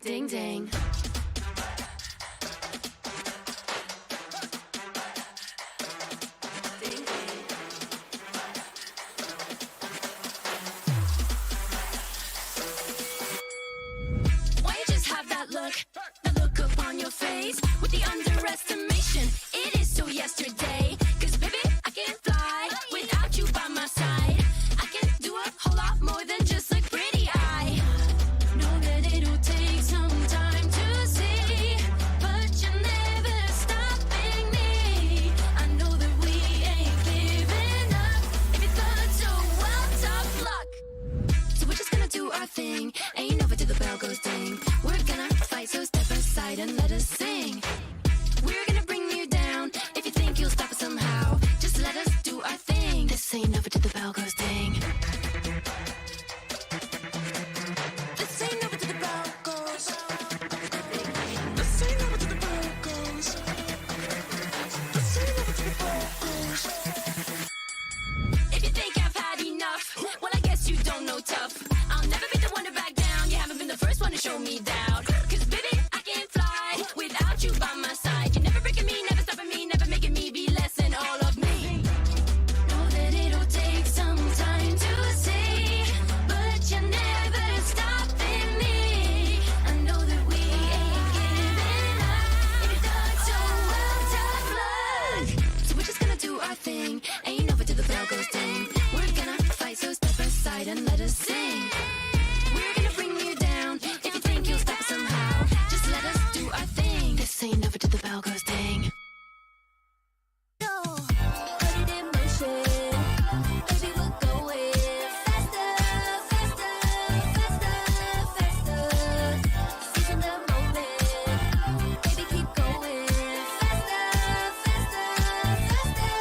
Ding ding. The look upon your face with the underestimation. It is so yesterday. Cause baby, I can't fly without you by my side. I can do a whole lot more than just look pretty. I know that it'll take some time to see, but you're never stopping me. I know that we ain't giving up. If you thought so, well, tough luck. So we're just gonna do our thing. Ain't over till the bell goes ding. We're gonna fight, so step aside and let us sing. We're gonna bring you down. If you think you'll stop us somehow, just let us do our thing. This ain't over till the bell goes ding. This ain't over till the bell goes. This ain't over till the bell goes. This ain't over till the bell goes. If you think I've had enough, well, I guess you don't know tough. I'll never be the one to back down. You haven't been the first one to show me doubt. Cause baby, I can't fly without you by my side. You're never breaking me, never stopping me, never making me be less than all of me. Know that it'll take some time to see, but you're never stopping me. I know that we ain't giving up. If you thought so, well, tough luck. So we're just gonna do our thing. Ain't over till the bell goes ding. We're gonna fight, so step aside and let us sing. We're gonna bring you down. If you think you'll stop us somehow, just let us do our thing. This ain't over till the bell goes ding. Put it in motion. Baby, we're going faster, faster, faster, faster. Seizing the moment. Baby, keep going faster, faster, faster,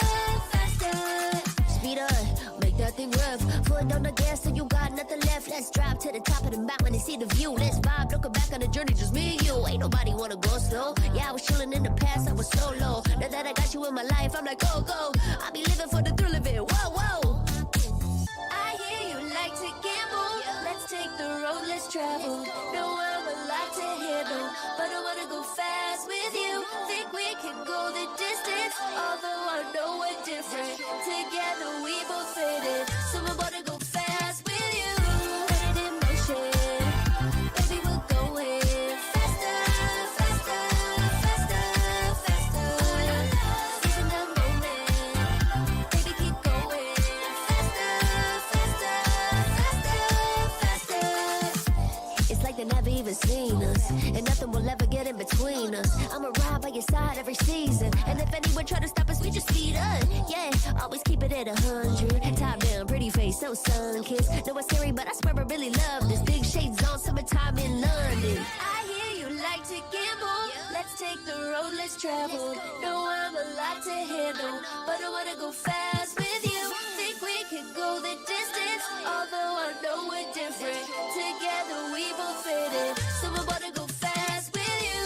faster. Speed up, make that thing rev. Foot on the gas so you got nothing left. Let's drive to the top of the mountain and see the view. Let's vibe, looking back on the journey, just me and you. Ain't nobody wanna go slow. Yeah, I was chilling in the past, I was solo. Now that I got you in my life, I'm like, go, go. I be living for the thrill of it, whoa, whoa. I hear you like to gamble. Let's take the road, let's travel. Know I'm a lot to handle, but I wanna go fast with you. Think we can go the distance, although I know we're different. Together we both fit in, so I wanna go fast with you. Put it in motion. Baby, we're going faster, faster, faster, faster. Seizing the moment. Baby, keep going faster, faster, faster, faster. It's like they never even seen us, and nothing will ever get in between us. I'ma ride by your side every season, and if anyone try to stop us, we just speed up. Yeah, always keep it at 100. Top down, pretty face, so sun-kissed. Know it's scary, but I swear I really love this. Big shades on, summertime in London. I hear you like to gamble. Let's take the road, let's travel. Know I'm a lot to handle, but I wanna go fast with you. Think we could go the distance, although I know we're different. Together we both fit in, so I wanna go fast with you.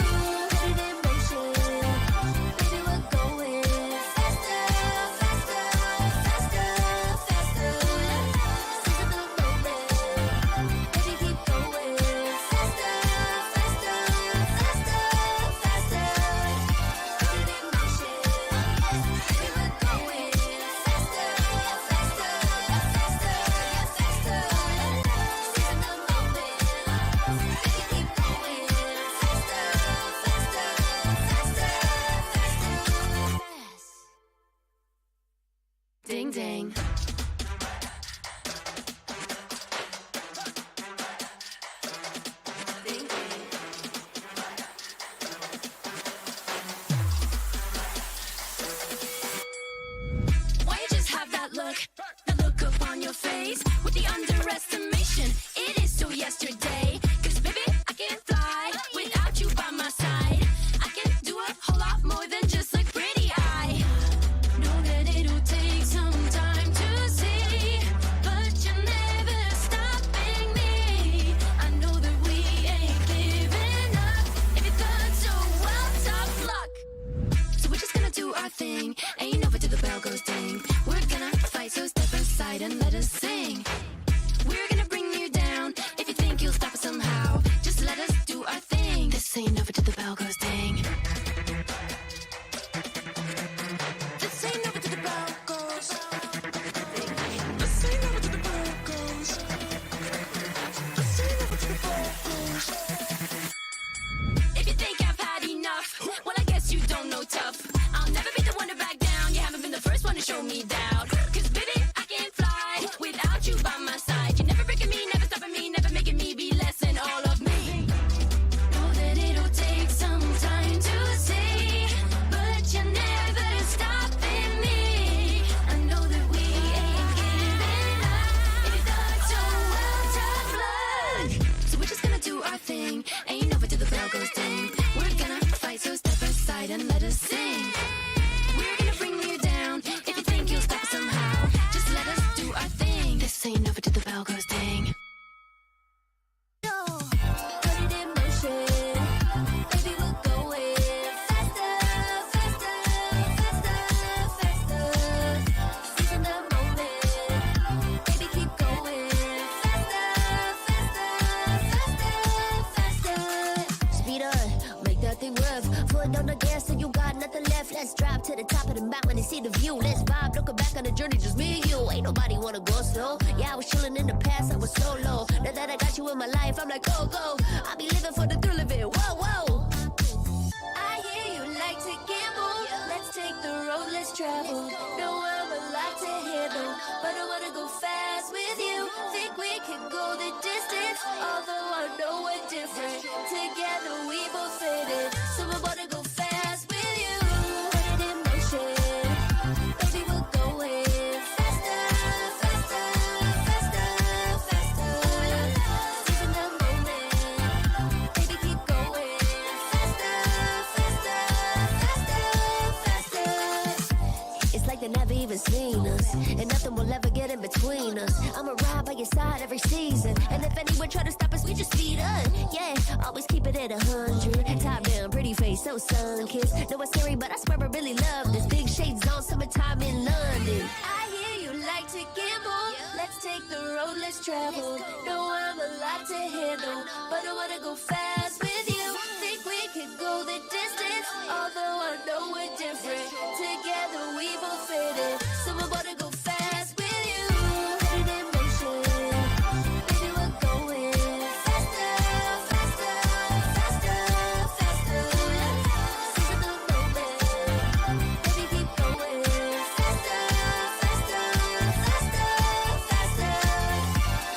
Put it in motion. Baby, we're going faster, faster, faster, faster. Seizing the moment. Baby, keep going faster, faster, faster, faster. Put it in motion. Baby, we're going faster, faster, faster, faster. Seizing the moment. Baby, Foot on the gas so you got nothing left. Let's drive to the top of the mountain and see the view. Let's vibe, looking back on the journey, just me and you. Ain't nobody wanna go slow. Yeah, I was chilling in the past, I was solo. Now that I got you in my life, I'm like, go, go. I be living for the thrill of it, whoa, whoa. I hear you like to gamble. Let's take the road, let's travel. No, I'm a lot to handle, but I wanna go fast with you. Think we could go the distance, although I know we're different. Together we both fit it, so I wanna go fast with you. Put it in motion, baby, we're going faster, faster, faster, faster. Deep in the moment, baby, keep going faster, faster, faster, faster. It's like they never even seen us, and nothing will ever get in between us. I'ma ride by your side every season, and if anyone try to stop us, we just speed up. Yeah, always keep it at 100. Top down, pretty face, so sun-kissed. Know it's scary, but I swear I really love this. Big shades on, summertime in London. I hear you like to gamble. Let's take the road, let's travel. Know I'm a lot to handle, but I wanna go fast with you. Think we could go the distance, although I know we're different. Together we both fit it, so I wanna go fast with you. Put it in motion, baby, we're going faster, faster, faster, faster. Seize the moment, baby, keep going faster, faster, faster, faster.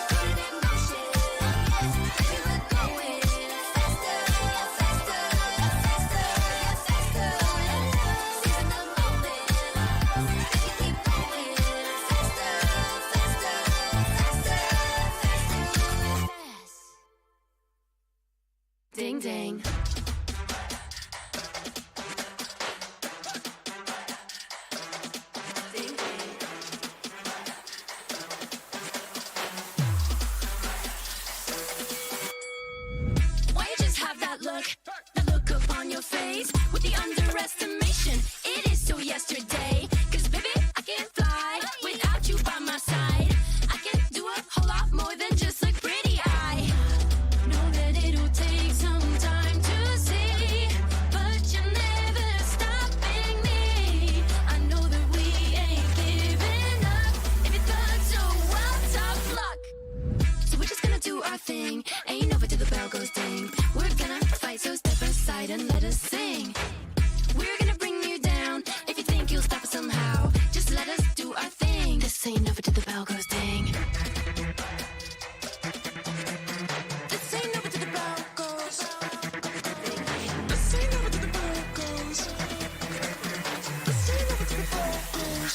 Put it in motion, baby, we're going faster, faster, faster, faster. Seize the moment, baby, keep going faster, faster, faster, faster. Ding ding. Ding ding. Why you just have that look upon your face with the underestimation? It is so yesterday, 'cause baby, I can't fly without you by my side. I can do a whole lot more than just look pretty. I know that it'll take some time to see, but you're never stopping me. I know that we ain't giving up. If you thought so, well, tough luck. So we're just gonna do our thing. Ain't over till the bell goes ding. We're gonna fight, so step aside and let us sing. We're gonna bring you down. If you think you'll stop us somehow, just let us do our thing. This ain't over till the bell goes ding. This ain't over till the bell goes. This ain't over till the bell goes. This ain't over till the bell goes.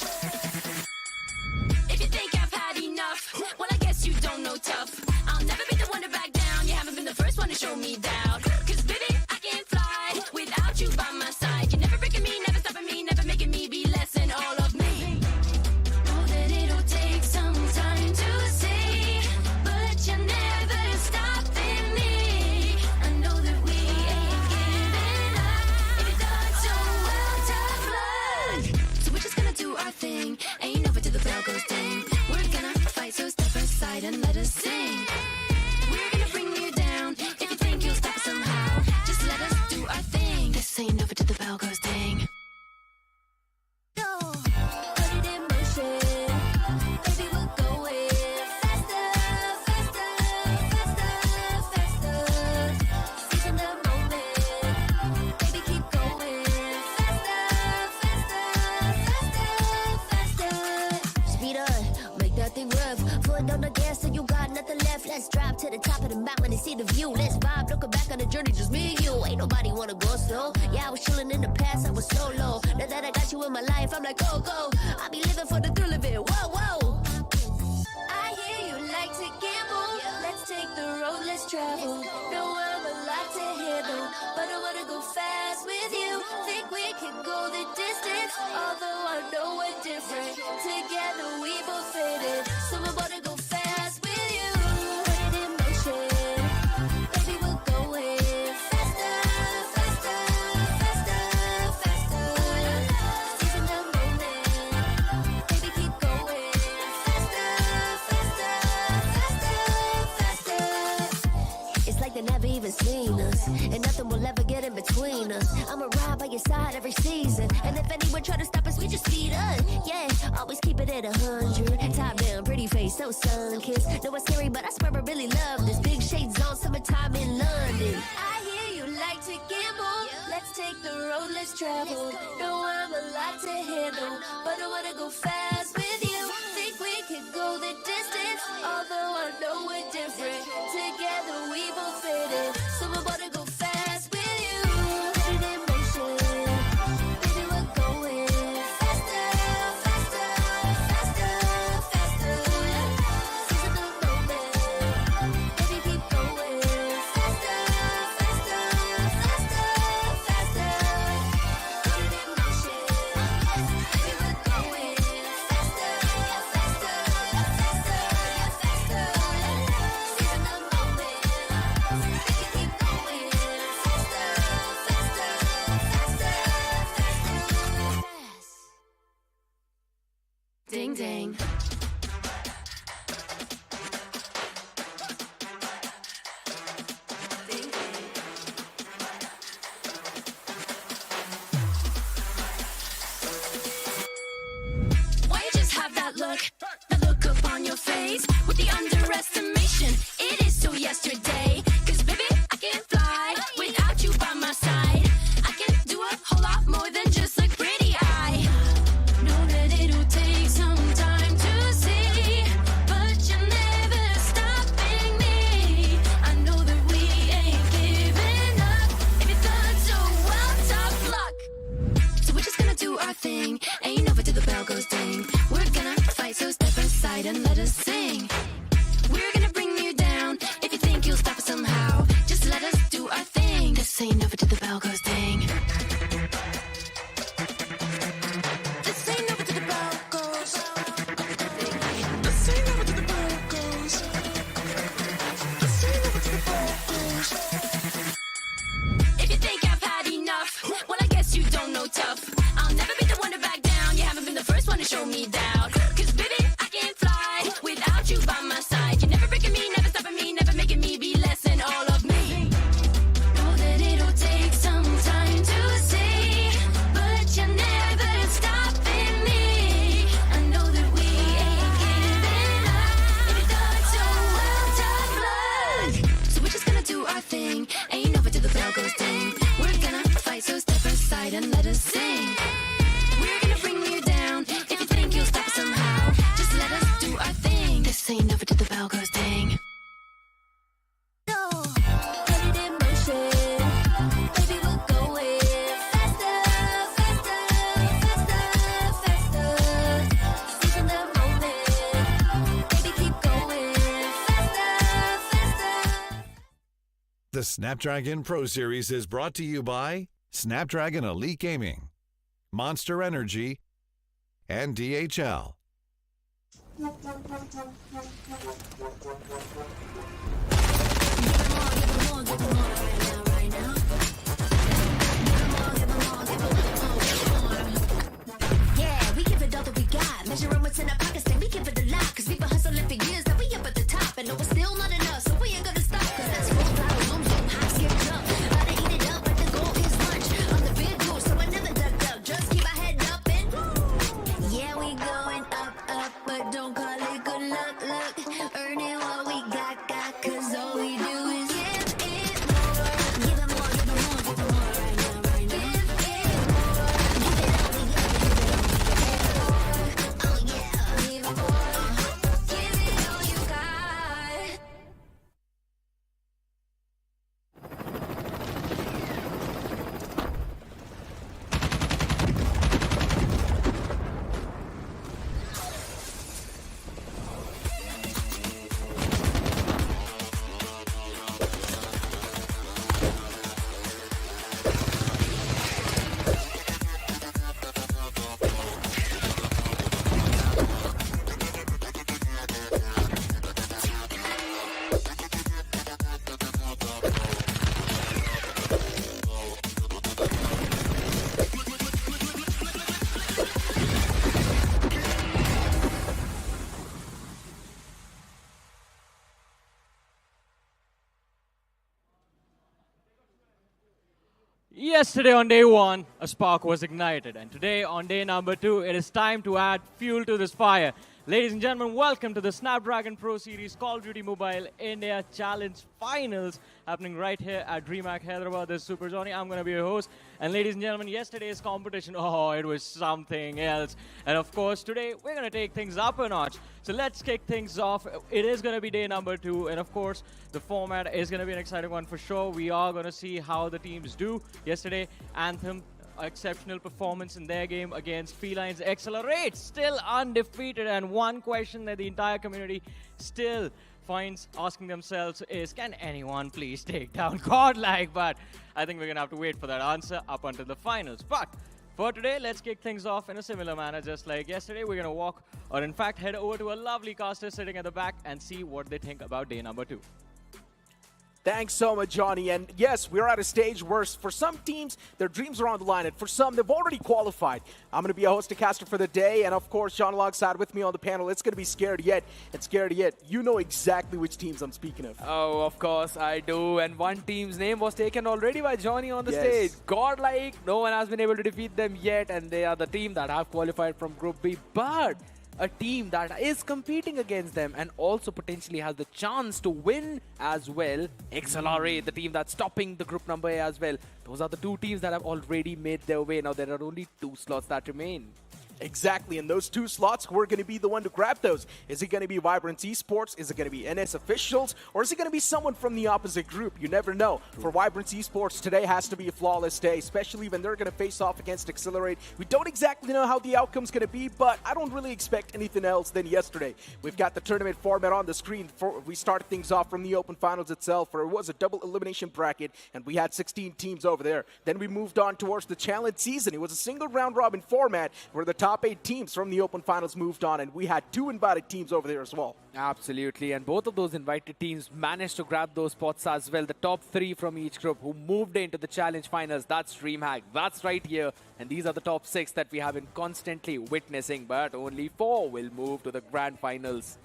If you think I've had enough, well, I guess you don't know tough. I'll never be the one to back down. You haven't been the first one to show me doubt. 'Cause baby, I can't fly without you by my side. You're never breaking me, never stopping me, never making me be less than all of me. Know that it'll take some time to see, but you're never stopping me. I know that we ain't giving up. If you thought so, well, tough luck. So we're just gonna do our thing. Ain't over till the bell goes ding. We're gonna fight, so step aside and let us sing. We're gonna bring you down. If you think you'll stop us somehow, just let us do our thing. This ain't over till the bell goes ding. Put it in motion, baby, we're going faster, faster, faster, faster. Seize the moment, baby, keep going faster, faster, faster, faster. Speed up, make that thing rough. Foot on the gas so you got nothing left. Let's drive to the top of the mountain and see the view. Let's vibe, looking back on the journey, just me and you. Ain't nobody wanna go slow. Yeah, I was chilling in the past, I was solo. Now that I got you in my life, I'm like, go, go. I be living for the thrill of it, whoa, whoa. I hear you like to gamble. Let's take the road, let's travel. Know I'm a lot to handle, but I wanna go fast with you. Think we could go the distance, although I know we're different. Together we both fit it, so I wanna go fast with you. Put it in motion, baby, we're going faster, faster, faster, faster. Seize the moment, baby, keep going faster, faster, faster, faster. It's like the have even seen us, and nothing will ever get in between us. I'ma ride by your side every season, and if anyone try to stop us, we just speed up. Yeah, always keep it at 100. Top down, pretty face, so sun-kissed. Know it's scary, but I swear I really love this. Big shades on, summertime in London. I hear you like to gamble. Let's take the road, let's travel. Know I'm a lot to handle, but I wanna go fast with you. Think we could go the distance, although I know we're different. Together we both fit in, so I wanna go fast with you. Put it in motion, baby, we're going faster, faster, faster, faster. Seize the moment, baby, keep going faster, faster, faster, faster. Put it in motion, baby, we're going faster, faster, faster, faster. Seize the moment, baby, keep going faster, faster, faster, faster. Ding ding. Why you just have that look upon your face with the underestimation? It is so yesterday, 'cause baby, I can fly without you by my side. I can do a whole lot more than just look pretty. I know that it'll take some time to see, but you're never stopping me. I know that we ain't giving up. If you thought so, well, tough luck. So we're just gonna do our thing. Ain't over till the bell goes ding. We're gonna fight, so step aside and let us sing. We're gonna bring you down. If you think you'll stop us somehow, just let us do our thing. This ain't over till the bell goes ding. This ain't over till the bell goes. This ain't over till the bell goes. This ain't over till the bell goes. If you think I've had enough, well, I guess you don't know tough. I'll never be the one to back down. You haven't been the first one to show me doubt. 'Cause baby, I can't fly without you by my side. You're never breaking me, never stopping me, never making me be less than all of me. Know that it'll take some time to see, but you're never stopping me. I know that we ain't giving up. If you thought so, well, tough luck. So we're just gonna do our thing. Ain't over till the bell goes ding. We're gonna fight, so step aside and let us sing. We're gonna bring you down. If you think you'll stop us somehow, just let us do our thing. This ain't over till the bell goes ding. No, put it in motion, baby, we're going faster, faster, faster, faster. Seize the moment, baby, keep going faster, faster. The Snapdragon Pro Series is brought to you by Snapdragon Elite Gaming, Monster Energy, and DHL. Yeah, we give it all that we got. Measuring what's in our pockets, then we give it a lot. 'Cause we've been hustling for years, now we up at the top. And no, it's still not enough, so we ain't gonna stop. 'Cause that's full throttle, zoom, zoom, high, skip, jump. Gotta eat it up, but the goal is lunch. I'm the big dude, so I never duck up. Just keep my head up and yeah, we going up, up, but don't call it good luck, luck. Earning what we got. Yesterday on day 1, a spark was ignited, and today on day number 2, it is time to add fuel to this fire. Ladies and gentlemen, welcome to the Snapdragon Pro Series Call of Duty Mobile India Challenge Finals happening right here at DreamHack Hyderabad. This is Super Johnny. I'm going to be your host. And ladies and gentlemen, yesterday's competition, it was something else. And of course, today we're going to take things up a notch. So let's kick things off. It is going to be day number 2. And of course, the format is going to be an exciting one for sure. We are going to see how the teams do. Yesterday, Anthem, exceptional performance in their game against Felines. Accelerate, still undefeated, and one question that the entire community still finds asking themselves is, can anyone please take down GodLike? But I think we're gonna have to wait for that answer up until the finals. But for today, let's kick things off in a similar manner. Just like yesterday, we're gonna walk, or in fact head over to a lovely caster sitting at the back and see what they think about day number 2. Thanks so much, Johnny. And yes, we're at a stage where for some teams, their dreams are on the line. And for some, they've already qualified. I'm going to be a host and caster for the day. And of course, John alongside with me on the panel. It's going to be Scared Yet. And Scared Yet, you know exactly which teams I'm speaking of. Oh, of course I do. And one team's name was taken already by Johnny on the stage. GodLike, no one has been able to defeat them yet. And they are the team that have qualified from Group B. But a team that is competing against them and also potentially has the chance to win as well. XLRA, the team that's topping the group number A as well. Those are the two teams that have already made their way. Now there are only 2 slots that remain. Exactly, and those 2 slots, we're going to be the one to grab those. Is it going to be Vibrance Esports? Is it going to be NS officials? Or is it going to be someone from the opposite group? You never know. For Vibrance Esports, today has to be a flawless day, especially when they're going to face off against Accelerate. We don't exactly know how the outcome's going to be, but I don't really expect anything else than yesterday. We've got the tournament format on the screen. We started things off from the Open Finals itself, where it was a double elimination bracket, and we had 16 teams over there. Then we moved on towards the challenge season. It was a single round-robin format where the top 8 teams from the Open Finals moved on, and we had 2 invited teams over there as well. Absolutely, and both of those invited teams managed to grab those spots as well. The top 3 from each group who moved into the Challenge Finals. That's DreamHack. That's right here. And these are the top 6 that we have been constantly witnessing, but only 4 will move to the Grand Finals.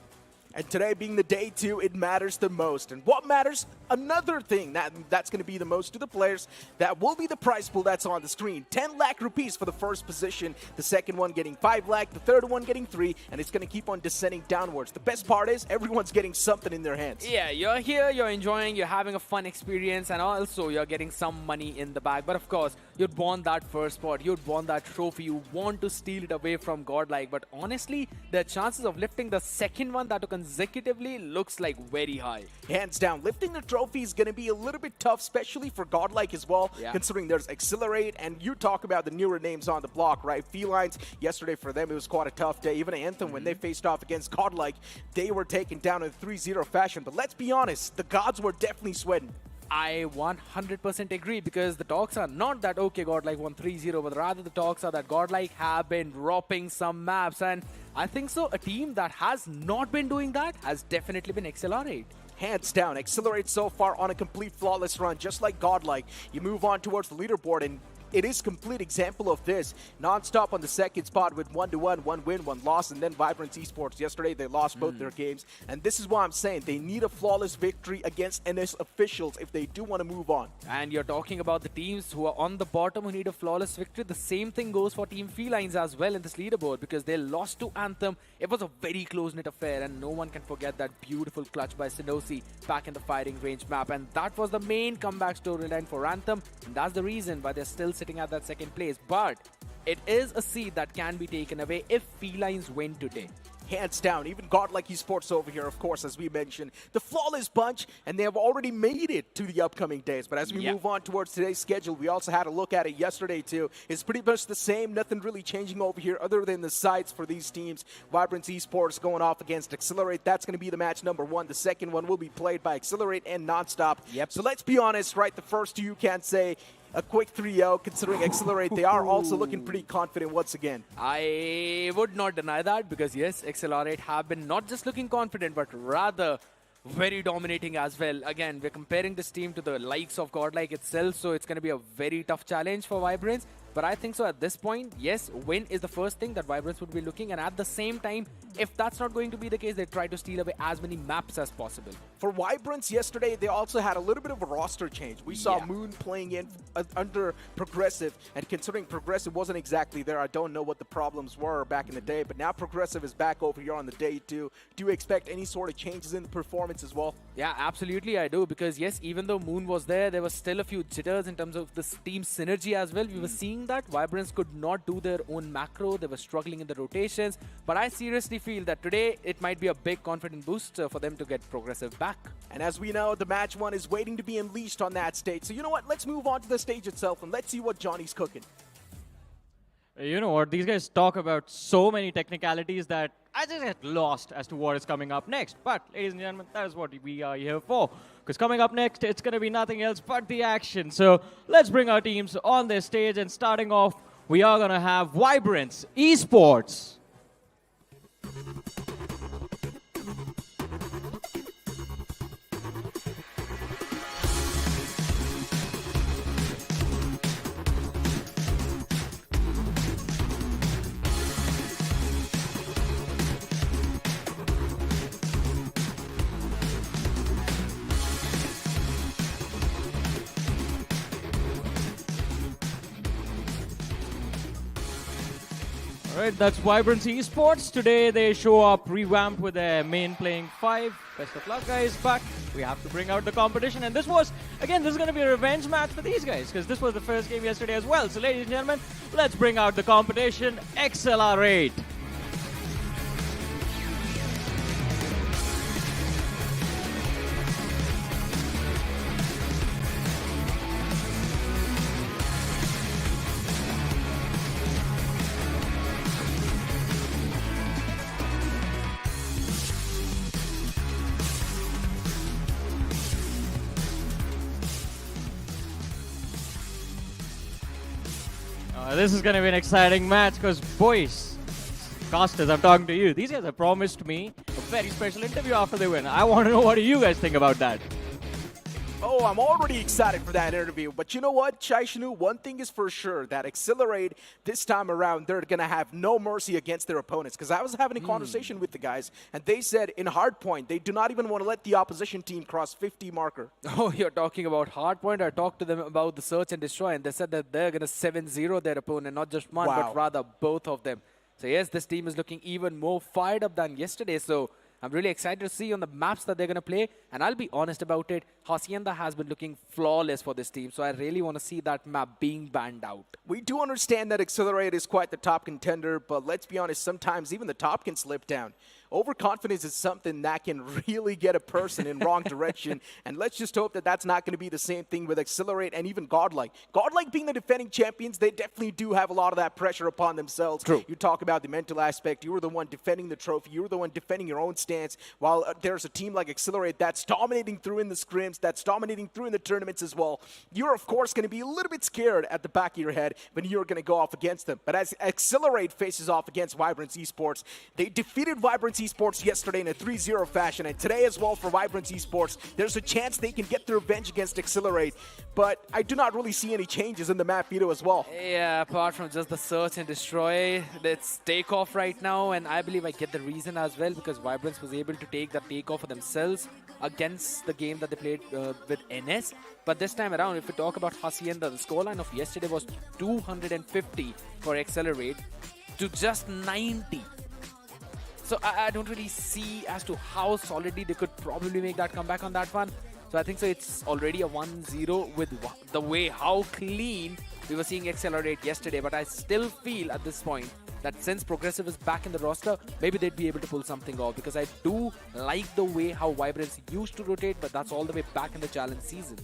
And today being the day 2, it matters the most. And what matters? Another thing that's going to be the most to the players, that will be the prize pool that's on the screen. 10 lakh rupees for the first position, the second one getting 5 lakh, the third one getting 3, and it's going to keep on descending downwards. The best part is everyone's getting something in their hands. Yeah, you're here, you're enjoying, you're having a fun experience, and also you're getting some money in the bag. But of course, you'd want that first spot, you'd want that trophy, you want to steal it away from GodLike. But honestly, the chances of lifting the second one that consecutively looks like very high. Hands down, lifting the trophy is going to be a little bit tough, especially for GodLike as well, considering there's Accelerate, and you talk about the newer names on the block, right? Felines, yesterday for them, it was quite a tough day. Even Anthem, when they faced off against GodLike, they were taken down in 3-0 fashion. But let's be honest, the gods were definitely sweating. I 100% agree, because the talks are not that, okay, GodLike won 3-0, but rather the talks are that GodLike have been dropping some maps. And I think so, a team that has not been doing that has definitely been Accelerate. Hands down, Accelerate so far on a complete flawless run, just like GodLike. You move on towards the leaderboard, and it is complete example of this. NonStop on the second spot with 1-1, 1 win, 1 loss, and then Vibrance Esports. Yesterday, they lost both their games. And this is why I'm saying they need a flawless victory against NS officials if they do want to move on. And you're talking about the teams who are on the bottom who need a flawless victory. The same thing goes for Team Felines as well in this leaderboard, because they lost to Anthem. It was a very close-knit affair, and no one can forget that beautiful clutch by Sinosi back in the firing range map. And that was the main comeback storyline for Anthem, and that's the reason why they're still sitting at that second place. But it is a seed that can be taken away if Felines win today. Hands down, even GodLike Esports over here, of course, as we mentioned, the flawless bunch, and they have already made it to the upcoming days. But as we move on towards today's schedule, we also had a look at it yesterday too. It's pretty much the same, nothing really changing over here other than the sides for these teams. Vibrance Esports going off against Accelerate. That's going to be the match number 1. The second one will be played by Accelerate and NonStop. So let's be honest, right? The first 2 you can't say a quick 3-0, considering Accelerate, they are also looking pretty confident once again. I would not deny that, because yes, Accelerate have been not just looking confident, but rather very dominating as well. Again, we're comparing this team to the likes of GodLike itself, so it's going to be a very tough challenge for Vibrance. But I think so at this point, yes, win is the first thing that Vibrance would be looking. And at the same time, if that's not going to be the case, they try to steal away as many maps as possible. For Vibrance yesterday, they also had a little bit of a roster change. We saw Moon playing in under Progressive, and considering Progressive wasn't exactly there, I don't know what the problems were back in the day, but now Progressive is back over here on the day 2. Do you expect any sort of changes in the performance as well? Yeah, absolutely I do, because yes, even though Moon was there was still a few jitters in terms of the team synergy as well. We were seeing that Vibrance could not do their own macro. They were struggling in the rotations, but I seriously feel that today it might be a big confidence boost for them to get Progressive back. And as we know, the match 1 is waiting to be unleashed on that stage. So you know what? Let's move on to the stage itself and let's see what Johnny's cooking. You know what? These guys talk about so many technicalities that I just get lost as to what is coming up next. But, ladies and gentlemen, that is what we are here for. Because coming up next, it's going to be nothing else but the action. So let's bring our teams on this stage. And starting off, we are going to have Vibrance Esports. Alright, that's Vibrance Esports. Today they show up revamped with their main playing 5. Best of luck, guys, but we have to bring out the competition. And this is going to be a revenge match for these guys, because this was the first game yesterday as well. So, ladies and gentlemen, let's bring out the competition. Accelerate. This is going to be an exciting match because, boys, casters, I'm talking to you. These guys have promised me a very special interview after they win. I want to know what do you guys think about that. Oh, I'm already excited for that interview. But you know what, Shaishanu? One thing is for sure, that Accelerate this time around, they're going to have no mercy against their opponents. Because I was having a conversation with the guys, and they said in Hardpoint, they do not even want to let the opposition team cross 50 marker. Oh, you're talking about Hardpoint? I talked to them about the search and destroy, and they said that they're going to 7-0 their opponent, not just one, but rather both of them. So yes, this team is looking even more fired up than yesterday. So I'm really excited to see on the maps that they're going to play. And I'll be honest about it, Hacienda has been looking flawless for this team. So I really want to see that map being banned out. We do understand that Accelerate is quite the top contender, but let's be honest, sometimes even the top can slip down. Overconfidence is something that can really get a person in wrong direction, and let's just hope that that's not going to be the same thing with Accelerate and even GodLike. GodLike being the defending champions, they definitely do have a lot of that pressure upon themselves. True. You talk about the mental aspect. You were the one defending the trophy. You were the one defending your own stance, while there's a team like Accelerate that's dominating through in the scrims, that's dominating through in the tournaments as well. You're, of course, going to be a little bit scared at the back of your head when you're going to go off against them. But as Accelerate faces off against Vibrance Esports, they defeated Vibrance Esports yesterday in a 3-0 fashion, and today as well for Vibrance Esports, there's a chance they can get their revenge against Accelerate, but I do not really see any changes in the map veto as well. Yeah, apart from just the search and destroy, it's takeoff right now, and I believe I get the reason as well, because Vibrance was able to take that takeoff for themselves against the game that they played with NS. But this time around, if we talk about Hacienda, the scoreline of yesterday was 250 for Accelerate to just 90. So I don't really see as to how solidly they could probably make that comeback on that one. So I think so it's already a 1-0 with the way how clean we were seeing Accelerate yesterday. But I still feel at this point that since Progressive is back in the roster, maybe they'd be able to pull something off. Because I do like the way how Vibrance used to rotate, but that's all the way back in the challenge season.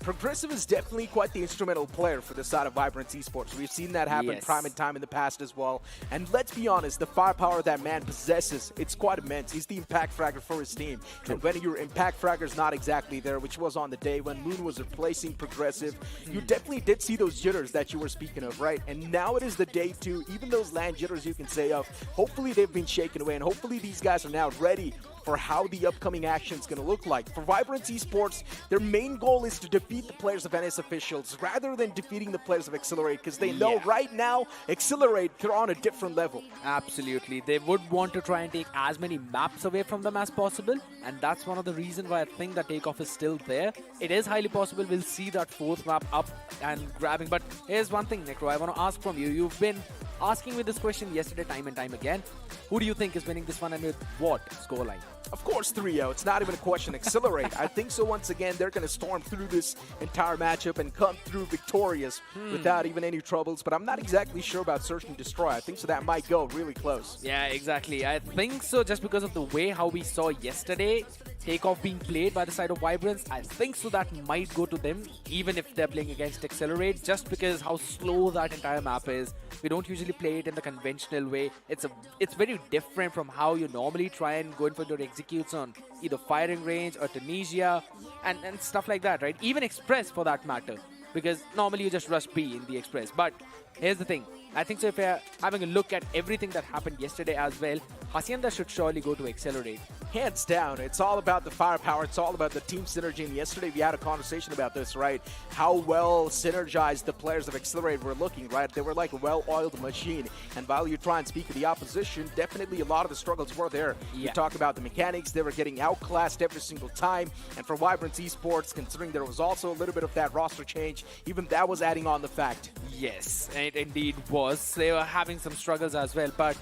Progressive is definitely quite the instrumental player for the side of Vibrance Esports. We've seen that happen time and time in the past as well. And let's be honest, the firepower that man possesses, it's quite immense. He's the impact fragger for his team. True. And when your impact fragger's not exactly there, which was on the day when Moon was replacing Progressive, you definitely did see those jitters that you were speaking of, right? And now it is the day 2, even those land jitters you can say of, hopefully they've been shaken away, and hopefully these guys are now ready for how the upcoming action is going to look like. For Vibrance Esports, their main goal is to defeat the players of NS Officials rather than defeating the players of Accelerate, because they know right now Accelerate, they're on a different level. Absolutely. They would want to try and take as many maps away from them as possible, and that's one of the reasons why I think that takeoff is still there. It is highly possible we'll see that fourth map up and grabbing. But here's one thing, Necro, I want to ask from you. You've been asking me this question yesterday time and time again. Who do you think is winning this one, and with what scoreline? Of course, 3-0. It's not even a question. Accelerate. I think so. Once again, they're going to storm through this entire matchup and come through victorious without even any troubles. But I'm not exactly sure about Search and Destroy. I think so that might go really close. Yeah, exactly. I think so, just because of the way how we saw yesterday takeoff being played by the side of Vibrance. I think so that might go to them, even if they're playing against Accelerate, just because how slow that entire map is. We don't usually play it in the conventional way. It's very different from how you normally try and go in for your executes on either firing range or Tunisia and stuff like that, right? Even Express for that matter, because normally you just rush B in the Express. But here's the thing. I think so if we're having a look at everything that happened yesterday as well, Hacienda should surely go to Accelerate. Hands down. It's all about the firepower. It's all about the team synergy. And yesterday we had a conversation about this, right? How well synergized the players of Accelerate were looking, right? They were like a well-oiled machine. And while you try and speak of the opposition, definitely a lot of the struggles were there. Yeah. You talk about the mechanics. They were getting outclassed every single time. And for Vibrance Esports, considering there was also a little bit of that roster change, even that was adding on the fact. Yes, it indeed was. They were having some struggles as well, but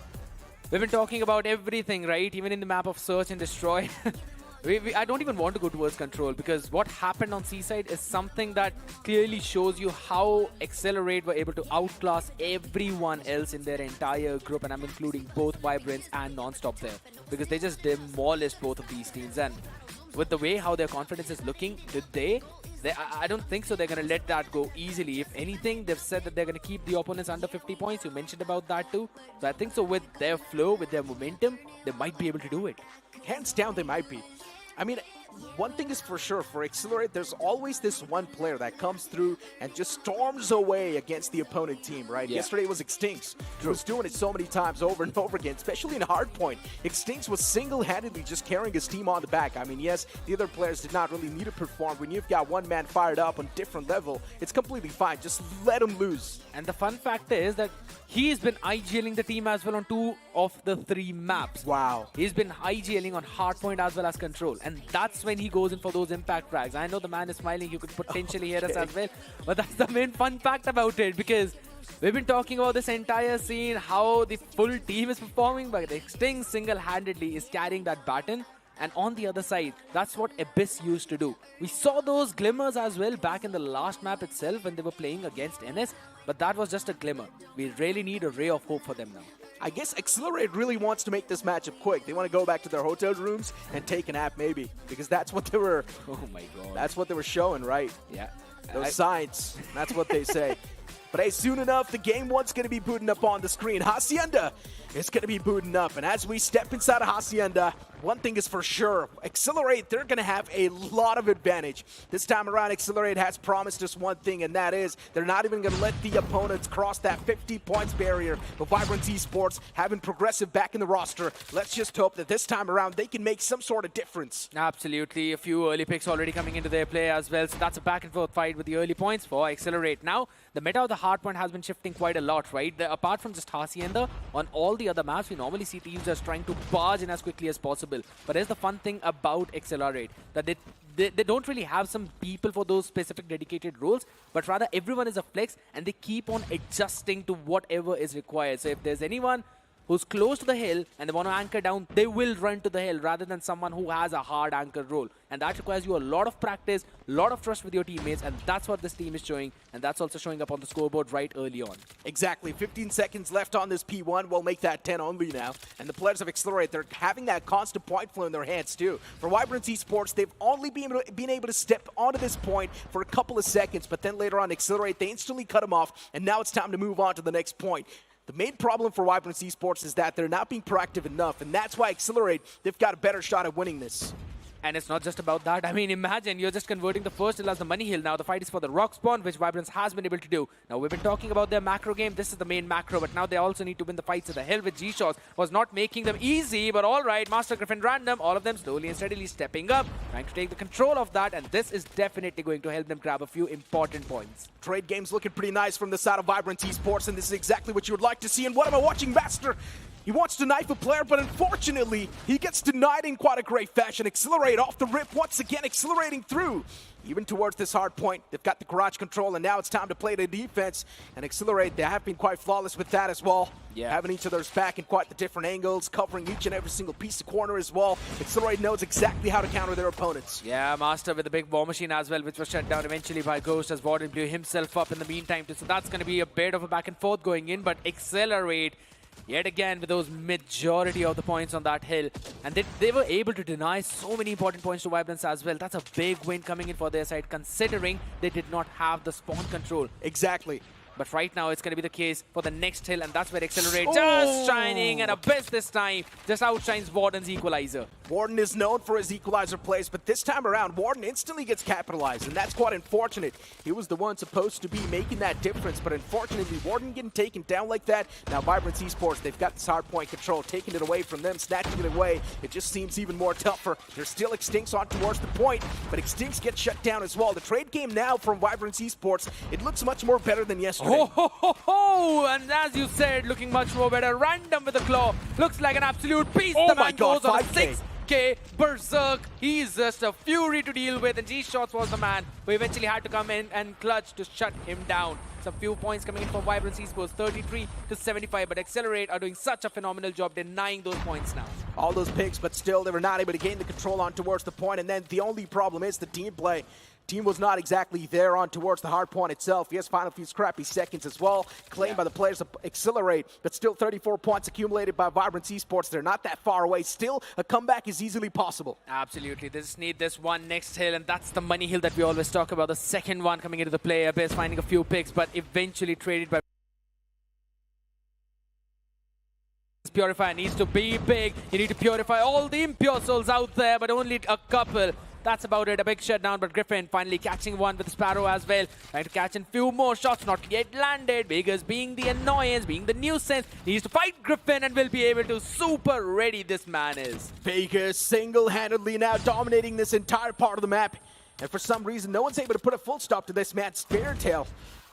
we've been talking about everything, right? Even in the map of Search and Destroy. I don't even want to go towards Control, because what happened on Seaside is something that clearly shows you how Accelerate were able to outclass everyone else in their entire group, and I'm including both Vibrance and NonStop there, because they just demolished both of these teams. And with the way how their confidence is looking today, I don't think so they're going to let that go easily. If anything, they've said that they're going to keep the opponents under 50 points. You mentioned about that too. So I think so with their flow, with their momentum, they might be able to do it. Hands down, they might be. I mean, one thing is for sure, for Accelerate, there's always this one player that comes through and just storms away against the opponent team, right? Yeah. Yesterday it was Extinx. He was doing it so many times over and over again, especially in Hardpoint. Extinx was single-handedly just carrying his team on the back. I mean, yes, the other players did not really need to perform. When you've got one man fired up on different level, it's completely fine. Just let him lose. And the fun factor is that he's been IGLing the team as well on 2 of the 3 maps. Wow. He's been IGLing on Hardpoint as well as Control. And that's when he goes in for those impact frags. I know the man is smiling. You could potentially hear us as well. But that's the main fun fact about it, because we've been talking about this entire scene, how the full team is performing, but Extinx single-handedly is carrying that baton. And on the other side, that's what Abyss used to do. We saw those glimmers as well back in the last map itself when they were playing against NS, but that was just a glimmer. We really need a ray of hope for them now. I guess Accelerate really wants to make this matchup quick. They want to go back to their hotel rooms and take a nap, maybe, because that's what they were. Oh my god. That's what they were showing, right? Yeah. Those signs. That's what they say. But hey, soon enough, the game one's going to be booting up on the screen. Hacienda is going to be booting up. And as we step inside of Hacienda, one thing is for sure. Accelerate, they're going to have a lot of advantage. This time around, Accelerate has promised us one thing, and that is they're not even going to let the opponents cross that 50 points barrier. But Vibrance Esports having Progressive back in the roster, let's just hope that this time around they can make some sort of difference. Absolutely. A few early picks already coming into their play as well. So that's a back and forth fight with the early points for Accelerate. Now, the meta of the Hardpoint has been shifting quite a lot, right? Apart from just Hacienda, on all the other maps, we normally see teams just trying to barge in as quickly as possible. But here's the fun thing about Accelerate, that they don't really have some people for those specific dedicated roles, but rather everyone is a flex and they keep on adjusting to whatever is required. So if there's anyone who's close to the hill and they want to anchor down, they will run to the hill rather than someone who has a hard anchor role. And that requires you a lot of practice, a lot of trust with your teammates, and that's what this team is showing, and that's also showing up on the scoreboard right early on. Exactly. 15 seconds left on this P1. We'll make that 10 only now. And the players of Accelerate, they're having that constant point flow in their hands too. For Vibrance Esports, they've only been able to step onto this point for a couple of seconds, but then later on Accelerate, they instantly cut them off, and now it's time to move on to the next point. The main problem for Vibrance Esports is that they're not being proactive enough, and that's why Accelerate, they've got a better shot at winning this. And it's not just about that. I mean, imagine you're just converting the first hill as the money hill. Now the fight is for the rock spawn, which Vibrance has been able to do. Now we've been talking about their macro game. This is the main macro, but now they also need to win the fights at the hill with G-Shots. Was not making them easy, but all right. Master Griffin Random, all of them slowly and steadily stepping up, trying to take the control of that, and this is definitely going to help them grab a few important points. Trade game's looking pretty nice from the side of Vibrance Esports, and this is exactly what you would like to see. And what am I watching, Master? He wants to knife a player, but unfortunately, he gets denied in quite a great fashion. Accelerate off the rip, once again accelerating through. Even towards this hard point, they've got the garage control, and now it's time to play the defense and accelerate. They have been quite flawless with that as well. Yeah. Having each other's back in quite the different angles, covering each and every single piece of corner as well. Accelerate knows exactly how to counter their opponents. Yeah, Master with the big war machine as well, which was shut down eventually by Ghost as Warden blew himself up in the meantime. So that's going to be a bit of a back and forth going in, but Accelerate yet again with those majority of the points on that hill. And they were able to deny so many important points to Vibrance as well. That's a big win coming in for their side, considering they did not have the spawn control. Exactly. But right now, it's going to be the case for the next hill, and that's where Accelerate just shining, and Abyss this time just outshines Warden's equalizer. Warden is known for his equalizer plays, but this time around, Warden instantly gets capitalized, and that's quite unfortunate. He was the one supposed to be making that difference, but unfortunately, Warden getting taken down like that. Now, Vibrance Esports, they've got this hard point control, taking it away from them, snatching it away. It just seems even more tougher. There's still Extincts on towards the point, but Extincts get shut down as well. The trade game now from Vibrance Esports, it looks much more better than yesterday. Oh, ho, ho, ho. And as you said, looking much more better. Random with the claw. Looks like an absolute beast. Oh the my man God, goes on a 5K. 6K berserk. He's just a fury to deal with. And G-Shots was the man who eventually had to come in and clutch to shut him down. Some few points coming in for Vibrance Esports, 33 to 75. But Accelerate are doing such a phenomenal job denying those points now. All those picks, but still they were not able to gain the control on towards the point. And then the only problem is the team play. Team was not exactly there on towards the hard point itself. Yes, final few scrappy seconds as well, claimed by the players of Accelerate, but still 34 points accumulated by Vibrance Esports. They're not that far away. Still, a comeback is easily possible. Absolutely. They just need this one next hill, and that's the money hill that we always talk about. The second one coming into the play. Abyss finding a few picks, but eventually traded by Purifier needs to be big. You need to purify all the impure souls out there, but only a couple. That's about it. A big shutdown, but Griffin finally catching one with Sparrow as well. Trying to catch in few more shots, not yet landed. Vegas being the annoyance, being the nuisance. Needs to fight Griffin and will be able to. Super ready this man is. Vegas single-handedly now dominating this entire part of the map. And for some reason, no one's able to put a full stop to this man's fairy tale.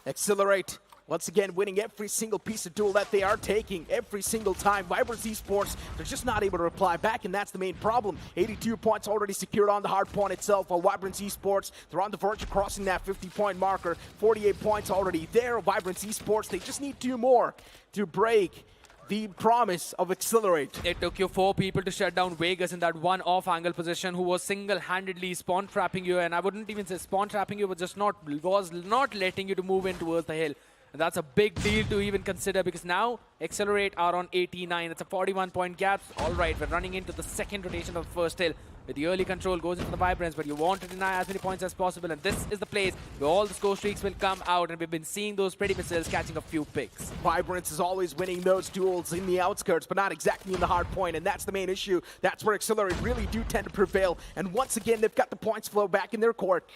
Accelerate. Once again, winning every single piece of duel that they are taking every single time. Vibrance Esports, they're just not able to reply back, and that's the main problem. 82 points already secured on the hard point itself, while Vibrance Esports, they're on the verge of crossing that 50-point marker. 48 points already there. Vibrance Esports, they just need 2 more to break the promise of Accelerate. It took you 4 people to shut down Vegas in that one off-angle position who was single-handedly spawn-trapping you, and I wouldn't even say spawn-trapping you, but just was not letting you to move in towards the hill. And that's a big deal to even consider, because now Accelerate are on 89. It's a 41-point gap. All right, we're running into the second rotation of the first hill. With the early control goes into the Vibrance, but you want to deny as many points as possible. And this is the place where all the score streaks will come out. And we've been seeing those pretty missiles catching a few picks. Vibrance is always winning those duels in the outskirts, but not exactly in the hard point. And that's the main issue. That's where Accelerate really do tend to prevail. And once again, they've got the points flow back in their court.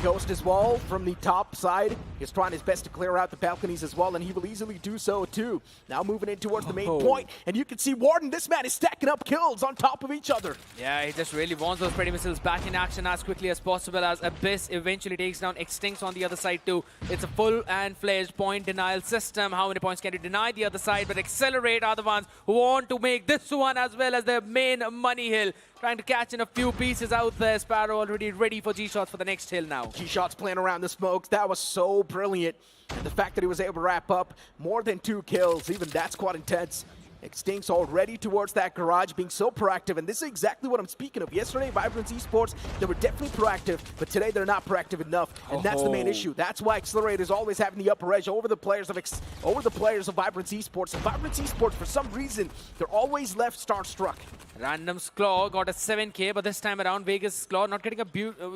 Ghost as well from the top side. He's trying his best to clear out the balconies as well, and he will easily do so too. Now moving in towards the main point, and you can see Warden, this man is stacking up kills on top of each other. Yeah, he just really wants those pretty missiles back in action as quickly as possible, as Abyss eventually takes down Extincts on the other side too. It's a full and fledged point denial system. How many points can you deny the other side? But Accelerate are the ones who want to make this one as well as their main money hill. Trying to catch in a few pieces out there. Sparrow already ready for G-Shots for the next hill now. G-Shots playing around the smokes. That was so brilliant. And the fact that he was able to wrap up more than 2 kills, even that's quite intense. Extincts already towards that garage, being so proactive, and this is exactly what I'm speaking of. Yesterday, Vibrance Esports, they were definitely proactive, but today they're not proactive enough, and that's the main issue. That's why Accelerate is always having the upper edge over the players of Vibrance Esports. And Vibrance Esports, for some reason, they're always left star-struck. Random's Claw got a 7K, but this time around, Vegas' Claw not getting a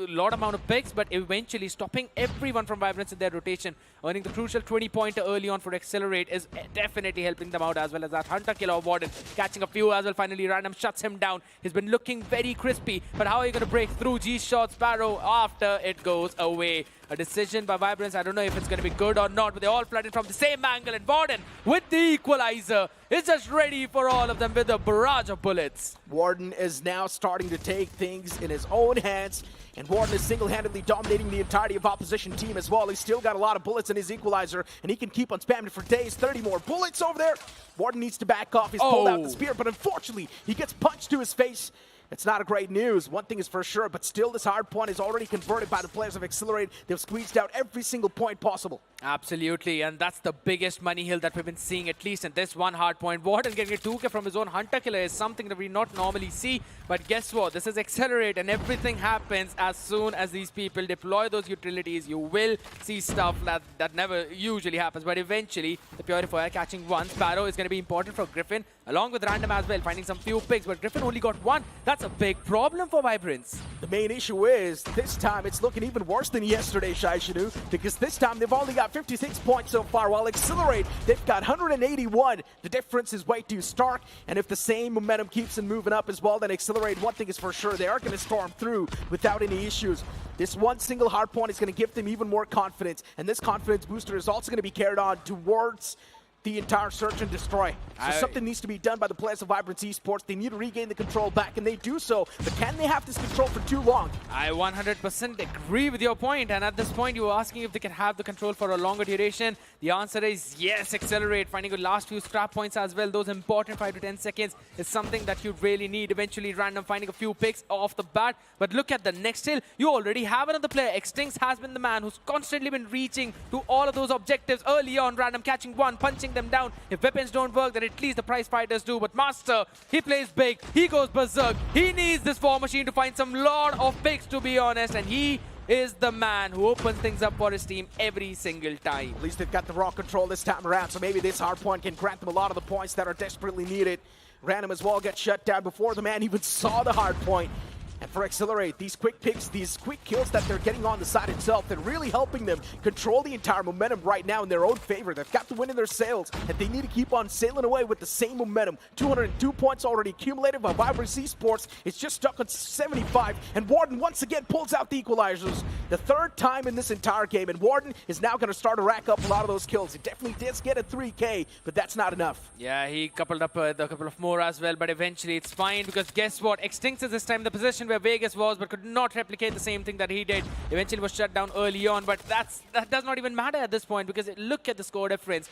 lot amount of picks, but eventually stopping everyone from Vibrance in their rotation. Earning the crucial 20-pointer early on for Accelerate is definitely helping them out, as well as that Hunter kill of Warden. Catching a few as well. Finally, Random shuts him down. He's been looking very crispy. But how are you going to break through G-Shot Sparrow after it goes away? A decision by Vibrance. I don't know if it's going to be good or not, but they all flooded from the same angle. And Warden, with the equalizer, is just ready for all of them with a barrage of bullets. Warden is now starting to take things in his own hands, and Warden is single-handedly dominating the entirety of opposition team as well. He's still got a lot of bullets in his equalizer, and he can keep on spamming for days. 30 more bullets over there. Warden needs to back off. He's pulled out the spear, but unfortunately, he gets punched to his face. It's not a great news. One thing is for sure, but still this hard point is already converted by the players of Accelerate. They've squeezed out every single point possible. Absolutely, and that's the biggest money hill that we've been seeing, at least in this one hard point. Warden getting a 2K from his own Hunter Killer is something that we not normally see, but guess what? This is Accelerate, and everything happens as soon as these people deploy those utilities. You will see stuff that never usually happens, but eventually the Purifier catching one. Sparrow is going to be important for Griffin, along with Random as well, finding some few picks, but Griffin only got one. That's a big problem for Vibrance. The main issue is, this time it's looking even worse than yesterday, Shai Shinu, because this time they've only got 56 points so far, while Accelerate, they've got 181. The difference is way too stark, and if the same momentum keeps them moving up as well, then Accelerate, one thing is for sure, they are going to storm through without any issues. This one single hard point is going to give them even more confidence, and this confidence booster is also going to be carried on towards the entire search and destroy. So something needs to be done by the players of Vibrance Esports. They need to regain the control back, and they do so. But can they have this control for too long? I 100% agree with your point, and at this point you were asking if they can have the control for a longer duration. The answer is yes. Accelerate, finding the last few scrap points as well. Those important 5 to 10 seconds is something that you really need. Eventually Random finding a few picks off the bat. But look at the next hill. You already have another player. Extinct has been the man who's constantly been reaching to all of those objectives early on. Random catching one, punching them down. If weapons don't work, then at least the prize fighters do. But Master, he plays big. He goes berserk. He needs this War Machine to find some lot of picks, to be honest. And he is the man who opens things up for his team every single time. At least they've got the raw control this time around, so maybe this hard point can grant them a lot of the points that are desperately needed. Random as well gets shut down before the man even saw the hard point. And for Accelerate, these quick picks, these quick kills that they're getting on the side itself, they're really helping them control the entire momentum right now in their own favor. They've got the win in their sails, and they need to keep on sailing away with the same momentum. 202 points already accumulated by Vibrance Esports. It's just stuck on 75, and Warden once again pulls out the equalizers. The third time in this entire game, and Warden is now going to start to rack up a lot of those kills. He definitely did get a 3K, but that's not enough. Yeah, he coupled up a couple of more as well, but eventually it's fine, because guess what? Extinct is this time the position where Vegas was, but could not replicate the same thing that he did. Eventually was shut down early on, but that does not even matter at this point, because look at the score difference.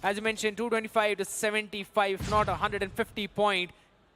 As you mentioned, 225 to 75, if not 150 point.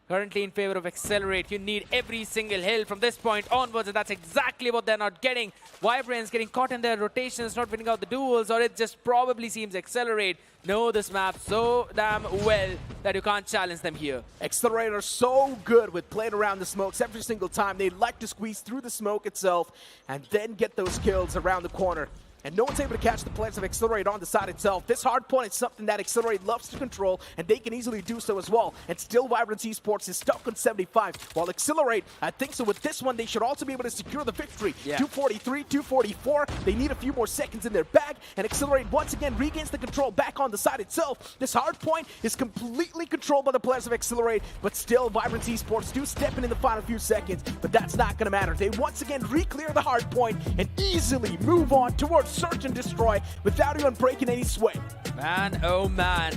Currently in favor of Accelerate. You need every single hill from this point onwards, and that's exactly what they're not getting. Vibrance getting caught in their rotations, not winning out the duels, or it just probably seems Accelerate know this map so damn well that you can't challenge them here. Accelerate are so good with playing around the smokes every single time. They like to squeeze through the smoke itself and then get those kills around the corner. And no one's able to catch the players of Accelerate on the side itself. This hard point is something that Accelerate loves to control, and they can easily do so as well. And still Vibrance Esports is stuck on 75, while Accelerate, I think so with this one, they should also be able to secure the victory. Yeah. 243, 244, they need a few more seconds in their bag, and Accelerate once again regains the control back on the side itself. This hard point is completely controlled by the players of Accelerate, but still Vibrance Esports do step in the final few seconds, but that's not going to matter. They once again re-clear the hard point and easily move on towards search and destroy without even breaking any sweat. Man, oh man,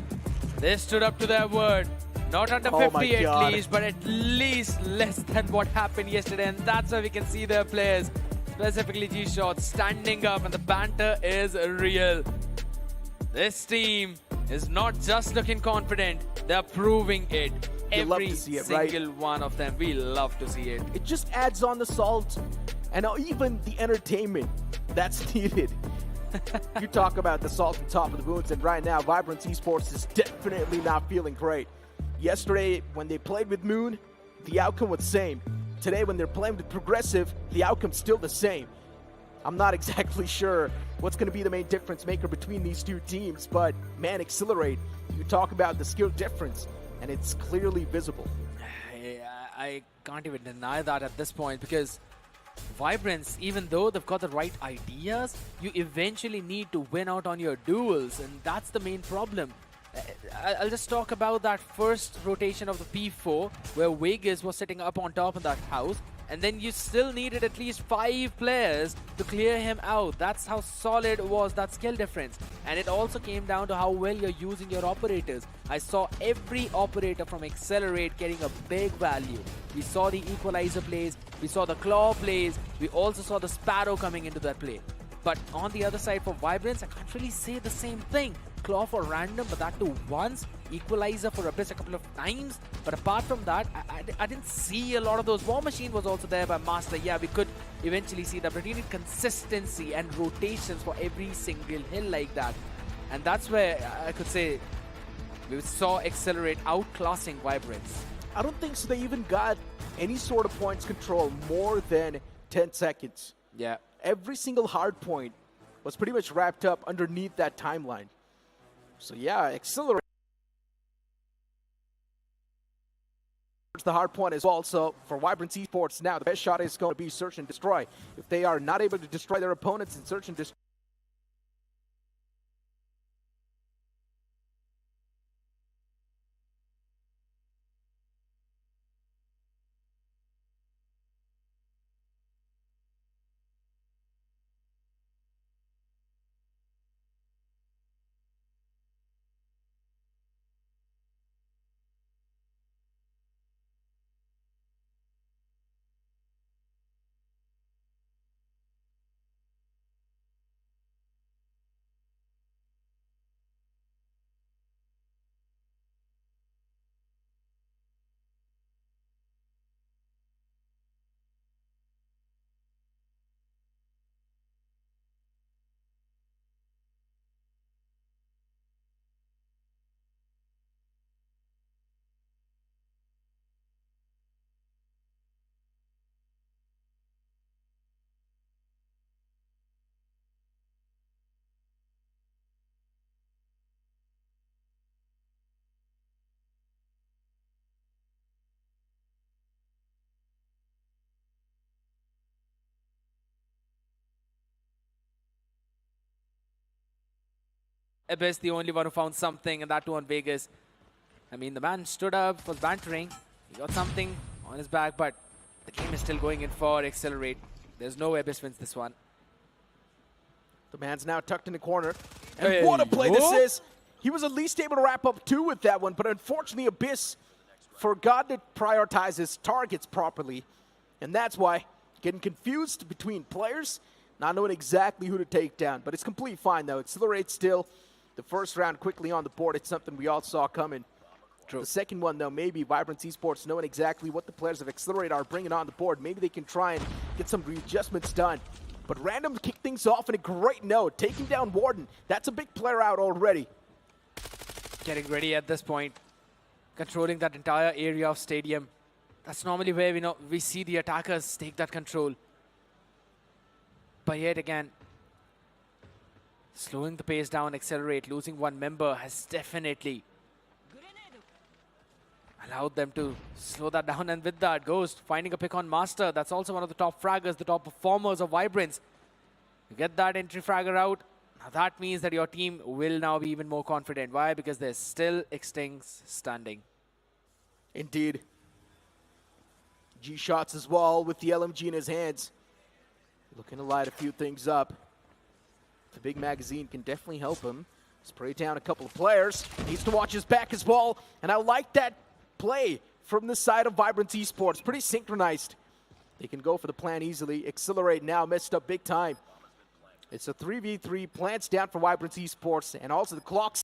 they stood up to their word. Not under 50 at least, but at least less than what happened yesterday, and that's why we can see their players, specifically G-Shot, standing up, and the banter is real. This team is not just looking confident, they're proving it. Every single one of them. We love to see it. It just adds on the salt and even the entertainment that's needed. You talk about the salt on top of the wounds, and right now Vibrance Esports is definitely not feeling great. Yesterday, when they played with Moon, the outcome was the same. Today, when they're playing with Progressive, the outcome's still the same. I'm not exactly sure what's going to be the main difference maker between these two teams, but man, Accelerate, you talk about the skill difference, and it's clearly visible. I can't even deny that at this point, because Vibrance, even though they've got the right ideas, you eventually need to win out on your duels, and that's the main problem. I'll just talk about that first rotation of the P4 where Vegas was sitting up on top of that house, and then you still needed at least 5 players to clear him out. That's how solid was that skill difference. And it also came down to how well you're using your operators. I saw every operator from Accelerate getting a big value. We saw the Equalizer plays, we saw the Claw plays, we also saw the Sparrow coming into that play. But on the other side for Vibrance, I can't really say the same thing. Claw for random, but that too once. Equalizer for Abyss a couple of times. But apart from that, I didn't see a lot of those. War Machine was also there by Master. Yeah, we could eventually see that, but you need consistency and rotations for every single hill like that. And that's where I could say we saw Accelerate outclassing Vibrance. I don't think so. They even got any sort of points control more than 10 seconds. Yeah. Every single hard point was pretty much wrapped up underneath that timeline. So yeah, Accelerate the hard point as well. So for Vibrance Esports now, the best shot is going to be search and destroy. If they are not able to destroy their opponents in search and destroy, Abyss, the only one who found something, and that too on Vegas. I mean, the man stood up, was bantering. He got something on his back, but the game is still going in for Accelerate. There's no way Abyss wins this one. the man's now tucked in the corner. And what a play this is. He was at least able to wrap up 2 with that one, but unfortunately Abyss forgot to prioritize his targets properly. And that's why getting confused between players, not knowing exactly who to take down. But it's completely fine though. Accelerate still. The first round quickly on the board. It's something we all saw coming. True. The second one, though, maybe Vibrance Esports knowing exactly what the players of Accelerate are bringing on the board. Maybe they can try and get some readjustments done. But Random kicked things off in a great note, taking down Warden. That's a big player out already. Getting ready at this point. Controlling that entire area of stadium. That's normally where we see the attackers take that control. But yet again, slowing the pace down, Accelerate, losing one member has definitely allowed them to slow that down. And with that, Ghost finding a pick on Master. That's also one of the top fraggers, the top performers of Vibrance. You get that entry fragger out. Now that means that your team will now be even more confident. Why? Because there's still Extincts standing. Indeed. G-Shots as well with the LMG in his hands. Looking to light a few things up. The big magazine can definitely help him. Spray down a couple of players. Needs to watch his back as well. And I like that play from the side of Vibrance Esports. Pretty synchronized. They can go for the plan easily. Accelerate now, messed up big time. It's a 3v3. Plants down for Vibrance Esports. And also the clock.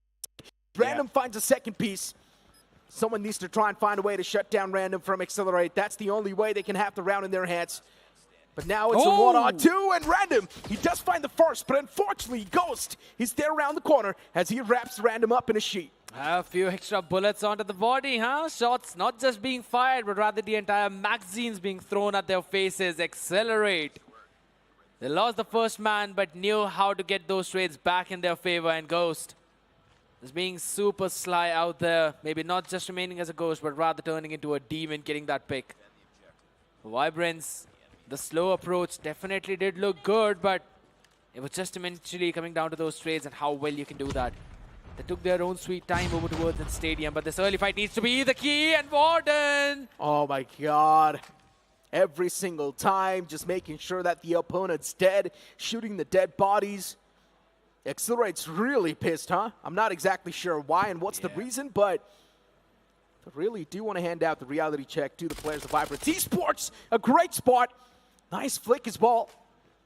Random finds a second piece. Someone needs to try and find a way to shut down Random from Accelerate. That's the only way they can have the round in their hands. But now it's a 1-on-2, and Random, he does find the first, but unfortunately, Ghost is there around the corner as he wraps Random up in a sheet. A few extra bullets onto the body, huh? Shots not just being fired, but rather the entire magazines being thrown at their faces. Accelerate. They lost the first man, but knew how to get those trades back in their favor, and Ghost is being super sly out there. Maybe not just remaining as a Ghost, but rather turning into a demon, getting that pick. Vibrance. The slow approach definitely did look good, but it was just eventually coming down to those trades and how well you can do that. They took their own sweet time over towards the stadium, but this early fight needs to be the key, and Warden! Oh my god. Every single time, just making sure that the opponent's dead, shooting the dead bodies. Accelerate's really pissed, huh? I'm not exactly sure why and what's the reason, but I really do want to hand out the reality check to the players of Vibrance Esports. A great spot. Nice flick as well.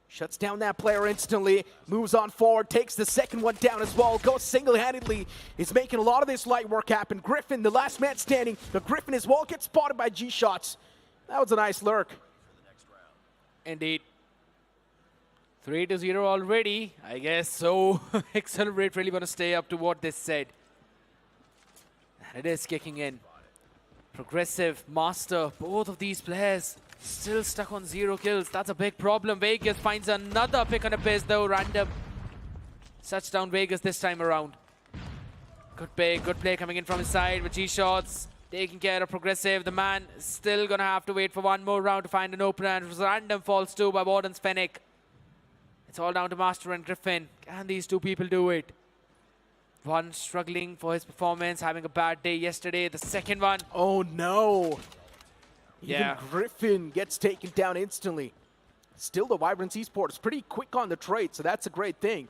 Shuts down that player instantly, moves on forward, takes the second one down as well, goes single-handedly. He's making a lot of this light work happen. Griffin, the last man standing, but Griffin as well gets spotted by G-Shots. That was a nice lurk. Indeed. 3-0 already. I guess so. Accelerate really want to stay up to what they said. And it is kicking in. Progressive, Master, both of these players still stuck on 0 kills. That's a big problem. Vegas finds another pick on a base though, random. Touchdown Vegas this time around. Good play coming in from his side with G-Shots. Taking care of Progressive. The man is still going to have to wait for one more round to find an opener. And it was random falls too by Warden's Fennec. It's all down to Master and Griffin. Can these two people do it? One struggling for his performance, having a bad day yesterday. The second one. Oh no. Yeah. Even Griffin gets taken down instantly. Still, the Vibrance Esports pretty quick on the trade, so that's a great thing.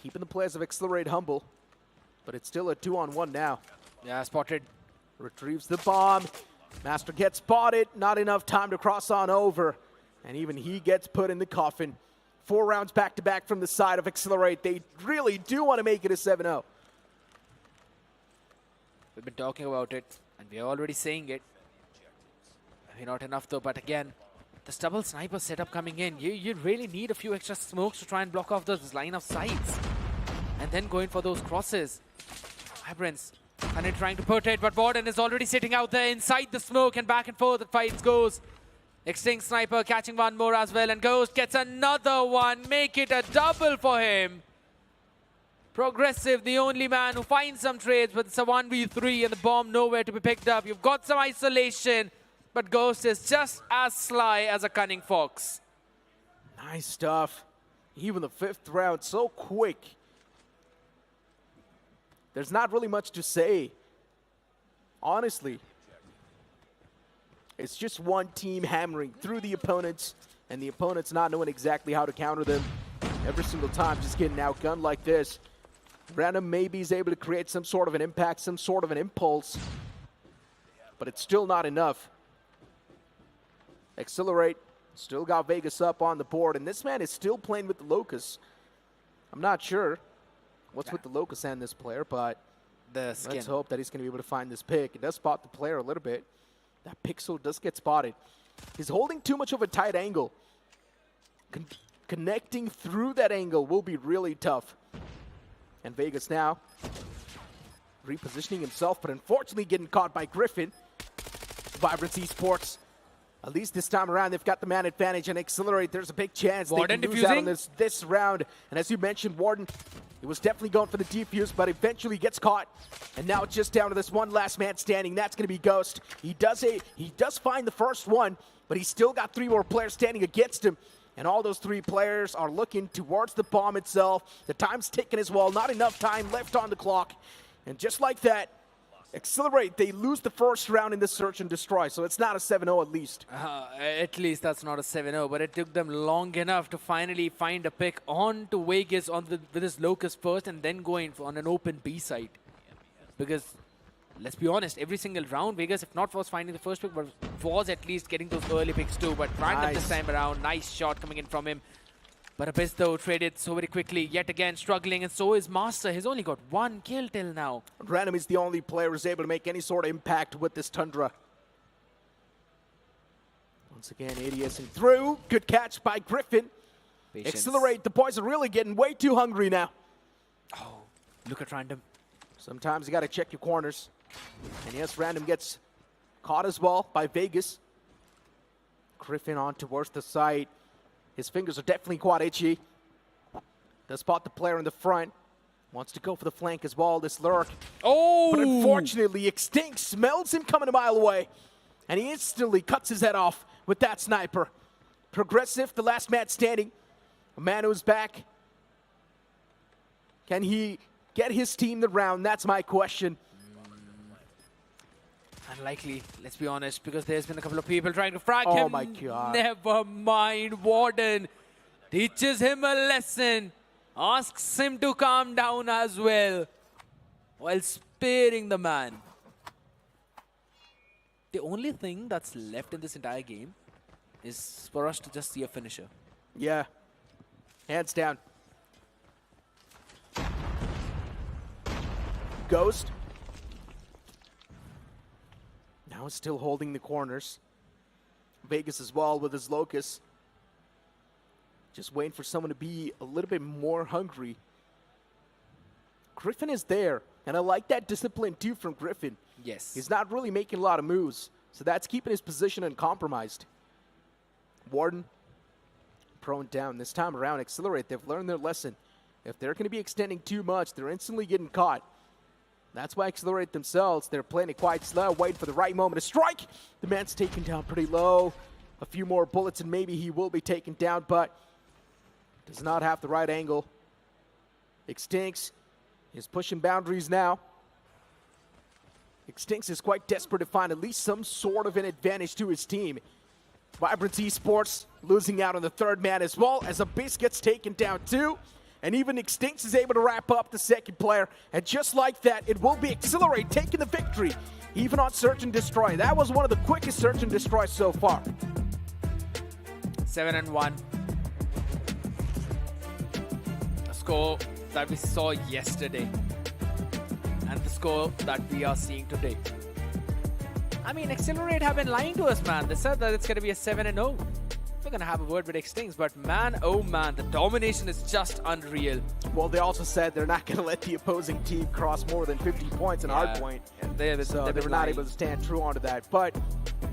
Keeping the players of Accelerate humble, but it's still a 2-on-1 now. Yeah, spotted. Retrieves the bomb. Master gets spotted. Not enough time to cross on over. And even he gets put in the coffin. 4 rounds back-to-back from the side of Accelerate. They really do want to make it a 7-0. We've been talking about it, and we're already saying it. Maybe not enough though, but again, this double sniper setup coming in, you really need a few extra smokes to try and block off those line of sights. And then going for those crosses. Vibrance, and they're trying to put it, but Warden is already sitting out there inside the smoke, and back and forth the fight goes. Extinct Sniper catching one more as well, and Ghost gets another one. Make it a double for him. Progressive, the only man who finds some trades, but it's a 1v3 and the bomb nowhere to be picked up. You've got some isolation, but Ghost is just as sly as a cunning fox. Nice stuff. Even the 5th round, so quick. There's not really much to say. Honestly. It's just one team hammering through the opponents, and the opponents not knowing exactly how to counter them. Every single time, just getting outgunned like this. Random maybe is able to create some sort of an impact, some sort of an impulse, but it's still not enough. Accelerate, still got Vegas up on the board, and this man is still playing with the Locust. I'm not sure what's with the Locust and this player, but let's hope that he's going to be able to find this pick. It does spot the player a little bit. That pixel does get spotted. He's holding too much of a tight angle. Connecting through that angle will be really tough. And Vegas now repositioning himself, but unfortunately getting caught by Griffin. Vibrance Esports, at least this time around, they've got the man advantage, and Accelerate, there's a big chance Warden they can lose out on this round. And as you mentioned, Warden, he was definitely going for the defuse, but eventually gets caught. And now it's just down to this one last man standing. That's going to be Ghost. He does find the first one, but he's still got 3 more players standing against him. And all those 3 players are looking towards the bomb itself. The time's ticking as well. Not enough time left on the clock. And just like that, Accelerate, they lose the first round in the search and destroy. So it's not a 7-0 at least. At least that's not a 7-0, but it took them long enough to finally find a pick on to Vegas with his Locust first, and then going on an open B site. Because, let's be honest, every single round, Vegas, if not was finding the first pick, but was at least getting those early picks too. But random this time around, nice shot coming in from him. But Abyss though traded so very quickly, yet again struggling, and so is Master. He's only got 1 kill till now. Random is the only player who's able to make any sort of impact with this Tundra. Once again, ADSing through. Good catch by Griffin. Patience. Accelerate, the boys are really getting way too hungry now. Oh, look at Random. Sometimes you got to check your corners. And yes, Random gets caught as well by Vegas. Griffin on towards the side. His fingers are definitely quite itchy. Does spot the player in the front. Wants to go for the flank as well, this lurk. Oh! But unfortunately, Extinct smells him coming a mile away. And he instantly cuts his head off with that sniper. Progressive, the last man standing. A man who's back. Can he get his team the round? That's my question. Unlikely, let's be honest, because there's been a couple of people trying to frag Oh him. my God. Never mind. Warden teaches him a lesson, asks him to calm down as well, while sparing the man. The only thing that's left in this entire game is for us to just see a finisher. Yeah, hands down. Ghost. Now still holding the corners. Vegas as well with his Locust. Just waiting for someone to be a little bit more hungry. Griffin is there, and I like that discipline too from Griffin. Yes. He's not really making a lot of moves, so that's keeping his position uncompromised. Warden, prone down. This time around, Accelerate. They've learned their lesson. If they're going to be extending too much, they're instantly getting caught. That's why Accelerate themselves, they're playing it quite slow, waiting for the right moment to strike. The man's taken down pretty low. A few more bullets and maybe he will be taken down, but does not have the right angle. Extinx is pushing boundaries now. Extinx is quite desperate to find at least some sort of an advantage to his team. Vibrance Esports losing out on the third man as well as Abyss gets taken down too. And even Extinx is able to wrap up the second player. And just like that, it will be Accelerate taking the victory, even on Search and Destroy. That was one of the quickest Search and Destroy so far. 7-1. A score that we saw yesterday. And the score that we are seeing today. I mean, Accelerate have been lying to us, man. They said that it's going to be a 7-0. We're going to have a word with Extinx, but man, oh man, the domination is just unreal. Well, they also said they're not going to let the opposing team cross more than 50 points in Hardpoint. They were not able to stand true onto that. But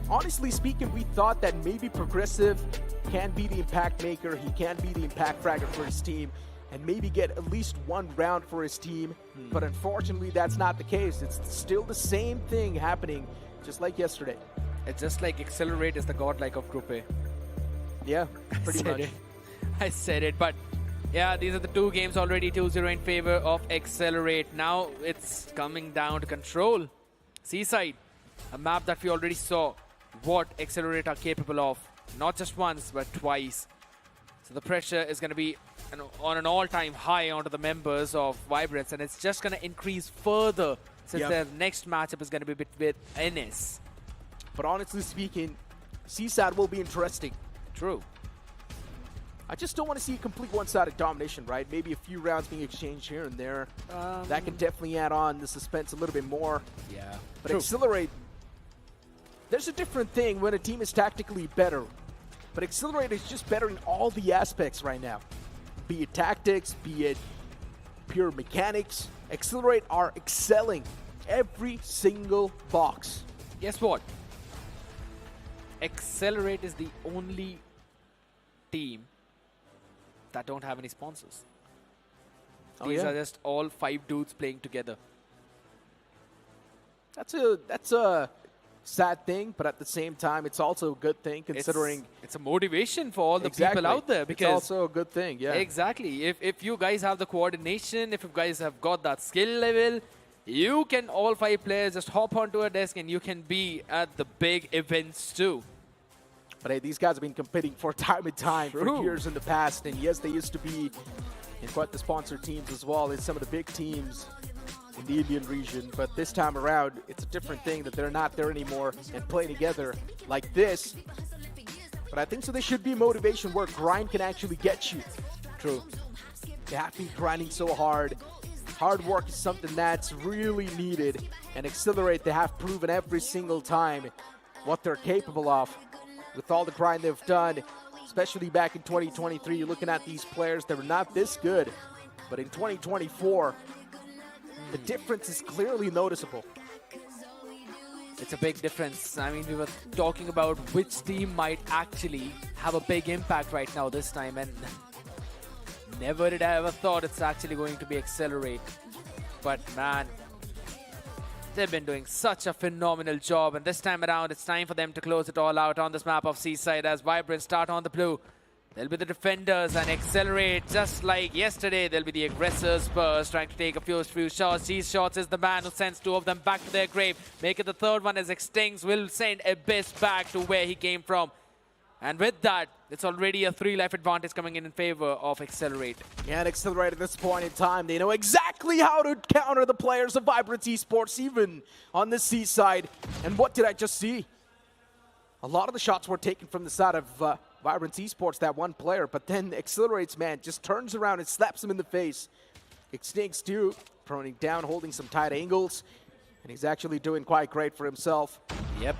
honestly speaking, we thought that maybe Progressive can be the impact maker. He can be the impact fragger for his team and maybe get at least one round for his team. But unfortunately, that's not the case. It's still the same thing happening just like yesterday. It's just like Accelerate is the godlike of Group A. Yeah, pretty much. I said it, but yeah, these are the two games already 2-0 in favor of Accelerate. Now it's coming down to Control. Seaside, a map that we already saw what Accelerate are capable of. Not just once, but twice. So the pressure is going to be on an all-time high onto the members of Vibrance, and it's just going to increase further since their next matchup is going to be with NS. But honestly speaking, Seaside will be interesting. True. I just don't want to see a complete one-sided domination, right? Maybe a few rounds being exchanged here and there. That can definitely add on the suspense a little bit more. Yeah. But Accelerate, there's a different thing when a team is tactically better. But Accelerate is just better in all the aspects right now. Be it tactics, be it pure mechanics. Accelerate are excelling every single box. Guess what? Accelerate is the only team that don't have any sponsors. These are just all 5 dudes playing together. That's a sad thing, but at the same time, it's also a good thing considering it's a motivation for all the people out there. Because it's also a good thing, yeah. Exactly. If you guys have the coordination, if you guys have got that skill level, you can, all 5 players, just hop onto a desk and you can be at the big events too. But hey, these guys have been competing for time and time for years in the past. And yes, they used to be in quite the sponsored teams as well as some of the big teams in the Indian region. But this time around, it's a different thing that they're not there anymore and play together like this. But I think so there should be motivation where grind can actually get you. True. They have to be grinding so hard. Hard work is something that's really needed. And Accelerate, they have proven every single time what they're capable of. With all the grind they've done, especially back in 2023, you're looking at these players that were not this good. But in 2024, the difference is clearly noticeable. It's a big difference. I mean, we were talking about which team might actually have a big impact right now this time, and never did I ever thought it's actually going to be Accelerate. But man, they've been doing such a phenomenal job, and this time around, it's time for them to close it all out on this map of Seaside as Vibrance start on the blue. They'll be the defenders and Accelerate just like yesterday. They'll be the aggressors first, trying to take a few shots. These shots is the man who sends two of them back to their grave. Make it the third one as Extinct will send Abyss back to where he came from. And with that, it's already a 3-life advantage coming in favor of Accelerate. Yeah, and Accelerate at this point in time, they know exactly how to counter the players of Vibrance Esports, even on the C side. And what did I just see? A lot of the shots were taken from the side of Vibrance Esports, that one player, but then Accelerate's man just turns around and slaps him in the face. Extincts too, proning down, holding some tight angles, and he's actually doing quite great for himself. Yep.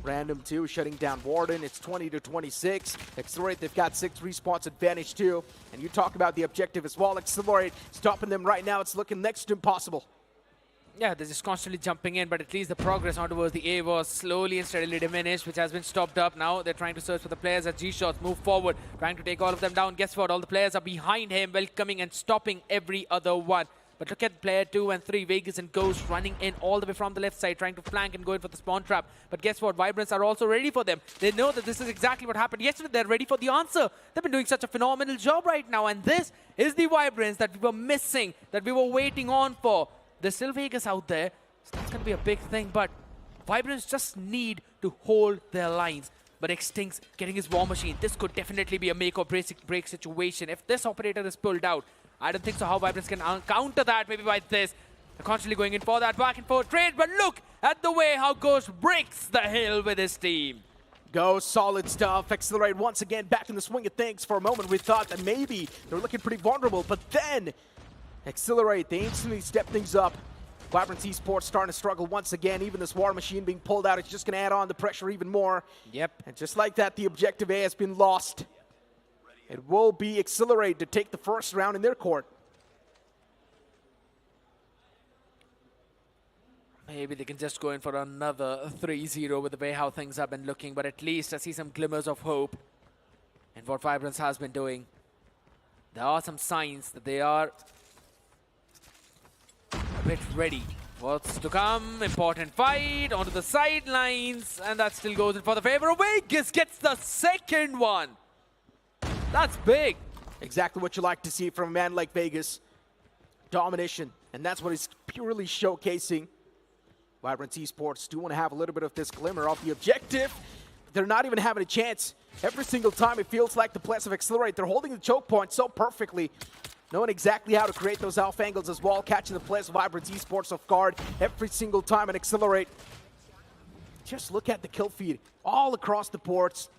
Random too, shutting down Warden. It's 20-26. Accelerate, they've got 6 respawns advantage too. And you talk about the objective as well. Accelerate, stopping them right now. It's looking next to impossible. Yeah, they're just constantly jumping in, but at least the progress on towards the A was slowly and steadily diminished, which has been stopped up. Now they're trying to search for the players as G-Shots move forward, trying to take all of them down. Guess what? All the players are behind him, welcoming and stopping every other one. But look at player 2 and 3, Vegas and Ghost running in all the way from the left side, trying to flank and go in for the spawn trap. But guess what? Vibrance are also ready for them. They know that this is exactly what happened yesterday. They're ready for the answer. They've been doing such a phenomenal job right now. And this is the Vibrance that we were missing, that we were waiting on for. There's still Vegas out there, so that's going to be a big thing. But Vibrance just need to hold their lines. But Extinct's getting his war machine. This could definitely be a make or break situation. If this operator is pulled out, I don't think so how Vibrance can counter that, maybe by this. They're constantly going in for that back and forth trade, but look at the way how Ghost breaks the hill with his team. Ghost, solid stuff. Accelerate once again back in the swing of things. For a moment we thought that maybe they were looking pretty vulnerable, but then Accelerate, they instantly step things up. Vibrance Esports starting to struggle once again. Even this war machine being pulled out, it's just going to add on the pressure even more. Yep. And just like that, the objective A has been lost. It will be Accelerate to take the first round in their court. Maybe they can just go in for another 3-0 with the way how things have been looking, but at least I see some glimmers of hope in what Vibrance has been doing. There are some signs that they are a bit ready. What's to come? Important fight onto the sidelines, and that still goes in for the favor of Vegas. Gets the second one. That's big. Exactly what you like to see from a man like Vegas. Domination, and that's what he's purely showcasing. Vibrance Esports do want to have a little bit of this glimmer of the objective. They're not even having a chance. Every single time it feels like the players of Accelerate, they're holding the choke point so perfectly, knowing exactly how to create those alpha angles as well, catching the players of Vibrance Esports off guard every single time and Accelerate. Just look at the kill feed all across the boards.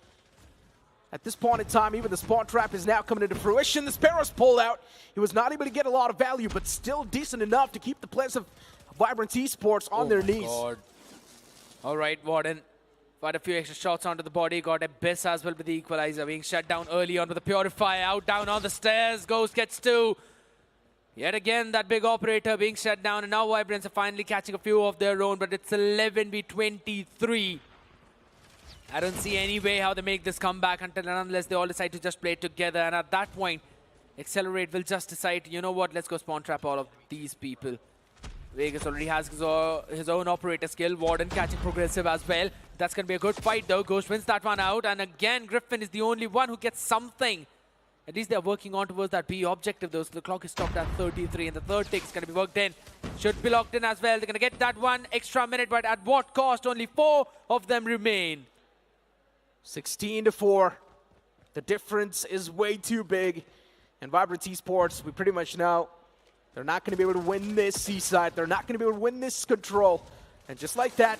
At this point in time, even the spawn trap is now coming into fruition. The Sparrow's pulled out. He was not able to get a lot of value, but still decent enough to keep the players of Vibrance Esports on their knees. God. All right, Warden. Quite a few extra shots onto the body. Got Abyss as well with the equalizer. Being shut down early on with the Purifier. Out, down on the stairs. Ghost gets 2. Yet again, that big operator being shut down. And now Vibrance are finally catching a few of their own. But it's 11v23. I don't see any way how they make this comeback until and unless they all decide to just play together. And at that point, Accelerate will just decide, you know what, let's go spawn trap all of these people. Vegas already has his own operator skill. Warden catching progressive as well. That's going to be a good fight though. Ghost wins that one out. And again, Griffin is the only one who gets something. At least they're working on towards that B objective though. So the clock is stopped at 33 and the third tick is going to be worked in. Should be locked in as well. They're going to get that one extra minute, but at what cost? Only 4 of them remain. 16-4. The difference is way too big. And Vibrance Esports, we pretty much know they're not going to be able to win this C-side. They're not going to be able to win this control. And just like that,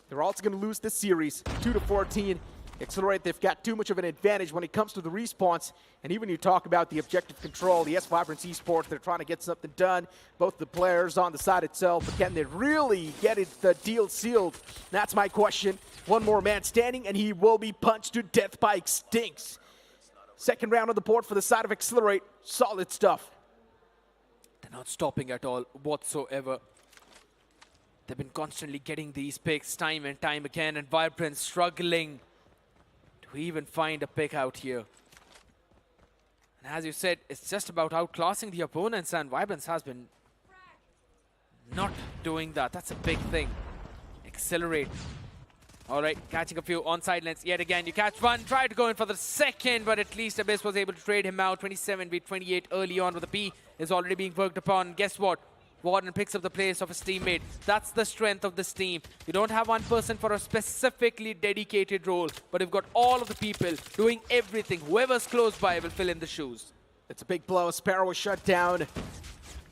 they're also going to lose this series. 2-14. Accelerate, they've got too much of an advantage when it comes to the respawns. And even you talk about the objective control, yes, Vibrance Esports, they're trying to get something done. Both the players on the side itself, but can they really get the deal sealed? That's my question. One more man standing, and he will be punched to death by Extincts. Second round on the board for the side of Accelerate. Solid stuff. They're not stopping at all whatsoever. They've been constantly getting these picks time and time again, and Vibrance struggling to even find a pick out here. And as you said, it's just about outclassing the opponents, and Vibrance has been not doing that. That's a big thing. Accelerate All right, catching a few on side lanes. Yet again, you catch one, try to go in for the second, but at least Abyss was able to trade him out. 27 beat 28 early on, but the P is already being worked upon. Guess what? Warden picks up the place of his teammate. That's the strength of this team. You don't have one person for a specifically dedicated role, but you've got all of the people doing everything. Whoever's close by will fill in the shoes. It's a big blow. Sparrow was shut down.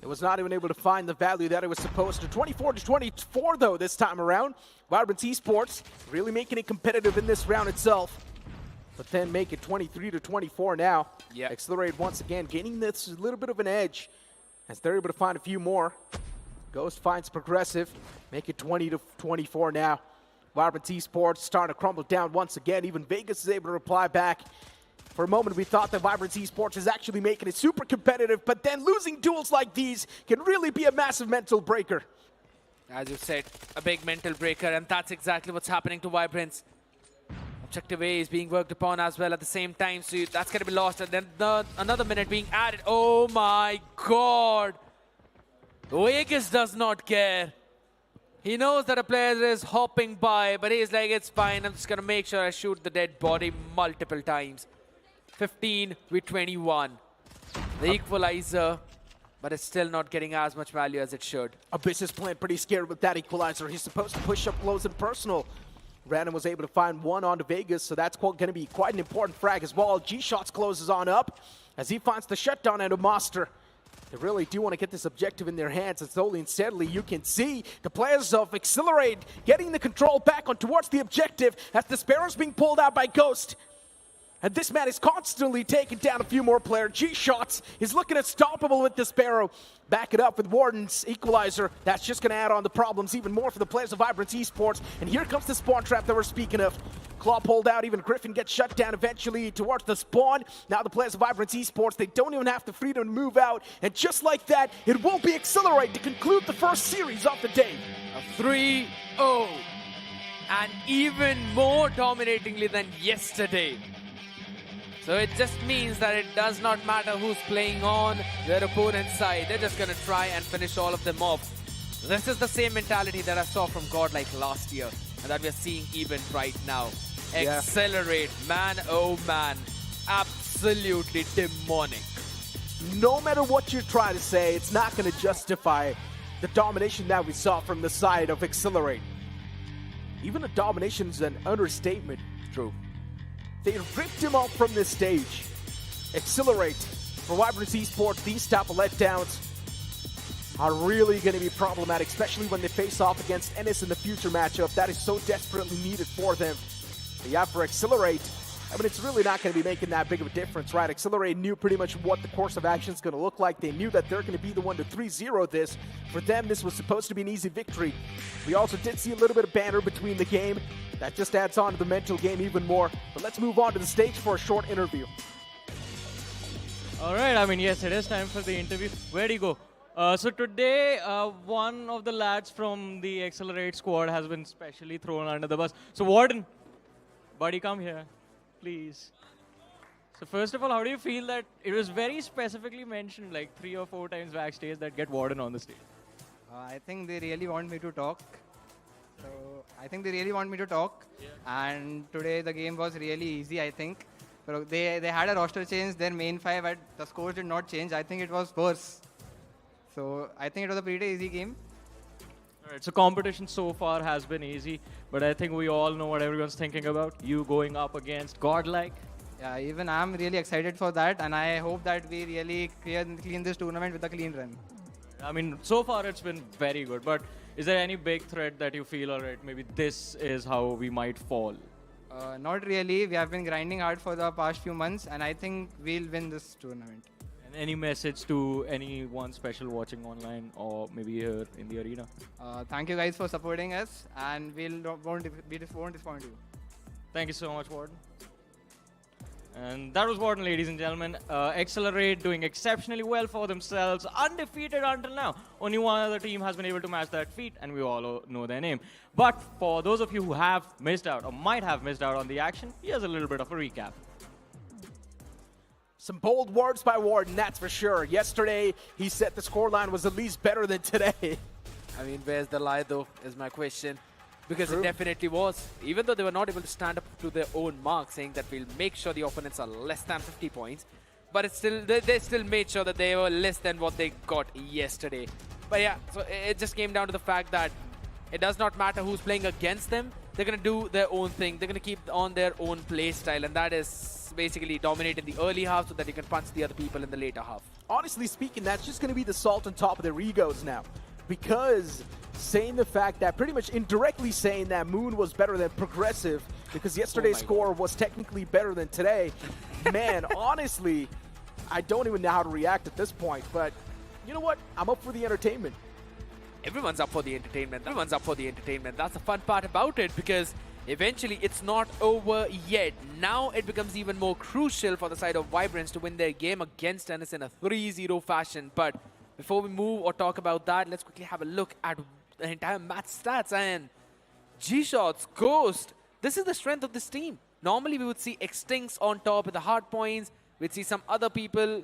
It was not even able to find the value that it was supposed to. 24-24 though this time around. Vibrance Esports really making it competitive in this round itself. But then make it 23-24 now. Yeah. Accelerate once again, gaining this little bit of an edge as they're able to find a few more. Ghost finds Progressive. Make it 20-24 now. Vibrance Esports starting to crumble down once again. Even Vegas is able to reply back. For a moment, we thought that Vibrance Esports is actually making it super competitive, but then losing duels like these can really be a massive mental breaker. As you said, a big mental breaker, and that's exactly what's happening to Vibrance. Objective A is being worked upon as well at the same time, so that's going to be lost. And then another minute being added. Oh my god! Vegas does not care. He knows that a player is hopping by, but he's like, it's fine, I'm just going to make sure I shoot the dead body multiple times. 15 with 21. The equalizer, but it's still not getting as much value as it should. Abyss is playing pretty scared with that equalizer. He's supposed to push up close and personal. Random was able to find one onto Vegas, so that's going to be quite an important frag as well. G-Shots closes on up as he finds the shutdown out of Monster. They really do want to get this objective in their hands, and slowly and steadily you can see the players of Accelerate getting the control back on towards the objective as the Sparrow's being pulled out by Ghost. And this man is constantly taking down a few more players. G-Shots is looking unstoppable with the Sparrow. Back it up with Warden's equalizer. That's just going to add on the problems even more for the players of Vibrance Esports. And here comes the spawn trap that we're speaking of. Claw pulled out, even Griffin gets shut down eventually towards the spawn. Now the players of Vibrance Esports, they don't even have the freedom to move out. And just like that, it will be Accelerate to conclude the first series of the day. A 3-0. And even more dominatingly than yesterday. So it just means that it does not matter who's playing on their opponent's side. They're just going to try and finish all of them off. This is the same mentality that I saw from GodLike last year and that we're seeing even right now. Yeah. Accelerate, man, oh man, absolutely demonic. No matter what you try to say, it's not going to justify the domination that we saw from the side of Accelerate. Even the domination is an understatement. True. They ripped him off from this stage. Accelerate. For Vibrance Esports, these type of letdowns are really going to be problematic, especially when they face off against Ennis in the future matchup. That is so desperately needed for them. But yeah, for Accelerate, I mean, it's really not going to be making that big of a difference, right? Accelerate knew pretty much what the course of action is going to look like. They knew that they're going to be the one to 3-0 this. For them, this was supposed to be an easy victory. We also did see a little bit of banter between the game. That just adds on to the mental game even more. But let's move on to the stage for a short interview. All right, I mean, yes, it is time for the interview. Where'd he go? So today, one of the lads from the Accelerate squad has been specially thrown under the bus. So Warden, buddy, come here, please. So first of all, how do you feel that it was very specifically mentioned like 3 or 4 times backstage that get Warden on the stage? I think they really want me to talk. So I think they really want me to talk. Yeah. And today the game was really easy, I think. So they had a roster change, their main 5, and the scores did not change. I think it was worse. So I think it was a pretty easy game. All right, so competition so far has been easy, but I think we all know what everyone's thinking about. You going up against GodLike. Yeah, even I'm really excited for that, and I hope that we really clean this tournament with a clean run. I mean, so far it's been very good, but is there any big threat that you feel, all right, maybe this is how we might fall? Not really. We have been grinding hard for the past few months, and I think we'll win this tournament. And any message to anyone special watching online or maybe here in the arena? Thank you guys for supporting us, and we won't disappoint you. Thank you so much, Warden. And that was Warden, ladies and gentlemen. Accelerate doing exceptionally well for themselves, undefeated until now. Only one other team has been able to match that feat, and we all know their name. But for those of you who have missed out or might have missed out on the action, here's a little bit of a recap. Some bold words by Warden, that's for sure. Yesterday, he said the scoreline was at least better than today. I mean, where's the lie though, is my question. Because it definitely was. Even though they were not able to stand up to their own mark, saying that we'll make sure the opponents are less than 50 points. But it's still, they still made sure that they were less than what they got yesterday. But yeah, so it just came down to the fact that it does not matter who's playing against them. They're going to do their own thing. They're going to keep on their own play style. And that is basically dominate in the early half so that you can punch the other people in the later half. Honestly speaking, that's just going to be the salt on top of their egos now. Because saying the fact that, pretty much indirectly saying that Moon was better than Progressive, because yesterday's score was technically better than today, man, honestly, I don't even know how to react at this point. But you know what? I'm up for the entertainment. Everyone's up for the entertainment. Everyone's up for the entertainment. That's the fun part about it, because eventually it's not over yet. Now it becomes even more crucial for the side of Vibrance to win their game against NS in a 3-0 fashion. But before we move or talk about that, let's quickly have a look at the entire match stats. And G-Shots, Ghost, this is the strength of this team. Normally we would see Extincts on top with the hard points. We'd see some other people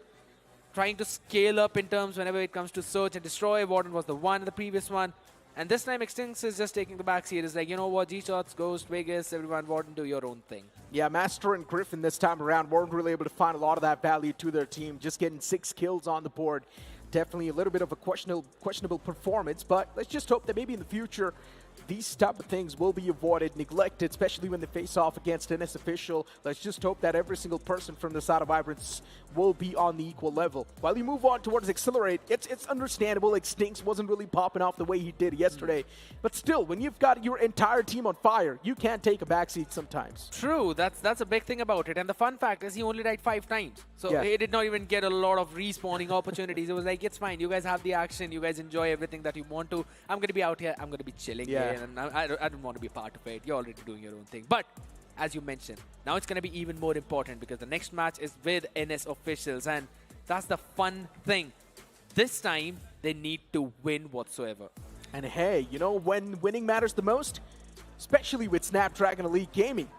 trying to scale up in terms whenever it comes to search and destroy. Warden was the one in the previous one. And this time Extincts is just taking the backseat. It's like, you know what, G-Shots, Ghost, Vegas, everyone, Warden, do your own thing. Yeah, Master and Griffin this time around weren't really able to find a lot of that value to their team. Just getting 6 kills on the board. Definitely a little bit of a questionable performance, but let's just hope that maybe in the future these type of things will be avoided, neglected, especially when they face off against NS official. Let's just hope that every single person from the side of Vibrance will be on the equal level. While we move on towards Accelerate, it's understandable Extincts wasn't really popping off the way he did yesterday. But still, when you've got your entire team on fire, you can't take a backseat sometimes. True, that's a big thing about it. And the fun fact is he only died 5 times. So he did not even get a lot of respawning opportunities. It was like, it's fine, you guys have the action, you guys enjoy everything that you want to. I'm going to be out here, I'm going to be chilling here, and I don't want to be a part of it. You're already doing your own thing. But as you mentioned, now it's going to be even more important because the next match is with NS officials, and that's the fun thing. This time, they need to win whatsoever. And hey, you know when winning matters the most? Especially with Snapdragon Elite Gaming.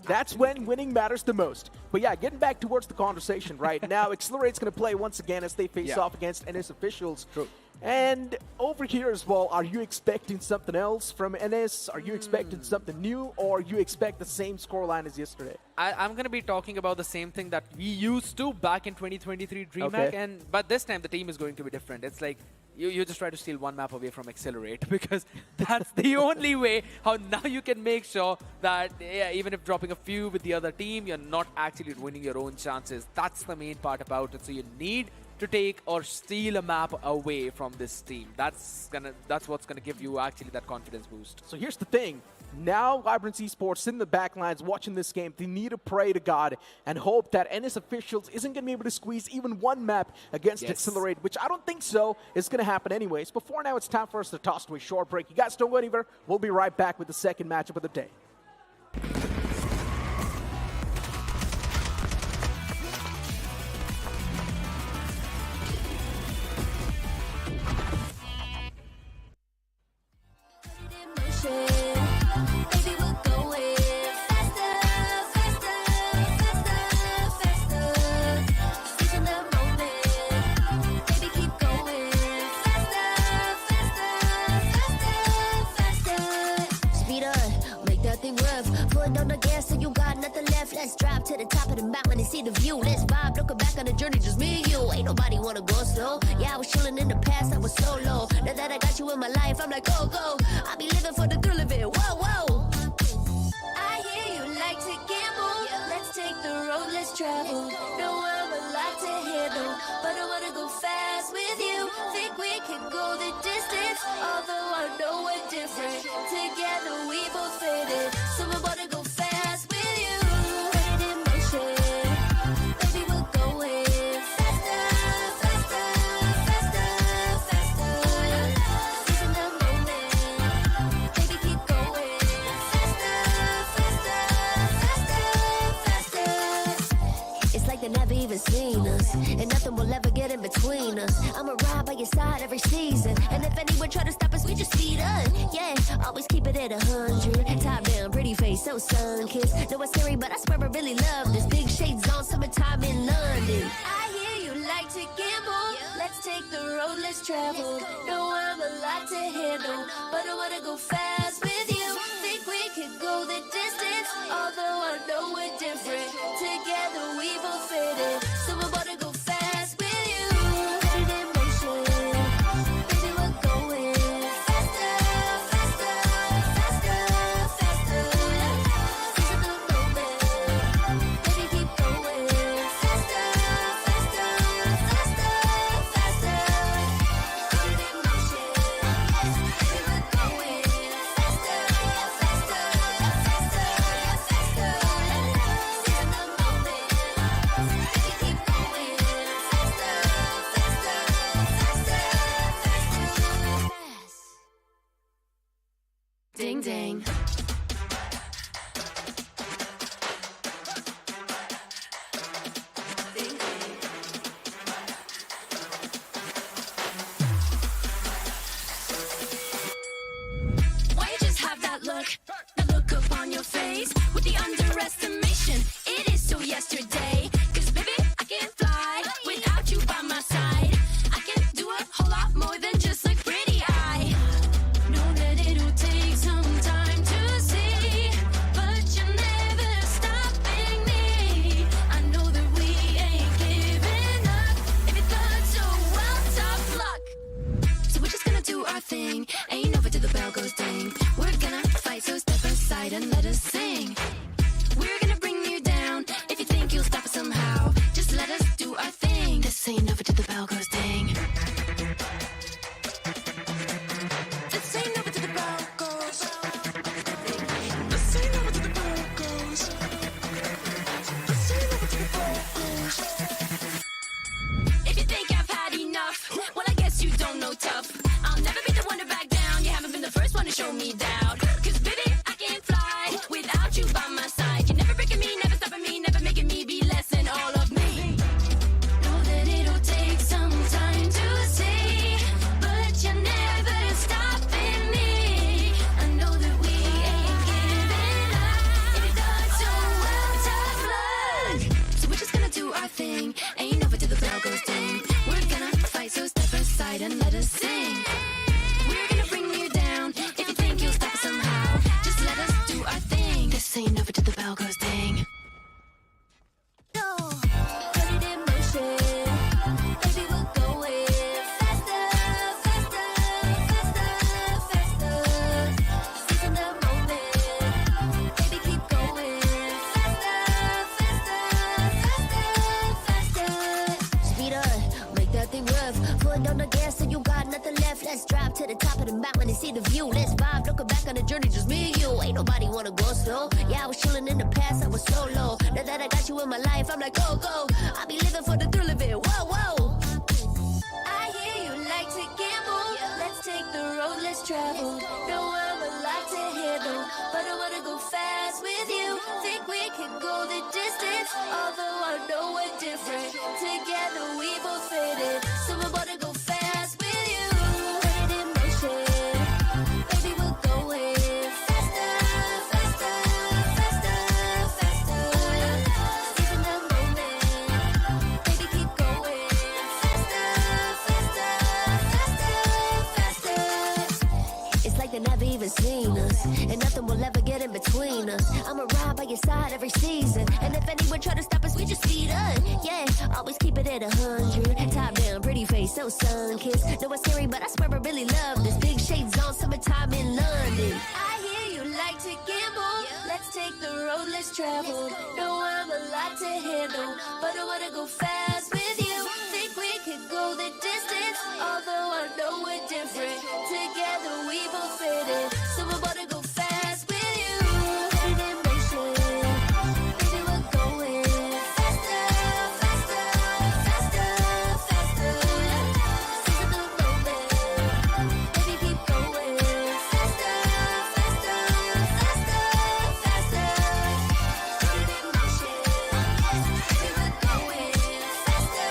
That's when winning matters the most. But yeah, getting back towards the conversation right now, Accelerate's going to play once again as they face off against NS officials. True. And over here as well, are you expecting something else from NS? Are you expecting something new, or you expect the same scoreline as yesterday? I'm going to be talking about the same thing that we used to back in 2023 DreamHack, but this time the team is going to be different. It's like you just try to steal one map away from Accelerate because that's the only way how now you can make sure that even if dropping a few with the other team, you're not actually ruining your own chances. That's the main part about it. So you need to take or steal a map away from this team. That's what's gonna give you actually that confidence boost. So here's the thing. Now Vibrance Esports in the backlines watching this game, they need to pray to God and hope that NS officials isn't going to be able to squeeze even one map against Accelerate, which I don't think so is going to happen anyways. Before now, it's time for us to toss to a short break. You guys don't go anywhere. We'll be right back with the second matchup of the day. Let's drive to the top of the mountain and see the view. Let's vibe, looking back on the journey, just me and you. Ain't nobody wanna go slow. Yeah, I was chilling in the past, I was solo. Now that I got you in my life, I'm like, go, go. I be living for the thrill of it, whoa, whoa. I hear you like to gamble. Let's take the road, let's travel. Know I'm a lot to handle, but I wanna go fast with you. Think we can go the distance, although I know we're different. Together we both fit it, so I wanna go fast with you. Even seen us, and nothing will ever get in between us. I'ma ride by your side every season, and if anyone try to stop us, we just speed up. Yeah, always keep it at 100. Top down, pretty face, so sun-kissed. Know it's scary, but I swear I really love this. Big shades on, summertime in London. I hear you like to gamble. Let's take the road, let's travel. Know I'm a lot to handle, but I wanna go fast with you. go the distance. Although I know we're different, together we both fit in. So we're about to go fast with you. Put it in motion. Baby, we're going faster, faster, faster, faster. Seize the moment. Baby, keep going faster, faster, faster, faster. Put it in motion. Baby, we're going faster, faster, faster, faster. Seize the moment. Baby, keep going faster, faster, faster, faster. Ding ding. Why you just have that look upon your face with the underestimation? It is so yesterday. 'Cause baby, I can't fly without you by my side. I can do a whole lot more than just look pretty. I know that it'll take some time to see, but you're never stopping me. I know that we ain't giving up. If you thought so, well, tough luck. So we're just gonna do our thing. Ain't over till the bell goes ding. We're gonna fight, so step aside and let us sing. We're gonna bring you down. If you think you'll stop us somehow, just let us do our thing. This ain't over till the bell goes ding. This ain't over till the bell goes. This ain't over till the bell goes. This ain't over till the bell goes. If you think I've had enough, well, I guess you don't know tough. I'll never be the one to back down. You haven't been the first one to show me doubt. 'Cause baby, I can't fly without you by my side. You're never breaking me, never stopping me, never making me be less than all of me. Know that it'll take some time to see, but you're never stopping me. I know that we ain't giving up. If you thought so, well, tough luck. So we're just gonna do our thing. Ain't over till the bell goes ding. We're gonna fight, so step aside and let us sing. We're gonna bring you down. If you think you'll stop us somehow, just let us do our thing. This ain't over till the bell goes ding. No, put it in motion. Baby, we're going faster, faster, faster, faster. Seizing the moment. Baby, keep going faster, faster, faster, faster. Speed up, make that thing rough. Foot on the gas so you got nothing left. Let's drive to the top of the mountain and see the view. Let's vibe, looking back on the journey, just me and you. Ain't nobody wanna go slow. Yeah, I was chilling in the past, I was solo. Now that I got you in my life, I'm like, go, go. I be living for the thrill of it, whoa, whoa. I hear you like to gamble. Let's take the road, let's travel. Know I'm a lot to handle, but I wanna go fast with you. Think we can go the distance, although I know we're different. Together we both fit in, so we're about to go fast with you. Put it in motion. Baby, we're going faster, faster, faster, faster. Seizing the moment. Baby, keep going faster, faster, faster, faster. It's like they never even seen us, and nothing will ever get in between us. I'ma ride by your side every season, and if anyone try to stop us, we just speed up. Yeah, always keep it at 100. Top down, pretty face, so sun-kissed. Know it's scary, but I swear I really love this. Big shades on, summertime in London. I hear you like to gamble. Let's take the road, let's travel. Know I'm a lot to handle, but I wanna go fast with you. Think we could go the distance, although I know we're different. Together we both fit in, so we're about to go fast with you. Put it in motion. Baby, we're going faster, faster, faster, faster. Seizing the moment. Baby, keep going faster, faster, faster, faster. Put it in motion. Baby, we're going faster,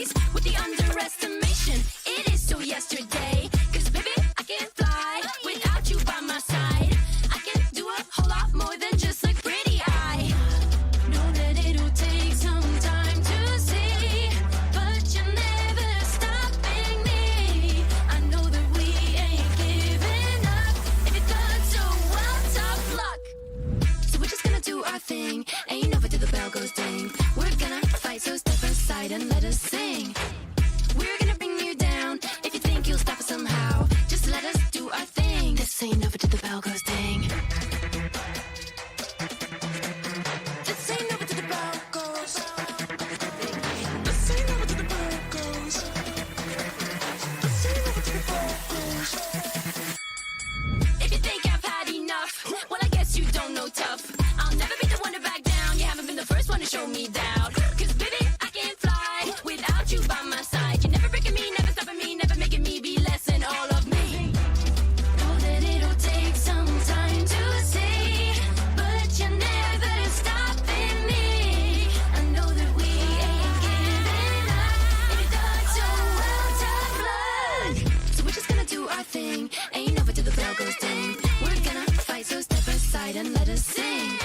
days with the underestimation. It is so yesterday. Cause baby, I can fly without you by my side. I can do a whole lot more than just look pretty. I know that it'll take some time to see, but you're never stopping me. I know that we ain't giving up. If you thought so, well, tough luck. So we're just gonna do our thing. Ain't over till the bell goes ding. We're gonna fight, so step aside and let us sing. We're gonna bring you down. If you think you'll stop us somehow, just let us do our thing. This ain't over till the bell goes ding. This ain't over till the bell goes. This ain't over till the bell goes. This ain't over till the bell goes. If you think I've had enough, well, I guess you don't know tough. I'll never be the one to back down. You haven't been the first one to show me doubt. Cause baby, I can fly without you by my side. You're never breaking me, never stopping me, never making me be less than all of me. Know that it'll take some time to see, but you're never stopping me. I know that we ain't giving up. If you thought so, well, tough luck. So we're just gonna do our thing. Ain't over till the bell goes ding. We're gonna fight, so step aside and let us sing.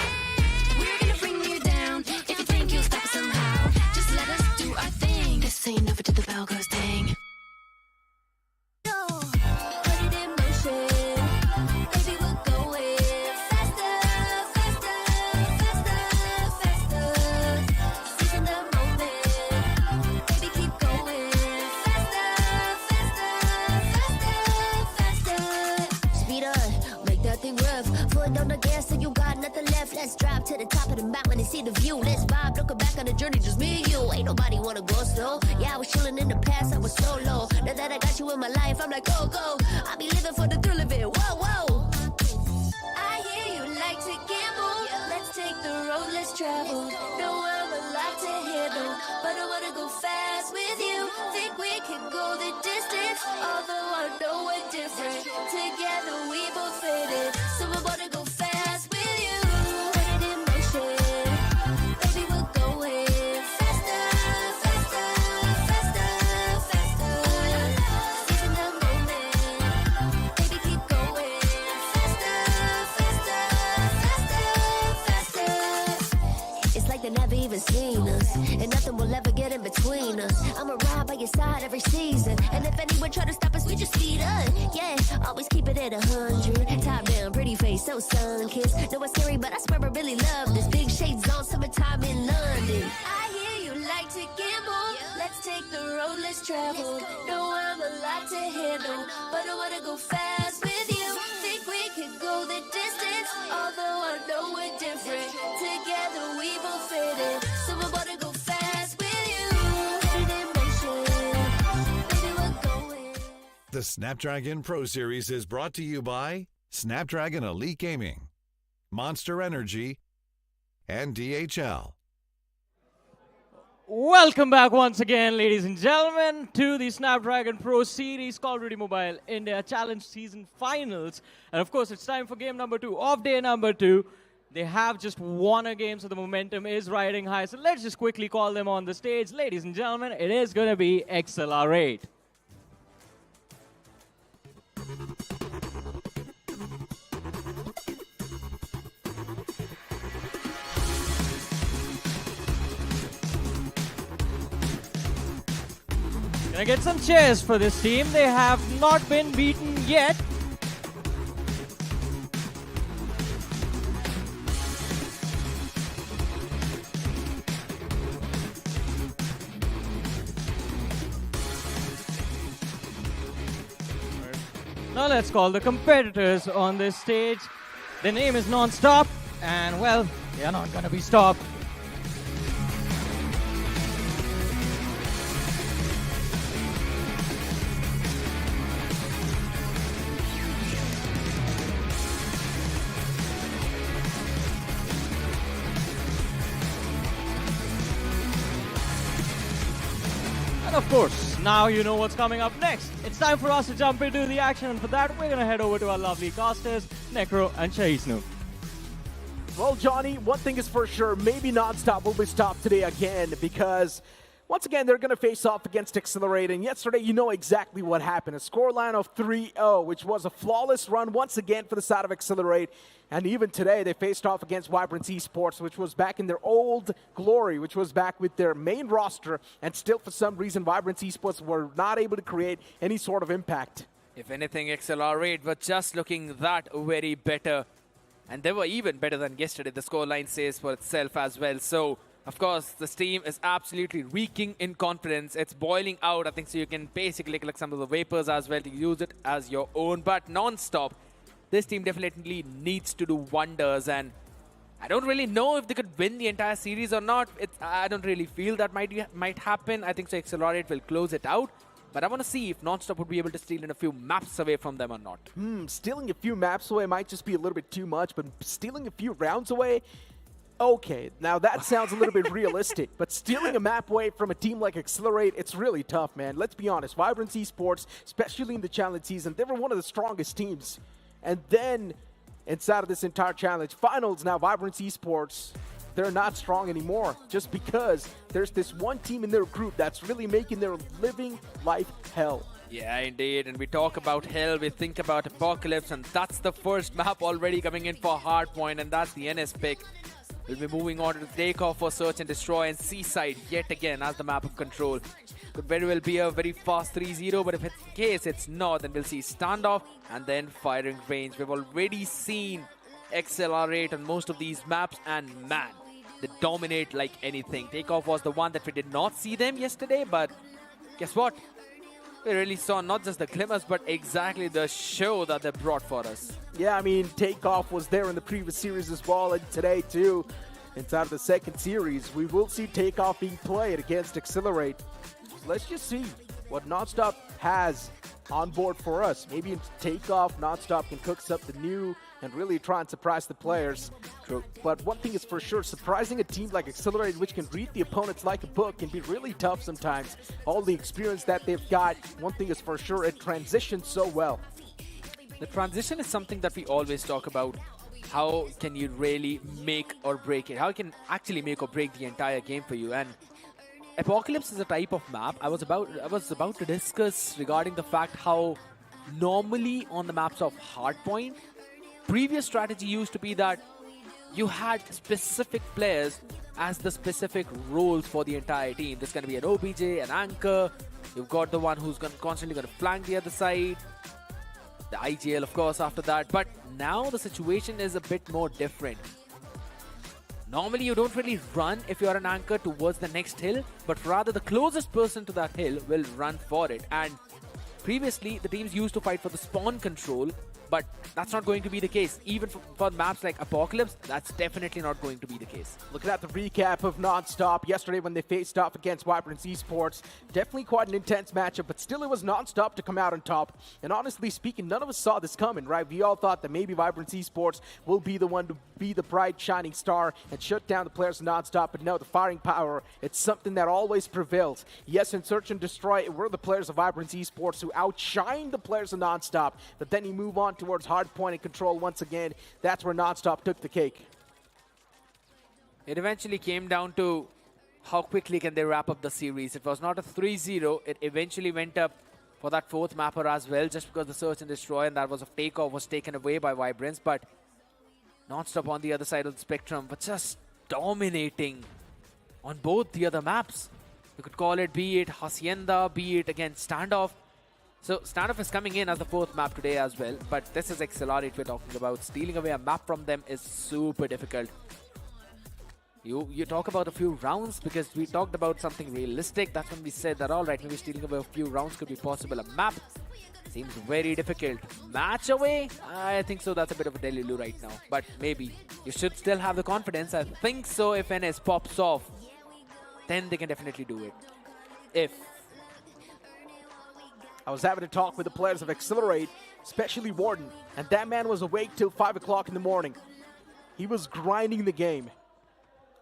We're gonna bring you down. If you think you'll stop us somehow, just let us do our thing. This ain't over till the bell goes ding. No, put it in motion. Baby, we're going faster, faster, faster, faster. Seizing the moment. Baby, keep going faster, faster, faster, faster. Speed up, make that thing rev. Foot on the gas, so you got nothing left. Let's drive to the top of the mountain and see the view. Let's vibe, looking back on the journey, just me and you. Ain't nobody wanna go slow. Yeah, I was chilling in the past, I was solo. Now that I got you in my life, I'm like, go, go. I be living for the thrill of it, whoa, whoa. I hear you like to gamble. Let's take the road, let's travel. No, I'm a lot to handle, but I wanna go fast with you. Think we can go the distance, although I know we're different. Together we both fit it, so I wanna go fast with you. Put it in motion, baby, we're going faster, faster, faster, faster. Seizing the moment, baby, keep going faster, faster, faster, faster. It's like they never even seen us, and nothing will ever get in between us. I'ma ride by your side every season, and if anyone try to stop us, we just speed up. Yeah, always keep it at 100. Top down, pretty face, so sun-kissed. Know it's scary, but I swear I really love this. Big shades on, summertime in London. I hear you like to gamble. Let's take the road, let's travel. No, I'm a lot to handle, but I wanna go fast with you. Think we could go the distance, although I know we're different. Together we both fit it, so I wanna go fast with you. Put it in motion, baby, we're going. The Snapdragon Pro Series is brought to you by Snapdragon Elite Gaming, Monster Energy, and DHL. Welcome back once again, ladies and gentlemen, to the Snapdragon Pro Series Call of Duty Mobile India Challenge Season Finals. And of course, it's time for game number 2 of day number 2. They have just won a game, so the momentum is riding high. So let's just quickly call them on the stage. Ladies and gentlemen, it is going to be Accelerate. Can I get some cheers for this team? They have not been beaten yet. Now let's call the competitors on this stage. Their name is NonStop, and well, they are not gonna be stopped. And of course, now you know what's coming up next. It's time for us to jump into the action, and for that, we're going to head over to our lovely casters, Necro and Chaisnu. Well, Johnny, one thing is for sure, maybe NonStop will be stopped today again because, Once again, they're going to face off against Accelerate, and yesterday you know exactly what happened. A scoreline of 3-0, which was a flawless run once again for the side of Accelerate. And even today, they faced off against Vibrance Esports, which was back in their old glory, which was back with their main roster, and still for some reason, Vibrance Esports were not able to create any sort of impact. If anything, Accelerate were just looking that very better. And they were even better than yesterday. The scoreline says for itself as well. So, of course, this team is absolutely reeking in confidence. It's boiling out, I think, so you can basically collect some of the vapors as well to use it as your own. But non-stop, this team definitely needs to do wonders. And I don't really know if they could win the entire series or not. I don't really feel that might happen. I think so Accelerate will close it out. But I want to see if non-stop would be able to steal in a few maps away from them or not. Stealing a few maps away might just be a little bit too much, but stealing a few rounds away, okay, now that sounds a little bit realistic, but stealing a map away from a team like Accelerate, it's really tough, man. Let's be honest, Vibrance Esports, especially in the challenge season, they were one of the strongest teams. And then, inside of this entire challenge finals, now Vibrance Esports, they're not strong anymore, just because there's this one team in their group that's really making their living life hell. Yeah, indeed. And we talk about hell, we think about Apocalypse, and that's the first map already coming in for Hardpoint, and that's the NS pick. We'll be moving on to the takeoff for Search and Destroy, and Seaside yet again as the map of control. Could very well be a very fast 3-0, but if it's the case, it's not, then we'll see standoff and then firing range. We've already seen Accelerate on most of these maps, and man, they dominate like anything. Takeoff was the one that we did not see them yesterday, but guess what? We really saw not just the glimmers, but exactly the show that they brought for us. Yeah, I mean, Takeoff was there in the previous series as well, and today too. Inside of the second series, we will see Takeoff being played against Accelerate. Let's just see what NonStop has on board for us. Maybe in Takeoff, NonStop can cook something new and really try and surprise the players. True. But one thing is for sure, surprising a team like Accelerate, which can read the opponents like a book, can be really tough sometimes. All the experience that they've got, one thing is for sure, it transitions so well. The transition is something that we always talk about. How can you really make or break it? How can actually make or break the entire game for you? And Apocalypse is a type of map I was about to discuss regarding the fact how normally on the maps of Hardpoint, previous strategy used to be that you had specific players as the specific roles for the entire team. There's going to be an OBJ, an anchor. You've got the one who's constantly going to flank the other side. The IGL, of course, after that. But now the situation is a bit more different. Normally, you don't really run if you're an anchor towards the next hill, but rather the closest person to that hill will run for it. And previously, the teams used to fight for the spawn control, but that's not going to be the case. Even for maps like Apocalypse, that's definitely not going to be the case. Looking at the recap of NonStop yesterday when they faced off against Vibrance Esports, definitely quite an intense matchup, but still it was NonStop to come out on top. And honestly speaking, none of us saw this coming, right? We all thought that maybe Vibrance Esports will be the one to be the bright shining star and shut down the players of NonStop, but no, the firing power, it's something that always prevails. Yes, in Search and Destroy, it were the players of Vibrance Esports who outshined the players of NonStop, but then you move on towards Hardpoint and control once again. That's where NonStop took the cake. It eventually came down to how quickly can they wrap up the series. It was not a 3-0. It eventually went up for that fourth mapper as well, just because the Search and Destroy and that was a takeoff was taken away by Vibrance. But NonStop on the other side of the spectrum, but just dominating on both the other maps. You could call it, be it Hacienda, be it again Standoff. So Standoff is coming in as the fourth map today as well, but this is Accelerate we're talking about. Stealing away a map from them is super difficult. You talk about a few rounds because we talked about something realistic. That's when we said that, all right, maybe stealing away a few rounds could be possible. A map seems very difficult. Match away? I think so. That's a bit of a delulu right now, but maybe. You should still have the confidence. I think so. If NS pops off, then they can definitely do it. I was having a talk with the players of Accelerate, especially Warden, and that man was awake till 5 o'clock in the morning. He was grinding the game.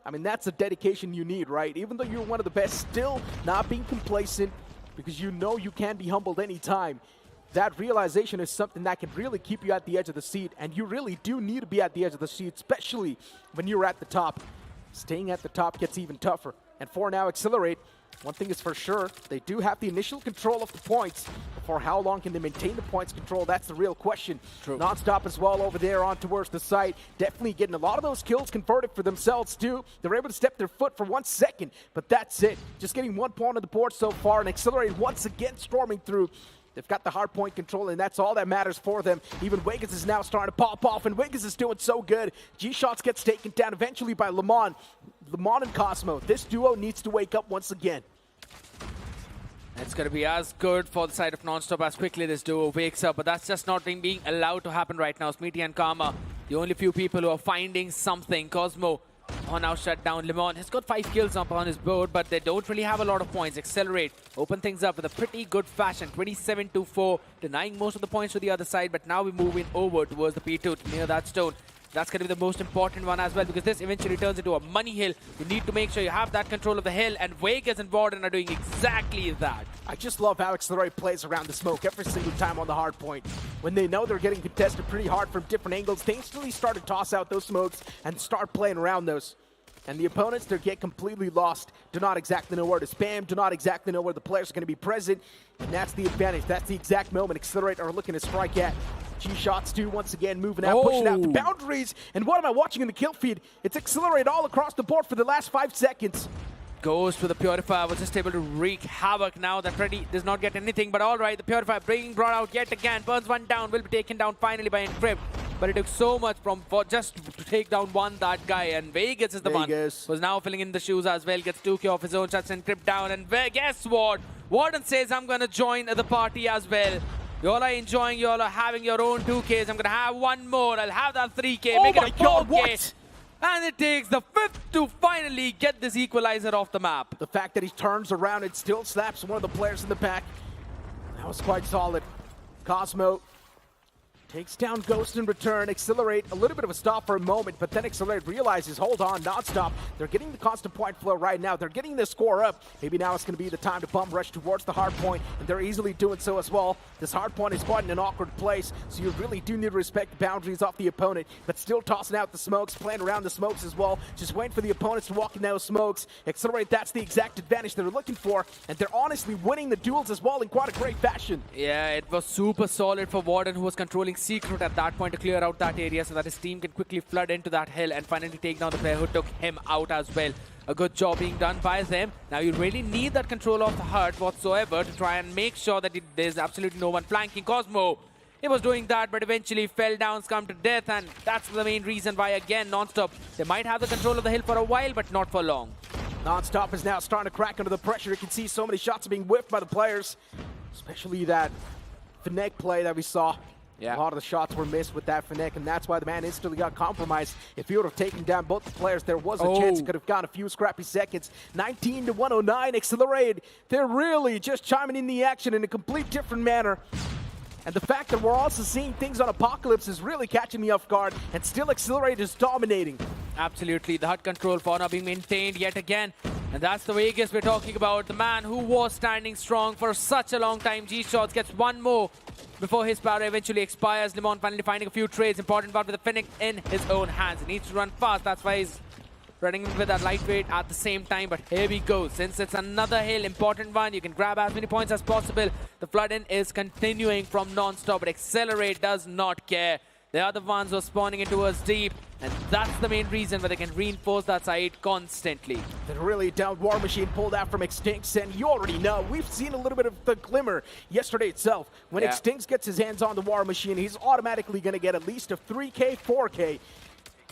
I mean, that's the dedication you need, right? Even though you're one of the best, still not being complacent because you know you can be humbled anytime. That realization is something that can really keep you at the edge of the seat, and you really do need to be at the edge of the seat, especially when you're at the top. Staying at the top gets even tougher. And for now, Accelerate, One thing is for sure, they do have the initial control of the points. For how long can they maintain the points control? That's the real question. True. NonStop as well over there on towards the site. Definitely getting a lot of those kills converted for themselves too. They're able to step their foot for 1 second, but that's it. Just getting 1 point on the board so far, and Accelerate once again storming through. They've got the hardpoint control, and that's all that matters for them. Even Wiggins is now starting to pop off, and Wiggins is doing so good. G-Shots gets taken down eventually by Lemon. Lemon and Cosmo. This duo needs to wake up once again. It's going to be as good for the side of NonStop as quickly this duo wakes up, but that's just not being allowed to happen right now. Smeety and Karma, the only few people who are finding something. Cosmo now shut down. Lemon has got 5 kills up on his board, but they don't really have a lot of points. Accelerate, open things up with a pretty good fashion. 27-4, denying most of the points to the other side, but now we're moving over towards the P2 to near that stone. That's going to be the most important one as well, because this eventually turns into a money hill. You need to make sure you have that control of the hill, and Vegas and Warden are doing exactly that. I just love how Accelerate plays around the smoke every single time on the hard point. When they know they're getting contested pretty hard from different angles, they instantly start to toss out those smokes and start playing around those. And the opponents, they get completely lost, do not exactly know where to spam, do not exactly know where the players are going to be present, and that's the advantage. That's the exact moment Accelerate are looking to strike at. G-Shots too, once again, moving out, pushing out the boundaries. And what am I watching in the kill feed? It's Accelerate all across the board for the last 5 seconds. Goes to the Purifier, was just able to wreak havoc now that Freddy does not get anything. But all right, the Purifier being brought out yet again. Burns one down, will be taken down finally by Encrypt. But it took so much for just to take down that guy. And Vegas is the one who's now filling in the shoes as well. Gets 2K off his own, shuts Encrypt down. And guess what? Warden says, I'm going to join the party as well. Y'all are enjoying, y'all are having your own 2Ks. I'm going to have one more. I'll have that 3K, make it a 4K. God, what? And it takes the 5th to finally get this equalizer off the map. The fact that he turns around and still slaps one of the players in the back, that was quite solid. Cosmo takes down Ghost in return. Accelerate, a little bit of a stop for a moment, but then Accelerate realizes, hold on, NonStop. They're getting the constant point flow right now. They're getting the score up. Maybe now it's going to be the time to bum rush towards the hard point, and they're easily doing so as well. This hard point is quite in an awkward place, so you really do need to respect the boundaries off the opponent, but still tossing out the smokes, playing around the smokes as well, just waiting for the opponents to walk in those smokes. Accelerate, that's the exact advantage they're looking for, and they're honestly winning the duels as well in quite a great fashion. Yeah, it was super solid for Warden, who was controlling Secret at that point to clear out that area so that his team can quickly flood into that hill and finally take down the player who took him out as well. A good job being done by them. Now you really need that control of the HUD whatsoever to try and make sure that there's absolutely no one flanking. Cosmo, he was doing that, but eventually fell down, succumbed to death, and that's the main reason why, again, NonStop, they might have the control of the hill for a while, but not for long. NonStop is now starting to crack under the pressure. You can see so many shots being whiffed by the players, especially that Fnac play that we saw. Yeah. A lot of the shots were missed with that Fnac, and that's why the man instantly got compromised. If he would have taken down both the players, there was a chance he could have gone a few scrappy seconds. 19-109, Accelerate. They're really just chiming in the action in a complete different manner. And the fact that we're also seeing things on Apocalypse is really catching me off guard, and still Accelerate is dominating. Absolutely, the HUD control for now being maintained yet again. And that's the Vegas we're talking about. The man who was standing strong for such a long time. G-Shots gets one more before his power eventually expires. Lemon finally finding a few trades. Important part with the Fennec in his own hands. He needs to run fast. That's why he's running with that lightweight at the same time. But here we go. Since it's another hill, important one, you can grab as many points as possible. The flood-in is continuing from NonStop, but Accelerate does not care. They are the ones who are spawning into us deep, and that's the main reason where they can reinforce that side constantly. They're really down. War Machine pulled out from Extinct, and you already know, we've seen a little bit of the glimmer yesterday itself. When Extinct gets his hands on the War Machine, he's automatically going to get at least a 3K, 4K.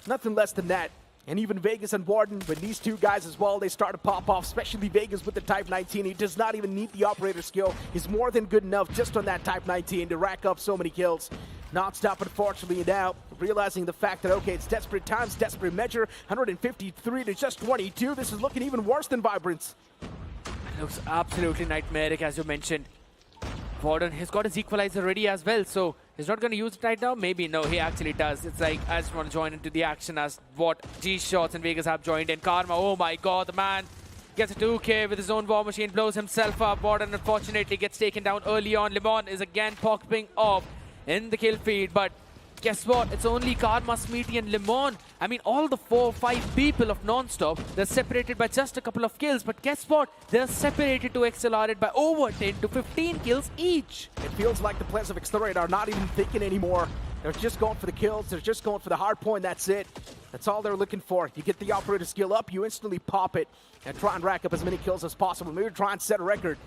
Nothing less than that. And even Vegas and Warden, with these two guys as well, they start to pop off, especially Vegas with the Type 19. He does not even need the operator skill. He's more than good enough just on that Type 19 to rack up so many kills. NonStop, unfortunately, now realizing the fact that, okay, it's desperate times, desperate measure, 153 to just 22. This is looking even worse than Vibrance. It looks absolutely nightmaric, as you mentioned. Warden has got his equalizer ready as well, so he's not going to use it right now. Maybe no, he actually does. It's like, I just want to join into the action as what G-Shots and Vegas have joined in. Karma, oh my god, the man gets a 2K with his own War Machine, blows himself up. Warden unfortunately gets taken down early on. Lemon is again popping off in the kill feed, but guess what? It's only Karma, Smeety and Lemon. I mean, all the 4 or 5 people of NonStop, they're separated by just a couple of kills. But guess what? They're separated to Accelerate by over 10 to 15 kills each. It feels like the players of Accelerate are not even thinking anymore. They're just going for the kills. They're just going for the hard point. That's it. That's all they're looking for. You get the operator skill up, you instantly pop it and try and rack up as many kills as possible. Maybe try and set a record.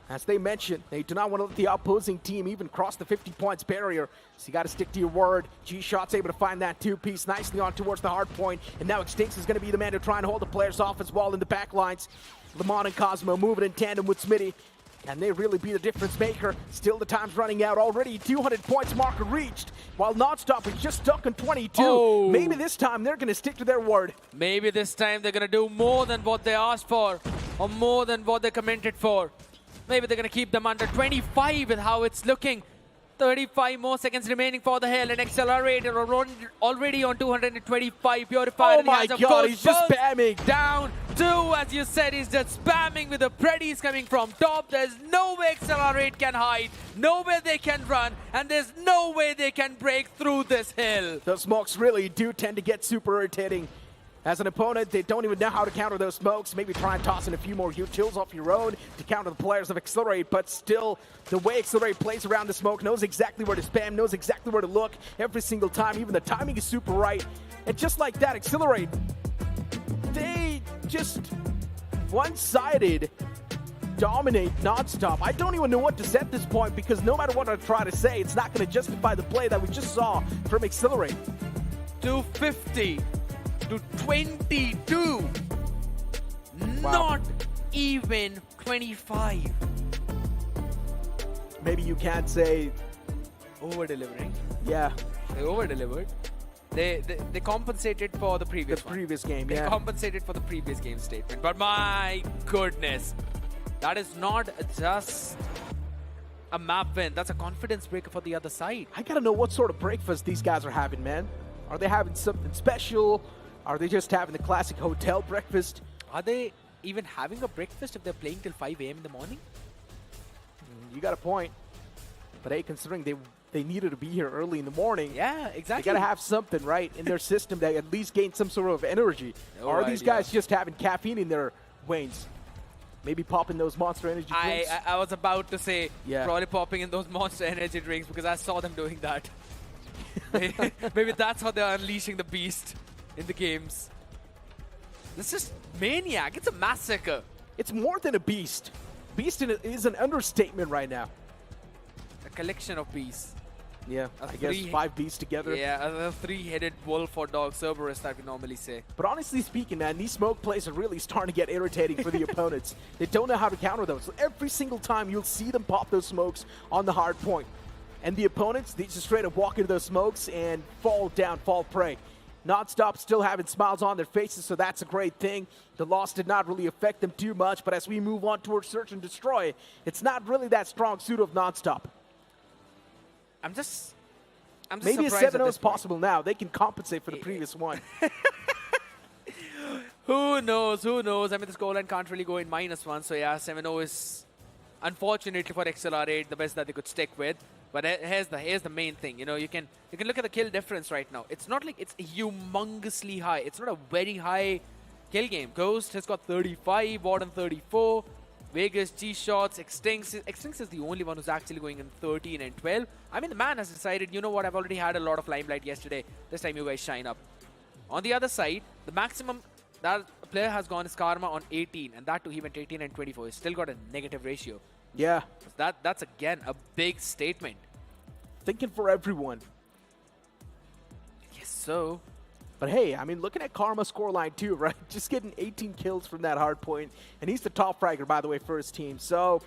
As they mentioned, they do not want to let the opposing team even cross the 50 points barrier. So you got to stick to your word. G-Shot's able to find that two-piece nicely on towards the hard point. And now Extinx is going to be the man to try and hold the players off as well in the back lines. Lemon and Cosmo moving in tandem with Smitty. Can they really be the difference maker? Still the time's running out. Already 200 points marker reached. While NonStop is just stuck on 22. Oh. Maybe this time they're going to stick to their word. Maybe this time they're going to do more than what they asked for. Or more than what they commented for. Maybe they're going to keep them under 25 with how it's looking. 35 more seconds remaining for the Hell and Accelerator already on 225. Purifier. Oh my god, he's just spamming. Down 2, as you said, he's just spamming with the Predis coming from top. There's no way Accelerate can hide, no way they can run, and there's no way they can break through this hill. Those smokes really do tend to get super irritating. As an opponent, they don't even know how to counter those smokes. Maybe try and toss in a few more utils off your own to counter the players of Accelerate, but still, the way Accelerate plays around the smoke, knows exactly where to spam, knows exactly where to look every single time. Even the timing is super right. And just like that, Accelerate, they just one-sided dominate NonStop. I don't even know what to say at this point, because no matter what I try to say, it's not going to justify the play that we just saw from Accelerate. 250 to 22. Wow. Not even 25. Maybe you can't say, Over-delivering. yeah, They over-delivered. They compensated for the previous one. previous game, They yeah. compensated for the previous game statement. But my goodness, that is not just a map win. That's a confidence breaker for the other side. I gotta know what sort of breakfast these guys are having, man. Are they having something special? Are they just having the classic hotel breakfast? Are they even having a breakfast if they're playing till 5 a.m. in the morning? You got a point. But hey, considering they needed to be here early in the morning, Yeah, they exactly. gotta have something, right, in their system that at least gain some sort of energy. No or are these idea. guys just having caffeine in their veins? Maybe popping those Monster Energy drinks? I was about to say, Yeah. probably popping in those Monster Energy drinks because I saw them doing that. Maybe that's how they're unleashing the beast in the games. This is maniac. It's a massacre. It's more than a beast. Beast is an understatement right now. A collection of beasts. Yeah, A I guess three- 5 beasts together. Yeah, a three-headed wolf or dog, Cerberus that we normally say. But honestly speaking, man, these smoke plays are really starting to get irritating for the opponents. They don't know how to counter those. So every single time you'll see them pop those smokes on the hard point. And the opponents, they just straight up walk into those smokes and fall down, fall prey. NonStop still having smiles on their faces, so that's a great thing. The loss did not really affect them too much, but as we move on towards Search and Destroy, it's not really that strong suit of NonStop. I'm just Maybe a surprised 7-0 at is this point. possible now. They can compensate for the previous one. Who knows? Who knows? I mean, the scoreline can't really go in -1, so yeah, 7-0 is unfortunately for Accelerate the best that they could stick with. But here's the main thing. You know, you can look at the kill difference right now. It's not like it's humongously high. It's not a very high kill game. Ghost has got 35, Warden 34, Vegas, G-Shots, Extinx is the only one who's actually going in 13 and 12. I mean, the man has decided, you know what, I've already had a lot of limelight yesterday. This time you guys shine up. On the other side, the maximum that a player has gone is Karma on 18, and that too he went 18 and 24. He's still got a negative ratio. Yeah, That's again a big statement. thinking for everyone. Yes, so But hey, I mean, looking at Karma's scoreline too, right? Just getting 18 kills from that hard point. And he's the top fragger, by the way, for his team. So,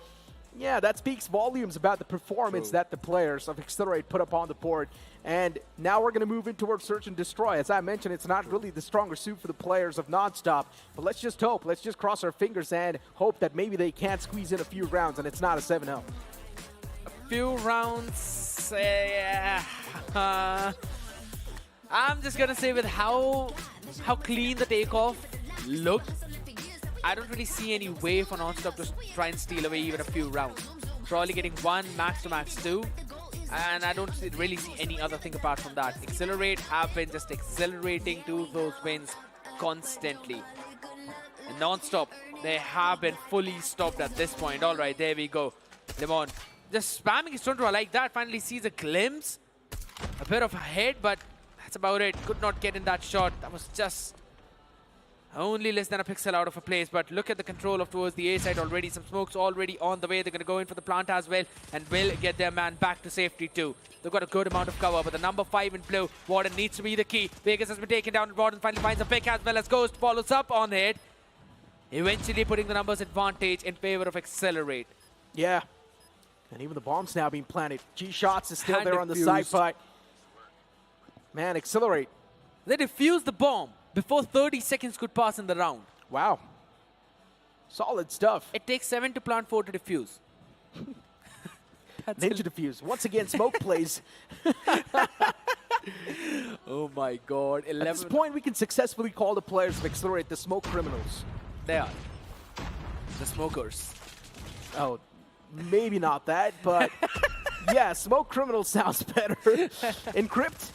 yeah, that speaks volumes about the performance True. that the players of Accelerate put up on the board. And now we're going to move in towards Search and Destroy. As I mentioned, it's not really the stronger suit for the players of NonStop. But let's just hope. Let's just cross our fingers and hope that maybe they can squeeze in a few rounds and it's not a 7-0. few rounds. I'm just gonna say with how clean the takeoff looked, I don't really see any way for NonStop to try and steal away even a few rounds. Probably getting 1 max to max 2, And I don't really see any other thing apart from that. Accelerate have been just accelerating to those wins constantly. And non-stop, they have been fully stopped at this point. All right, there we go. Lemon just spamming his Tundra like that. Finally sees a glimpse. A bit of a hit, but that's about it. Could not get in that shot. That was just only less than a pixel out of a place. But look at the control of towards the A side already. Some smokes already on the way. They're going to go in for the plant as well and will get their man back to safety too. They've got a good amount of cover, but the number 5 in blue, Warden needs to be the key. Vegas has been taken down. Warden finally finds a pick as well as Ghost follows up on it. Eventually putting the numbers advantage in favor of Accelerate. Yeah. And even the bomb's now being planted. G-Shots is still And there on the defused. side fight. Man, Accelerate. They defused the bomb before 30 seconds could pass in the round. Wow. Solid stuff. It takes 7 to plant, 4 to defuse. Ninja defuse. Once again, smoke plays. Oh my god. At this point, we can successfully call the players of Accelerate the smoke criminals. They are. The smokers. Oh, maybe not that, but yeah, smoke criminals sounds better. Encrypt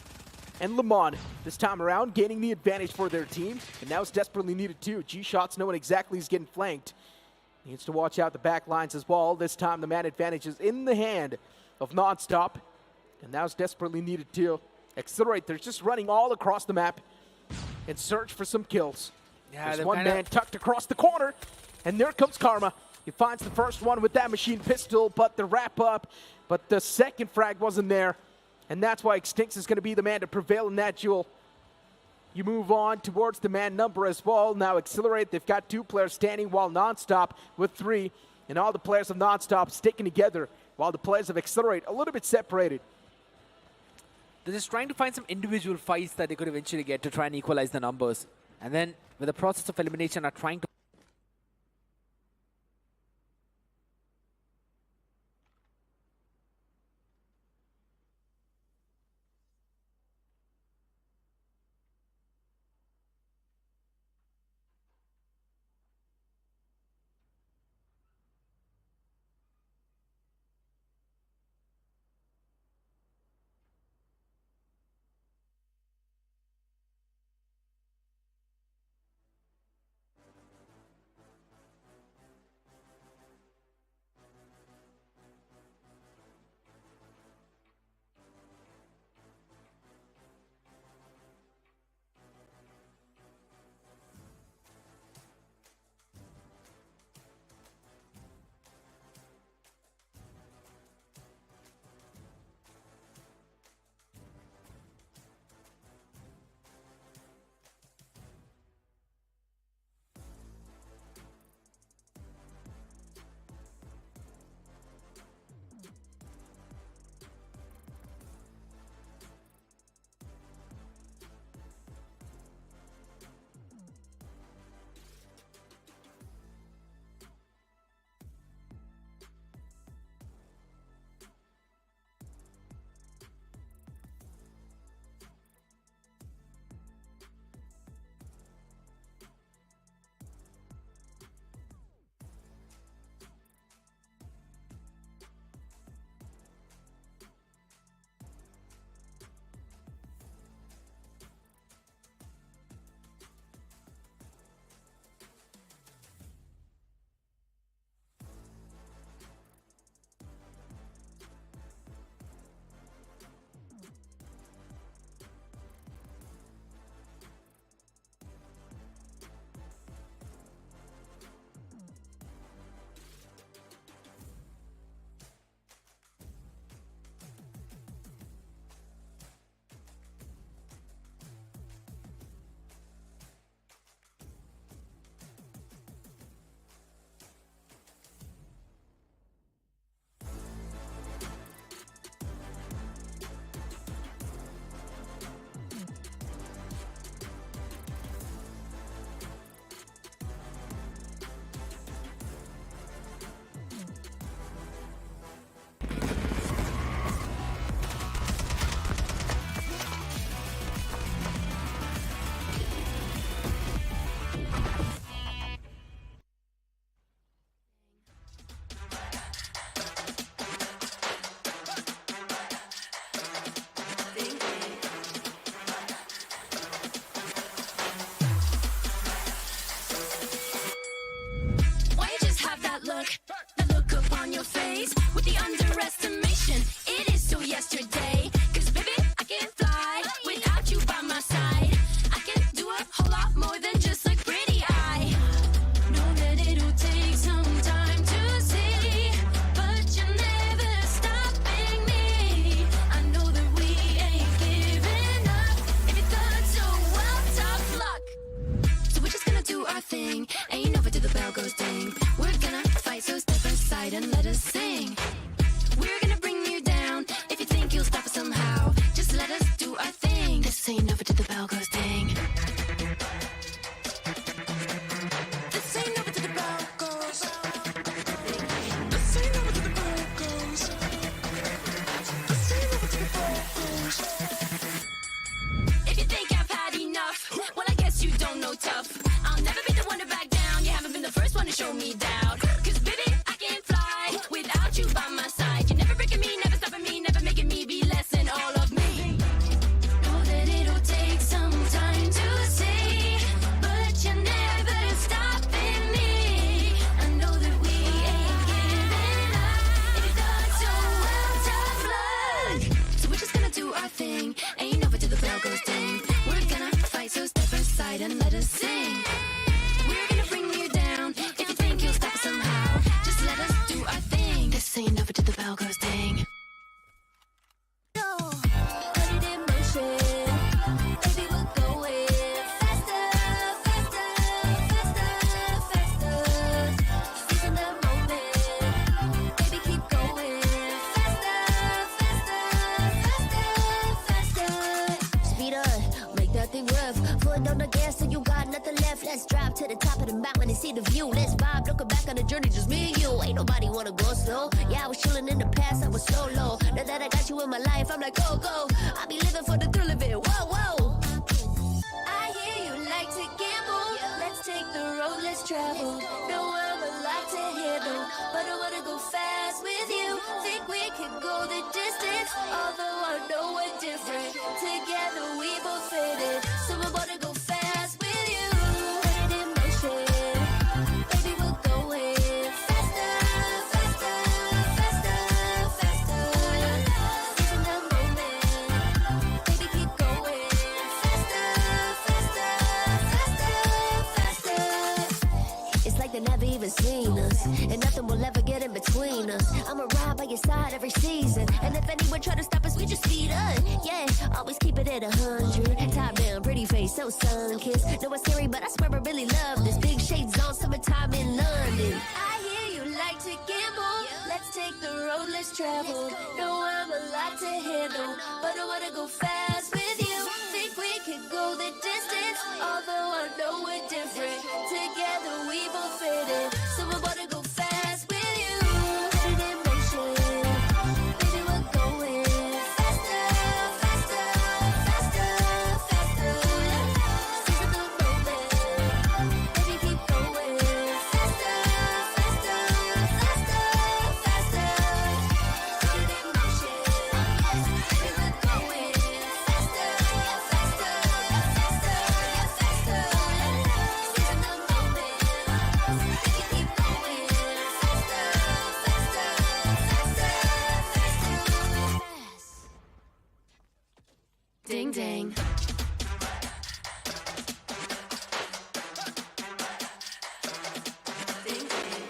and Lemon this time around gaining the advantage for their team, and now it's desperately needed too. G-Shots knowing exactly he's getting flanked. Needs to watch out the back lines as well. This time the man advantage is in the hand of NonStop, and now it's desperately needed too. Accelerate, they're just running all across the map in search for some kills. Yeah, there's one man tucked across the corner, and there comes Karma. He finds the first one with that machine pistol, but the wrap up, but the second frag wasn't there, and that's why Extinx is going to be the man to prevail in that duel. You move on towards the man number as well. Now Accelerate, they've got 2 players standing while NonStop with 3, and all the players of NonStop sticking together while the players of Accelerate a little bit separated. They're just trying to find some individual fights that they could eventually get to try and equalize the numbers. And then with the process of elimination are trying to face with the underestimation. It is still yesterday. Cause baby, I can't fly without you by my side. I can do a whole lot more than just look pretty. I know that it'll take some time to see, but you're never stopping me. I know that we ain't giving up. If you thought so, well, tough luck. So we're just gonna do our thing. Ain't over till the bell goes ding. We're gonna fight, so step aside and let us sing. We're gonna bring you down. If you think you'll stop us somehow, just let us do our thing. This ain't over till the bell goes ding. This ain't over till the bell goes. This ain't over till the bell goes. This ain't over till the bell goes. If you think I've had enough, well, I guess you don't know tough. I'll never be the one to back down. You haven't been the first one to show me doubt. Cause baby, I can't fly without you by my side. You're never breaking me, never stopping me, never making me be less than all of me. Know that it'll take some time to see, but you're never stopping me. I know that we ain't giving up. If you thought so, well, tough luck. So we're just gonna do our thing. Ain't over till the bell goes ding. We're gonna fight, so step aside and let us sing. We're gonna bring you down. If you think you'll stop us somehow, just let us do our thing. This ain't over till the bell goes ding. Put it in motion. Baby, we're going faster, faster, faster, faster. Seizing the moment. Baby, keep going faster, faster, faster, faster. Speed up, make that thing rough. Foot on the gas so you got nothing left. Let's drive to the top of the mountain and see the view. Let's vibe, looking back on the journey, just me and you. Ain't nobody wanna go slow. Yeah, I was chilling in the past, I was solo. Now that I got you in my life, I'm like, go, go. I be living for the thrill of it, whoa, whoa. I hear you like to gamble. Let's take the road, let's travel. No, I'm a lot to handle, but I wanna go fast with you. Think we could go the distance, although I know we're different. Together we both fit it, so I wanna go fast with you. Put it in motion. Baby, we're going faster, faster, faster, faster. Seizing the moment. Baby, keep going faster, faster, faster, faster. It's like they never even seen us, and nothing will ever get in between us. I'ma ride by your side every season, and if anyone try to stop us, we just speed up. Yeah, always keep it at 100. Top down, pretty face, so sun-kissed. Know it's scary, but I swear I really love this. Big shades on, summertime in London. I hear you like to gamble. Let's take the road, let's travel. No, I'm a lot to handle, but I wanna go fast with you. Think we could go the distance, although I know we're different. Together we both fit it, so I wanna go fast with you. Put it in motion. Baby, we're going faster, faster, faster, faster. Seizing the moment. Baby, keep going faster, faster, faster, faster. Put it in motion. Baby, we're going faster, faster, faster, faster. Seizing the moment. Baby, keep going faster, faster, faster, faster. Ding ding. Ding ding.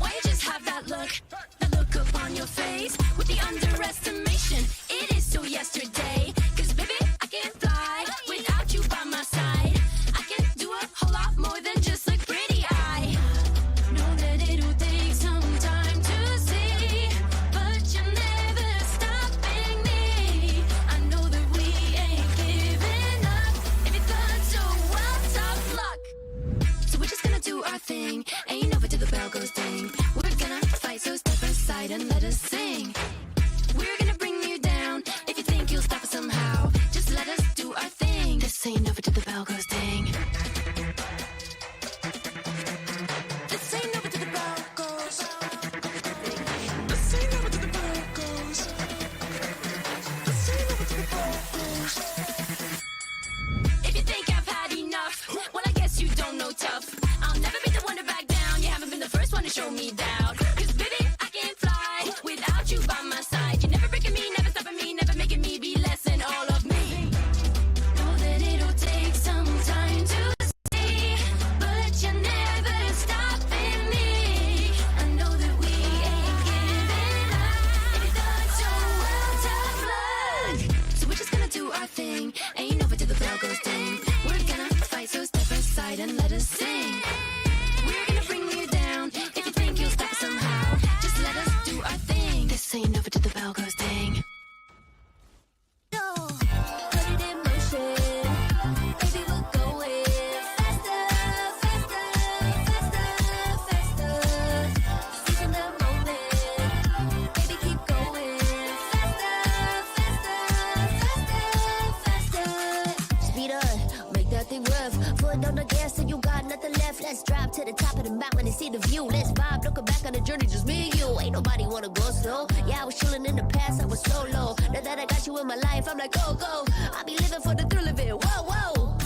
Why you just have that look upon your face with the underestimation? It is still yesterday. Cause baby, I can't fly without you by my side. I can do a whole lot more than just look pretty. I know that it'll take some time to see, but you're never stopping me. I know that we ain't giving up. If you thought so, well, tough luck. So we're just gonna do our thing. Ain't over till the bell goes ding. We're gonna fight, so step aside and let us sing. We're gonna bring you down. If you think you'll stop us somehow, just let us do our thing. This ain't over till the bell goes ding. This ain't over till the bell goes. This ain't over till the bell goes. This ain't over till the bell goes. If you think I've had enough, side and let us sing. We're gonna bring you down. If you think you'll stop us somehow, just let us do our thing. This ain't over till the bell goes ding. Put it in motion. Baby, we're going faster, faster, faster, faster. Seizing the moment. Baby, keep going faster, faster, faster, faster. Speed up, make that thing rough. Foot on the gas till you got nothing left. Let's drive to the top of the mountain and see the view. Let's vibe, looking back on the journey, just me and you. Ain't nobody wanna go slow. Yeah, I was chilling in the past, I was solo. Now that I got you in my life, I'm like, go, go. I be living for the thrill of it, whoa, whoa.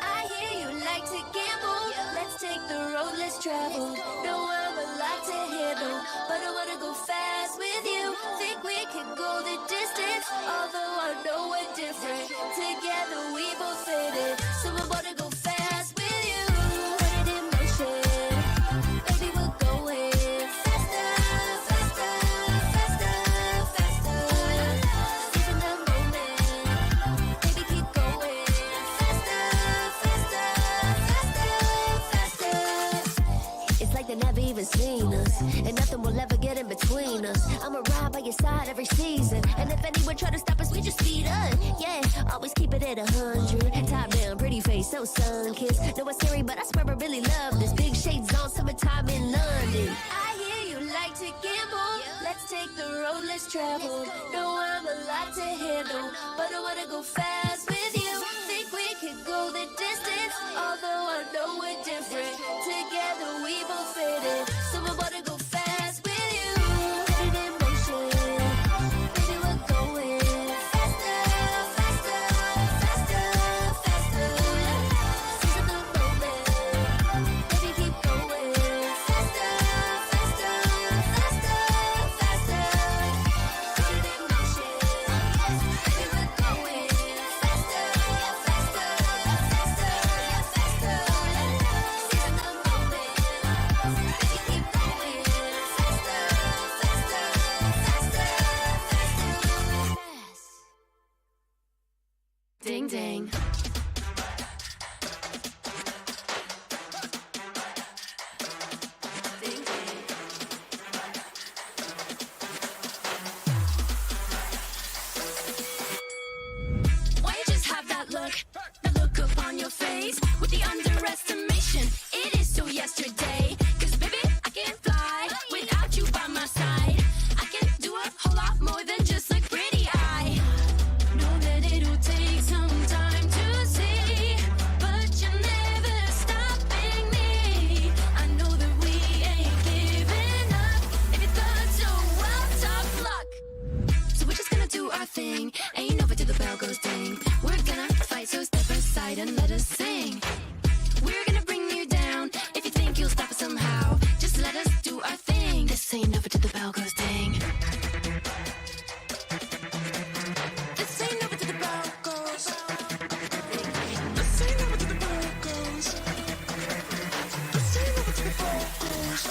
I hear you like to gamble. Let's take the road, let's travel. No, I'm a lot to handle, but I wanna go fast with you. Think we can go the distance, although I know we're different. Together we both fit it, so I wanna go fast with you. Put it in motion, baby, we're going faster, faster, faster, faster. Seizing the moment, baby, keep going faster, faster, faster, faster. It's like they never even seen us, and nothing will ever get in between us. I'ma ride by your side every season, and if anyone try to stop us, we just speed up. Yeah, always keep it at 100. Top down, pretty face, so sun-kissed. Know it's scary, but I swear I really love this. Big shades on, summertime in London. I hear you like to gamble. Let's take the road, let's travel. No, I'm a lot to handle, but I wanna go fast with you. Think we could go the distance, although I know we're different. Together we both fit it, so I wanna go fast with you. Put it in motion, baby, we're going faster, faster, faster, faster. Seizing the moment, baby, keep going faster, faster, faster, faster. Put it in motion, baby, we're going faster, faster, faster, faster. Seizing the moment, baby, keep going faster, faster, faster, faster. Ding ding. Ding ding. Why you just have that look upon your face with the underestimation? It is so yesterday. 'Cause baby, I can't fly without you by my side. I can do a whole lot more than just look pretty. I know that it'll take some time to see, but you're never stopping me. I know that we ain't giving up. If you thought so, well, tough luck. So we're just gonna do our thing. Ain't over till the bell goes ding. We're gonna fight, so step aside and let us sing. We're gonna bring you down. If you think you'll stop us somehow, just let us do our thing. This ain't over till the bell goes ding. This ain't over till the bell goes. This ain't over till the bell goes. This ain't over till the bell goes.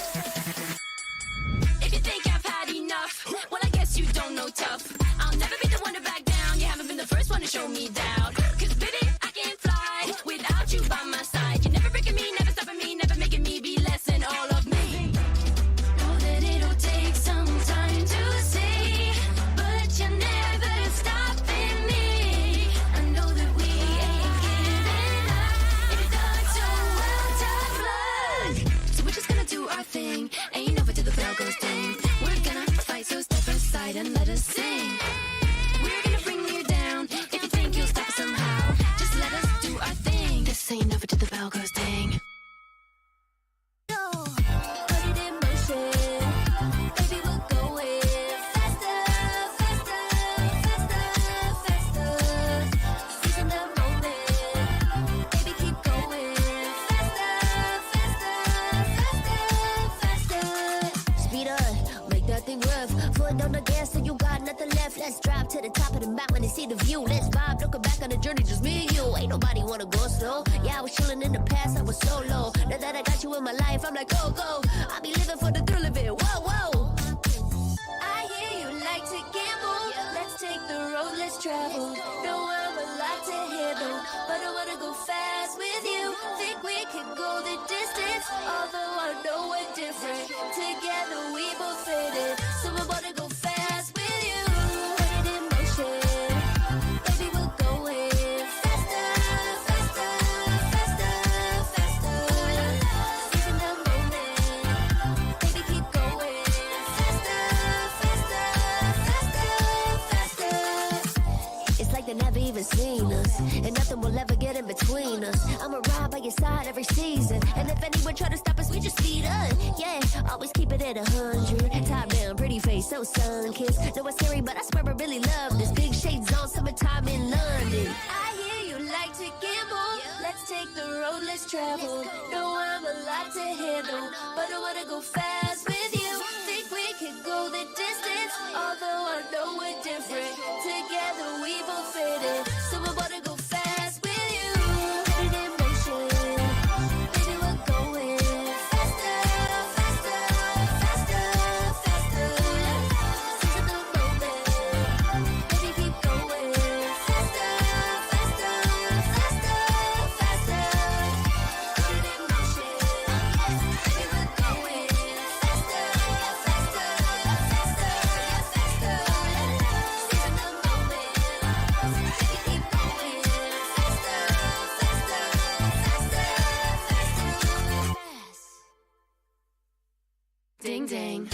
If you think I've had enough, well, I guess you don't know tough. I'll never be the one to back down. You haven't been the first one to show me doubt. 'Cause baby, I can't fly without you by my side. You're never breaking me, never stopping me, never making me be less than all of me. Know that it'll take some time to see, but you're never stopping me. I know that we ain't giving up. If you thought so, well, tough luck. So we're just gonna do our thing. Ain't over till the bell goes ding. We're gonna fight, so step aside and let us sing. We're gonna bring you down. If you think you'll stop us somehow, just let us do our thing. This ain't over till the bell goes ding. Put it in motion, baby, we're going faster, faster, faster, faster. Seizing the moment, baby, keep going faster, faster, faster, faster. Speed up, make that thing rough. Foot on the gas till you got nothing left. Let's drive to the top of the mountain and see the view. Let's vibe, looking back on the journey, just me and you. Ain't nobody wanna go slow. Yeah, I was chilling in the past, I was solo. Now that I got you in my life, I'm like, go, go. I be living for the thrill of it, whoa, whoa. I hear you like to gamble. Let's take the road, let's travel. No, I'm a lot to handle, but I wanna go fast with you. Think Together we both faded. So I'm about to go fast with you. Put it in motion. Baby, we're going faster, faster, faster, faster. Seizing the moment. Baby, keep going faster, faster, faster, faster. It's like they never even seen us, and nothing will ever get in between us. I'ma ride by your side every season, and if anyone try to stop us, we just speed up. Yeah, always keep it at 100. Top down, pretty face, so sun-kissed. Know it's scary, but I swear I really love this. Big shades on, summertime in London. I hear you like to gamble. Let's take the road, let's travel. Know I'm a lot to handle, but I wanna go fast with you. Think we could go the distance, although I know we're different. Together we both faded, so I'm about to go fast with you. Put it in motion. Baby, we're going faster, faster, faster, faster. Seizing the moment. Baby, keep going faster, faster, faster, faster. Put it in motion. Baby, we're going faster, faster, faster, faster. Seizing the moment. Baby, keep going faster, faster, faster, faster. Ding ding.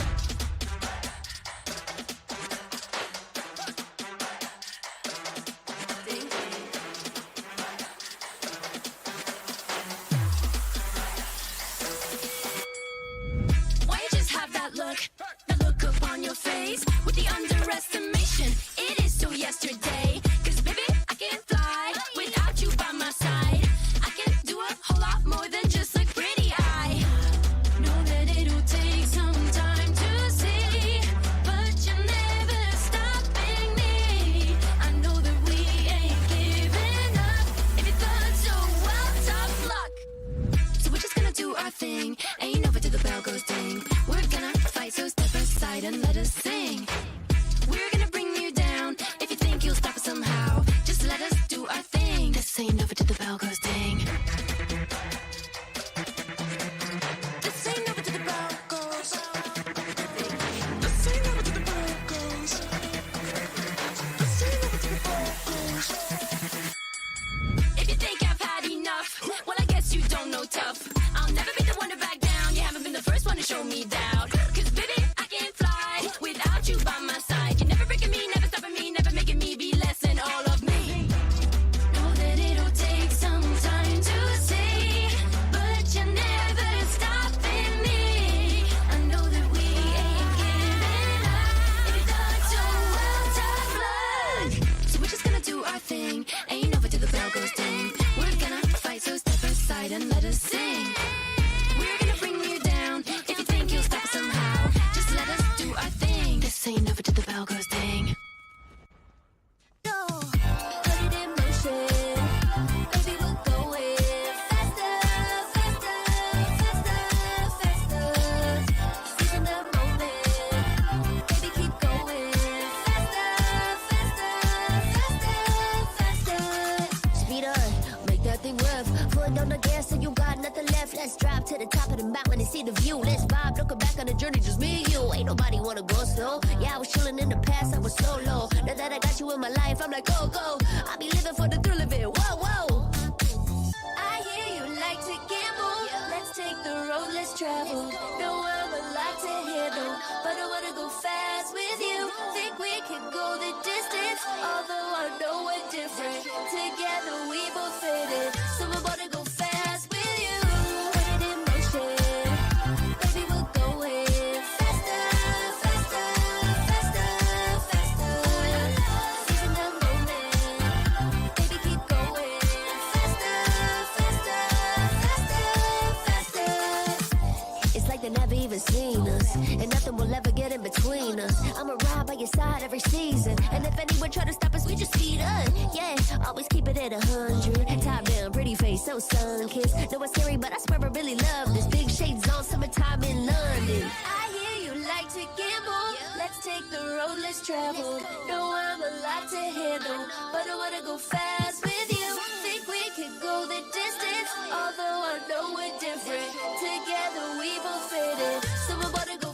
Ding ding. Why you just have that look up on your face with the underestimation? It is so yesterday. 'Cause baby, I can't fly without you by my side. I can do a whole lot more than just look pretty. I know that it'll take some time to see, but you're never stopping me. I know that we ain't giving up. If you thought so, well, tough luck. So we're just gonna do our thing. Ain't over till the bell goes ding. We're gonna fight, so step aside and let us sing. We're gonna bring you down. If you think you'll stop us somehow, just let us do our thing. This ain't over till the bell goes ding. This ain't over till the bell goes. This ain't over till the bell goes. This ain't over till the bell goes. If you think I've had enough, well, I guess you don't know tough. I'll never be the one to back down. You haven't been the first one to show me doubt. 'Cause baby, I can't fly without you by my side. You're never breaking me, never stopping me, never making me be less than all of me. Know that it'll take some time to see, but you're never stopping me. I know that we ain't giving up. If you thought so, well, tough luck. So we're just gonna do our thing. Ain't over till the bell goes ding. We're gonna fight, so step aside and let us sing. We're gonna bring you down. If you think you'll stop us somehow, just let us do our thing. This ain't over till the bell goes ding. No, put it in motion. Baby, we're going faster, faster, faster, faster. Seizing the moment. Baby, keep going faster, faster, faster, faster. Speed up, make that thing rough. Foot on the gas, so you got nothing left. Let's drive to the top of the mountain and see the view. Let's vibe, looking back on the journey, just me and you. Ain't nobody wanna go slow. Yeah, I was chilling in the past, I was solo. Now that I got you in my life, I'm like, go, go. I be living for the thrill of it, whoa, whoa. I hear you like to gamble. Let's take the road, let's travel. Know I'm a lot to handle, but I wanna go fast with you. Think we could go the distance, although I know we're different. Together we both faded, so I'm about to go fast with you. Put it in motion. Baby, we're going faster, faster, faster, faster. Seizing the moment. Baby, keep going faster, faster, faster, faster. It's like they never even seen us, and nothing will ever get in between us. I'ma ride by your side every season, and if anyone try to stop us, we just speed up. Yeah, always keep it at 100. Top down, pretty face, so sun-kissed. Know it's scary, but I swear I really love this. Big shades on, summertime in London. I hear you like to gamble. Let's take the road, let's travel. Know I'm a lot to handle, but I wanna go fast with you. Think we could go the distance, although I know we're different. Together we both faded, so I'm about to go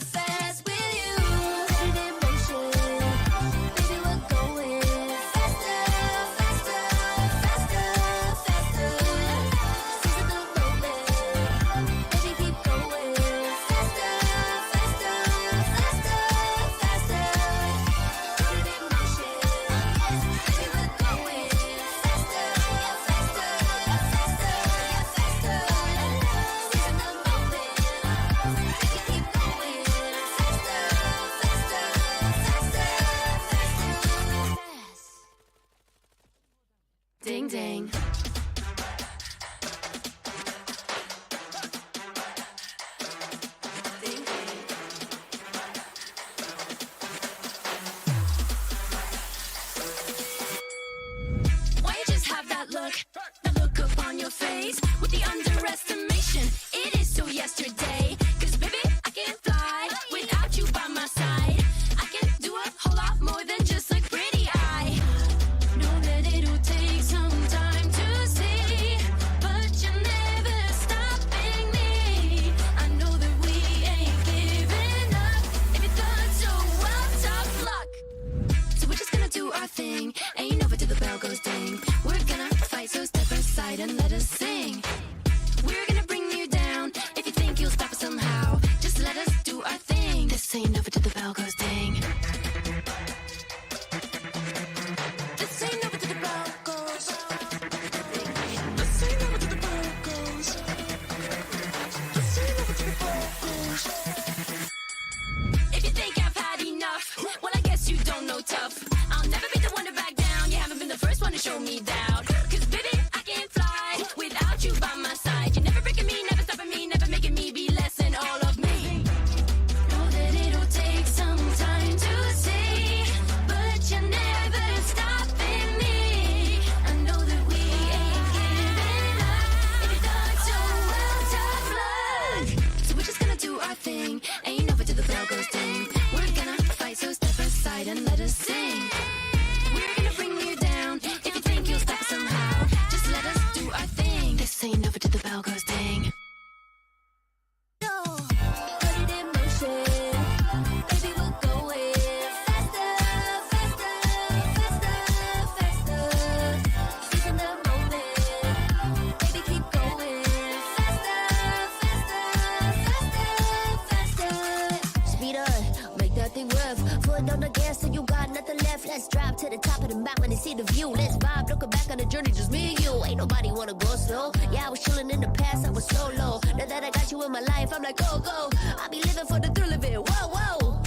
Foot on the gas till you got nothing left. Let's drive to the top of the mountain and see the view. Let's vibe, looking back on the journey, just me and you. Ain't nobody wanna go slow. Yeah, I was chilling in the past, I was solo. Now that I got you in my life, I'm like, go, go. I be living for the thrill of it, whoa, whoa.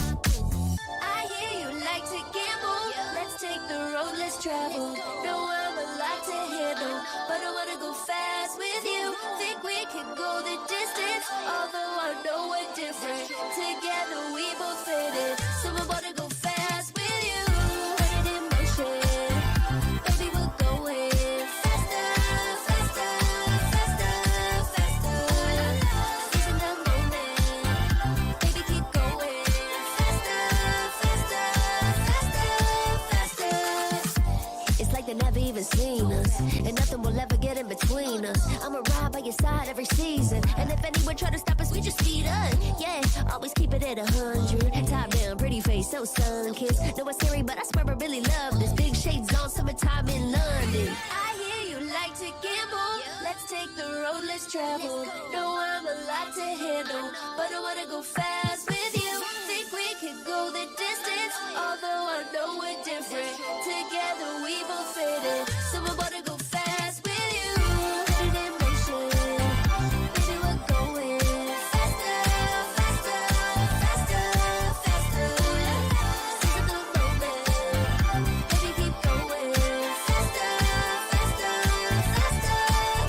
I hear you like to gamble. Let's take the road, let's travel. No, I'm a lot to handle, but I wanna go fast with you. Think we can go the distance, although I know we're different. Together we both fit it, so I wanna go fast with you. Put it in motion, baby, we're going faster, faster, faster, faster. Seizing the moment, baby, keep going faster, faster, faster, faster. It's like they never even seen us, and nothing will ever get in between us. I'ma ride by your side every season, and if anyone try to stop us, we just speed up. Yeah, always keep it at 100. Top down, pretty face, so sun-kissed. Know it's scary, but I swear I really love this. Big shades on, summertime in London. I hear you like to gamble. Let's take the road, let's travel. No, I'm a lot to handle, but I wanna go fast with you. Think we can go the distance, although I know we're different. Together we both fit it, so I wanna go fast with you. Put it in motion, baby, we're going faster, faster, faster, faster. Seizing the moment, baby, keep going faster, faster, faster,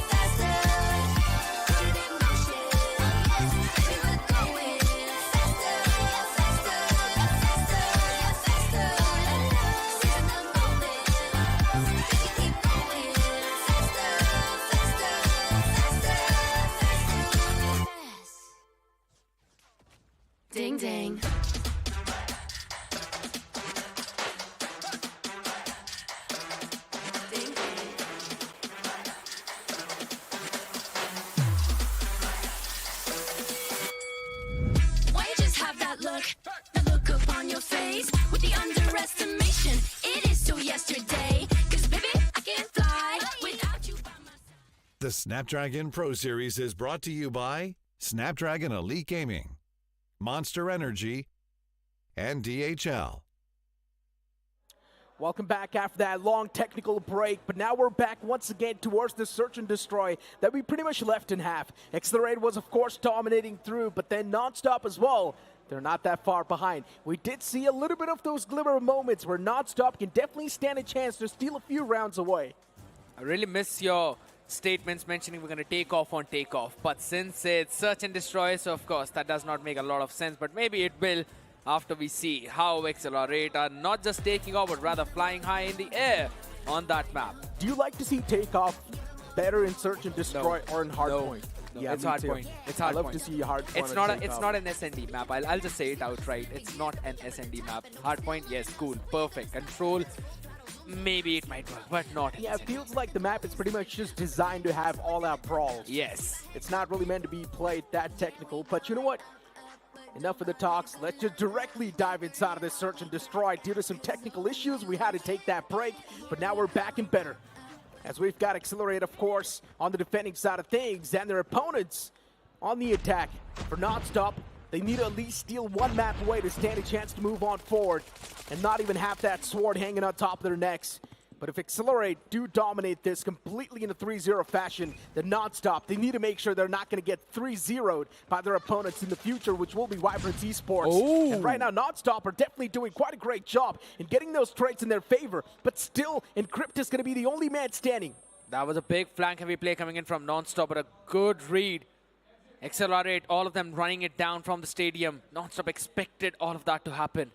faster. Put it in motion, baby, we're going faster, faster, faster, faster. Seizing the moment, baby, keep going faster, faster, faster, faster. Ding ding. Ding ding. Why you just have that look upon your face with the underestimation? It is still yesterday, 'cause baby, I can't fly without you by my side. The Snapdragon Pro Series is brought to you by Snapdragon Elite Gaming, Monster Energy, and DHL. Welcome back after that long technical break, but now we're back once again towards the search and destroy that we pretty much left in half. Accelerate was, of course, dominating through, but then NonStop as well. They're not that far behind. We did see a little bit of those glimmer moments where NonStop can definitely stand a chance to steal a few rounds away. I really miss your statements mentioning we're going to take off on takeoff, but since it's search and destroy, so of course that does not make a lot of sense, but maybe it will after we see how Accelerate are not just taking off, but rather flying high in the air on that map. Do you like to see takeoff better in search and destroy or in Hardpoint? No, Yeah, it's me too. Hardpoint. It's Hardpoint. I love to see Hardpoint. It's not an SND map. I'll just say it outright. It's not an SND map. Hardpoint, yes, cool, perfect. Control, maybe it might work, but not. Yeah, it SND. feels like the map is pretty much just designed to have all-out brawls. Yes. It's not really meant to be played that technical, but you know what? Enough of the talks. Let's just directly dive inside of this search and destroy. Due to some technical issues, we had to take that break, but now we're back and better. As we've got Accelerate, of course, on the defending side of things, and their opponents on the attack. For NonStop, they need to at least steal one map away to stand a chance to move on forward and not even have that sword hanging on top of their necks. But if Accelerate do dominate this completely in a 3-0 fashion, then NonStop, they need to make sure they're not going to get 3-0'd by their opponents in the future, which will be Vibrance Esports. Ooh. And right now, NonStop are definitely doing quite a great job in getting those traits in their favor, but still, Encrypt is going to be the only man standing. That was a big flank heavy play coming in from NonStop, but a good read. Accelerate, all of them running it down from the stadium. NonStop expected all of that to happen.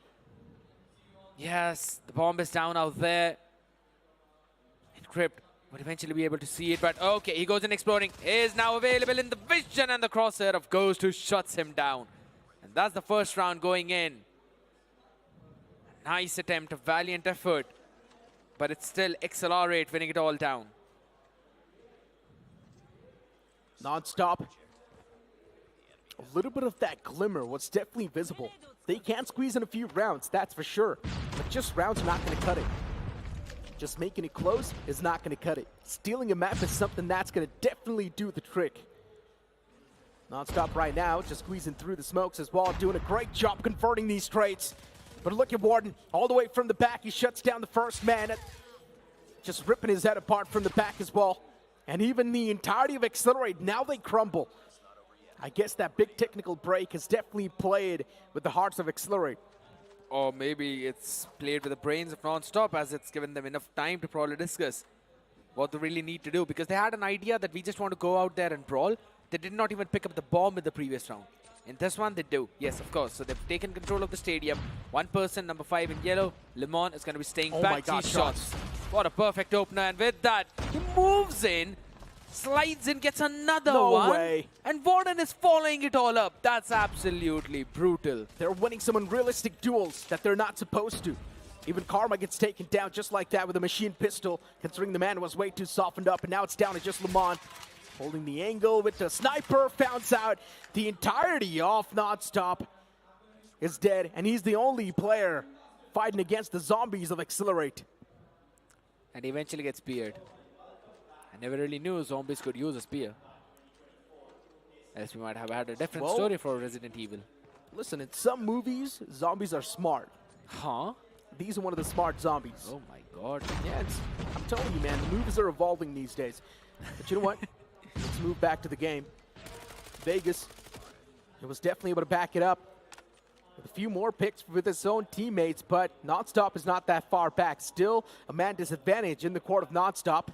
Yes, the bomb is down out there. Encrypt would eventually be able to see it, but okay, he goes in exploring. Is now available in the vision, and the crosshair of Ghost who shuts him down. And that's the first round going in. A nice attempt, a valiant effort, but it's still Accelerate winning it all down. NonStop. A little bit of that glimmer was definitely visible. They can squeeze in a few rounds, that's for sure. But just rounds are not going to cut it. Just making it close is not going to cut it. Stealing a map is something that's going to definitely do the trick. NonStop right now, just squeezing through the smokes as well, doing a great job converting these traits. But look at Warden, all the way from the back. He shuts down the first man, just ripping his head apart from the back as well. And even the entirety of Accelerate, now they crumble. I guess that big technical break has definitely played with the hearts of Accelerate. Or maybe it's played with the brains of NonStop, as it's given them enough time to probably discuss what they really need to do. Because they had an idea that we just want to go out there and brawl. They did not even pick up the bomb in the previous round. In this one, they do. Yes, of course. So they've taken control of the stadium. One person, number 5 in yellow, Lemon, is going to be staying back. My God, shots. What a perfect opener. And with that, he moves in, slides in, gets another one. No way. And Warden is following it all up. That's absolutely brutal. They're winning some unrealistic duels that they're not supposed to. Even Karma gets taken down just like that with a machine pistol, considering the man was way too softened up, and now it's down to just Lemon. Holding the angle with the sniper, founds out. The entirety of NonStop is dead, and he's the only player fighting against the zombies of Accelerate. And he eventually gets speared. I never really knew zombies could use a spear. Else we might have had a different story for Resident Evil. Listen, in some movies, zombies are smart. Huh? These are one of the smart zombies. Oh my God. Yeah, I'm telling you, man, the movies are evolving these days. But you know what? Let's move back to the game. Vegas, it was definitely able to back it up with a few more picks with his own teammates, but NonStop is not that far back. Still a man disadvantage in the court of NonStop.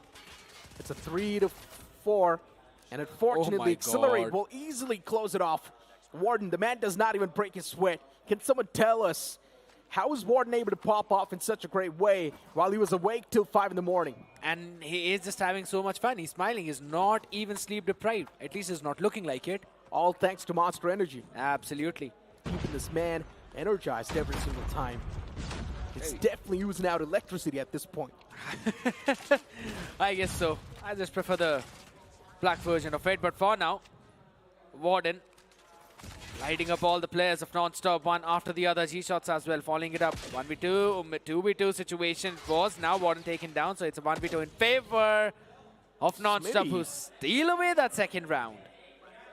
It's a 3-4, and unfortunately, Accelerate will easily close it off. Warden, the man does not even break his sweat. Can someone tell us, how was Warden able to pop off in such a great way while he was awake till 5 in the morning? And he is just having so much fun. He's smiling. He's not even sleep deprived. At least he's not looking like it. All thanks to Monster Energy. Absolutely. Keeping this man energized every single time. It's definitely oozing out electricity at this point. I guess so. I just prefer the black version of it. But for now, Warden lighting up all the players of NonStop, one after the other. G-shots as well, following it up. 1v2, 2v2 situation was now Warden taken down, so it's a 1v2 in favor of NonStop, who steal away that second round.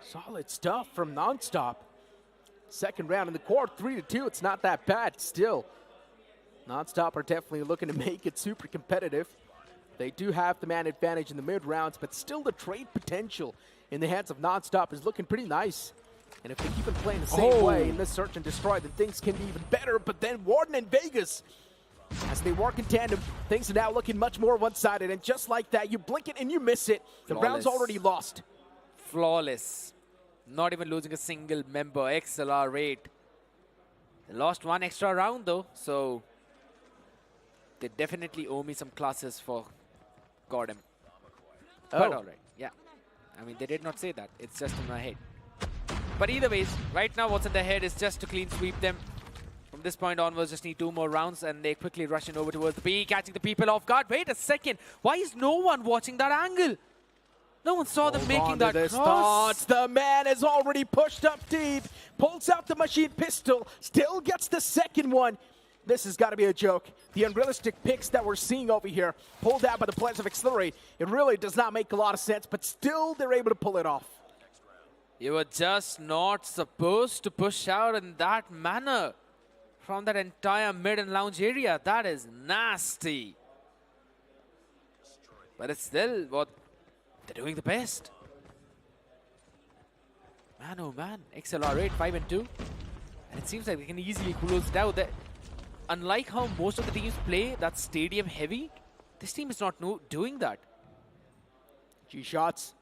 Solid stuff from NonStop. Second round in the court, 3-2. It's not that bad still. NonStop are definitely looking to make it super competitive. They do have the man advantage in the mid rounds, but still the trade potential in the hands of NonStop is looking pretty nice. And if they keep on playing the same way in this search and destroy, then things can be even better. But then Warden and Vegas, as they work in tandem, things are now looking much more one-sided. And just like that, you blink it and you miss it. The round's already lost. Flawless. Not even losing a single member. XLR rate. They lost one extra round though, so they definitely owe me some classes for GODM. But all right, yeah. I mean, they did not say that. It's just in my head. But either ways, right now what's in their head is just to clean sweep them. From this point onwards, just need 2 more rounds, and they quickly rush in over towards the B, catching the people off guard. Wait a second. Why is no one watching that angle? No one saw them making that cross. The man is already pushed up deep, pulls out the machine pistol, still gets the second one. This has got to be a joke. The unrealistic picks that we're seeing over here, pulled out by the players of Accelerate, it really does not make a lot of sense, but still they're able to pull it off. You were just not supposed to push out in that manner from that entire mid and lounge area. That is nasty. But it's still what they're doing the best. Man, oh man. XLR8, 5 and 2. And it seems like they can easily close it out. Unlike how most of the teams play that stadium heavy, this team is not doing that. G-shots.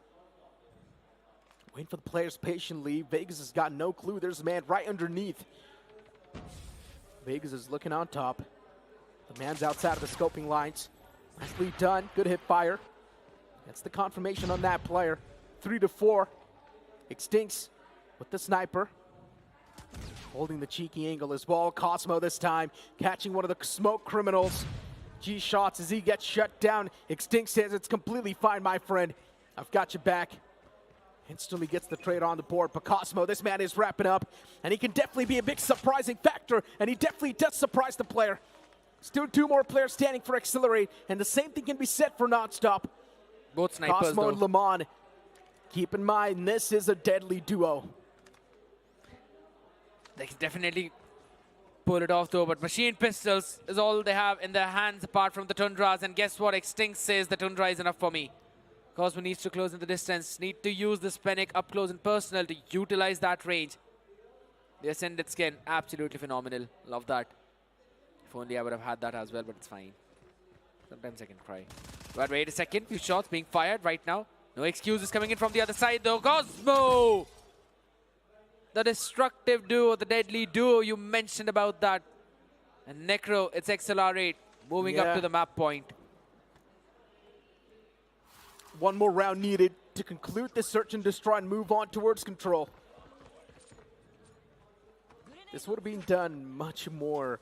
Waiting for the players patiently. Vegas has got no clue. There's a man right underneath. Vegas is looking on top. The man's outside of the scoping lines. Nicely done. Good hip fire. That's the confirmation on that player. 3-4. Extincts with the sniper. Holding the cheeky angle as well. Cosmo this time catching one of the smoke criminals. G-shots as he gets shut down. Extinct says it's completely fine, my friend. I've got you back. Instantly gets the trade on the board. But Cosmo, this man is wrapping up. And he can definitely be a big surprising factor. And he definitely does surprise the player. Still 2 more players standing for Accelerate. And the same thing can be said for NonStop. Both snipers, Cosmo and Lemon. Keep in mind, this is a deadly duo. They can definitely pull it off though, but machine pistols is all they have in their hands apart from the Tundras. And guess what? Extinct says the Tundra is enough for me. Cosmo needs to close in the distance, need to use this Panic up close and personal to utilize that range. The Ascended Skin, absolutely phenomenal. Love that. If only I would have had that as well, but it's fine. Sometimes I can cry. But wait a second, few shots being fired right now. No excuses coming in from the other side though. Cosmo! The destructive duo, the deadly duo, you mentioned about that. And Necro, it's XLR8 moving up to the map point. One more round needed to conclude this search and destroy and move on towards control. This would have been done much more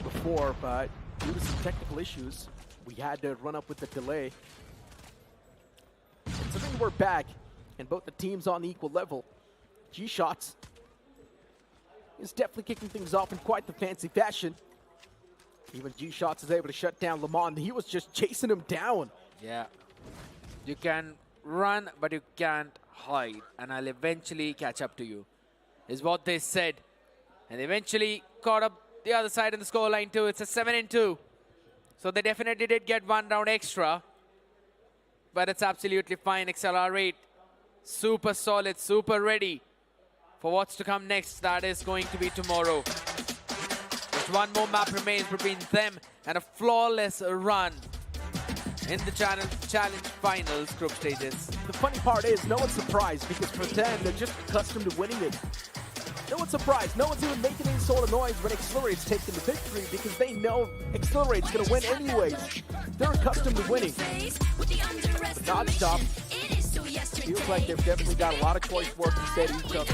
before, but due to some technical issues, we had to run up with the delay. Considering we're back and both the teams on the equal level, G-Shots is definitely kicking things off in quite the fancy fashion. Even G-Shots is able to shut down Lamont. He was just chasing him down. Yeah. You can run, but you can't hide. And I'll eventually catch up to you, is what they said. And they eventually caught up the other side in the scoreline too. It's a 7-2. So they definitely did get 1 round extra. But it's absolutely fine. XLR8, super solid, super ready for what's to come next. That is going to be tomorrow. Just one more map remains between them and a flawless run in the challenge finals group stages. The funny part is, no one's surprised because for them, they're just accustomed to winning it. No one's surprised. No one's even making any sort of noise when Accelerate's taking the victory because they know Accelerate's going to win anyways. They're accustomed to winning. But NonStop feels like they've definitely got a lot of choice work instead of each other.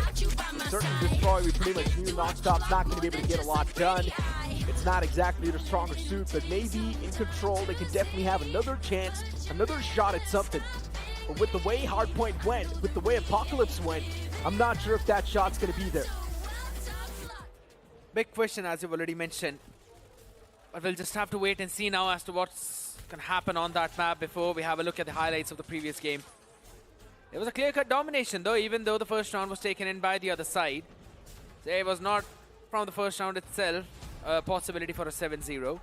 Certain Destroy, we pretty much knew NonStop's not going to be able to get a lot done. It's not exactly their stronger suit, but maybe in control they can definitely have another chance, another shot at something. But with the way Hardpoint went, with the way Apocalypse went, I'm not sure if that shot's going to be there. Big question, as you've already mentioned. But we'll just have to wait and see now as to what's going to happen on that map before we have a look at the highlights of the previous game. It was a clear-cut domination, though, even though the first round was taken in by the other side. So it was not, from the first round itself, a possibility for a 7-0.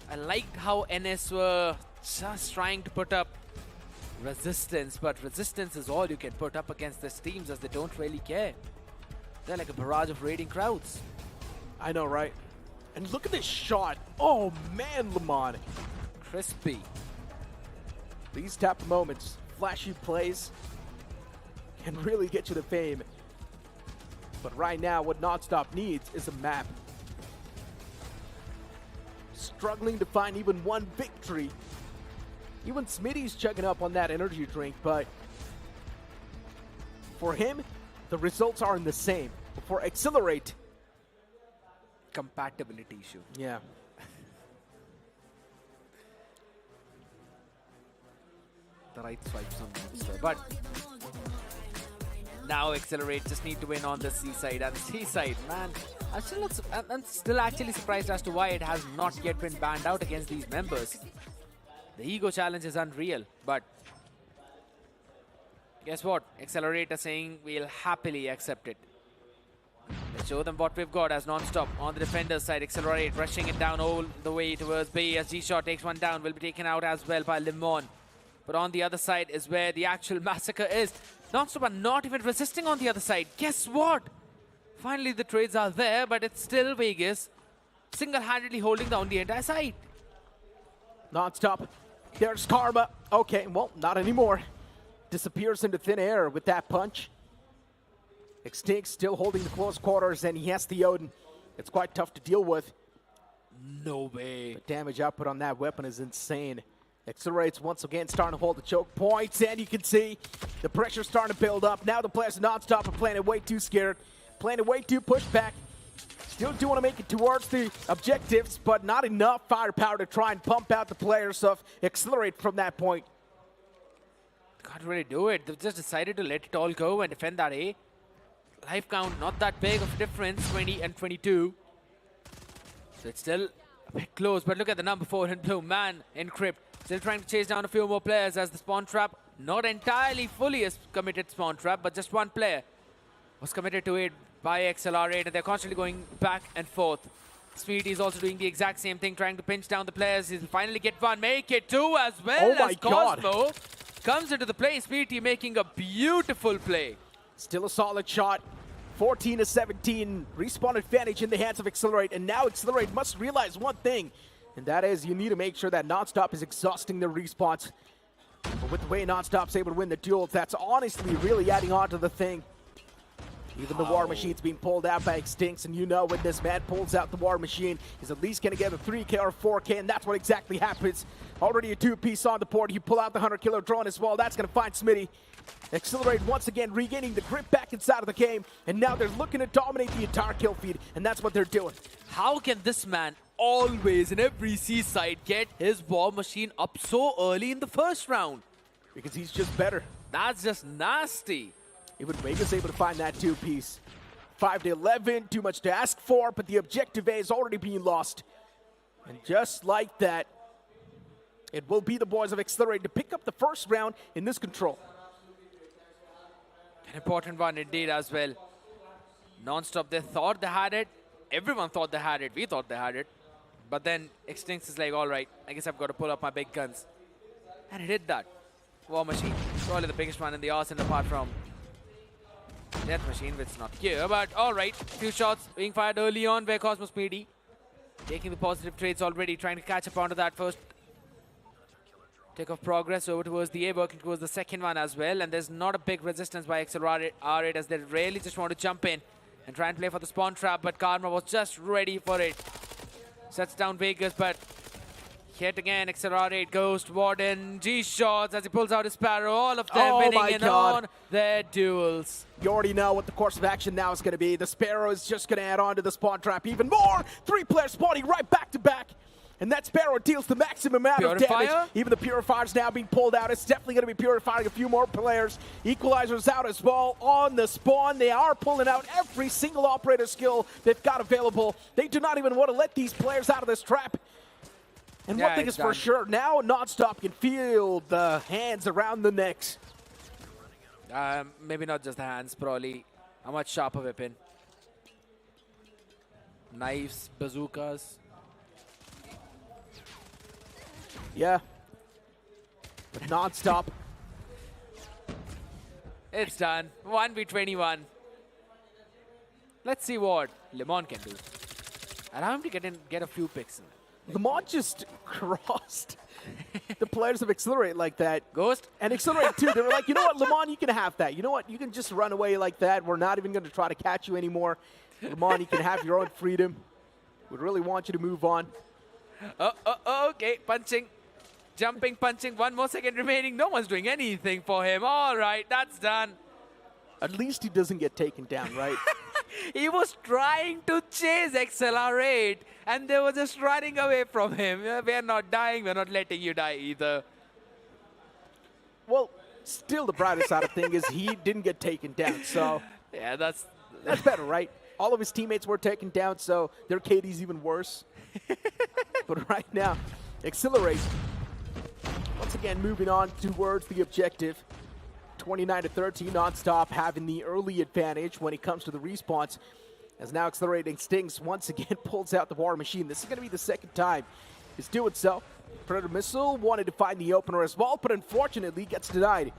I liked how NS were just trying to put up resistance, but resistance is all you can put up against these teams as they don't really care. They're like a barrage of raiding crowds. I know, right? And look at this shot. Oh, man, Lamont. Crispy. These type of moments, flashy plays, can really get you to fame. But right now, what NonStop needs is a map. Struggling to find even one victory. Even Smitty's chugging up on that energy drink, but for him, the results aren't the same. But for Accelerate, Compatibility issue. yeah. The right swipes on Monster. But now Accelerate just need to win on the C side. And the C side, man, I'm still actually surprised as to why it has not yet been banned out against these members. The ego challenge is unreal, but guess what? Accelerate is saying we'll happily accept it. Let's show them what we've got as NonStop on the defender's side. Accelerate rushing it down all the way towards B as G-Shot takes one down. Will be taken out as well by Limon. But on the other side is where the actual massacre is. NonStop are not even resisting on the other side. Guess what? Finally the trades are there, but it's still Vegas single-handedly holding down the entire side. NonStop. There's Karma. Okay, well, not anymore. Disappears into thin air with that punch. Extinct still holding the close quarters, and he has the Odin. It's quite tough to deal with. No way. The damage output on that weapon is insane. Accelerates once again, starting to hold the choke points, and you can see the pressure starting to build up. Now the players of NonStop are playing it way too scared, playing it way too pushed back. Still do want to make it towards the objectives, but not enough firepower to try and pump out the players of Accelerate from that point. Can't really do it. They've just decided to let it all go and defend that A. Life count, not that big of a difference, 20 and 22. So it's still a bit close, but look at the number 4 in blue. Man, Encrypt. Still trying to chase down a few more players as the spawn trap, not entirely fully committed spawn trap, but just one player was committed to it by Accelerator. They're constantly going back and forth. Sweetie is also doing the exact same thing, trying to pinch down the players. He'll finally get one, make it two as well. Oh my as God. Cosmo comes into the play. Sweetie making a beautiful play. Still a solid shot. 14-17. Respawn advantage in the hands of Accelerate. And now Accelerate must realize one thing. And that is you need to make sure that NonStop is exhausting their respawns. But with the way NonStop's able to win the duel, that's honestly really adding on to the thing. Even the War Machine's being pulled out by Extincts, and you know when this man pulls out the War Machine, he's at least going to get a 3K or 4K, and that's what exactly happens. Already a 2-piece on the board. You pull out the 100-killer drone as well. That's going to find Smitty. Accelerate once again, regaining the grip back inside of the game, and now they're looking to dominate the entire kill feed, and that's what they're doing. How can this man always in every seaside get his War Machine up so early in the first round? Because he's just better. That's just nasty. Even Vega's able to find that 2-piece. 5-11, too much to ask for, but the objective A is already being lost. And just like that, it will be the boys of Accelerate to pick up the first round in this control. An important one indeed as well. NonStop, they thought they had it. Everyone thought they had it. We thought they had it. But then Extincts is like, all right, I guess I've got to pull up my big guns. And it did that. War Machine, probably the biggest one in the arsenal apart from Death Machine, which is not here. But all right, few shots being fired early on by Cosmo Speedy. Taking the positive trades already, trying to catch up onto that first take of progress over towards the A, working towards the second one as well. And there's not a big resistance by Accelerate as they really just want to jump in and try and play for the spawn trap. But Karma was just ready for it. Sets down Vegas, but yet again, Accelerate, Ghost, Warden, G-Shots as he pulls out his Sparrow. All of them winning in on their duels. You already know what the course of action now is going to be. The Sparrow is just going to add on to the spawn trap even more. 3 players spawning right back to back. And that Sparrow deals the maximum amount of damage. Even the Purifier's now being pulled out. It's definitely going to be purifying a few more players. Equalizer's out as well on the spawn. They are pulling out every single operator skill they've got available. They do not even want to let these players out of this trap. And one thing is for sure, now NonStop can feel the hands around the necks. Maybe not just the hands, probably a much sharper weapon. Knives, bazookas. Yeah. But NonStop. It's done. 1v21. Let's see what Lemon can do. Allow him to get a few picks. Lemon just crossed the players of Accelerate like that. Ghost? And Accelerate too. They were like, you know what, Lemon, you can have that. You know what, you can just run away like that. We're not even going to try to catch you anymore. Lemon, you can have your own freedom. We really want you to move on. Okay, punching. Jumping, punching. 1 more second remaining. No one's doing anything for him. All right, that's done. At least he doesn't get taken down, right? He was trying to chase Accelerate, and they were just running away from him. We're not dying. We're not letting you die either. Well, still the brighter side of things is he didn't get taken down, so... Yeah, that's better, right? All of his teammates were taken down, so their KD's even worse. But right now, Accelerate, once again, moving on towards the objective. 29-13, NonStop having the early advantage when it comes to the respawns. As now Accelerating Stings once again pulls out the War Machine. This is going to be the second time he's doing so. Predator Missile wanted to find the opener as well, but unfortunately gets denied.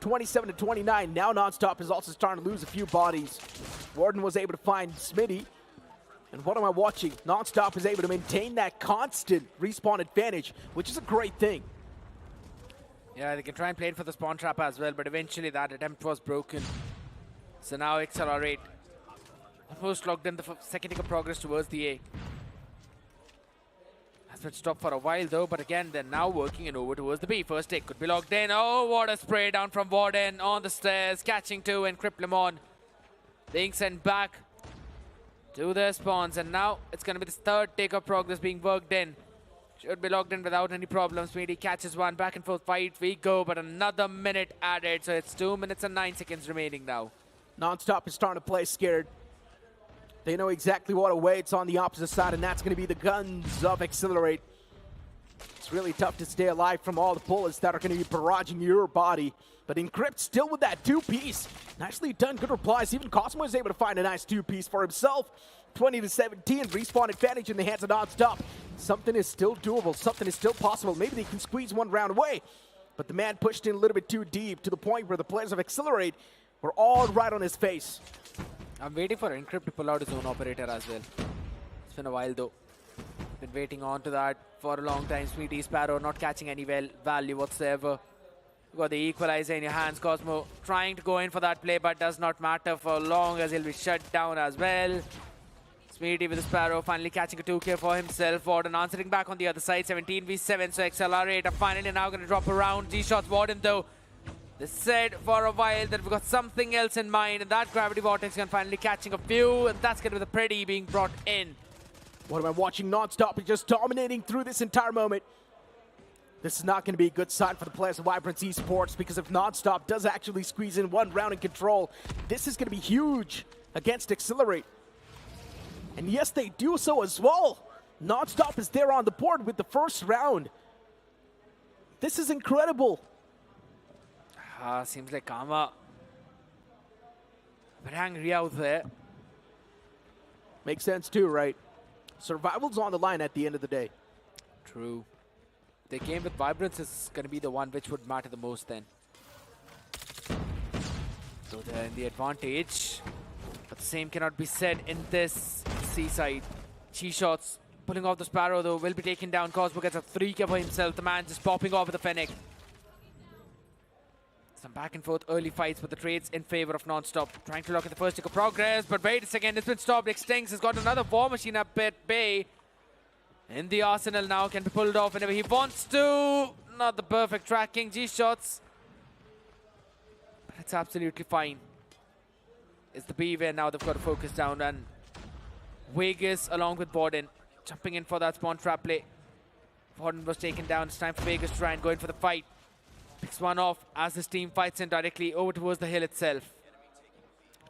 27-29, now NonStop is also starting to lose a few bodies. Warden was able to find Smitty. And what am I watching? NonStop is able to maintain that constant respawn advantage, which is a great thing. Yeah, they can try and play it for the spawn trap as well, but eventually that attempt was broken. So now Accelerate almost locked in the second tick of progress towards the A. Has been stopped for a while though, but again, they're now working in over towards the B. First tick could be locked in. Oh, what a spray down from Warden on the stairs, catching 2 and Crip Lemon being sent back to their spawns. And now it's going to be the third tick of progress being worked in. Should be locked in without any problems. Speedy catches one, back and forth fight we go, but another minute added, so it's 2 minutes and 9 seconds remaining now. NonStop is starting to play scared. They know exactly what awaits on the opposite side, and that's going to be the guns of Accelerate. It's really tough to stay alive from all the bullets that are going to be barraging your body. But Encrypt still with that two-piece. Nicely done, good replies. Even Cosmo is able to find a nice two-piece for himself. 20-17, respawn advantage in the hands of NonStop. Something is still doable, something is still possible. Maybe they can squeeze one round away. But the man pushed in a little bit too deep to the point where the players of Accelerate were all right on his face. I'm waiting for Encrypt to pull out his own operator as well. It's been a while though. Been waiting on to that for a long time. Sweetie Sparrow not catching any value whatsoever. You got the equalizer in your hands. Cosmo trying to go in for that play, but does not matter for long as he'll be shut down as well. Sweetie with the Sparrow finally catching a 2K for himself. Warden answering back on the other side. 17v7, so Accelerate are finally now going to drop around. G-Shots Warden though. They said for a while that we've got something else in mind, and that Gravity Vortex can finally catching a few, and that's going to be the Pretty being brought in. What am I watching? NonStop is just dominating through this entire moment. This is not going to be a good sign for the players of Vibrance Esports, because if NonStop does actually squeeze in one round in control, this is going to be huge against Accelerate. And yes, they do so as well. NonStop is there on the board with the first round. This is incredible. Seems like Karma a bit angry out there. Makes sense too, right? Survival's on the line at the end of the day. True. The game with Vibrance is going to be the one which would matter the most then. So they're in the advantage. But the same cannot be said in this seaside. G-Shots pulling off the Sparrow though will be taken down. Cosmo gets a 3K for himself. The man just popping off with the Fennec. Some back and forth early fights, but the trades in favor of NonStop. Trying to lock at the first tick of progress, but wait a second, it's been stopped. Extinct has got another War Machine up at bay. In the arsenal now, can be pulled off whenever he wants to. Not the perfect tracking, G-Shots. But it's absolutely fine. It's the B where now they've got to focus down, and Vegas along with Borden jumping in for that spawn trap play. Borden was taken down. It's time for Vegas to try and go in for the fight. Picks one off as his team fights in directly over towards the hill itself.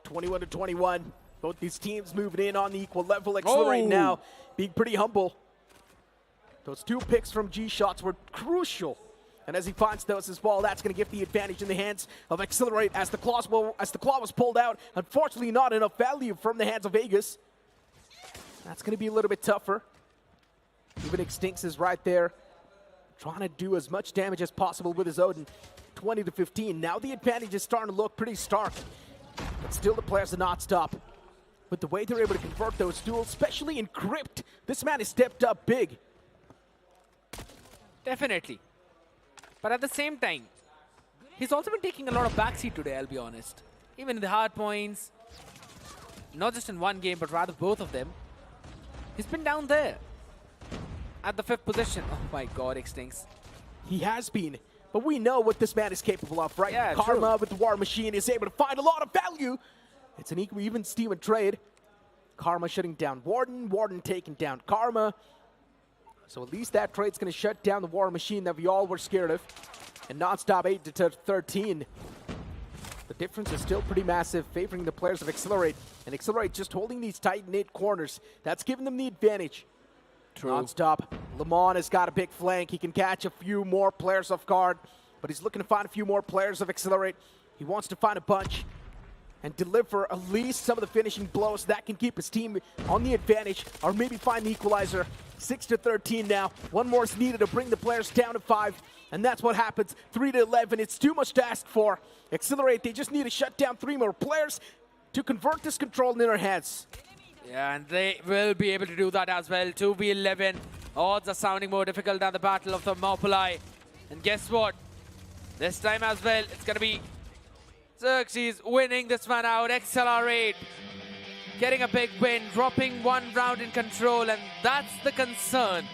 21-21. Both these teams moving in on the equal level. Accelerate now, being pretty humble. Those two picks from G-Shots were crucial. And as he finds those as well, that's going to give the advantage in the hands of Accelerate as the claw was pulled out. Unfortunately, not enough value from the hands of Vegas. That's going to be a little bit tougher. Even Extincts is right there, trying to do as much damage as possible with his Odin. 20-15. Now the advantage is starting to look pretty stark. But still the players are NonStop. With the way they're able to convert those duels, especially in Crypt, this man has stepped up big. Definitely. But at the same time, he's also been taking a lot of backseat today, I'll be honest. Even in the hard points, not just in one game, but rather both of them. He's been down there at the 5th position. Oh my god, Extincts. He has been, but we know what this man is capable of, right? Yeah, Karma true. with the War Machine is able to find a lot of value. It's an even Steven trade. Karma shutting down Warden, Warden taking down Karma. So at least that trade's going to shut down the War Machine that we all were scared of. And NonStop 8-13. The difference is still pretty massive, favoring the players of Accelerate. And Accelerate just holding these tight-knit corners. That's giving them the advantage. True. NonStop. Lamont has got a big flank. He can catch a few more players off guard. But he's looking to find a few more players of Accelerate. He wants to find a bunch and deliver at least some of the finishing blows that can keep his team on the advantage, or maybe find the equalizer. 6-13 now. One more is needed to bring the players down to 5, and that's what happens. 3-11. It's too much to ask for. Accelerate, they just need to shut down 3 more players to convert this control in their hands. Yeah, and they will be able to do that as well. 2v11. Odds are sounding more difficult than the Battle of Thermopylae. And guess what? This time as well, it's going to be Xerxes winning this one out. Accelerate getting a big win, dropping 1 round in control, and that's the concern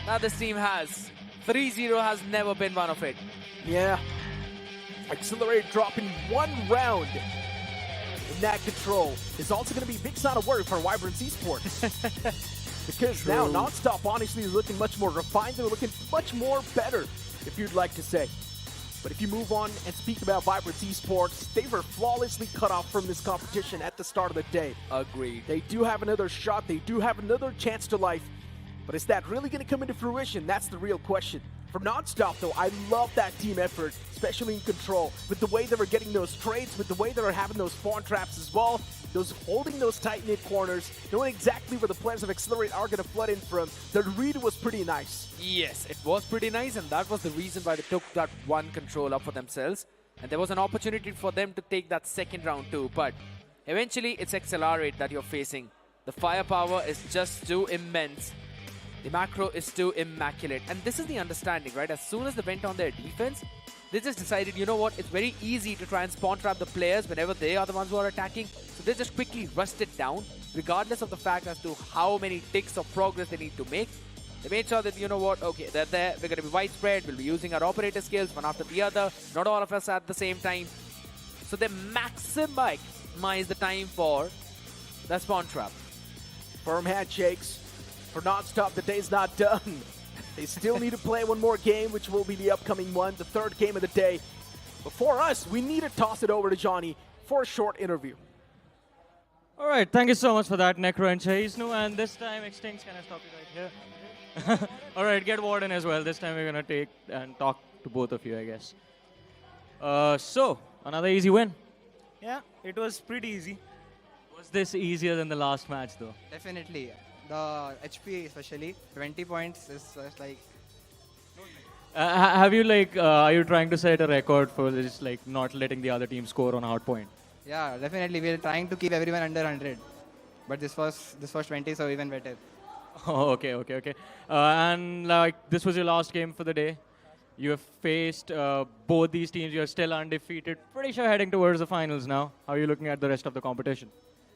that this team has. 3-0 has never been one of it. Yeah. Accelerate dropping 1 round in that control is also going to be a big sign of worry for Vibrance Esports. Because now NonStop honestly is looking much more refined. They're looking much more better, if you'd like to say. But if you move on and speak about Vibrance Esports, they were flawlessly cut off from this competition at the start of the day. Agreed. They do have another shot. They do have another chance to life. But is that really going to come into fruition? That's the real question. For NonStop, though, I love that team effort, especially in control, with the way they were getting those trades, with the way they were having those spawn traps as well, those holding those tight-knit corners, knowing exactly where the players of Accelerate are going to flood in from. The read was pretty nice. Yes, it was pretty nice, and that was the reason why they took that one control up for themselves. And there was an opportunity for them to take that second round too, but eventually it's Accelerate that you're facing. The firepower is just too immense. The macro is too immaculate. And this is the understanding, right? As soon as they went on their defense, they just decided, you know what, it's very easy to try and spawn trap the players whenever they are the ones who are attacking. So they just quickly rushed it down, regardless of the fact as to how many ticks of progress they need to make. They made sure that, you know what, okay, they're there, we're going to be widespread, we'll be using our operator skills one after the other, not all of us at the same time. So they maximize the time for the spawn trap. Firm handshakes. For NonStop, the day's not done. They still need to play one more game, which will be the upcoming one, the third game of the day. But for us, we need to toss it over to Johnny for a short interview. All right, thank you so much for that, Necro and Chahisnu. And this time, Extinct, can I stop you right here? All right, get Warden as well. This time we're going to take and talk to both of you, I guess. So, another easy win. Yeah, it was pretty easy. Was this easier than the last match, though? Definitely. The HP especially, 20 points is just like... Have you are you trying to set a record for just not letting the other team score on Hardpoint? Yeah, definitely. We're trying to keep everyone under 100. But this was 20, so even better. Oh, okay. And this was your last game for the day. You have faced both these teams. You're still undefeated. Pretty sure heading towards the finals now. How are you looking at the rest of the competition?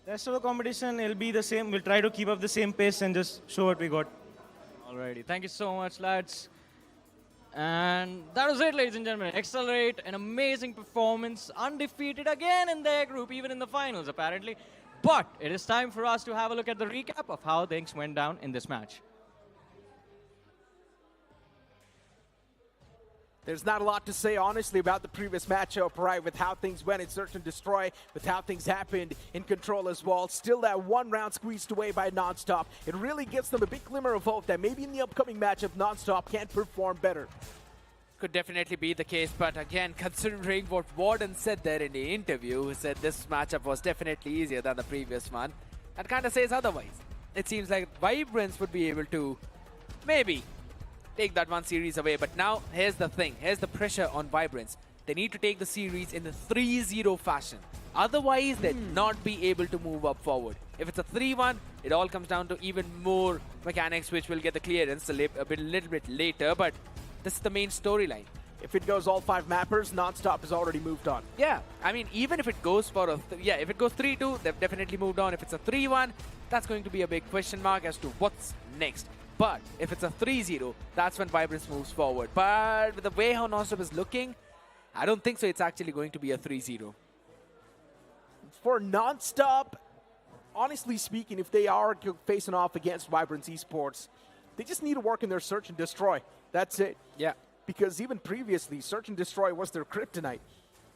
Rest of the competition, it'll be the same. We'll try to keep up the same pace and just show what we got. Alrighty. Thank you so much, lads. And that was it, ladies and gentlemen. Accelerate, an amazing performance. Undefeated again in their group, even in the finals, apparently. But it is time for us to have a look at the recap of how things went down in this match. There's not a lot to say, honestly, about the previous matchup, right? With how things went in Search and Destroy, with how things happened in Control as well. Still that one round squeezed away by NonStop. It really gives them a big glimmer of hope that maybe in the upcoming matchup, NonStop can perform better. Could definitely be the case, but again, considering what Warden said there in the interview, he said this matchup was definitely easier than the previous one. That kind of says otherwise. It seems like Vibrance would be able to maybe take that one series away, but now here's the thing. Here's the pressure on Vibrance. They need to take the series in the 3-0 fashion. Otherwise, they'd not be able to move up forward. If it's a 3-1, it all comes down to even more mechanics, which will get the clearance a little bit later, but this is the main storyline. If it goes all 5 mappers, NonStop has already moved on. Yeah, I mean, even if it goes for a... if it goes 3-2, they've definitely moved on. If it's a 3-1, that's going to be a big question mark as to what's next. But if it's a 3-0, that's when Vibrance moves forward. But with the way how NonStop is looking, I don't think so it's actually going to be a 3-0. For NonStop, honestly speaking, if they are facing off against Vibrance Esports, they just need to work in their Search and Destroy. That's it. Yeah. Because even previously, Search and Destroy was their kryptonite.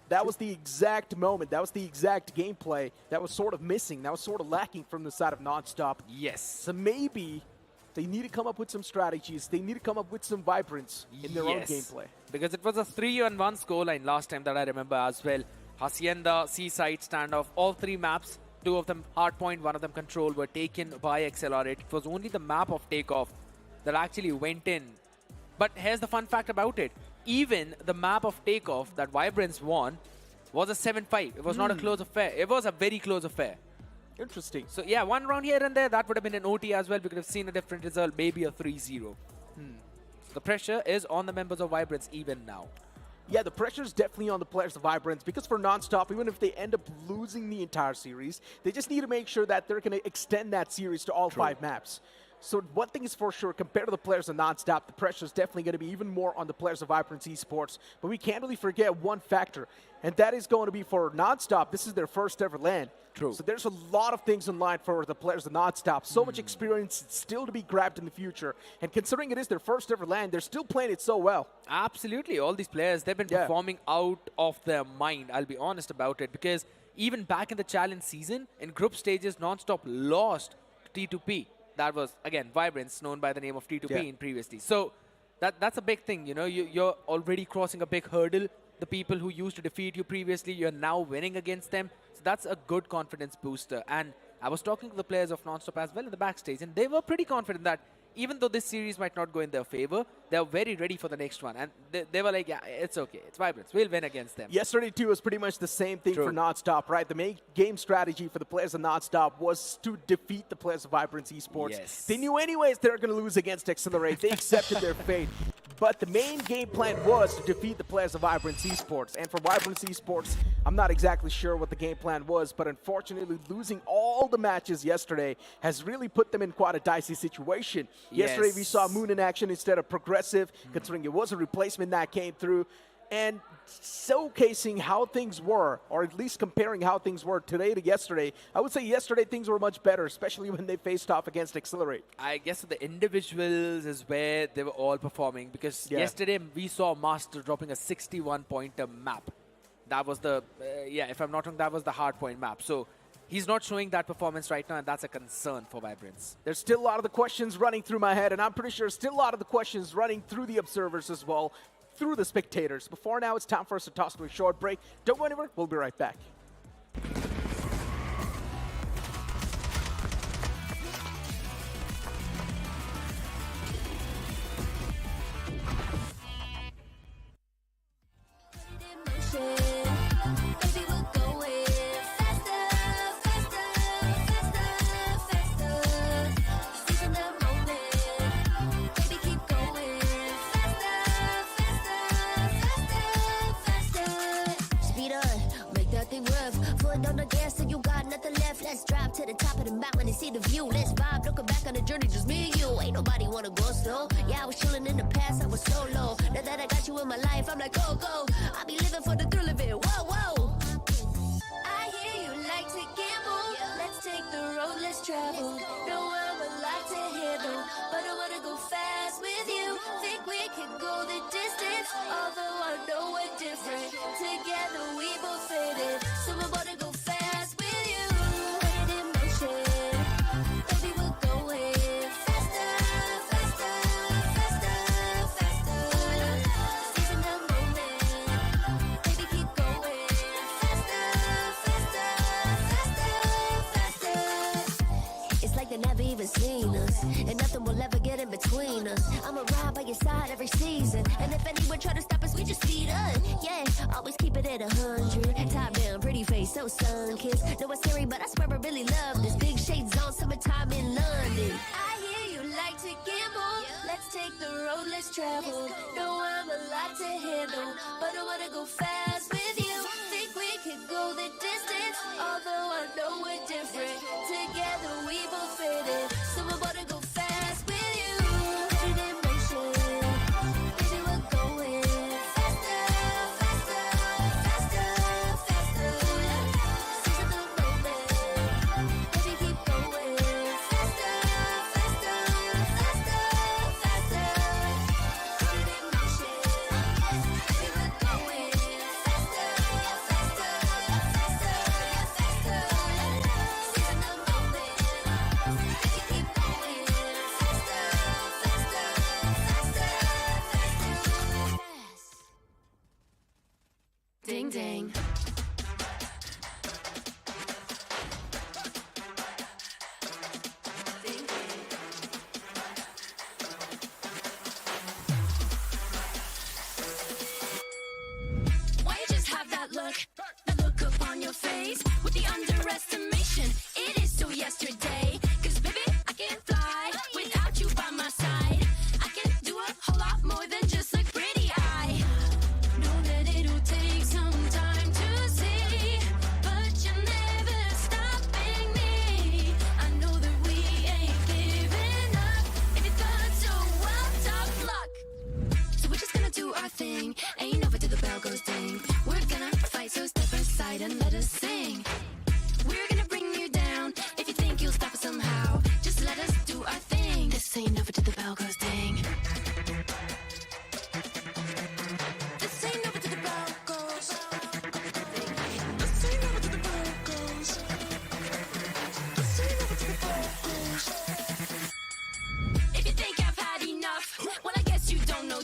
That was the exact moment, that was the exact gameplay that was sort of missing, that was sort of lacking from the side of NonStop. Yes. So maybe they need to come up with some strategies. They need to come up with some vibrance in their own gameplay. Because it was a 3-1 scoreline last time that I remember as well. Hacienda, Seaside standoff, all 3 maps, 2 of them Hardpoint, 1 of them Control, were taken by Accelerate. It was only the map of Takeoff that actually went in. But here's the fun fact about it. Even the map of Takeoff that Vibrance won was a 7-5. It was not a close affair. It was a very close affair. Interesting. So yeah, 1 round here and there, that would have been an OT as well. We could have seen a different result, maybe a 3-0. The pressure is on the members of Vibrance even now. Yeah, the pressure is definitely on the players of Vibrance because for NonStop, even if they end up losing the entire series, they just need to make sure that they're going to extend that series to all 5 maps. So one thing is for sure, compared to the players of NonStop, the pressure is definitely going to be even more on the players of Vibrance Esports. But we can't really forget one factor, and that is going to be for NonStop, this is their first ever LAN. True. So there's a lot of things in line for the players of NonStop. So much experience still to be grabbed in the future. And considering it is their first ever LAN, they're still playing it so well. Absolutely. All these players, they've been performing out of their mind. I'll be honest about it. Because even back in the challenge season, in group stages, NonStop lost to T2P. That was, again, Vibrance, known by the name of T2P in previously. So That's a big thing, you know. You're already crossing a big hurdle. The people who used to defeat you previously, you're now winning against them. So that's a good confidence booster. And I was talking to the players of NonStop as well in the backstage, and they were pretty confident that even though this series might not go in their favor, they're very ready for the next one. And they were like, yeah, it's okay. It's Vibrance. We'll win against them. Yesterday, too, was pretty much the same thing for NonStop, right? The main game strategy for the players of NonStop was to defeat the players of Vibrance Esports. Yes. They knew anyways they were going to lose against Accelerate. They accepted their fate. But the main game plan was to defeat the players of Vibrance Esports. And for Vibrance Esports, I'm not exactly sure what the game plan was, but unfortunately, losing all the matches yesterday has really put them in quite a dicey situation. Yes. Yesterday, we saw Moon in action instead of Progressive, considering it was a replacement that came through. And showcasing how things were, or at least comparing how things were today to yesterday, I would say yesterday things were much better, especially when they faced off against Accelerate. I guess the individuals is where they were all performing, because yesterday we saw Master dropping a 61-pointer map. That was the, if I'm not wrong, that was the Hardpoint map. So he's not showing that performance right now, and that's a concern for Vibrance. There's still a lot of the questions running through my head, and I'm pretty sure still a lot of the questions running through the observers as well, through the spectators. Before now, it's time for us to toss to a short break. Don't go anywhere. We'll be right back. Let's drive to the top of the mountain and see the view. Let's vibe, looking back on the journey, just me and you. Ain't nobody wanna go slow. Yeah, I was chilling in the past, I was solo. Now that I got you in my life, I'm like, go, go. I be living for the thrill of it, whoa, whoa. I hear you like to gamble. Let's take the road, let's travel. No, I'm a lot to handle, but I wanna go fast with you. Think we could go the distance, although I know we're different. Together we both fit it, so we're gonna go fast with you. Seen us, and nothing will ever get in between us. I'ma ride by your side every season, and if anyone try to stop us, we just speed up. Yeah, always keep it at 100. Top down, pretty face, so sun-kissed. No, it's scary, but I swear I really love this. Big shades on, summertime in London. I hear you like to gamble. Let's take the road, let's travel. No, I'm a lot to handle, but I wanna go fast with you. Think we could go the distance, although I know we're different. Together we both fit it, so we're gonna go fast with you. Put it in motion, baby, we're going faster, faster, faster, faster. Seize the moment, baby, keep going faster, faster, faster, faster. Put it in motion, baby, we're going faster, faster, faster, faster. Seize the moment, baby, keep going faster, faster, faster, faster. Ding ding. Ding ding. Why you just have that look upon your face with the underestimation? It is so yesterday. 'Cause baby, I can't fly without you by my side. I can do a whole lot more than just look pretty. I know that it'll take some time to see, but you're never stopping me. I know that we ain't giving up. If you thought so, well, tough luck. So we're just gonna do our thing. Ain't over till the bell goes ding. We're gonna fight, so step aside and let us sing. We're gonna bring you down. If you think you'll stop us somehow, just let us do our thing. This ain't over till the bell goes ding. This ain't over till the bell goes. This ain't over till the bell goes. This ain't over till the bell goes. If you think I've had enough, well, I guess you don't know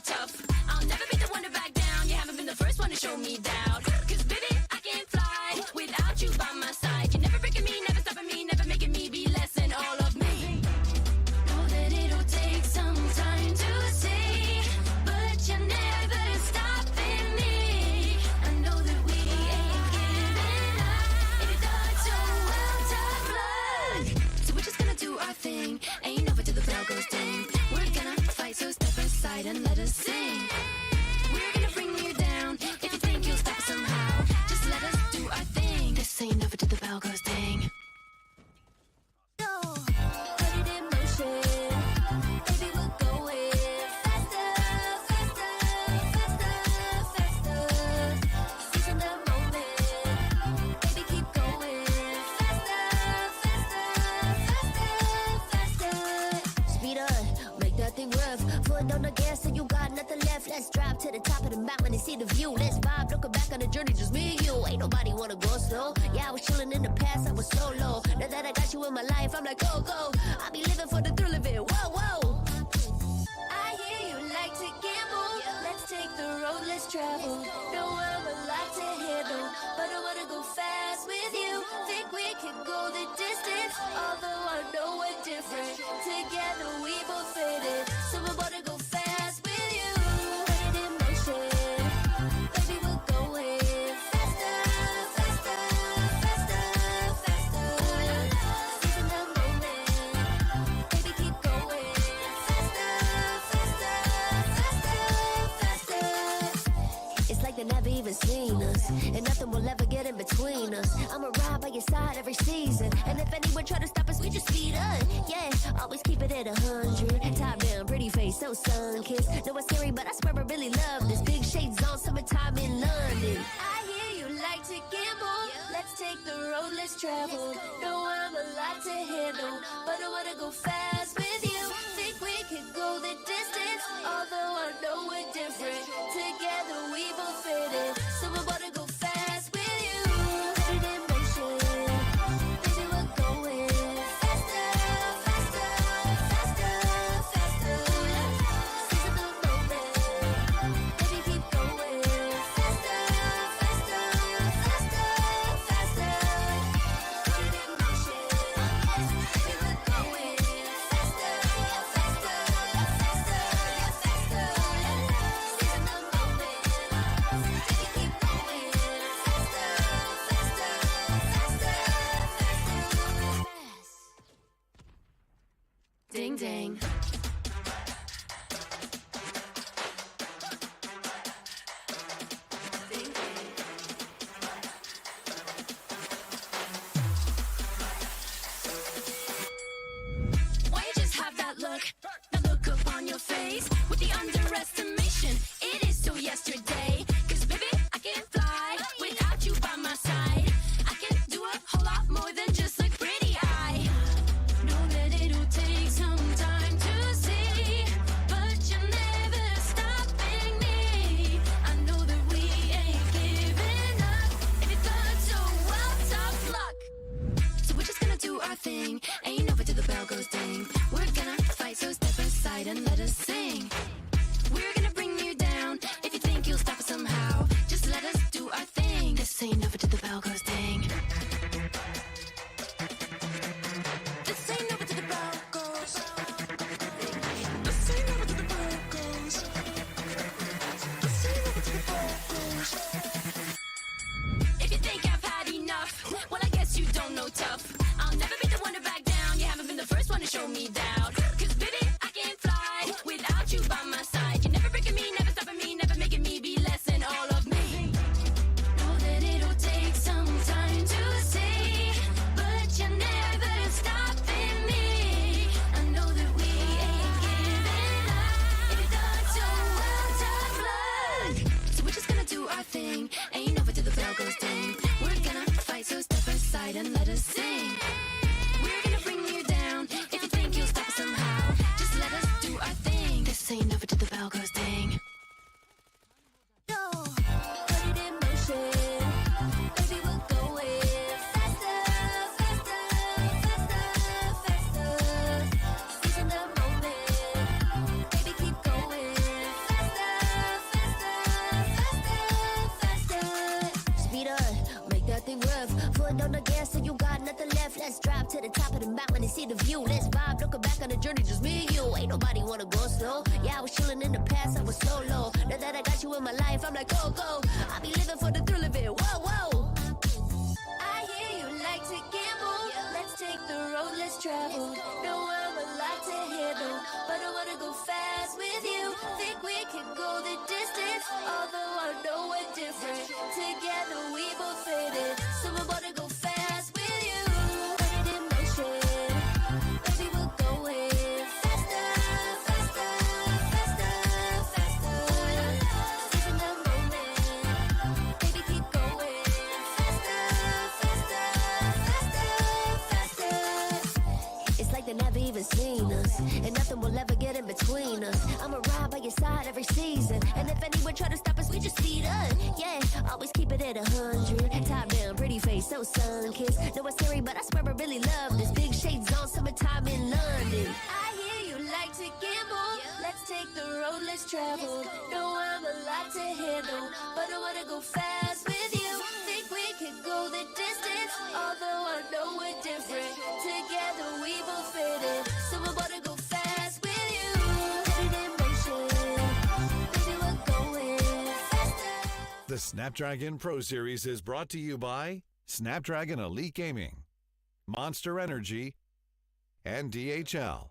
without you by my side. You're never breaking me, never stopping me, never making me be less than all of me. Know that it'll take some time to see, but you're never stopping me. I know that we ain't giving up. If you thought so, well, tough luck. So we're just gonna do our thing. Ain't over till the bell goes ding. We're gonna fight, so step aside and let us sing. We're gonna bring you down. If you think you'll stop us somehow, just let us do our thing. This ain't over till the bell goes ding. No, put it in motion. Baby, we're going faster, faster, faster, faster. Seizing the moment. Baby, keep going faster, faster, faster, faster. Speed up, make that thing rough. Foot on the gas, so you got nothing left. Let's drive to the top of the mountain and see the view. Let's vibe, looking back on the journey, just me and you. Ain't nobody wanna go slow. Yeah, I was chilling in the past, I was solo. Now that I got you in my life, I'm like, go, go. I be living for the thrill of it, whoa, whoa. I hear you like to gamble. Let's take the road, let's travel. Know I'm a lot to handle, but I wanna go fast with you. Think we can go the distance, although I know we're different. Together we both fit it, so I wanna go fast with you. Put it in motion, baby, we're going faster, faster, faster, faster. Seizing the moment, baby, keep going faster, faster, faster, faster. It's like they never even seen us, and nothing will ever get in between us. I'ma ride by your side every season, and if anyone try to stop us, we just speed up. Yeah, always keep it at 100. Top down, pretty face, so sun-kissed. Know it's scary, but I swear I really love this. Big shades on, summertime in London. I hear you like to gamble. Let's take the road, let's travel. Know I'm a lot to handle, but I wanna go fast with you. Think we could go the distance, although I know we're different. Together we both fit it, so I wanna go fast with you. Put it in motion, baby, we're going faster, faster, faster, faster. Seizing the moment, baby, keep going faster, faster, faster, faster. Put it in motion, baby, we're going faster, faster, faster, faster. Seizing the moment, baby, keep going faster, faster, faster, faster. Ding ding. Ding ding. Why you just have that look? The look up on your face with the underestimation. It is so yesterday. 'Cause baby, I can't fly without you by my side. I can do a whole lot more than just look pretty. I know that it'll take some time to see, but you're never stopping me. I know that we ain't giving up. If you thought so, well, tough luck. So we're just gonna do our thing. Ain't over till the bell goes ding. We're gonna fight, so step aside and let us sing. We're gonna bring you down. If you think you'll stop us somehow, just let us do our thing. This ain't over till the bell goes ding. This ain't over till the bell goes. This ain't over till the bell goes. This ain't over till the bell goes. If you think I've had enough, well, I guess you don't know tough. I'll never be the one to back down. You haven't been the first one to show me doubt. 'Cause baby, I can't fly without you by my side. You're never breaking me, never stopping me, never making me be less than all of me. Know that it'll take some time to see, but you're never stopping me. I know that we ain't giving up. If you thought so, well, tough luck. So we're just gonna do our thing. Ain't over till the bell goes ding. We're gonna fight, so step aside and let us sing. We're gonna bring you down. If you think you'll stop us somehow, just let us do our thing. This ain't over till the bell goes ding. No, put it in motion, baby, we're going faster, faster, faster, faster. Seizing the moment, baby, keep going faster, faster, faster, faster. Speed up, make that thing rough. Foot on the gas, so you got nothing left. Let's drive to the top of the mountain and see the view. Let's vibe, looking back on the journey, just me and you. Ain't nobody wanna go slow. Yeah, I was chilling in the past, I was solo. Now that I got you in my life, I'm like, go, go. I be living for the thrill of it. Whoa, whoa. I hear you like to gamble. Let's take the road, let's travel. No, I'm a lot to handle, but I wanna go fast with you. Think we can go the distance, although I know we're different. Together we both fit it, so I wanna go fast with you. Put it in motion, baby, we're going faster, faster, faster, faster. Seizing the moment, baby, keep going faster, faster, faster, faster. It's like they never even seen us, and nothing will ever get in between us. I'ma ride by your side every season, and if anyone try to stop us, we just speed up. Yeah, always keep it at 100. Top down, pretty face, so sun-kissed. Know it's scary, but I swear I really love this. Big shades on, summertime in London. I hear you like to gamble. Let's take the road, let's travel. No, I'm a lot to handle, but I wanna go fast with you. Think we can go the distance, although I know we're different. Together we both fit it, so I wanna go fast with you. Put it in motion, baby, we're going faster. The Snapdragon Pro Series is brought to you by Snapdragon Elite Gaming, Monster Energy, and DHL.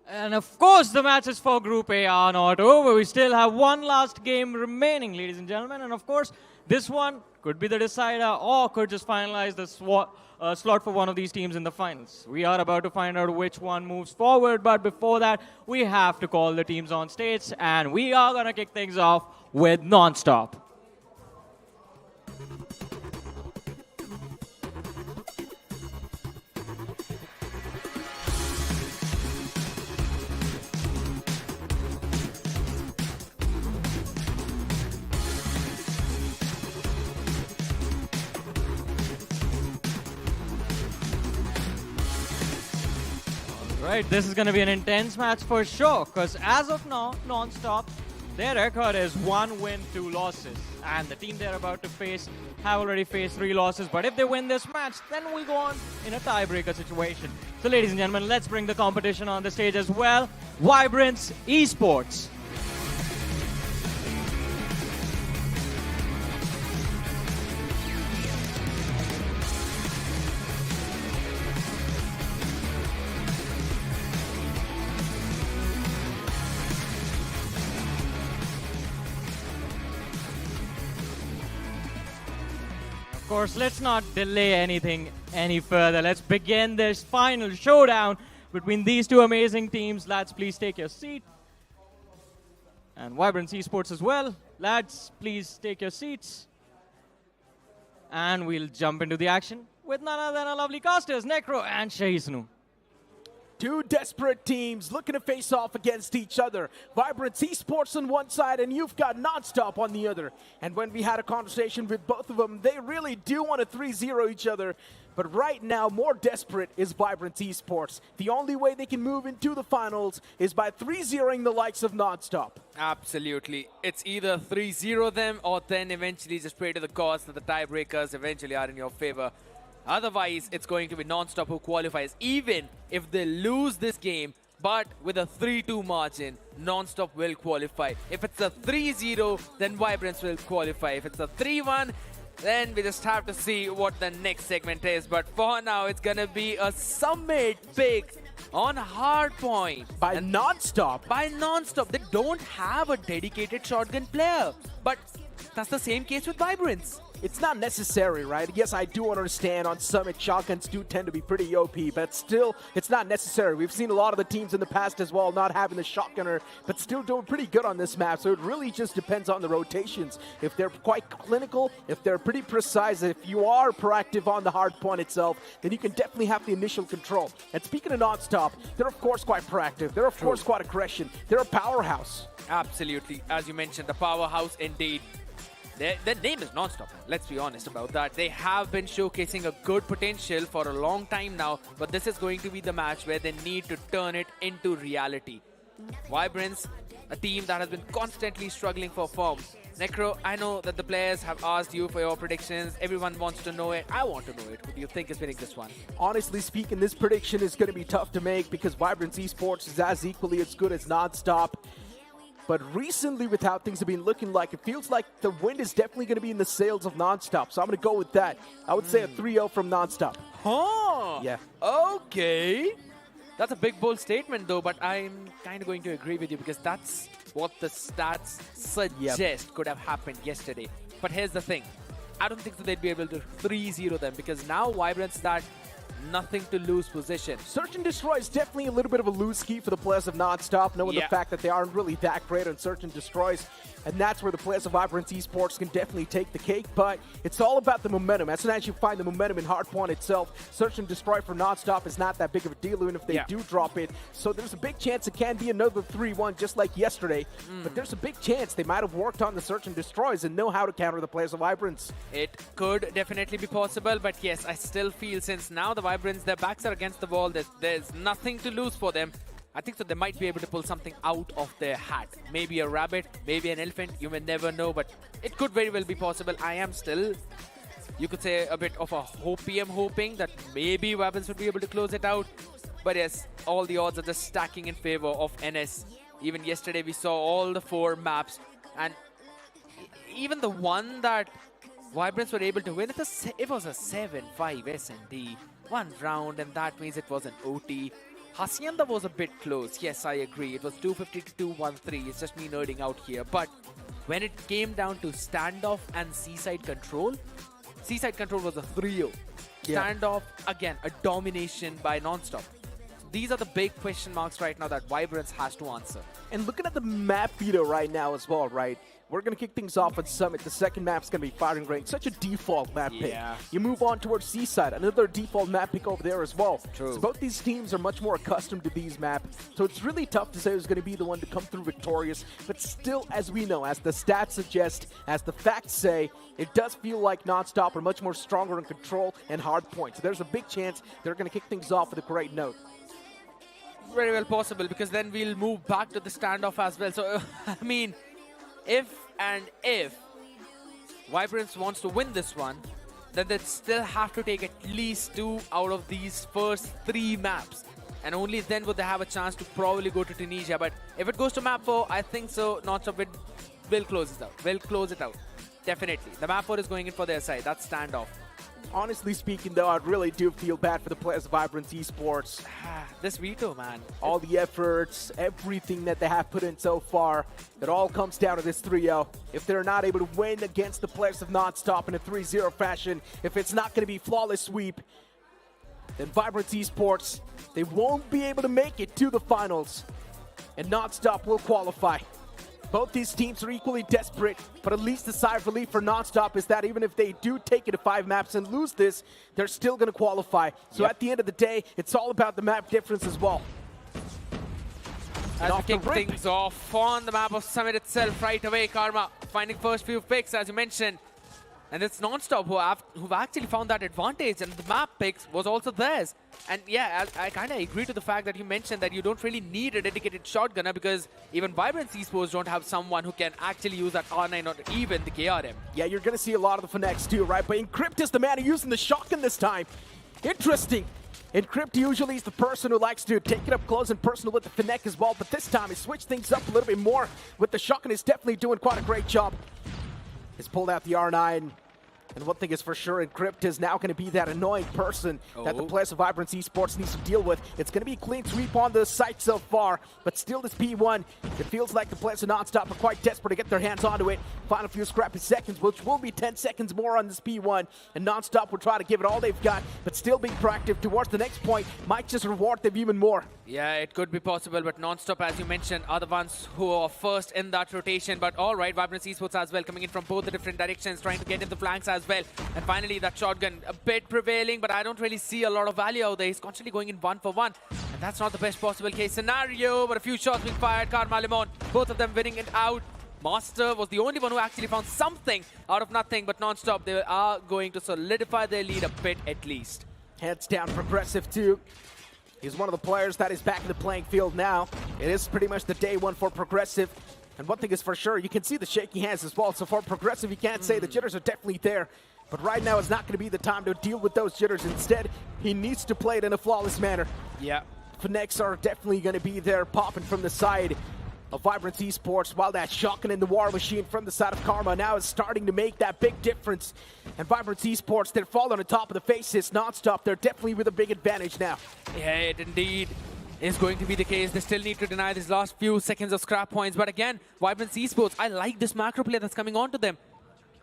And of course, the matches for Group A are not over. We still have one last game remaining, ladies and gentlemen. And of course, this one could be the decider or could just finalize the slot for one of these teams in the finals. We are about to find out which one moves forward. But before that, we have to call the teams on stage. And we are going to kick things off with NonStop. Right, this is going to be an intense match for sure, because as of now, NonStop, their record is 1 win, 2 losses. And the team they're about to face have already faced 3 losses. But if they win this match, then we'll go on in a tiebreaker situation. So ladies and gentlemen, let's bring the competition on the stage as well. Vibrance Esports. Of course, let's not delay anything any further. Let's begin this final showdown between these two amazing teams. Lads, please take your seat. And Vibrance Esports as well. Lads, please take your seats. And we'll jump into the action with none other than our lovely casters, Necro and Shahisnu. Two desperate teams looking to face off against each other. Vibrance Esports on one side, and you've got NonStop on the other. And when we had a conversation with both of them, they really do want to 3-0 each other. But right now, more desperate is Vibrance Esports. The only way they can move into the finals is by 3-0ing the likes of NonStop. Absolutely. It's either 3-0 them or then eventually just pray to the cause that the tiebreakers eventually are in your favor. Otherwise, it's going to be NonStop who qualifies, even if they lose this game. But with a 3-2 margin, NonStop will qualify. If it's a 3-0, then Vibrance will qualify. If it's a 3-1, then we just have to see what the next segment is. But for now, it's going to be a summit pick on Hardpoint. By NonStop. By NonStop. They don't have a dedicated shotgun player. But that's the same case with Vibrance. It's not necessary, right? Yes, I do understand on Summit, shotguns do tend to be pretty OP, but still, it's not necessary. We've seen a lot of the teams in the past as well not having the shotgunner, but still doing pretty good on this map, so it really just depends on the rotations. If they're quite clinical, if they're pretty precise, if you are proactive on the hard point itself, then you can definitely have the initial control. And speaking of NonStop, they're of course quite proactive. They're of course quite aggression. They're a powerhouse. Absolutely. As you mentioned, the powerhouse indeed. Their name is NonStop. Let's be honest about that. They have been showcasing a good potential for a long time now, but this is going to be the match where they need to turn it into reality. Vibrance, a team that has been constantly struggling for form, Necro, I know that the players have asked you for your predictions. Everyone wants to know it. I want to know it. Who do you think is winning this one? Honestly speaking, this prediction is going to be tough to make because Vibrance Esports is as equally as good as NonStop. But recently, with how things have been looking like, it feels like the wind is definitely going to be in the sails of NonStop. So I'm going to go with that. I would say a 3-0 from NonStop. Huh. Yeah. Okay. That's a big, bold statement, though, but I'm kind of going to agree with you because that's what the stats suggest could have happened yesterday. But here's the thing. I don't think that they'd be able to 3-0 them because now Vibrance that nothing to lose position. Search and Destroy is definitely a little bit of a loose key for the players of NonStop, knowing the fact that they aren't really that great on Search and Destroys. And that's where the players of Vibrance Esports can definitely take the cake. But it's all about the momentum. As soon as you find the momentum in Hardpoint itself, Search and Destroy for NonStop is not that big of a deal, even if they do drop it. So there's a big chance it can be another 3-1, just like yesterday. But there's a big chance they might have worked on the Search and Destroys and know how to counter the players of Vibrance. It could definitely be possible, but yes, I still feel since now the Vibrance, their backs are against the wall, there's nothing to lose for them. I think so they might be able to pull something out of their hat. Maybe a rabbit, maybe an elephant, you may never know, but it could very well be possible. I am still, you could say, a bit of a hoping that maybe Vibrance would be able to close it out. But yes, all the odds are just stacking in favor of NS. Even yesterday we saw all the 4 maps, and even the one that Vibrance were able to win, it was a 7-5 S&D. 1 round, and that means it was an OT. Hacienda was a bit close. Yes, I agree. It was 250 to 213. It's just me nerding out here. But when it came down to standoff and Seaside Control was a 3-0. Standoff, again, a domination by NonStop. These are the big question marks right now that Vibrance has to answer. And looking at the map video right now as well, right? We're going to kick things off at Summit. The second map's going to be Firing Range. Such a default map pick. You move on towards Seaside. Another default map pick over there as well. True. So both these teams are much more accustomed to these maps. So it's really tough to say who's going to be the one to come through victorious. But still, as we know, as the stats suggest, as the facts say, it does feel like NonStop are much more stronger in Control and Hardpoint. So there's a big chance they're going to kick things off with a great note. Very well possible, because then we'll move back to the standoff as well. So, I mean, if Vibrance wants to win this one, then they'd still have to take at least 2 out of these first 3 maps. And only then would they have a chance to probably go to Tunisia. But if it goes to map 4, I think so, NonStop will close it out. Will close it out. Definitely. The map 4 is going in for their side. That's standoff. Honestly speaking, though, I really do feel bad for the players of Vibrance Esports. This veto, man. All the efforts, everything that they have put in so far, it all comes down to this 3-0. If they're not able to win against the players of NonStop in a 3-0 fashion, if it's not going to be flawless sweep, then Vibrance Esports, they won't be able to make it to the finals. And NonStop will qualify. Both these teams are equally desperate, but at least the sigh of relief for NonStop is that even if they do take it to 5 maps and lose this, they're still going to qualify. So at the end of the day, it's all about the map difference as well. As we kick things off on the map of Summit itself right away, Karma finding first few picks, as you mentioned. And it's NonStop who've actually found that advantage, and the map picks was also theirs. And yeah, I kind of agree to the fact that you mentioned that you don't really need a dedicated shotgunner, because even Vibrance Esports don't have someone who can actually use that R9 or even the KRM. Yeah, you're going to see a lot of the Finex too, right? But Encrypt is the man who's using the shotgun this time. Interesting. Encrypt usually is the person who likes to take it up close and personal with the Finec as well, but this time he switched things up a little bit more with the shotgun. He's definitely doing quite a great job. He's pulled out the R9. And one thing is for sure, Encrypt is now going to be that annoying person that the players of Vibrance Esports needs to deal with. It's going to be a clean sweep on the site so far, but still this P1, it feels like the players of NonStop are quite desperate to get their hands onto it. Final few scrappy seconds, which will be 10 seconds more on this P1, and NonStop will try to give it all they've got, but still being proactive towards the next point might just reward them even more. Yeah, it could be possible, but NonStop, as you mentioned, are the ones who are first in that rotation. But all right, Vibrance Esports as well, coming in from both the different directions, trying to get in the flanks as well. And finally, that shotgun a bit prevailing, but I don't really see a lot of value out there. He's constantly going in 1-for-1, and that's not the best possible case scenario. But a few shots being fired, Karma Limon, both of them winning it out. Master was the only one who actually found something out of nothing, but NonStop, they are going to solidify their lead a bit at least. Heads down, Progressive too. He's one of the players that is back in the playing field now. It is pretty much the day one for Progressive. And one thing is for sure, you can see the shaky hands as well. So for Progressive, you can't say the jitters are definitely there. But right now is not going to be the time to deal with those jitters. Instead, he needs to play it in a flawless manner. Yeah. Fnax are definitely going to be there, popping from the side of Vibrance Esports, while that shotgun in the War Machine from the side of Karma now is starting to make that big difference. And Vibrance Esports, they're falling on top of the faces NonStop. They're definitely with a big advantage now. Yeah, it indeed is going to be the case. They still need to deny these last few seconds of scrap points. But again, Vibrance Esports, I like this macro play that's coming onto them.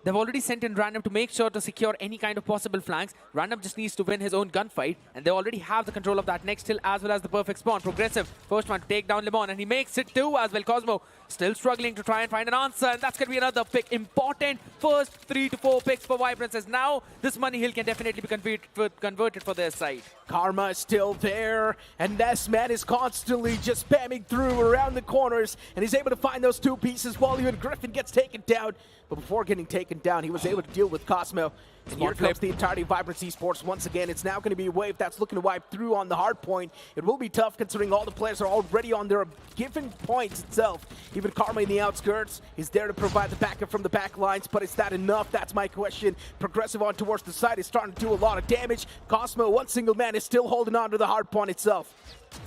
They've already sent in Random to make sure to secure any kind of possible flanks. Random just needs to win his own gunfight, and they already have the control of that next hill as well as the perfect spawn. Progressive, first one to take down Lemon, and he makes it too as well. Cosmo still struggling to try and find an answer, and that's going to be another pick. Important first 3 to 4 picks for Vibrance, as now this money hill can definitely be converted for their side. Karma is still there, and this man is constantly just spamming through around the corners, and he's able to find those 2 pieces while even Griffin gets taken down. But before getting taken down, he was able to deal with Cosmo. And here comes the entirety of Vibrance Esports once again. It's now going to be a wave that's looking to wipe through on the Hardpoint. It will be tough considering all the players are already on their given points itself. Even Karma in the outskirts is there to provide the backup from the back lines, but is that enough? That's my question. Progressive on towards the side is starting to do a lot of damage. Cosmo, one single man, is still holding on to the Hardpoint itself.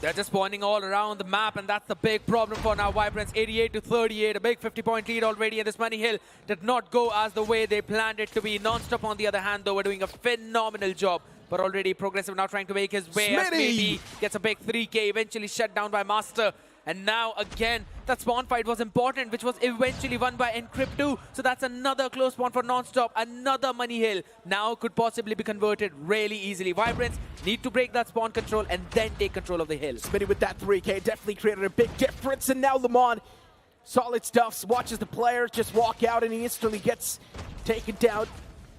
They're just spawning all around the map, and that's the big problem for now. Vibrance 88 to 38, a big 50-point lead already, and this money hill did not go as the way they planned it to be. NonStop, on the other hand, though, were doing a phenomenal job. But already Progressive now trying to make his way. As maybe gets a big 3K, eventually shut down by Master. And now again, that spawn fight was important, which was eventually won by Encrypt 2. So that's another close spawn for NonStop. Another money hill now could possibly be converted really easily. Vibrance need to break that spawn control and then take control of the hill. Smitty with that 3K definitely created a big difference. And now Lemon, solid stuff, watches the player just walk out and he instantly gets taken down.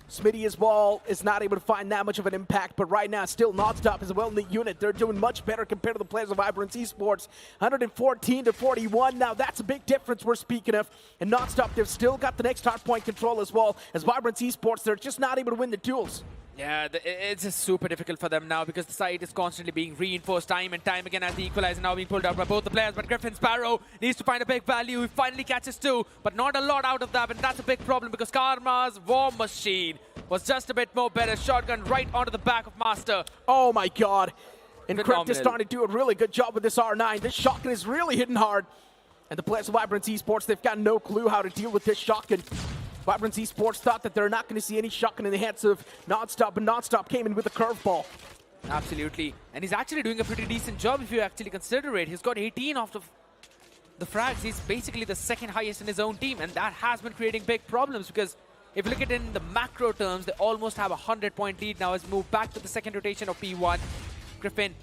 Smitty as well is not able to find that much of an impact, but right now still NonStop is well in the unit. They're doing much better compared to the players of Vibrance Esports. 114 to 41. Now that's a big difference we're speaking of. And NonStop, they've still got the next hardpoint control as well. As Vibrance Esports, they're just not able to win the duels. Yeah, it's just super difficult for them now because the site is constantly being reinforced time and time again as the equalizer now being pulled out by both the players. But Griffin Sparrow needs to find a big value. He finally catches 2, but not a lot out of that. And that's a big problem because Karma's War Machine was just a bit more better. Shotgun right onto the back of Master. Oh my god. Encrypt is starting to do a really good job with this R9. This shotgun is really hitting hard. And the players of Vibrance Esports, they've got no clue how to deal with this shotgun. Vibrance Esports thought that they're not going to see any shotgun in the hands of NonStop, but NonStop came in with a curveball. Absolutely. And he's actually doing a pretty decent job if you actually consider it. He's got 18 off the frags. He's basically the second highest in his own team, and that has been creating big problems because if you look at it in the macro terms, they almost have a 100-point lead now as move back to the second rotation of P1. Griffin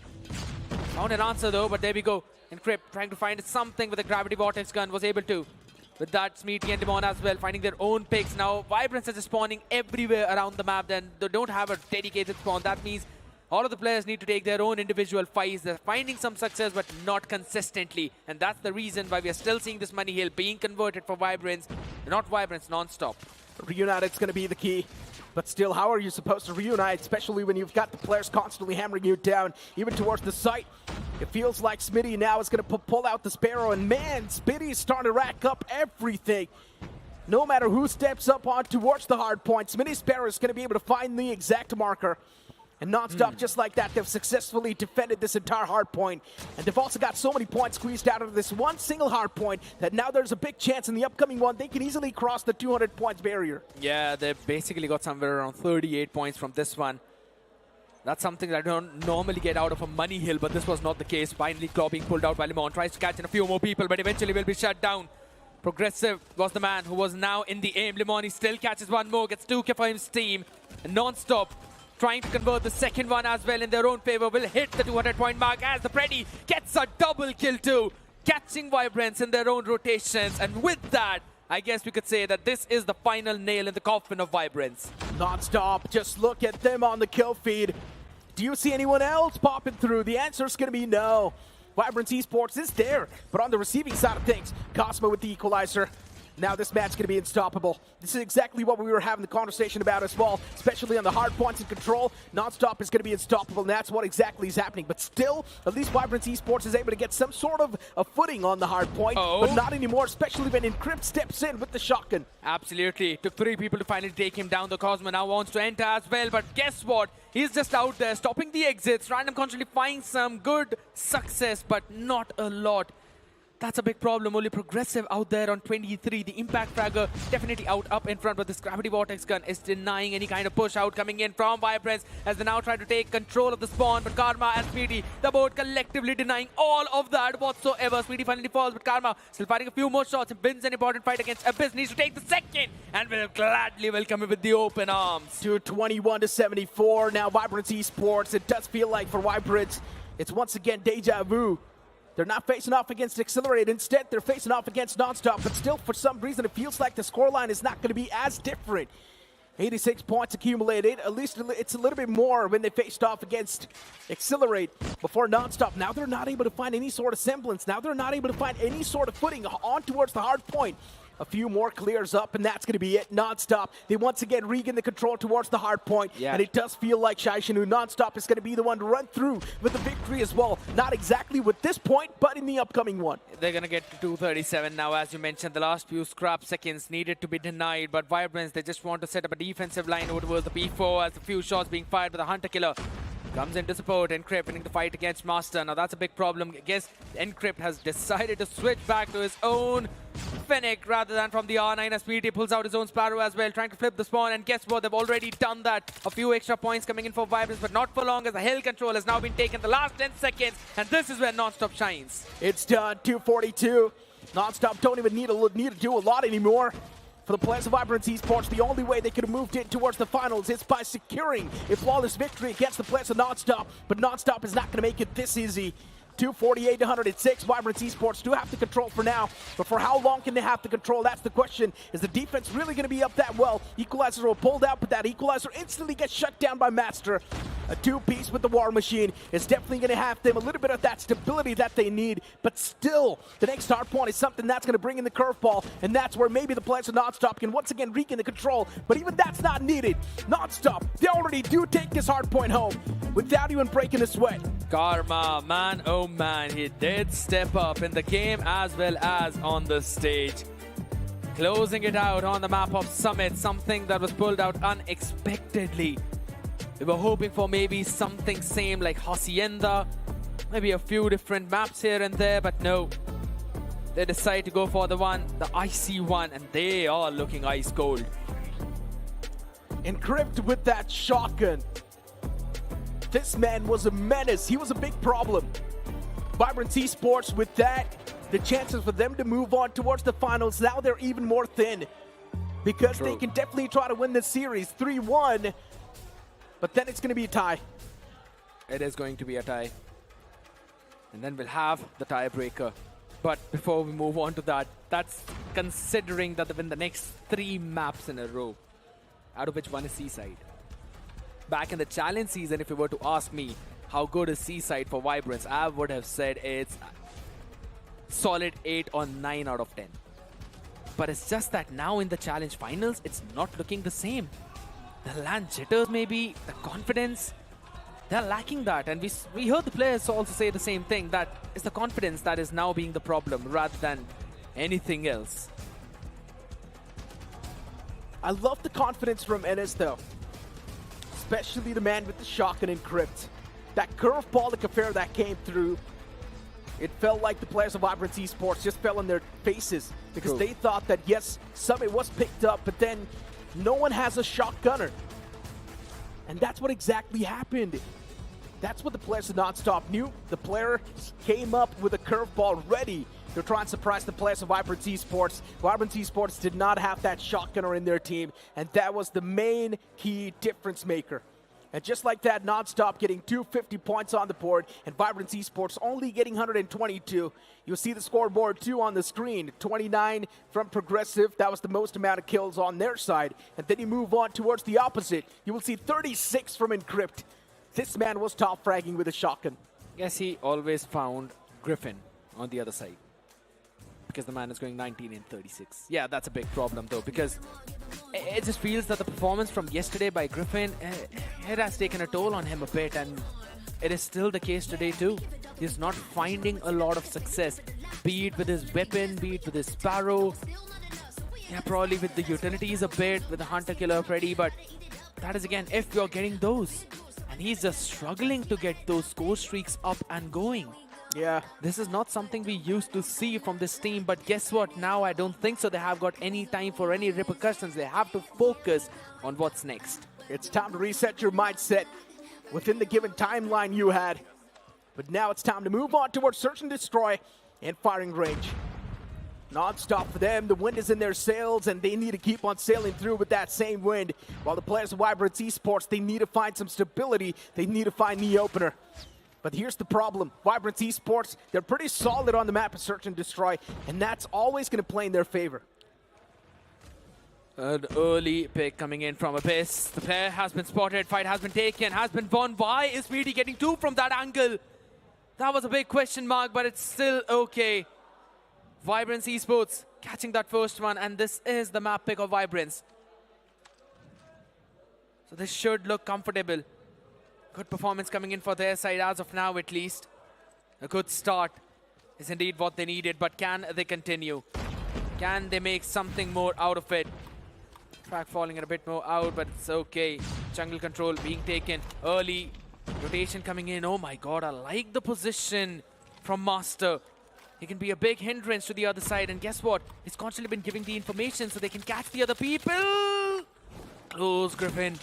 found an answer though, but there we go. Encrypt trying to find something with a gravity vortex gun, was able to. With that, Smeety and Demon as well, finding their own picks. Now, Vibrance is spawning everywhere around the map. Then they don't have a dedicated spawn. That means all of the players need to take their own individual fights. They're finding some success, but not consistently. And that's the reason why we are still seeing this money hill being converted for Vibrance. Not Vibrance, NonStop. Reunited's going to be the key. But still, how are you supposed to reunite, especially when you've got the players constantly hammering you down, even towards the site? It feels like Smitty now is going to pull out the Sparrow, and man, Smitty is starting to rack up everything. No matter who steps up on towards the hard point, Smitty Sparrow is going to be able to find the exact marker. And NonStop, just like that, they've successfully defended this entire hard point. And they've also got so many points squeezed out of this one single hard point that now there's a big chance in the upcoming one they can easily cross the 200 points barrier. Yeah, they've basically got somewhere around 38 points from this one. That's something that I don't normally get out of a money hill, but this was not the case. Finally, Claw being pulled out by Lemon. Tries to catch in a few more people, but eventually will be shut down. Progressive was the man who was now in the aim. Lemon, he still catches one more, gets 2K for his team. And NonStop trying to convert the second one as well in their own favor. Will hit the 200-point mark as the Freddy gets a double kill too. Catching Vibrance in their own rotations. And with that, I guess we could say that this is the final nail in the coffin of Vibrance. NonStop, just look at them on the kill feed. Do you see anyone else popping through? The answer is going to be no. Vibrance Esports is there, but on the receiving side of things, Cosmo with the equalizer. Now this match is going to be unstoppable. This is exactly what we were having the conversation about as well, especially on the hard points and control. NonStop is going to be unstoppable, and that's what exactly is happening. But still, at least Vibrance Esports is able to get some sort of a footing on the hard point, but not anymore, especially when Encrypt steps in with the shotgun. Absolutely. Took 3 people to finally take him down. The Cosmo now wants to enter as well, but guess what? He's just out there stopping the exits. Random constantly finds some good success, but not a lot. That's a big problem. Only Progressive out there on 23. The Impact Fragger definitely out up in front, but this Gravity Vortex gun is denying any kind of push out coming in from Vibrance as they now try to take control of the spawn. But Karma and Speedy, the both collectively denying all of that whatsoever. Speedy finally falls, but Karma still fighting a few more shots and wins an important fight against Abyss. Needs to take the second and will gladly welcome it with the open arms. 221 to 74. Now Vibrance Esports. It does feel like for Vibrance, it's once again deja vu. They're not facing off against Accelerate. Instead, they're facing off against NonStop. But still, for some reason, it feels like the scoreline is not going to be as different. 86 points accumulated. At least it's a little bit more when they faced off against Accelerate before NonStop. Now they're not able to find any sort of semblance. Now they're not able to find any sort of footing on towards the hard point. A few more clears up, and that's going to be it. NonStop, they once again regain the control towards the hard point, and it does feel like Shaishanu. NonStop is going to be the one to run through with the victory as well. Not exactly with this point, but in the upcoming one. They're going to get to 237 now. As you mentioned, the last few scrap seconds needed to be denied, but Vibrance, they just want to set up a defensive line over towards the P4 as a few shots being fired by the Hunter Killer. Comes in to support Encrypt, winning the fight against Master. Now that's a big problem. I guess Encrypt has decided to switch back to his own Fennec rather than from the R9 as PT pulls out his own Sparrow as well, trying to flip the spawn, and guess what? They've already done that. A few extra points coming in for Vibrance, but not for long as the Hell control has now been taken the last 10 seconds, and this is where NonStop shines. It's done, 242. NonStop don't even need to do a lot anymore. For the players of Vibrance Esports, the only way they could have moved in towards the finals is by securing a flawless victory against the players of NonStop, but NonStop is not going to make it this easy. 248 to 106. Vibrance Esports do have the control for now, but for how long can they have the control? That's the question. Is the defense really going to be up that well? Equalizer will pulled out, but that Equalizer instantly gets shut down by Master. A two-piece with the War Machine is definitely going to have them a little bit of that stability that they need, but still, the next hard point is something that's going to bring in the curveball, and that's where maybe the players of NonStop can once again regain the control, but even that's not needed. NonStop, they already do take this hard point home without even breaking a sweat. Karma, man, oh man, he did step up in the game as well as on the stage. Closing it out on the map of Summit, something that was pulled out unexpectedly. We were hoping for maybe something same like Hacienda, maybe a few different maps here and there, but no. They decide to go for the icy one, and they are looking ice cold. Encrypt with that shotgun. This man was a menace. He was a big problem. Vibrance Esports with that, the chances for them to move on towards the finals, now they're even more thin. Because they can definitely try to win this series 3-1. But then it's going to be a tie. It is going to be a tie. And then we'll have the tiebreaker. But before we move on to that, that's considering that they win the next 3 maps in a row, out of which one is Seaside. Back in the challenge season, if you were to ask me how good is Seaside for Vibrance, I would have said it's solid 8 or 9 out of 10. But it's just that now in the challenge finals, it's not looking the same. The LAN jitters maybe, the confidence, they're lacking that. And we heard the players also say the same thing, that it's the confidence that is now being the problem rather than anything else. I love the confidence from Enes though. Especially the man with the shotgun Encrypt. That curveball, the affair that came through, it felt like the players of Vibrance Esports just fell on their faces because they thought that yes, Summit was picked up, but then no one has a shotgunner. And that's what exactly happened. That's what the players of NonStop knew. The player came up with a curveball ready to try and surprise the players of Vibrance Esports. Vibrance Esports did not have that shotgunner in their team, and that was the main key difference maker. And just like that, NonStop getting 250 points on the board, and Vibrance Esports only getting 122. You'll see the scoreboard too on the screen. 29 from Progressive, that was the most amount of kills on their side. And then you move on towards the opposite. You will see 36 from Encrypt. This man was top fragging with a shotgun. Yes, he always found Griffin on the other side. because the man is going 19 in 36. Yeah, that's a big problem though, because it just feels that the performance from yesterday by Griffin, it has taken a toll on him a bit, and it is still the case today too. He's not finding a lot of success, be it with his weapon, be it with his Sparrow. Yeah, probably with the utilities a bit, with the Hunter Killer Freddy, but that is again if you're getting those. And he's just struggling to get those score streaks up and going. Yeah. This is not something we used to see from this team, but guess what? Now I don't think so they have got any time for any repercussions. They have to focus on what's next. It's time to reset your mindset within the given timeline you had. But now it's time to move on towards search and destroy and firing range. Non-stop for them. The wind is in their sails, and they need to keep on sailing through with that same wind. While the players of Vibrance Esports, they need to find some stability. They need to find the opener. But here's the problem. Vibrance Esports, they're pretty solid on the map of search and destroy, and that's always going to play in their favor. An early pick coming in from Abyss. The player has been spotted, fight has been taken, has been won. Why is Speedy getting two from that angle? That was a big question mark, but it's still okay. Vibrance Esports catching that first one, and this is the map pick of Vibrance. So this should look comfortable. Good performance coming in for their side as of now, at least. A good start is indeed what they needed, but can they continue? Can they make something more out of it? Track falling a bit more out, but it's okay. Jungle control being taken early. Rotation coming in. Oh my god, I like the position from Master. He can be a big hindrance to the other side, and guess what? He's constantly been giving the information so they can catch the other people. Close, Griffin.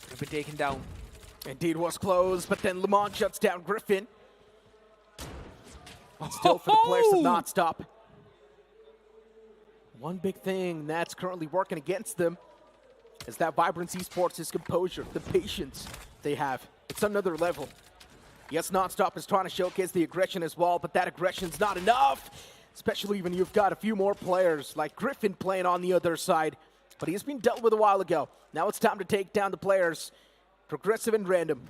Griffin taken down. Indeed was close, but then Lamont shuts down Griffin. Still for the players of NonStop. One big thing that's currently working against them is that Vibrance Esports' composure, the patience they have. It's another level. Yes, NonStop is trying to showcase the aggression as well, but that aggression's not enough, especially when you've got a few more players like Griffin playing on the other side. But he's been dealt with a while ago. Now it's time to take down the players. Progressive and Random.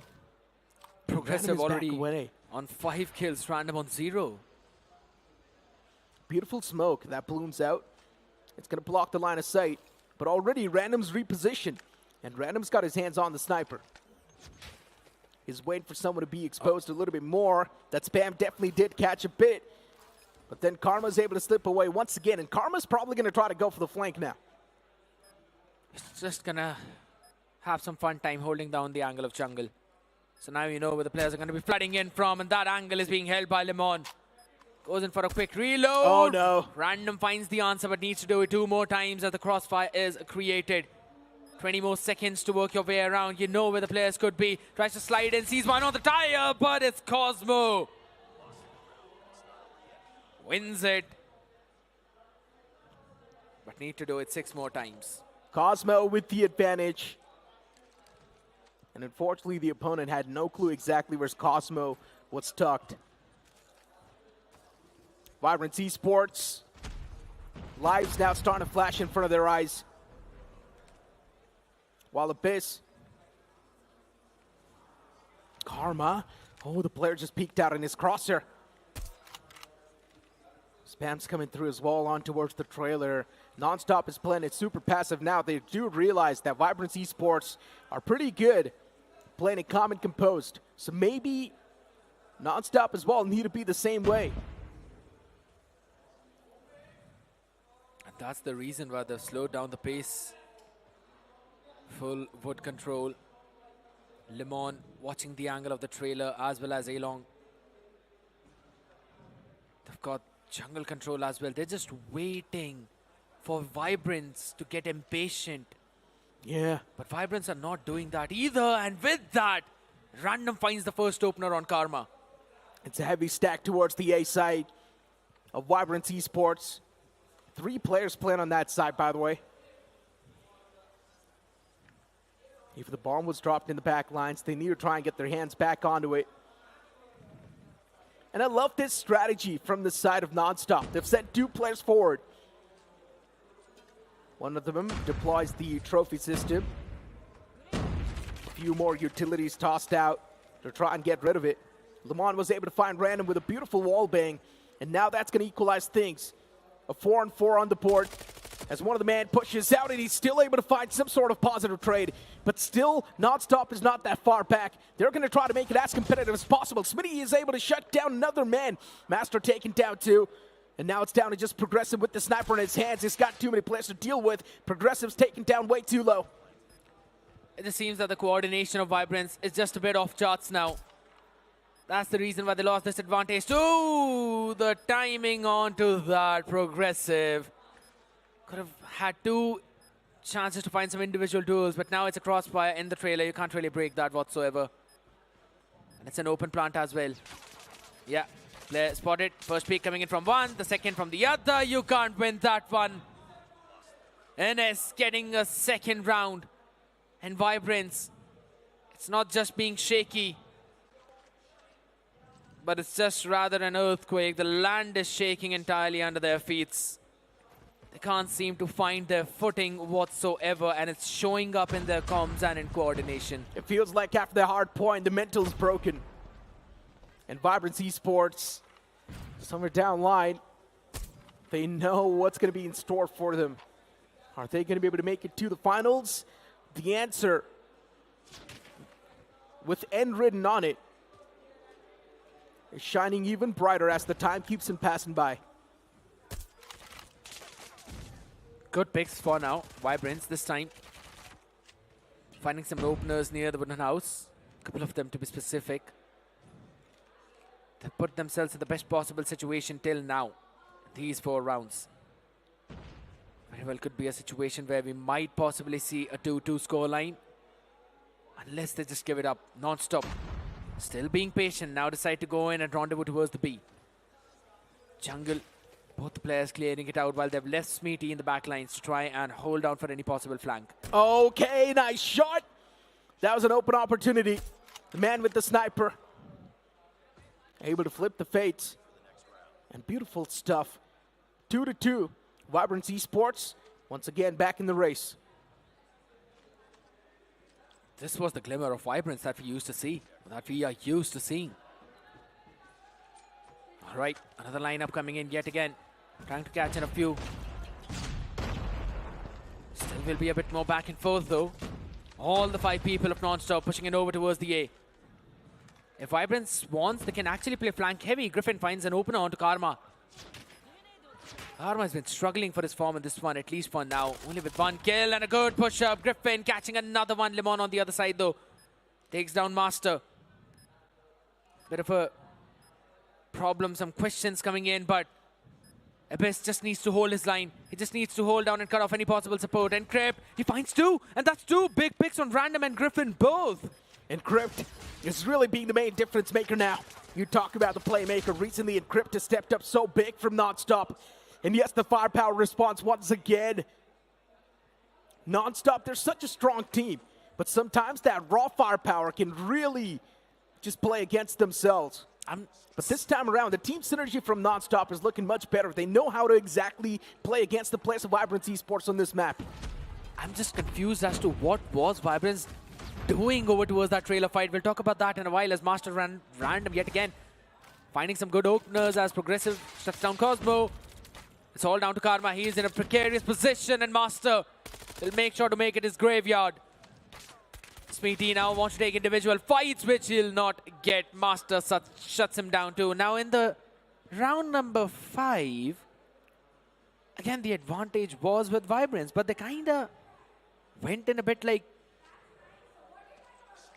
Progressive already on 5 kills, Random on 0. Beautiful smoke that balloons out. It's going to block the line of sight. But already Random's repositioned, and Random's got his hands on the sniper. He's waiting for someone to be exposed a little bit more. That spam definitely did catch a bit. But then Karma's able to slip away once again, and Karma's probably going to try to go for the flank now. He's just going to have some fun time holding down the angle of jungle. So now you know where the players are going to be flooding in from, and that angle is being held by Lemon. Goes in for a quick reload. Oh no. Random finds the answer, but needs to do it 2 more times as the crossfire is created. 20 more seconds to work your way around. You know where the players could be. Tries to slide in, sees one on the tire, but it's Cosmo. Wins it. But need to do it 6 more times. Cosmo with the advantage. And unfortunately, the opponent had no clue exactly where Cosmo was tucked. Vibrance Esports. Lives now starting to flash in front of their eyes. While Abyss. Karma. Oh, the player just peeked out in his crosshair. Spam's coming through as well on towards the trailer. NonStop is playing it super passive now. They do realize that Vibrance Esports are pretty good playing it calm and composed. So maybe NonStop as well need to be the same way. And that's the reason why they've slowed down the pace. Full wood control. Lemon watching the angle of the trailer as well as Along. They've got jungle control as well. They're just waiting for Vibrance to get impatient. Yeah. But Vibrance are not doing that either. And with that, Random finds the first opener on Karma. It's a heavy stack towards the A side of Vibrance Esports. 3 players playing on that side, by the way. If the bomb was dropped in the back lines, they need to try and get their hands back onto it. And I love this strategy from the side of NonStop. They've sent 2 players forward. One of them deploys the trophy system. A few more utilities tossed out to try and get rid of it. Lemon was able to find Random with a beautiful wall bang, and now that's going to equalize things. A 4-on-4 on the board. As one of the man pushes out, and he's still able to find some sort of positive trade. But still, NonStop is not that far back. They're going to try to make it as competitive as possible. Smitty is able to shut down another man. Master taken down too. And now it's down to just Progressive with the sniper in his hands. He's got too many players to deal with. Progressive's taken down way too low. It just seems that the coordination of Vibrance is just a bit off charts now. That's the reason why they lost this advantage. Ooh, the timing onto that Progressive. Could have had 2 chances to find some individual duels, but now it's a crossfire in the trailer. You can't really break that whatsoever. And it's an open plant as well. Yeah, player spotted. First peek coming in from one, the second from the other. You can't win that one. NS getting a second round. And Vibrance, it's not just being shaky, but it's just rather an earthquake. The land is shaking entirely under their feet. They can't seem to find their footing whatsoever, and it's showing up in their comms and in coordination. It feels like after the hard point, the mental is broken. And Vibrance Esports, somewhere down line, they know what's going to be in store for them. Are they going to be able to make it to the finals? The answer, with N written on it, is shining even brighter as the time keeps him passing by. Good picks for now. Vibrance this time. Finding some openers near the wooden house. A couple of them to be specific. They put themselves in the best possible situation till now. These 4 rounds. Very well could be a situation where we might possibly see a 2-2 scoreline. Unless they just give it up. NonStop. Still being patient. Now decide to go in and rendezvous towards the B. Jungle. Both the players clearing it out while they've left Smitty in the back lines to try and hold down for any possible flank. Okay, nice shot. That was an open opportunity. The man with the sniper. Able to flip the fates. And beautiful stuff. 2-2. Vibrance Esports, once again back in the race. This was the glimmer of Vibrance that we used to see. That we are used to seeing. All right, another lineup coming in yet again. Trying to catch in a few. Still will be a bit more back and forth though. All the 5 people of NonStop pushing it over towards the A. If Vibrance wants, they can actually play flank heavy. Griffin finds an opener onto Karma. Karma has been struggling for his form in this one, at least for now. Only with 1 kill and a good push-up. Griffin catching another one. Limon on the other side though. Takes down Master. Bit of a problem, some questions coming in, but Abyss just needs to hold his line. He just needs to hold down and cut off any possible support. And Crypt, he finds 2, and that's 2 big picks on Random and Griffin both. And Crypt is really being the main difference maker now. You talk about the playmaker recently, and Crypt has stepped up so big from NonStop. And yes, the firepower response once again. NonStop, they're such a strong team, but sometimes that raw firepower can really just play against themselves. But this time around, the team synergy from NonStop is looking much better. They know how to exactly play against the players of Vibrance Esports on this map. I'm just confused as to what was Vibrance doing over towards that trailer fight. We'll talk about that in a while as Master ran random yet again. Finding some good openers as Progressive shuts down Cosmo. It's all down to Karma. He is in a precarious position, and Master will make sure to make it his graveyard. Smitty now wants to take individual fights, which he'll not get. Master shuts him down too. Now in the round number 5, again the advantage was with Vibrance, but they kind of went in a bit like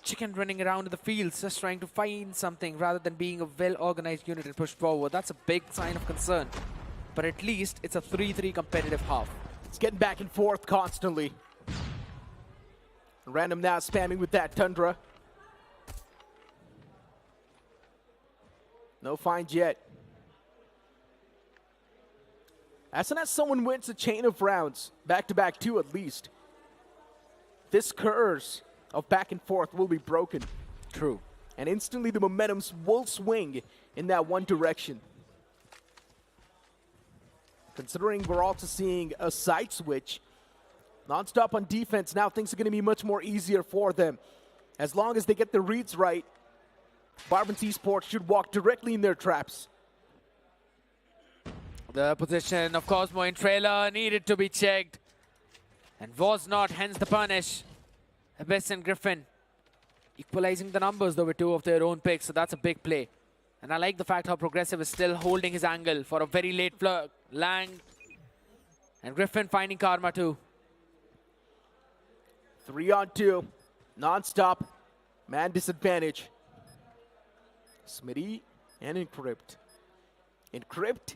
chicken running around in the fields, just trying to find something rather than being a well-organized unit and push forward. That's a big sign of concern. But at least it's a 3-3 competitive half. It's getting back and forth constantly. Random now spamming with that Tundra. No finds yet. As soon as someone wins a chain of rounds, back-to-back 2 at least, this curse of back and forth will be broken. True. And instantly the momentum will swing in that one direction. Considering we're also seeing a side switch, NonStop on defense, now things are going to be much more easier for them. As long as they get the reads right, Vibrance Esports should walk directly in their traps. The position of Cosmo in trailer needed to be checked and was not, hence the punish. Abyss and Griffin equalizing the numbers though with 2 of their own picks, so that's a big play. And I like the fact how Progressive is still holding his angle for a very late Lang. And Griffin finding Karma too. 3-on-2. Non-stop. Man disadvantage. Smitty and Encrypt. Encrypt.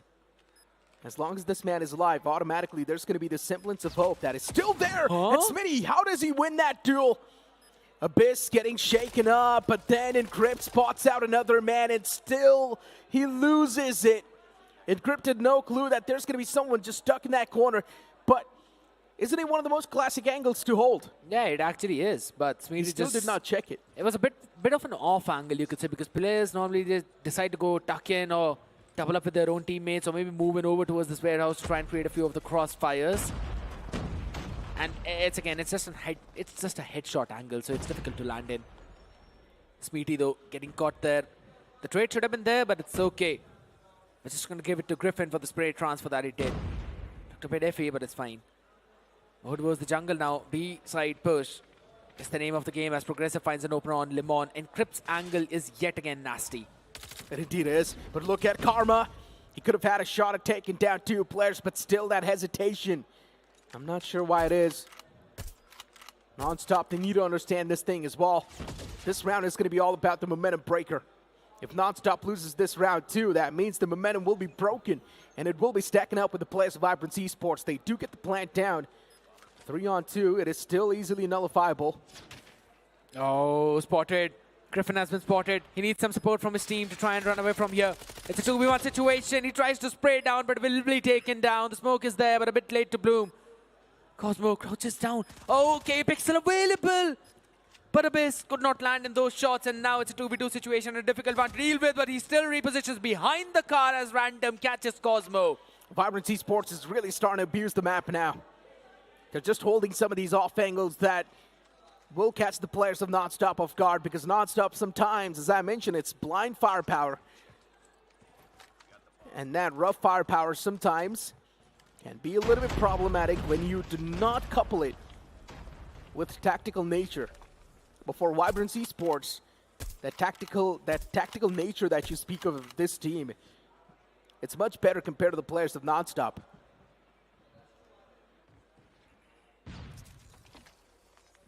As long as this man is alive, automatically there's going to be the semblance of hope that is still there. And Smitty, how does he win that duel? Abyss getting shaken up, but then Encrypt spots out another man and still he loses it. Encrypt had no clue that there's going to be someone just stuck in that corner, but isn't it one of the most classic angles to hold? Yeah, it actually is, but Smitty He still did not check it. It was a bit of an off angle, you could say, because players normally just decide to go tuck in or double up with their own teammates or maybe moving over towards this warehouse to try and create a few of the crossfires. And it's just a headshot angle, so it's difficult to land in. Smitty though getting caught there. The trade should have been there, but it's okay. We're just going to give it to Griffin for the spray transfer that he did. Took a bit iffy, but it's fine. What was the jungle now? B side push. It's the name of the game as Progressive finds an opener on Limon. Encrypt's angle is yet again nasty. It indeed is. But look at Karma. He could have had a shot at taking down 2 players, but still that hesitation. I'm not sure why it is. Non-stop, they need to understand this thing as well. This round is going to be all about the momentum breaker. If Non-stop loses this round too, that means the momentum will be broken, and it will be stacking up with the players of Vibrance Esports. They do get the plant down. 3-on-2, it is still easily nullifiable. Oh, spotted. Griffin has been spotted. He needs some support from his team to try and run away from here. It's a 2v1 situation. He tries to spray down, but will be taken down. The smoke is there, but a bit late to bloom. Cosmo crouches down. Okay, pixel available. But Abyss could not land in those shots, and now it's a 2v2 situation, a difficult one to deal with, but he still repositions behind the car as Random catches Cosmo. Vibrance Esports is really starting to abuse the map now. They're just holding some of these off angles that will catch the players of Non-stop off guard, because Non-stop sometimes, as I mentioned, it's blind firepower. And that rough firepower sometimes can be a little bit problematic when you do not couple it with tactical nature. But for Vibrance Esports, that tactical nature that you speak of this team, it's much better compared to the players of Non-stop.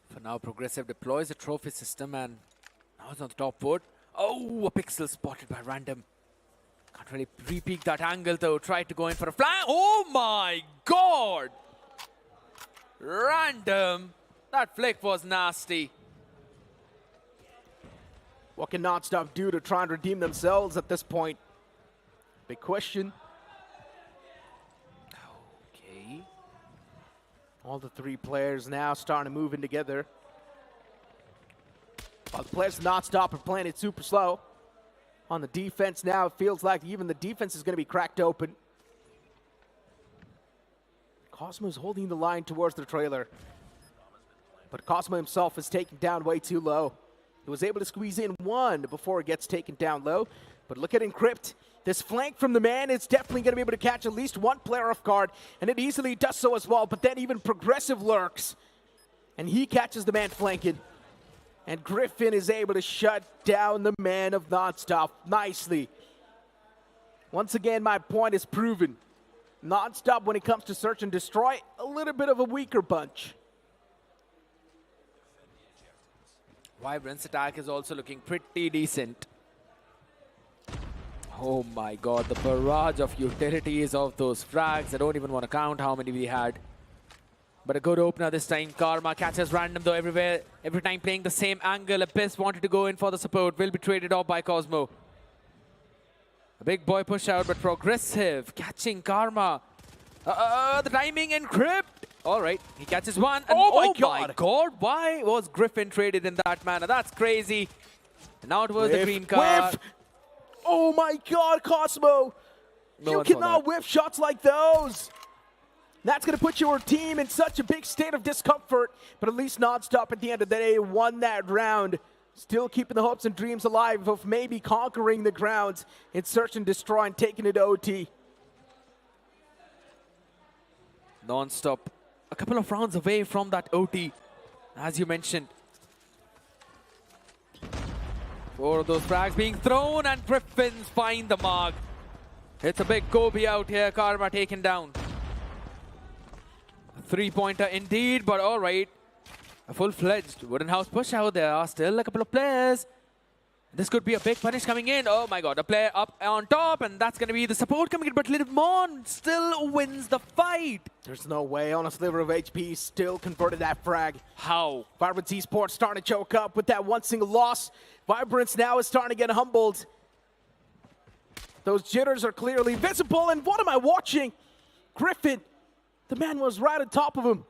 For now, Progressive deploys a trophy system, and now it's on the top foot. Oh, a pixel spotted by Random. Can't really re-peek that angle though. Tried to go in for a flank. Oh my god! Random. That flick was nasty. What can Non-stop do to try and redeem themselves at this point? Big question. Okay. All the 3 players now starting to move in together. While the players of Non-stop are playing it super slow. On the defense now, it feels like even the defense is going to be cracked open. Cosmo's holding the line towards the trailer. But Cosmo himself is taken down way too low. He was able to squeeze in 1 before it gets taken down low. But look at Encrypt. This flank from the man is definitely going to be able to catch at least 1 player off guard. And it easily does so as well. But then even Progressive lurks. And he catches the man flanking. And Griffin is able to shut down the man of Non-stop nicely. Once again, my point is proven. Non-stop, when it comes to search and destroy, a little bit of a weaker bunch. Vibrance attack is also looking pretty decent. Oh my god, the barrage of utilities of those frags. I don't even want to count how many we had. But a good opener this time. Karma catches Random though everywhere. Every time playing the same angle. Abyss wanted to go in for the support. Will be traded off by Cosmo. A big boy push out, but Progressive catching Karma. The timing, Encrypt. All right, he catches 1. And oh my god, why was Griffin traded in that manner? That's crazy. And now it was the green card. Whiff. Oh my god, Cosmo. You cannot whiff shots like those. That's going to put your team in such a big state of discomfort. But at least Non-stop at the end of the day won that round. Still keeping the hopes and dreams alive of maybe conquering the grounds in search and destroy and taking it to OT. NonStop a couple of rounds away from that OT, as you mentioned. 4 of those frags being thrown, and Griffins find the mark. It's a big Kobe out here. Karma taken down. A 3-pointer indeed, but all right. A full-fledged wooden house push out. There are still a couple of players. This could be a big punish coming in. Oh my god, a player up on top, and that's going to be the support coming in, but Lidmon still wins the fight. There's no way. On a sliver of HP, still converted that frag. How? Vibrance Esports starting to choke up with that one single loss. Vibrance now is starting to get humbled. Those jitters are clearly visible, and what am I watching? Griffin, the man was right on top of him.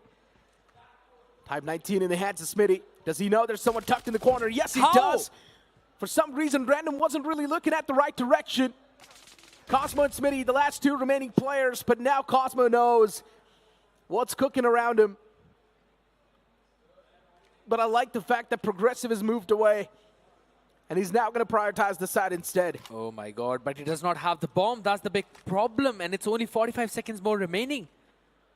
Type 19 in the hands of Smitty. Does he know there's someone tucked in the corner? Yes, he does. For some reason, Random wasn't really looking at the right direction. Cosmo and Smitty, the last 2 remaining players, but now Cosmo knows what's cooking around him. But I like the fact that Progressive has moved away, and he's now going to prioritize the side instead. Oh my god, but he does not have the bomb. That's the big problem, and it's only 45 seconds more remaining.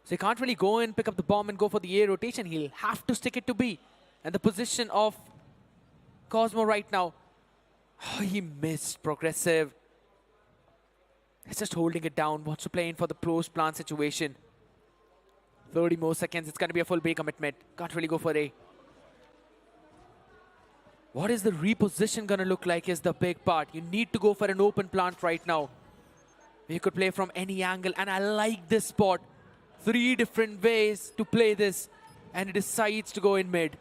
So he can't really go in, pick up the bomb, and go for the A rotation. He'll have to stick it to B. And the position of Cosmo right now, oh, he missed Progressive. He's just holding it down. Wants to play in for the pros plant situation. 30 more seconds. It's going to be a full B commitment. Can't really go for A. What is the reposition going to look like is the big part. You need to go for an open plant right now. You could play from any angle, and I like this spot. 3 different ways to play this, and he decides to go in mid.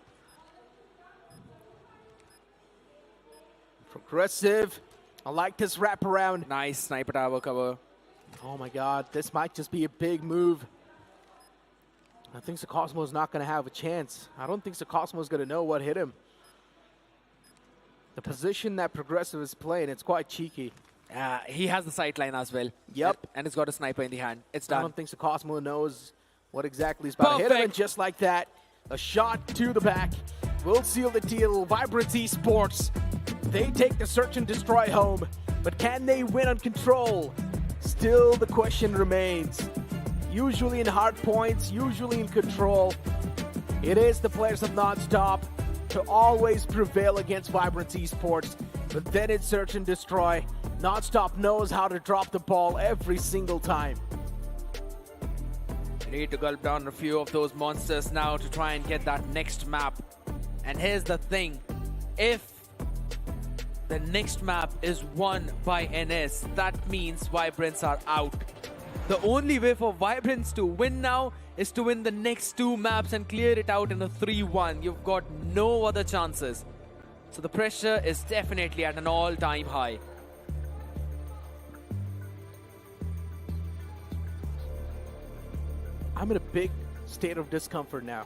Progressive. I like this wraparound. Nice sniper tower cover. Oh my god, this might just be a big move. I think Cosmo's not going to have a chance. I don't think Cosmo's going to know what hit him. The position that Progressive is playing, it's quite cheeky. He has the sight line as well. Yep. And he's got a sniper in the hand. It's done. I don't think Cosmo knows what exactly is about to hit him. And just like that, a shot to the back will seal the deal. Vibrance Esports, they take the search and destroy home. But can they win on control? Still the question remains. Usually in hard points, usually in control, it is the players of NonStop to always prevail against Vibrance Esports. But then in search and destroy, NonStop knows how to drop the ball every single time. You need to gulp down a few of those monsters now to try and get that next map. And here's the thing. If the next map is won by NS, that means Vibrance are out. The only way for Vibrance to win now is to win the next 2 maps and clear it out in a 3-1. You've got no other chances. So the pressure is definitely at an all-time high. I'm in a big state of discomfort now.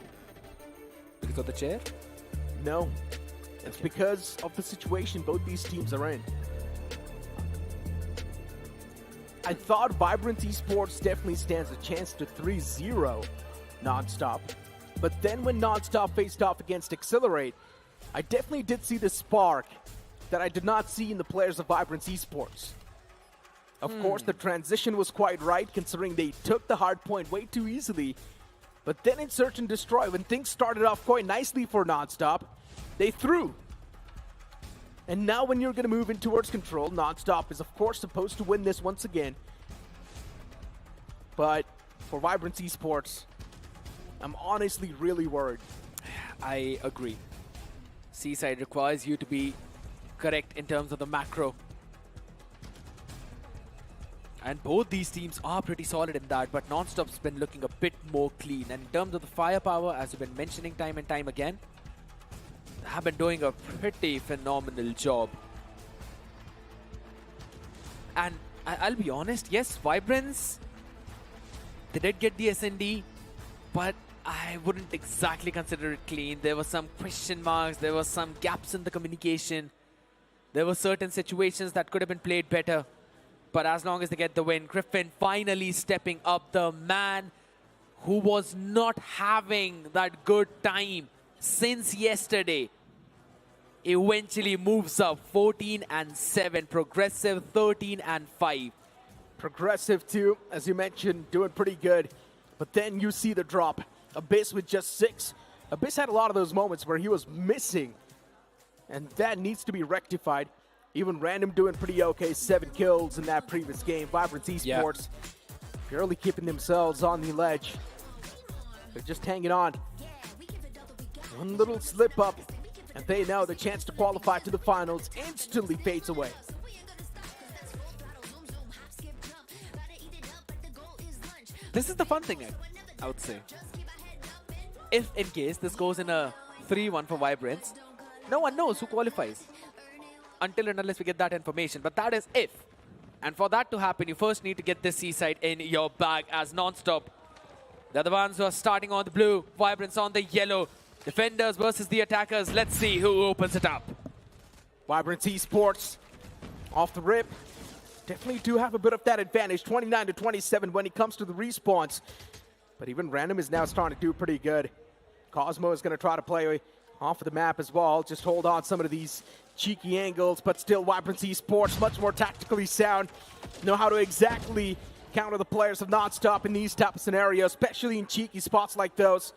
Because of the chair? No. It's because of the situation both these teams are in. I thought Vibrance Esports definitely stands a chance to 3-0 NonStop. But then when NonStop faced off against Accelerate, I definitely did see the spark that I did not see in the players of Vibrance Esports. Of course, the transition was quite right, considering they took the hard point way too easily. But then in Search and Destroy, when things started off quite nicely for NonStop, they threw. And now when you're going to move in towards control, NonStop is of course supposed to win this once again. But for Vibrance Esports, I'm honestly really worried. I agree. Seaside requires you to be correct in terms of the macro. And both these teams are pretty solid in that, but NonStop's been looking a bit more clean. And in terms of the firepower, as you've been mentioning time and time again, they have been doing a pretty phenomenal job. And I'll be honest, yes, Vibrance, they did get the SND, but I wouldn't exactly consider it clean. There were some question marks, there were some gaps in the communication. There were certain situations that could have been played better. But as long as they get the win, Griffin finally stepping up, the man who was not having that good time since yesterday, eventually moves up 14-7, Progressive 13-5. Progressive too, as you mentioned, doing pretty good. But then you see the drop. Abyss with just 6. Abyss had a lot of those moments where he was missing. And that needs to be rectified. Even Random doing pretty okay. 7 kills in that previous game. Vibrance Esports barely keeping themselves on the ledge. They're just hanging on. One little slip up, and they know the chance to qualify to the finals instantly fades away. This is the fun thing, I would say. If in case this goes in a 3-1 for Vibrance, no one knows who qualifies until and unless we get that information. But that is if. And for that to happen, you first need to get this seaside in your bag as NonStop. They're the ones who are starting on the blue, Vibrance on the yellow. Defenders versus the attackers. Let's see who opens it up. Vibrance Esports off the rip. Definitely do have a bit of that advantage, 29-27 when it comes to the respawns. But even Random is now starting to do pretty good. Cosmo is going to try to play off of the map as well. Just hold on some of these cheeky angles, but still Vibrance Esports much more tactically sound. Know how to exactly counter the players of NonStop in these type of scenarios, especially in cheeky spots like those.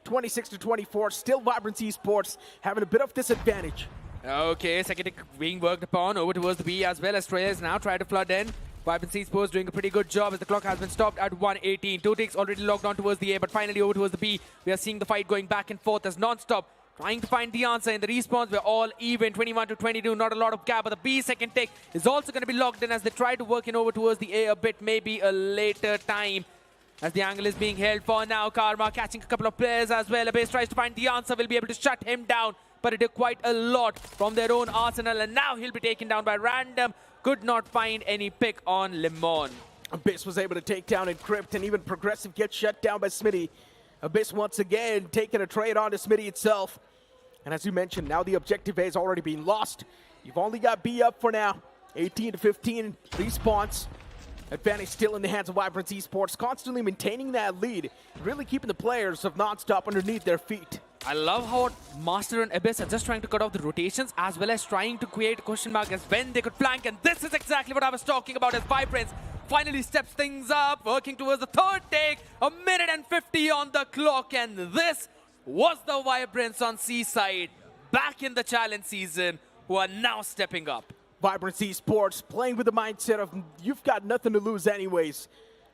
26-24, still Vibrance Esports having a bit of disadvantage. Okay, second tick being worked upon over towards the B as well as Treyas now try to flood in. Vibrance Esports doing a pretty good job as the clock has been stopped at 1:18. 2 ticks already logged on towards the A, but finally over towards the B. We are seeing the fight going back and forth as NonStop trying to find the answer in the respawns. We're all even, 21-22, not a lot of gap, but the B second tick is also going to be logged in as they try to work in over towards the A a bit, maybe a later time. As the angle is being held for now, Karma catching a couple of players as well. Abyss tries to find the answer, will be able to shut him down, but it did quite a lot from their own arsenal, and now he'll be taken down by Random. Could not find any pick on Lemon. Abyss was able to take down Encrypt, and even Progressive gets shut down by Smitty. Abyss once again taking a trade on to Smitty itself. And as you mentioned, now the objective A is already being lost. You've only got B up for now. 18-15 respawns. Advantage still in the hands of Vibrance Esports, constantly maintaining that lead, really keeping the players of NonStop underneath their feet. I love how Master and Abyss are just trying to cut off the rotations as well as trying to create a question mark as when they could flank, and this is exactly what I was talking about as Vibrance finally steps things up, working towards the third take, 1:50 on the clock, and this was the Vibrance on Seaside, back in the challenge season, who are now stepping up. Vibrance Esports playing with the mindset of you've got nothing to lose anyways.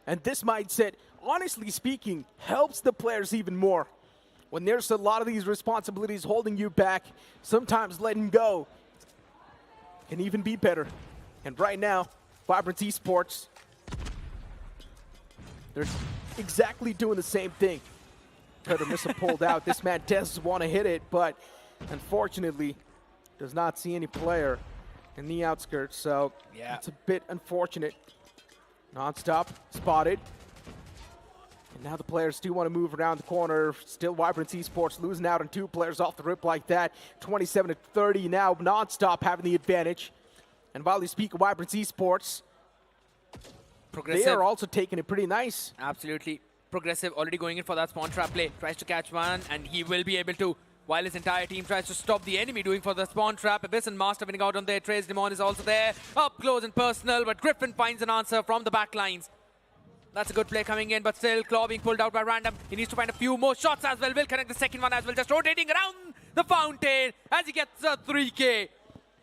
And this mindset, honestly speaking, helps the players even more. When there's a lot of these responsibilities holding you back, sometimes letting go can even be better. And right now, Vibrance Esports, they're exactly doing the same thing. Could have missed a pulled out. This man does want to hit it, but unfortunately does not see any player in the outskirts, so it's a bit unfortunate. NonStop spotted. And now the players do want to move around the corner. Still Vibrance Esports losing out on 2 players off the rip like that. 27-30 now, NonStop having the advantage. And while we speak of Vibrance Esports, Progressive. they are also taking it pretty nice. Absolutely. Progressive already going in for that spawn trap play. Tries to catch one, and he will be able to, while his entire team tries to stop the enemy doing for the spawn trap. Abyss and Master winning out on their trades. Demon is also there, up close and personal, but Griffin finds an answer from the back lines. That's a good play coming in, but still Claw being pulled out by Random. He needs to find a few more shots as well. Will connect the second one as well, just rotating around the fountain as he gets a 3K.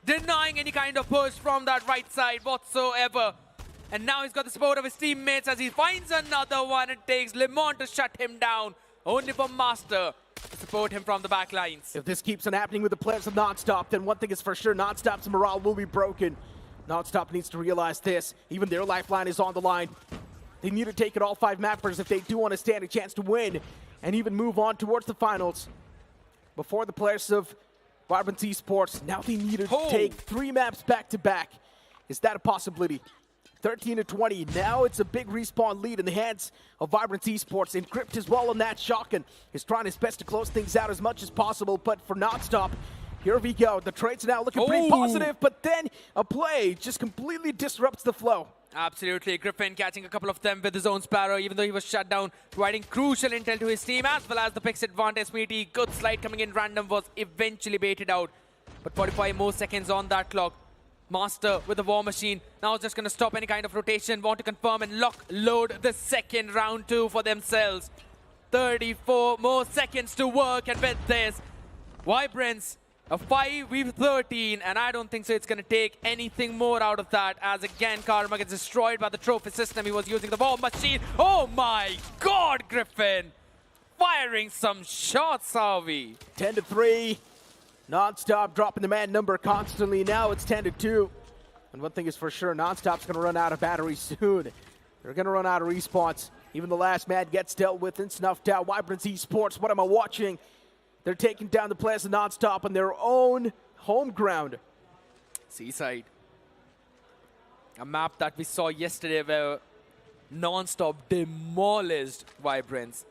Denying any kind of push from that right side whatsoever. And now he's got the support of his teammates as he finds another one and takes Lemon to shut him down. Only for Master to support him from the back lines. If this keeps on happening with the players of NonStop, then one thing is for sure, NonStop's morale will be broken. NonStop needs to realize this. Even their lifeline is on the line. They need to take it all 5 mappers if they do want to stand a chance to win and even move on towards the finals. Before the players of Vibrance Esports, now they need to take 3 maps back-to-back. Is that a possibility? 13-20. Now it's a big respawn lead in the hands of Vibrance Esports. Encrypt as well on that shotgun. Is trying his best to close things out as much as possible, but for NonStop, here we go. The trades now looking pretty positive, but then a play just completely disrupts the flow. Absolutely. Griffin catching a couple of them with his own Sparrow, even though he was shut down, providing crucial intel to his team, as well as the picks advantage. Smitty, good slide coming in. Random was eventually baited out, but 45 more seconds on that clock. Master with the War Machine. Now just going to stop any kind of rotation. Want to confirm and load the second round 2 for themselves. 34 more seconds to work, and with this, Vibrance, a 5v13, and I don't think so it's going to take anything more out of that, as again Karma gets destroyed by the trophy system. He was using the War Machine. Oh my god, Griffin! Firing some shots, are we? 10-3. NonStop dropping the man number constantly. Now it's 10-2. And one thing is for sure, NonStop's going to run out of batteries soon. They're going to run out of respawns. Even the last man gets dealt with and snuffed out. Vibrance Esports, what am I watching? They're taking down the players of NonStop on their own home ground. Seaside. A map that we saw yesterday where NonStop demolished Vibrance.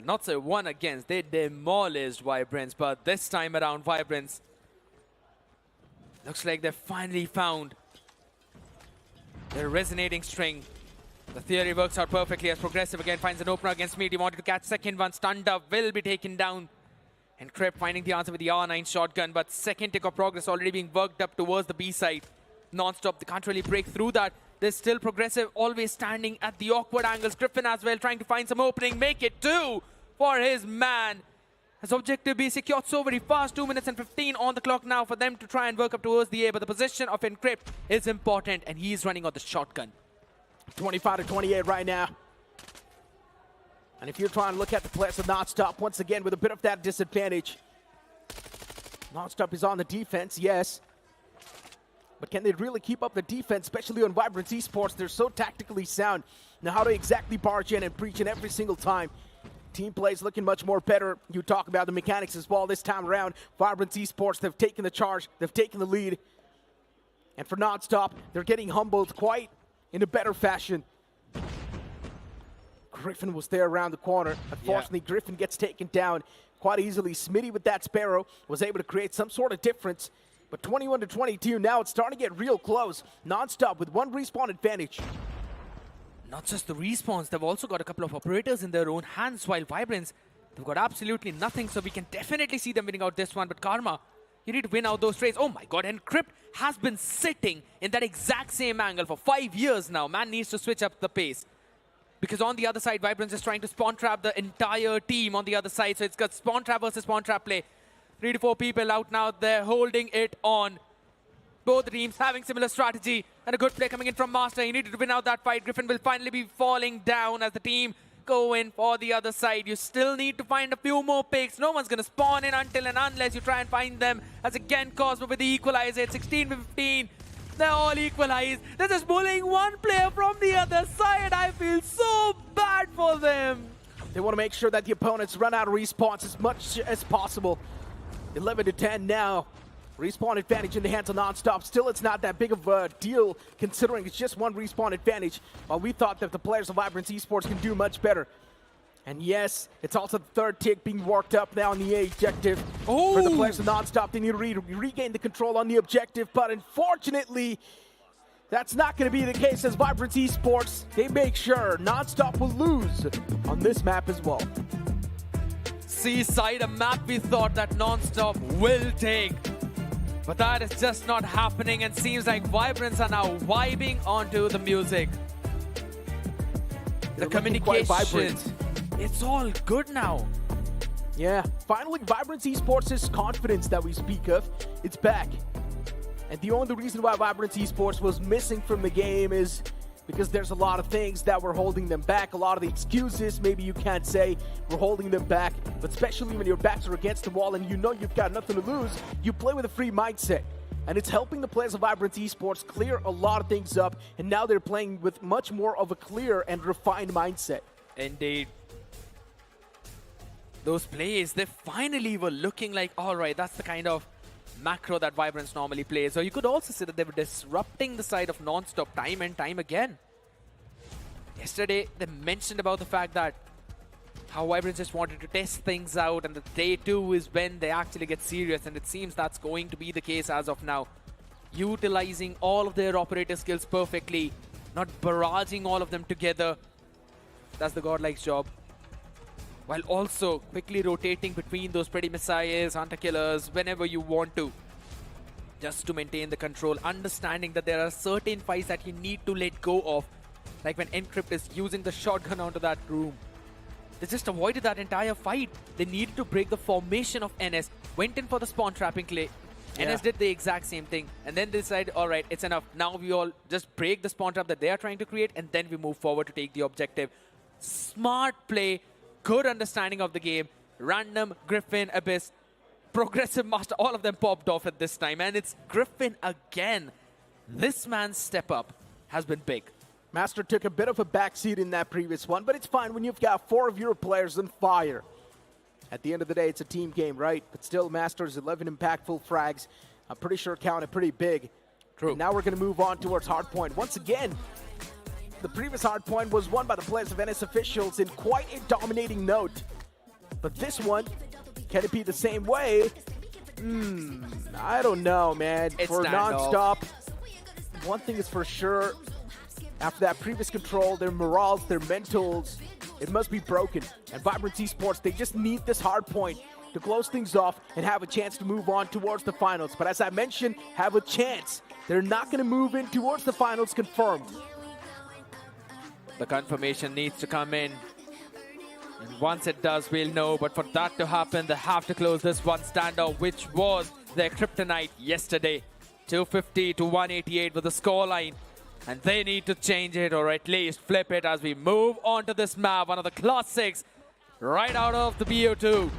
Not so one against, they demolished Vibrance, but this time around Vibrance looks like they've finally found their resonating string. The theory works out perfectly as Progressive again finds an opener against Meat. He wanted to catch second one, stunned up, will be taken down. And Crep finding the answer with the R9 shotgun, but second tick of progress already being worked up towards the B side. NonStop, they can't really break through that. There's still Progressive always standing at the awkward angles. Griffin as well trying to find some opening, make it 2 for his man. His objective be secured so very fast. 2 minutes and 15 on the clock now for them to try and work up towards the A, but the position of Encrypt is important, and he's running on the shotgun. 25-28 right now. And if you're trying to look at the players of NonStop, once again with a bit of that disadvantage. NonStop is on the defense, yes. But can they really keep up the defense, especially on Vibrance Esports? They're so tactically sound. Now how to exactly barge in and breach in every single time. Team play is looking much more better. You talk about the mechanics as well this time around. Vibrance Esports, they've taken the charge. They've taken the lead. And for NonStop, they're getting humbled quite in a better fashion. Griffin was there around the corner. Unfortunately, Griffin gets taken down quite easily. Smitty with that Sparrow was able to create some sort of difference. But 21-22, now it's starting to get real close. NonStop with 1 respawn advantage. Not just the respawns, they've also got a couple of operators in their own hands, while Vibrance, they've got absolutely nothing, so we can definitely see them winning out this one. But Karma, you need to win out those trades. Oh my god, Encrypt has been sitting in that exact same angle for 5 years now. Man needs to switch up the pace. Because on the other side, Vibrance is trying to spawn trap the entire team on the other side. So it's got spawn trap versus spawn trap play. 3 to 4 people out now. They're holding it on. Both teams having similar strategy. And a good play coming in from Master. He needed to win out that fight. Griffin will finally be falling down as the team go in for the other side. You still need to find a few more picks. No one's going to spawn in until and unless you try and find them. As again, Cosmo with the equalizer. It's 16-15. They're all equalized. They're just bullying one player from the other side. I feel so bad for them. They want to make sure that the opponents run out of respawns as much as possible. 11-10 now. Respawn advantage in the hands of NonStop. Still, it's not that big of a deal considering it's just 1 respawn advantage. While we thought that the players of Vibrance Esports can do much better. And yes, it's also the 3rd tick being worked up now on the A objective. For the players of NonStop, they need to regain the control on the objective. But unfortunately, that's not going to be the case as Vibrance Esports. They make sure NonStop will lose on this map as well. Seaside, a map we thought that NonStop will take. But that is just not happening, and seems like Vibrance are now vibing onto the music. The communication, it's all good now. Yeah, finally Vibrance Esports' confidence that we speak of, it's back. And the only reason why Vibrance Esports was missing from the game is because there's a lot of things that were holding them back. A lot of the excuses, maybe you can't say, were holding them back. But especially when your backs are against the wall and you know you've got nothing to lose, you play with a free mindset. And it's helping the players of Vibrance Esports clear a lot of things up. And now they're playing with much more of a clear and refined mindset. Indeed. Those plays, they finally were looking like, all right, that's the kind of macro that Vibrance normally plays. Or you could also say that they were disrupting the side of NonStop time and time again. Yesterday, they mentioned about the fact that how Vibrance just wanted to test things out, and the day 2 is when they actually get serious, and it seems that's going to be the case as of now. Utilizing all of their operator skills perfectly, not barraging all of them together. That's the GodLike's job. While also quickly rotating between those pretty messiahs, hunter killers, whenever you want to. just to maintain the control, understanding that there are certain fights that you need to let go of, like when Encrypt is using the shotgun onto that room. They just avoided that entire fight. They needed to break the formation of NS, went in for the spawn trapping play. Yeah. NS did the exact same thing, and then they decided, all right, it's enough. Now we all just break the spawn trap that they are trying to create, and then we move forward to take the objective. Smart play, good understanding of the game. Random, Griffin, Abyss, Progressive Master, all of them popped off at this time, and it's Griffin again. This man's step up has been big. Master took a bit of a backseat in that previous one, but it's fine when you've got 4 of your players on fire. At the end of the day, it's a team game, right? But still, Master's 11 impactful frags, I'm pretty sure counted pretty big. True. And now we're going to move on towards Hardpoint. Once again, the previous Hardpoint was won by the players of NS officials in quite a dominating note. But this one, can it be the same way? I don't know, man. It's for standoff. NonStop, one thing is for sure, after that previous control, their morals, their mentals, it must be broken. And Vibrance Esports, they just need this hard point to close things off and have a chance to move on towards the finals. But as I mentioned, have a chance. They're not going to move in towards the finals confirmed. The confirmation needs to come in. And once it does, we'll know. But for that to happen, they have to close this one standoff, which was their kryptonite yesterday. 250 to 188 with the scoreline. And they need to change it, or at least flip it, as we move on to this map. One of the classics right out of the BO2.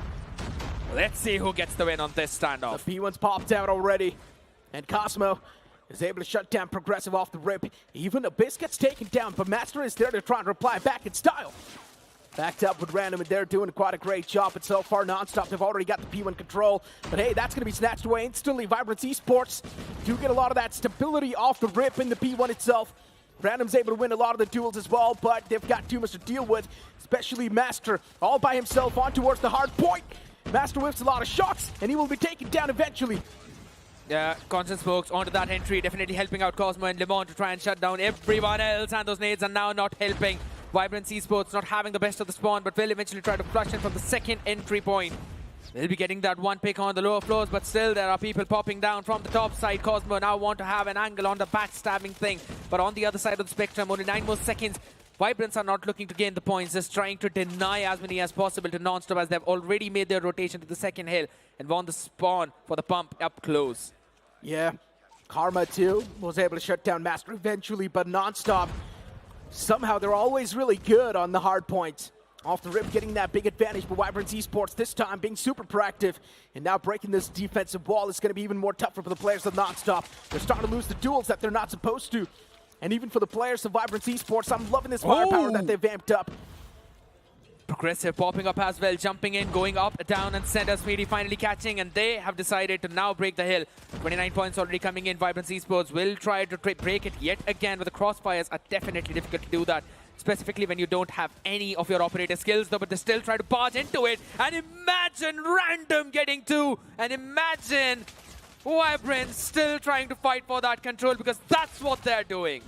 Let's see who gets the win on this standoff. The P1's popped out already. And Cosmo is able to shut down Progressive off the rip. Even Abyss gets taken down, but Master is there to try and reply back in style. Backed up with Random, and they're doing quite a great job. But so far, NonStop, they've already got the P1 control. But hey, that's going to be snatched away instantly. Vibrance Esports do get a lot of that stability off the rip in the P1 itself. Random's able to win a lot of the duels as well, but they've got too much to deal with, especially Master all by himself on towards the hard point. Master whips a lot of shots, and he will be taken down eventually. Yeah, constant smokes onto that entry, definitely helping out Cosmo and Lemon to try and shut down everyone else, and those nades are now not helping. Vibrance Esports not having the best of the spawn, but will eventually try to flush in from the second entry point. They'll be getting that one pick on the lower floors, but still there are people popping down from the top side. Cosmo now want to have an angle on the backstabbing thing, but on the other side of the spectrum, only 9 more seconds. Vibrance are not looking to gain the points, just trying to deny as many as possible to NonStop, as they've already made their rotation to the second hill and won the spawn for the pump up close. Yeah, Karma too was able to shut down Master eventually, but NonStop, somehow they're always really good on the hard points. Off the rip, getting that big advantage for Vibrance Esports, this time being super proactive. And now breaking this defensive wall is going to be even more tougher for the players of NonStop. They're starting to lose the duels that they're not supposed to. And even for the players of Vibrance Esports, I'm loving this firepower that they've amped up. Progressive popping up as well, jumping in, going up, down, and center. Speedy finally catching, and they have decided to now break the hill. 29 points already coming in. Vibrance Esports will try to break it yet again, but the crossfires are definitely difficult to do that, specifically when you don't have any of your operator skills, though, but they still try to barge into it. And imagine Random getting 2, and imagine Vibrance still trying to fight for that control, because that's what they're doing.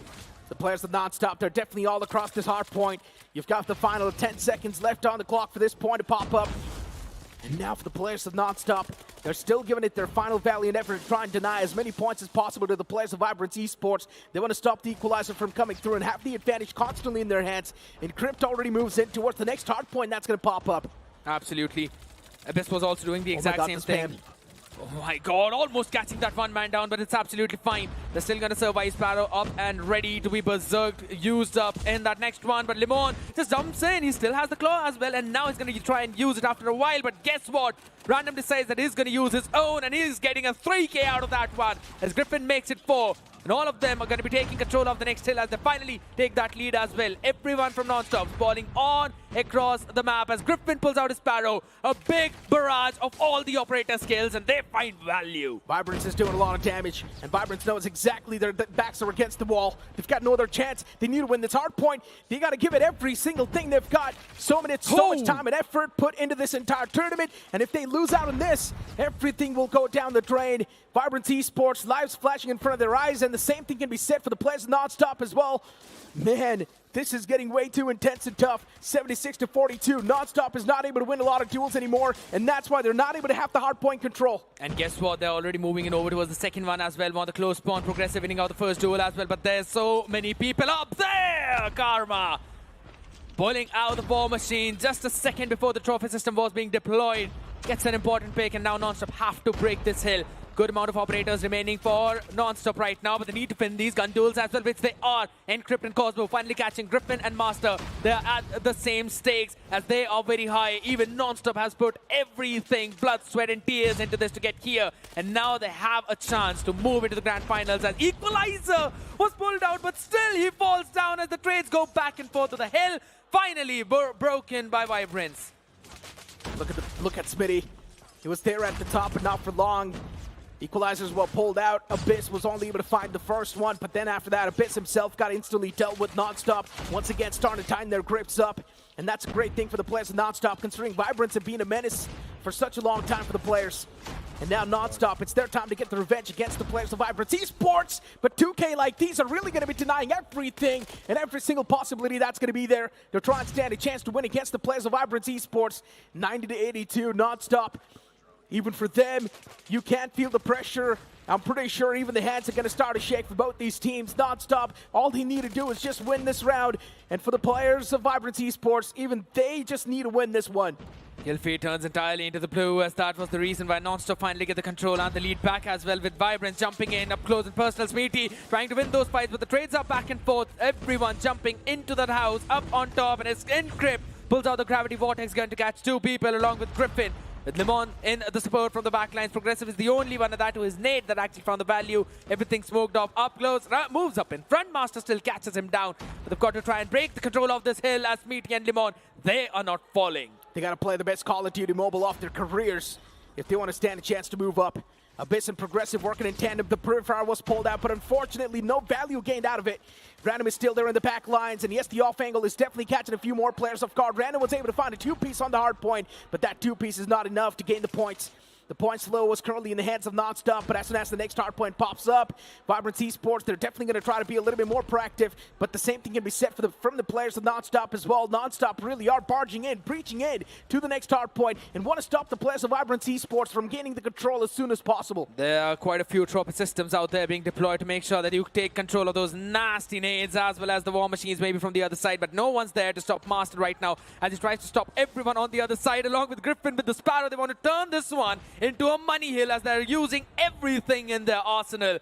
The players of NonStop, they're definitely all across this hard point. You've got the final 10 seconds left on the clock for this point to pop up. And now for the players of NonStop, they're still giving it their final valiant effort to try and deny as many points as possible to the players of Vibrance Esports. They want to stop the equalizer from coming through and have the advantage constantly in their hands. And Crypt already moves in towards the next hard point, and that's going to pop up. Absolutely. Abyss was also doing the exact same thing. Spam. Oh my god, almost catching that one man down, but it's absolutely fine. They're still going to survive. Sparrow up and ready to be berserked, used up in that next one. But Lemon just jumps in. He still has the claw as well, and now he's going to try and use it after a while. But guess what? Random decides that he's going to use his own, and he's getting a 3k out of that one, as Griffin makes it 4. And all of them are going to be taking control of the next hill as they finally take that lead as well. Everyone from NonStop spawning on across the map as Griffin pulls out his Sparrow. A big barrage of all the operator skills, and they find value. Vibrance is doing a lot of damage, and Vibrance knows exactly their backs are against the wall. They've got no other chance. They need to win this hard point. They got to give it every single thing they've got. So much time and effort put into this entire tournament, and if they lose out on this, everything will go down the drain. Vibrance Esports, lives flashing in front of their eyes, and the same thing can be said for the players of NonStop as well. Man, this is getting way too intense and tough. 76-42. NonStop is not able to win a lot of duels anymore, and that's why they're not able to have the hardpoint control. And guess what? They're already moving in over towards the second one as well. Want the close spawn, Progressive winning out the first duel as well, but there's so many people up there. Karma pulling out the war machine just a second before the trophy system was being deployed. Gets an important pick, and now NonStop have to break this hill. Good amount of operators remaining for NonStop right now, but they need to win these gun duels as well, which they are. Encrypt and Cosmo finally catching Griffin and Master. They are at the same stakes as they are very high. Even NonStop has put everything, blood, sweat and tears into this to get here. And now they have a chance to move into the grand finals, as Equalizer was pulled out, but still he falls down as the trades go back and forth to the hill. Finally broken by Vibrance. Look at Smitty. He was there at the top, but not for long. Equalizers well pulled out. Abyss was only able to find the first one, but then after that, Abyss himself got instantly dealt with. NonStop once again starting to tighten their grips up, and that's a great thing for the players of NonStop, considering Vibrance have been a menace for such a long time for the players. And now NonStop, it's their time to get the revenge against the players of Vibrance Esports. But 2K like these are really going to be denying everything and every single possibility that's going to be there. They're trying to stand a chance to win against the players of Vibrance Esports. 90-82, NonStop. Even for them, you can't feel the pressure. I'm pretty sure even the hands are going to start to shake for both these teams. NonStop, all they need to do is just win this round. And for the players of Vibrance Esports, even they just need to win this one. Gylfi turns entirely into the blue, as that was the reason why NonStop finally get the control and the lead back as well, with Vibrance jumping in up close and personal. Smeety trying to win those fights, but the trades are back and forth. Everyone jumping into that house, up on top, and his Encrypt pulls out the Gravity Vortex gun to catch two people along with Griffin. With Lemon in the support from the backlines, Progressive is the only one, of that to his nade that actually found the value. Everything smoked off, up close, moves up in front. Master still catches him down. But they've got to try and break the control of this hill, as Smeety and Lemon, they are not falling. They got to play the best Call of Duty Mobile off their careers if they want to stand a chance to move up. Abyss and Progressive working in tandem. The Purifier was pulled out, but unfortunately no value gained out of it. Random is still there in the back lines, and yes, the off angle is definitely catching a few more players off guard. Random was able to find a two-piece on the hard point, but that two-piece is not enough to gain the points. The point slow was currently in the hands of NonStop, but as soon as the next hard point pops up, Vibrance Esports, they're definitely going to try to be a little bit more proactive, but the same thing can be said from the players of NonStop as well. NonStop really are barging in, breaching in to the next hard point, and want to stop the players of Vibrance Esports from gaining the control as soon as possible. There are quite a few trophy systems out there being deployed to make sure that you take control of those nasty nades, as well as the war machines maybe from the other side, but no one's there to stop Master right now, as he tries to stop everyone on the other side, along with Griffin with the Sparrow. They want to turn this one into a money hill, as they're using everything in their arsenal.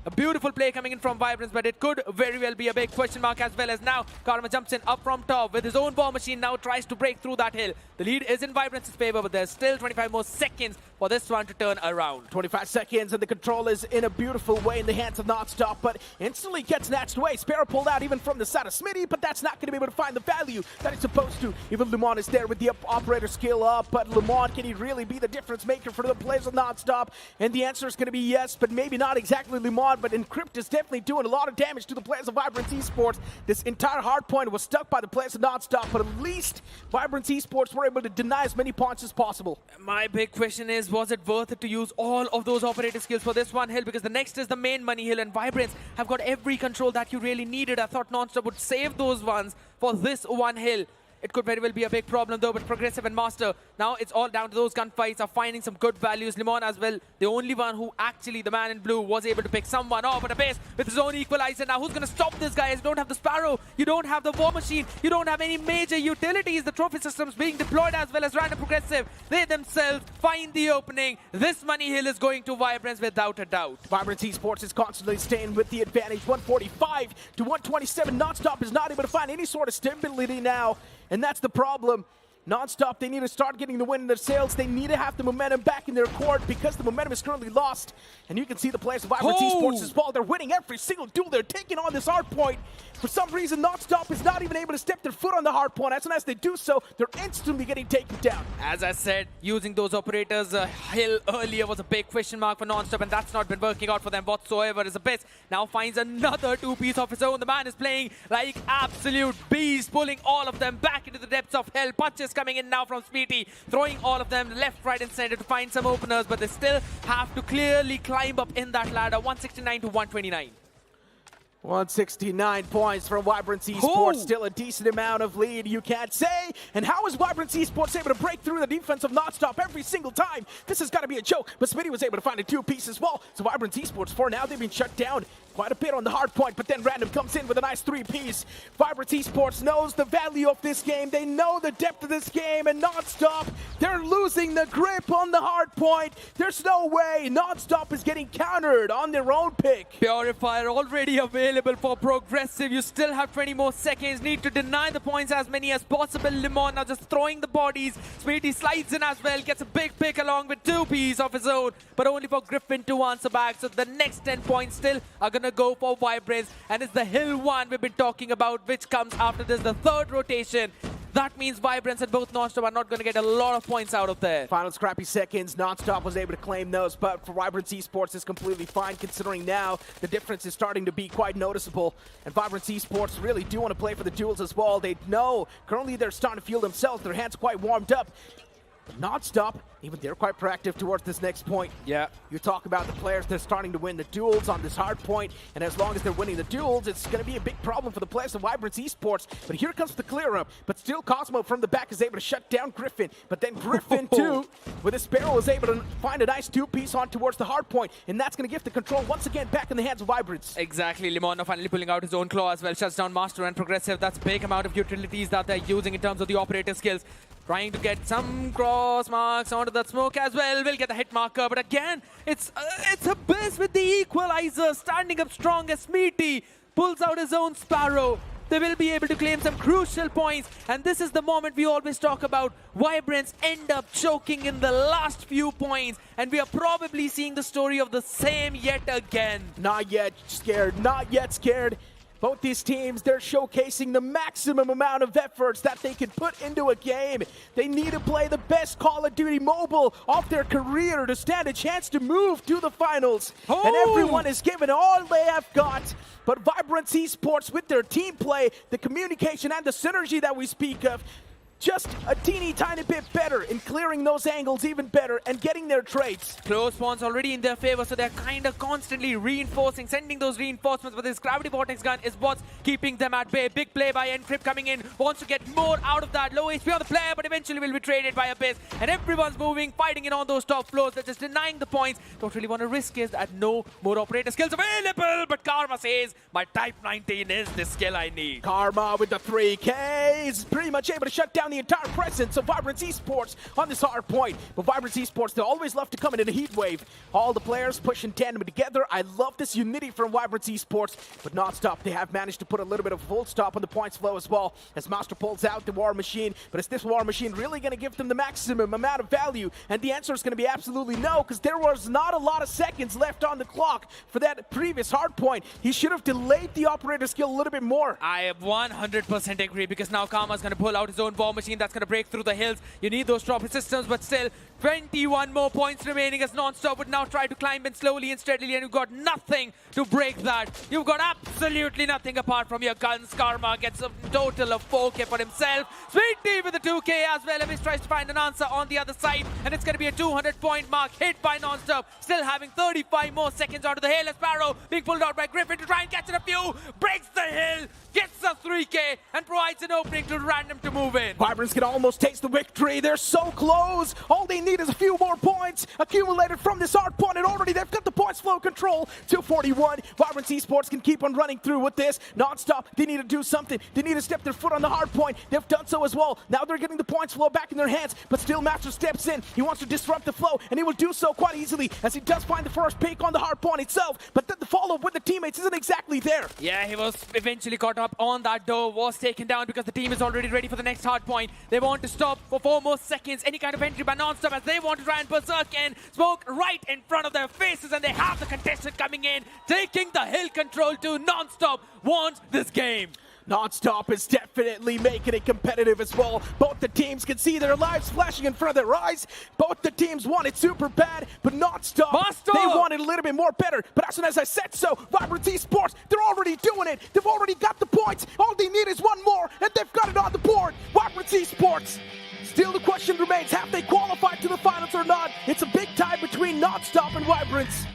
A beautiful play coming in from Vibrance, but it could very well be a big question mark, as well as now Karma jumps in up from top with his own war machine, now tries to break through that hill. The lead is in Vibrance's favor, but there's still 25 more seconds for this one to turn around. 25 seconds, and the control is in a beautiful way in the hands of NonStop, but instantly gets snatched away. Sparrow pulled out even from the side of Smitty, but that's not going to be able to find the value that it's supposed to. Even Lemon is there with the operator skill up, but Lemon, can he really be the difference maker for the players of NonStop? And the answer is going to be yes, but maybe not exactly Lemon, but Encrypt is definitely doing a lot of damage to the players of Vibrance Esports. This entire hard point was stuck by the players of NonStop, but at least Vibrance Esports were able to deny as many points as possible. My big question is, was it worth it to use all of those operator skills for this one hill? Because the next is the main money hill, and Vibrance have got every control that you really needed. I thought NonStop would save those ones for this one hill. It could very well be a big problem though, but Progressive and Master, now it's all down to those gunfights, are finding some good values. Lemon as well, the only one who actually, the man in blue, was able to pick someone off at a base with his own equalizer. Now who's going to stop this guy? You don't have the Sparrow, you don't have the war machine, you don't have any major utilities. The trophy systems being deployed, as well as Random Progressive, they themselves find the opening. This money hill is going to Vibrance without a doubt. Vibrance Esports is constantly staying with the advantage. 145 to 127. NonStop is not able to find any sort of stability now, and that's the problem. NonStop, they need to start getting the win in their sails. They need to have the momentum back in their court, because the momentum is currently lost. And you can see the players of Vibrance Esports as well. They're winning every single duel. They're taking on this hard point. For some reason, NonStop is not even able to step their foot on the hard point. As soon as they do so, they're instantly getting taken down. As I said, using those operators hill earlier was a big question mark for NonStop, and that's not been working out for them whatsoever. As Abyss now finds another two-piece of his own. The man is playing like absolute beast, pulling all of them back into the depths of hell. Punches focus coming in now from Smeety, throwing all of them left, right, and center to find some openers, but they still have to clearly climb up in that ladder. 169 to 129. 169 points from Vibrance Esports. Still a decent amount of lead, you can't say. And how is Vibrance Esports able to break through the defense of NonStop every single time? This has got to be a joke, but Smitty was able to find a two-piece as well. So Vibrance Esports, for now, they've been shut down quite a bit on the hard point, but then Random comes in with a nice three-piece. Vibrance Esports knows the value of this game. They know the depth of this game, and NonStop, they're losing the grip on the hard point. There's no way NonStop is getting countered on their own pick. Purifier already available for Progressive. You still have 20 more seconds. Need to deny the points as many as possible. Limon now just throwing the bodies. Sweetie slides in as well. Gets a big pick along with two Ps of his own, but only for Griffin to answer back. So the next 10 points still are going to go for Vibrance. And it's the Hill one we've been talking about, which comes after this, the third rotation. That means Vibrance and both NonStop are not going to get a lot of points out of there. Final scrappy seconds. NonStop was able to claim those, but for Vibrance Esports, it's completely fine, considering now the difference is starting to be quite noticeable. And Vibrance Esports really do want to play for the duels as well. They know currently they're starting to feel themselves. Their hands quite warmed up. NonStop, even they're quite proactive towards this next point. Yeah. You talk about the players, they're starting to win the duels on this hard point, and as long as they're winning the duels, it's going to be a big problem for the players of Vibrance Esports. But here comes the clear up, but still Cosmo from the back is able to shut down Griffin. But then Griffin too, with his Sparrow, is able to find a nice two-piece on towards the hard point, and that's going to give the control once again back in the hands of Vibrance. Exactly. Limon finally pulling out his own claw as well. Shuts down Master and Progressive. That's a big amount of utilities that they're using in terms of the operator skills. Trying to get some cross marks onto that smoke as well. Will get the hit marker, but again, it's Abyss with the equalizer. Standing up strong as Smeety pulls out his own Sparrow. They will be able to claim some crucial points, and this is the moment we always talk about. Vibrance end up choking in the last few points, and we are probably seeing the story of the same yet again. Not yet scared, not yet scared. Both these teams, they're showcasing the maximum amount of efforts that they can put into a game. They need to play the best Call of Duty Mobile of their career to stand a chance to move to the finals. And everyone is giving all they have got. But Vibrance Esports, with their team play, the communication and the synergy that we speak of, just a teeny tiny bit better in clearing those angles even better and getting their trades. Close spawns already in their favor, so they're kind of constantly reinforcing, sending those reinforcements. But this gravity vortex gun is what's keeping them at bay. Big play by Encrypt coming in, wants to get more out of that. Low HP on the player, but eventually will be traded by Abyss. And everyone's moving, fighting in on those top floors. They're just denying the points. Don't really want to risk it at no more operator skills available. But Karma says, my Type 19 is the skill I need. Karma with the 3K is pretty much able to shut down the entire presence of Vibrance Esports on this hard point. But Vibrance Esports, they always love to come in a heat wave. All the players pushing tandem together. I love this unity from Vibrance Esports, but NonStop, they have managed to put a little bit of a full stop on the points flow as well, as Master pulls out the War Machine. But is this War Machine really going to give them the maximum amount of value? And the answer is going to be absolutely no, because there was not a lot of seconds left on the clock for that previous hard point. He should have delayed the operator skill a little bit more. I 100% agree, because now Karma's going to pull out his own War Machine. That's going to break through the hills. You need those drop systems, but still 21 more points remaining, as NonStop would now try to climb in slowly and steadily, and you've got nothing to break that. You've got absolutely nothing apart from your guns. Karma gets a total of 4K for himself. Sweetie with the 2K as well. Abyss tries to find an answer on the other side, and it's going to be a 200-point mark hit by NonStop. Still having 35 more seconds onto the hill, as Sparrow being pulled out by Griffin to try and catch it a few. Breaks the hill, gets a 3K, and provides an opening to Random to move in. Vibrance can almost taste the victory. They're so close. All they need is a few more points accumulated from this hard point, and already they've got the points flow control. 241. Vibrance Esports can keep on running through with this. NonStop, they need to do something. They need to step their foot on the hard point. They've done so as well. Now they're getting the points flow back in their hands, but still Master steps in. He wants to disrupt the flow, and he will do so quite easily, as he does find the first pick on the hard point itself, but then the follow-up with the teammates isn't exactly there. Yeah, he was eventually caught up on that door, was taken down because the team is already ready for the next hard point. They want to stop for 4 more seconds. Any kind of entry by NonStop, as they want to try and berserk and smoke right in front of their faces, and they have the contestant coming in, taking the hill control to NonStop. Wants this game. NonStop is definitely making it competitive as well. Both the teams can see their lives flashing in front of their eyes. Both the teams want it super bad, but NonStop, they want it a little bit more better. But as soon as I said so, Vibrance Esports, they're already doing it. They've already got the points. All they need is one more, and they've got it on the board. Vibrance Esports Still the question remains, have they qualified to the finals or not? It's a big tie between NonStop and Vibrance.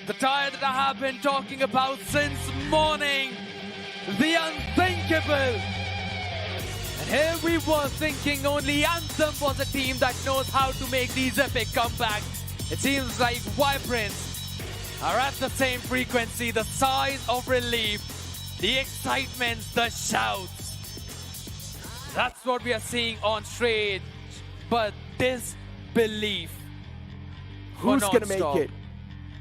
The tie that I have been talking about since morning. The unthinkable. And here we were thinking only Anthem was a team that knows how to make these epic comebacks. It seems like Vibrance are at the same frequency, the sighs of relief, the excitement, the shouts. That's what we are seeing on stage. But disbelief. Who's going to make it?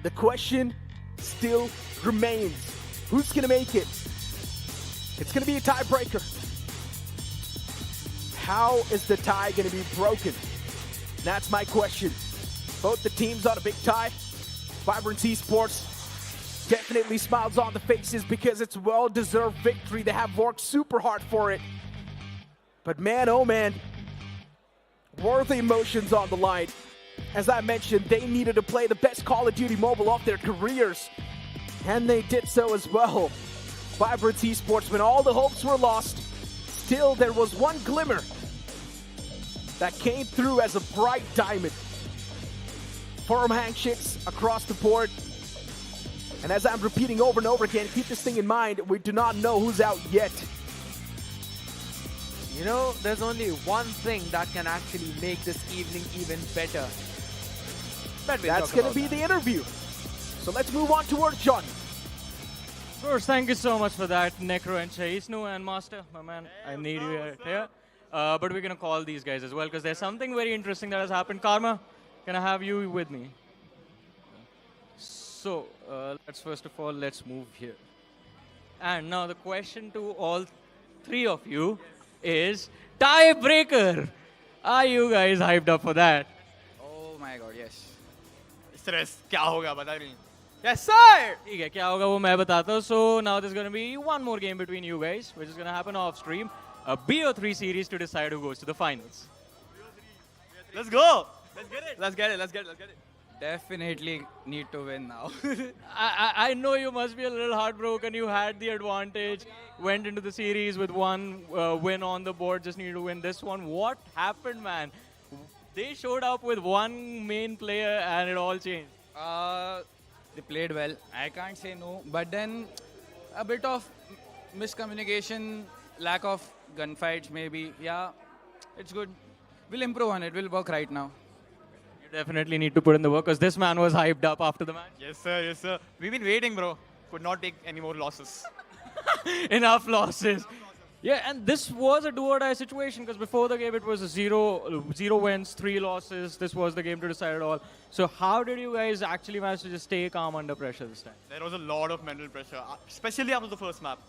The question still remains. Who's going to make it? It's going to be a tiebreaker. How is the tie going to be broken? That's my question. Both the teams on a big tie. Vibrance Esports definitely smiles on the faces because it's a well-deserved victory. They have worked super hard for it. But man, oh man, were the emotions on the line. As I mentioned, they needed to play the best Call of Duty Mobile of their careers. And they did so as well. Vibrance Esports, when all the hopes were lost, still there was one glimmer that came through as a bright diamond. Firm handshakes across the board. And as I'm repeating over and over again, keep this thing in mind, we do not know who's out yet. You know, there's only one thing that can actually make this evening even better. That's going to be the interview. So let's move on towards Johnny. Of course, thank you so much for that, Necro and Chaisnu and Master, my man. I need you here. But we're going to call these guys as well because there's something very interesting that has happened. Karma, can I have you with me? So, let's first of all, let's move here. And now the question to all three of you is tiebreaker. Are you guys hyped up for that? Oh my god, yes. Stress, क्या होगा बता रही? Yes, sir! ठीक है, क्या होगा वो मैं बताता हूँ. So now there's going to be one more game between you guys, which is going to happen off stream. A BO3 series to decide who goes to the finals. Let's go. Let's get it. Let's get it. Let's get it. Let's get it. Definitely need to win now. I know you must be a little heartbroken. You had the advantage, went into the series with one win on the board, just need to win this one. What happened, man? They showed up with one main player and it all changed. They played well. I can't say no. But then a bit of miscommunication, lack of gunfights maybe. Yeah, it's good. We'll improve on it. We'll work right now. You definitely need to put in the work because this man was hyped up after the match. Yes, sir. Yes, sir. We've been waiting, bro. Could not take any more losses. Enough losses. Yeah, and this was a do-or-die situation because before the game it was a zero wins, 3 losses. This was the game to decide it all. So how did you guys actually manage to just stay calm under pressure this time? There was a lot of mental pressure, especially after the first map.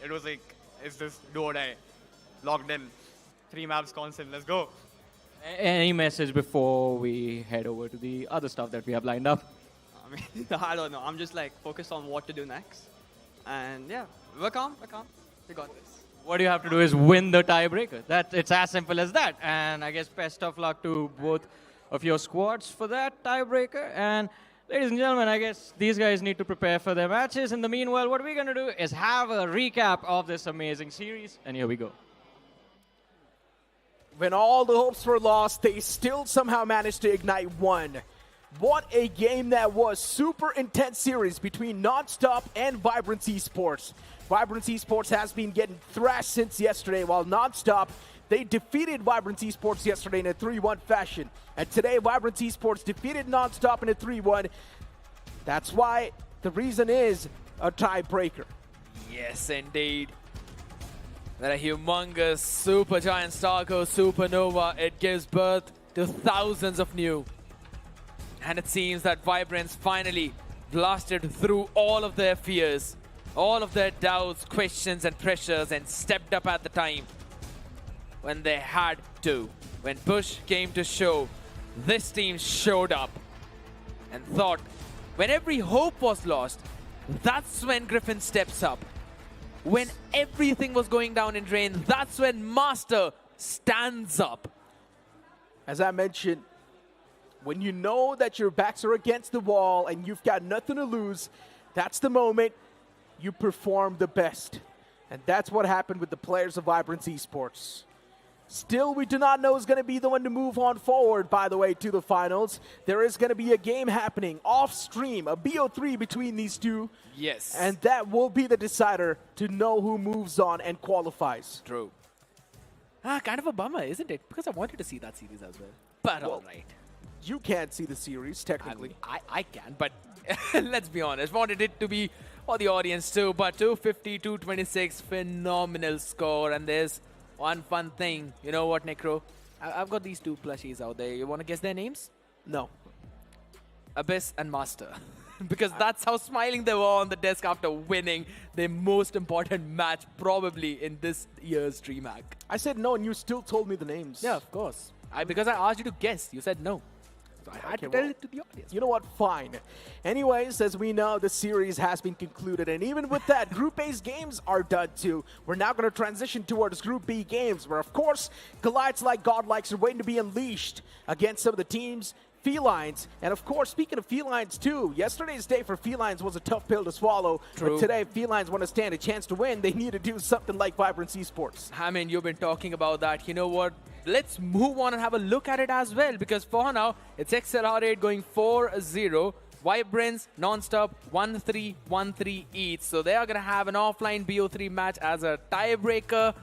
It was like, it's this do or die. Locked in. 3 maps constant. Let's go. Any message before we head over to the other stuff that we have lined up? I mean, I don't know. I'm just like focused on what to do next. And yeah, we're calm. We got this. What you have to do is win the tiebreaker. It's as simple as that. And I guess best of luck to both of your squads for that tiebreaker. And ladies and gentlemen, I guess these guys need to prepare for their matches. In the meanwhile, what we're going to do is have a recap of this amazing series. And here we go. When all the hopes were lost, they still somehow managed to ignite one. What a game that was. Super intense series between NonStop and Vibrance Esports. Vibrance Esports has been getting thrashed since yesterday, while NonStop, they defeated Vibrance Esports yesterday in a 3-1 fashion. And today, Vibrance Esports defeated NonStop in a 3-1. That's why the reason is a tiebreaker. Yes, indeed. That a humongous supergiant Starco supernova, it gives birth to thousands of new. And it seems that Vibrance finally blasted through all of their fears, all of their doubts, questions and pressures, and stepped up at the time when they had to. When push came to shove, this team showed up and thought when every hope was lost, that's when Griffin steps up. When everything was going down in drain, that's when Master stands up. As I mentioned, when you know that your backs are against the wall and you've got nothing to lose, that's the moment you perform the best. And that's what happened with the players of Vibrance Esports. Still, we do not know who's going to be the one to move on forward, by the way, to the finals. There is going to be a game happening off-stream, a BO3 between these two. Yes. And that will be the decider to know who moves on and qualifies. True. Kind of a bummer, isn't it? Because I wanted to see that series as well. But all right. You can't see the series, technically. I can, but let's be honest. Wanted it to be for the audience too. But 250, 226, phenomenal score. And there's one fun thing. You know what, Necro? I've got these two plushies out there. You want to guess their names? No. Abyss and Master. Because that's how smiling they were on the desk after winning their most important match probably in this year's DreamHack. I said no, and you still told me the names. Yeah, of course. Because I asked you to guess. You said no. So I had to tell it to the audience. You know what? Fine. Anyways, as we know, the series has been concluded. And even with that, Group A's games are done too. We're now going to transition towards Group B games, where, of course, Goliaths like GodLikes are waiting to be unleashed against some of the teams. Felines, and of course, speaking of Felines too, yesterday's day for Felines was a tough pill to swallow. True. But today, Felines want to stand a chance to win. They need to do something like Vibrance Esports. I mean, you've been talking about that. You know what? Let's move on and have a look at it as well, because for now, it's XLR8 going 4-0. Vibrance, NonStop, 1-3, 1-3 each. So they are going to have an offline BO3 match as a tiebreaker.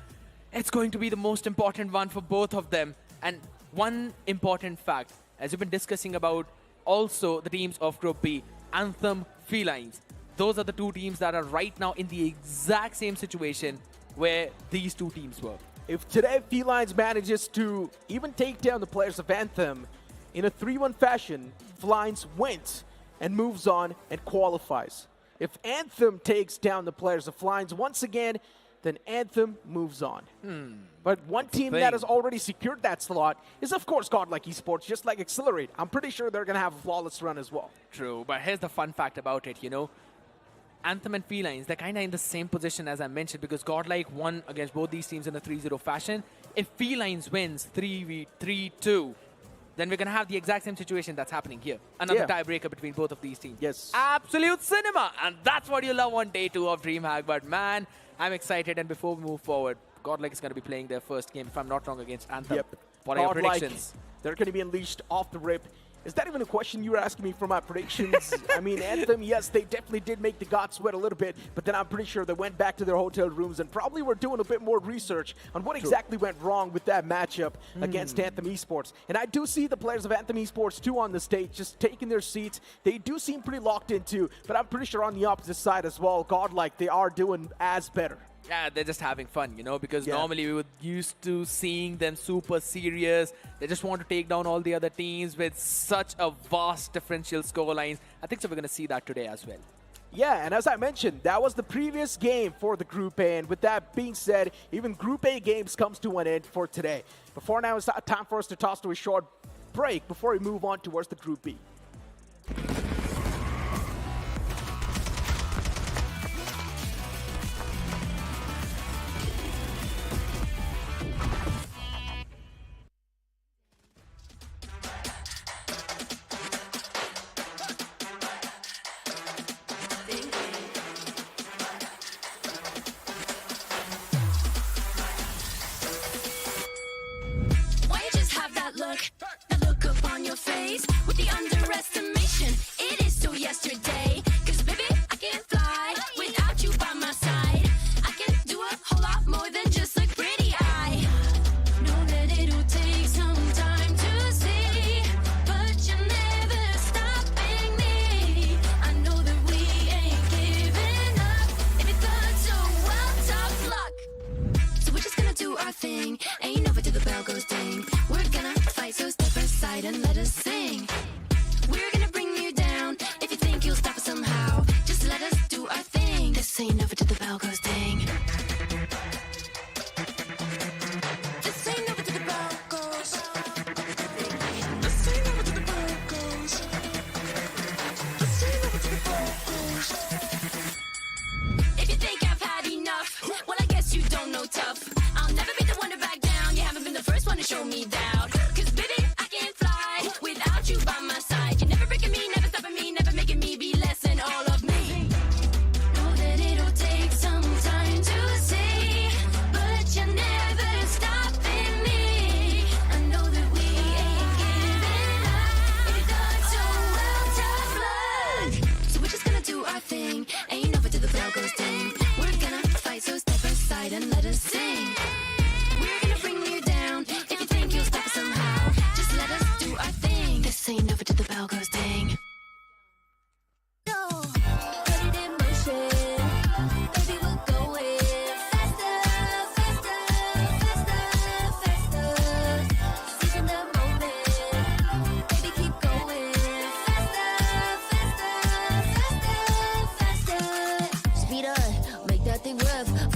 It's going to be the most important one for both of them. And one important fact, as we've been discussing about also the teams of Group B, Anthem, Felines. Those are the two teams that are right now in the exact same situation where these two teams were. If today Felines manages to even take down the players of Anthem in a 3-1 fashion, Felines wins and moves on and qualifies. If Anthem takes down the players of Felines once again, then Anthem moves on. But one team that has already secured that slot is, of course, GodLike Esports, just like Accelerate. I'm pretty sure they're going to have a flawless run as well. True, but here's the fun fact about it, you know. Anthem and Felines, they're kind of in the same position as I mentioned, because GodLike won against both these teams in a 3-0 fashion. If Felines wins 3-2, then we're going to have the exact same situation that's happening here. Another tiebreaker between both of these teams. Yes. Absolute cinema! And that's what you love on day 2 of DreamHack. But man, I'm excited. And before we move forward, GodLike is going to be playing their first game, if I'm not wrong, against Anthem. Yep. What are your GodLike, predictions? they're going to be unleashed off the rip. Is that even a question you were asking me for my predictions? I mean, Anthem, yes, they definitely did make the God sweat a little bit, but then I'm pretty sure they went back to their hotel rooms and probably were doing a bit more research on what exactly went wrong with that matchup against Anthem Esports. And I do see the players of Anthem Esports, too, on the stage, just taking their seats. They do seem pretty locked into, but I'm pretty sure on the opposite side as well, GodLike, they are doing as better. Yeah, they're just having fun, you know, because normally we were used to seeing them super serious. They just want to take down all the other teams with such a vast differential score lines. I think so we're going to see that today as well. Yeah, and as I mentioned, that was the previous game for the Group A. And with that being said, even Group A games comes to an end for today. Before now, it's time for us to toss to a short break before we move on towards the Group B. That look up on your face with the underestimation. It is still yesterday. Cause baby, I can't fly without you by my side. I can do a whole lot more than just look pretty. I know that it'll take some time to see, but you're never stopping me. I know that we ain't giving up. If you thought so, well, tough luck. So we're just gonna do our thing. Ain't over till the bell goes ding. We're gonna fight, so step aside and let us sing. We're gonna bring you down. If you think you'll stop us somehow, just let us do our thing. This ain't over till the bell goes ding. This ain't over till the bell goes. This ain't over till the bell goes. This ain't over till the bell goes. If you think I've had enough, well, I guess you don't know tough. I'll never be the one to back down. You haven't been the first one to show me doubt. Cause baby, I can't fly without you by my side. You're never breaking me, never stopping me, never making me be less than all of me. Know that it'll take some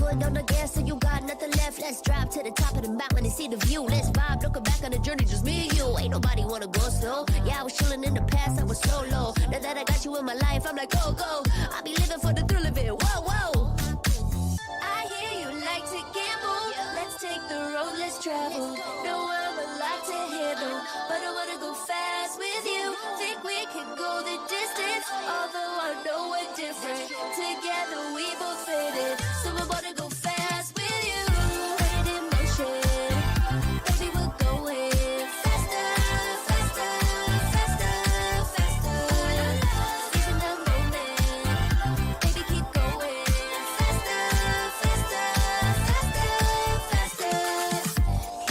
Foot on the gas, so you got nothing left. Let's drive to the top of the mountain and see the view. Let's vibe, looking back on the journey, just me and you. Ain't nobody wanna go slow. Yeah, I was chilling in the past, I was solo. Now that I got you in my life, I'm like, go, go. I be living for the thrill of it. Whoa, whoa. I hear you like to gamble. Let's take the road, let's travel. No, I'm a lot to handle, but I wanna go fast with you. Think we can go the distance, although I know we're different. Together we both fit it, so I wanna go fast with you. Put it in motion, baby, we're going faster, faster, faster, faster. Seizing the moment, baby, keep going faster, faster, faster, faster.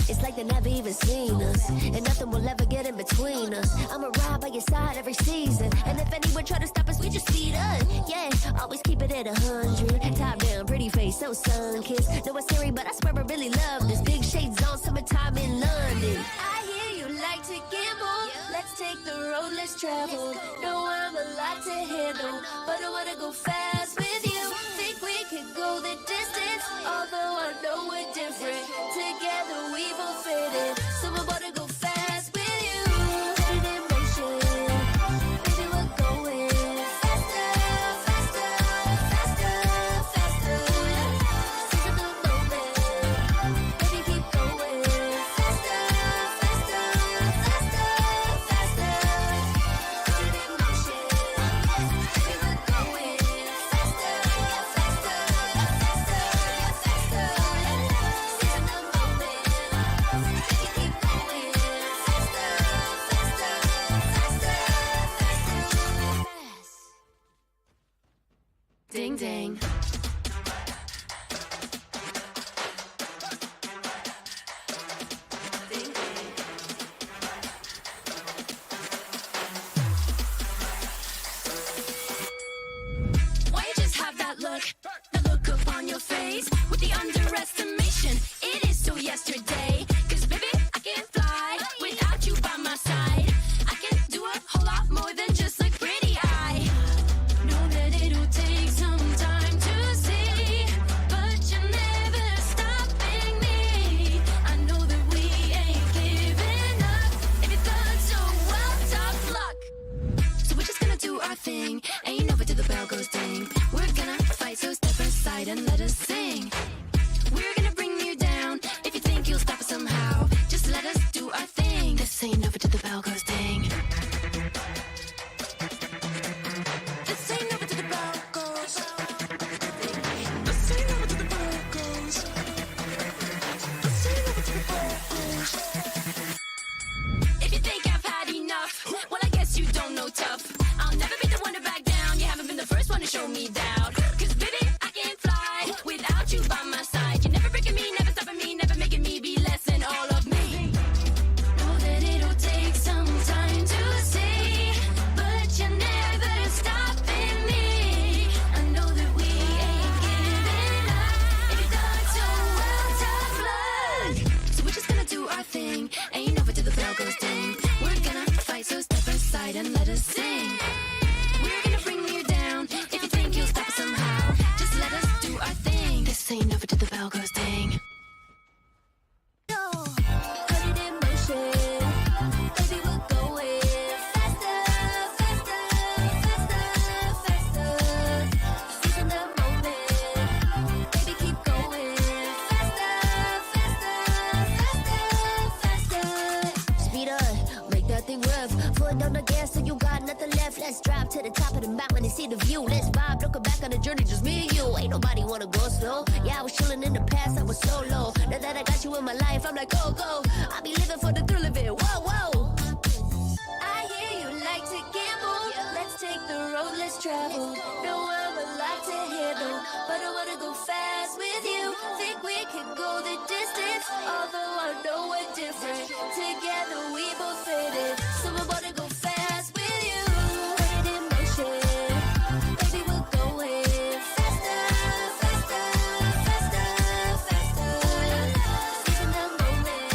It's like they never even seen us, and nothing will ever get in between us. I'ma ride by your side every season, and if anyone try to stop us, we just speed up. Yeah, always keep it at 100. Top down, pretty face, so sun-kissed. No, it's scary, but I swear I really love this. Big shades on, summertime in London. I hear you like to gamble. Let's take the road, let's travel. No, I'm a lot to handle, but I wanna go fast with you. Think we could go the distance, although I know we're different. Together we both fit it, so I wanna go fast with you. Put it in motion, baby, we're going faster, faster, faster, faster. Seizing the moment, baby, keep going faster, faster, faster, faster. Put it in motion, baby, we're going faster, faster, faster, faster. Seizing the moment, baby, keep going faster, faster, faster, faster. Ding ding. Ding ding. Why you just have that look upon your face with the underestimation? It is still yesterday. 'Cause baby, I can't fly without you by my side. I can do a whole lot more than just look pretty. I know that it'll take some time to see, but you're never stopping me. I know that we ain't giving up. If you thought so, well, tough luck. So we're just gonna do our thing. Ain't over till the bell goes ding. We're gonna fight, so step aside and let us sing. We're gonna bring you down. If you think you'll stop us somehow, just let us do our thing. This ain't over till the bell goes ding. This ain't over till the bell goes. This ain't over till the bell goes. This ain't over till the bell goes. If you think I've had enough, well, I guess you don't know tough. I'll never be the one to back down. You haven't been the first one to show me doubt. 'Cause baby, I can't fly without you by my side. You're never breaking me, never stopping me, never making me be less than all of me. Know that it'll take some time to see, but you're never stopping me. I know that we ain't giving up. If you thought so, well, tough luck. So we're just gonna do our thing. Ain't over till the bell goes ding. We're gonna fight, so step aside and let us sing. We're gonna bring you down. If you think you'll stop us somehow, just let us do our thing. This ain't over till the bell goes ding. Put it in motion, baby, we're going faster, faster, faster, faster. Seizing the moment, baby, keep going faster, faster, faster, faster. Speed up, make that thing rev. Foot on the gas, so you got nothing left. Let's drive to the top of the mountain and see the view. Let's vibe, looking back on the journey, just me and you. Ain't nobody wanna go slow. Yeah, I was chilling in the past, I was solo. Now that I got you in my life, I'm like, go, go. I be living for the thrill of it. Whoa, whoa. I hear you like to gamble. Let's take the road, let's travel. No, I'm a lot to handle, but I wanna go fast with you. Think we can go the distance, although I know we're different. Together we both fit it, so I wanna go fast with you. Put it in motion, baby, we're going faster, faster, faster, faster. Seizing the moment,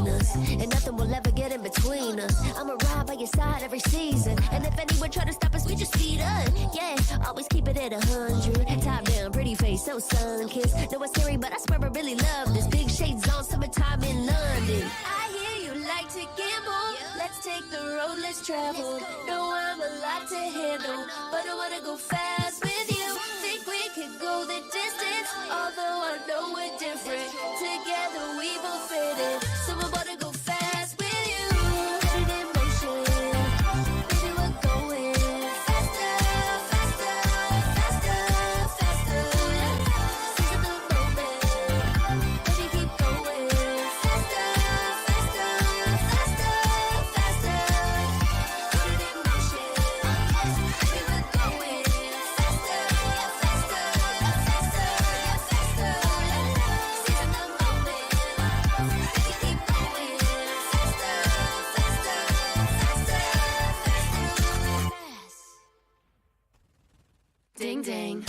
us, and nothing will ever get in between us. I'ma ride by your side every season, and if anyone try to stop us, we just speed up. Yeah, always keep it at 100. Top down, pretty face, so sun-kissed. Know it's scary, but I swear I really love this. Big shades on, summertime in London. I hear you like to gamble. Let's take the road, let's travel. Know I'm a lot to handle, but I wanna go fast with you. Think we could go the distance, although I know we're different. Together we both fit in, so I wanna go fast with you. Put it in motion, baby, we're going faster, faster, faster, faster. Seize the moment, baby, keep going faster, faster, faster, faster. Put it in motion, baby, we're going faster, faster, faster, faster. Seize the moment, baby, keep going faster, faster, faster, faster. Ding ding.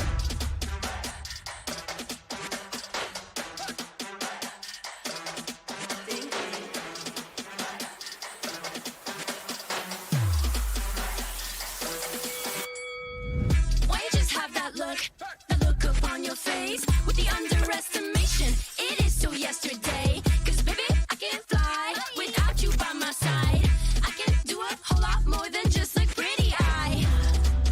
Why you just have that look up on your face with the underestimation? It is so yesterday. Cause baby, I can't fly without you by my side. I can do a whole lot more than just look pretty. I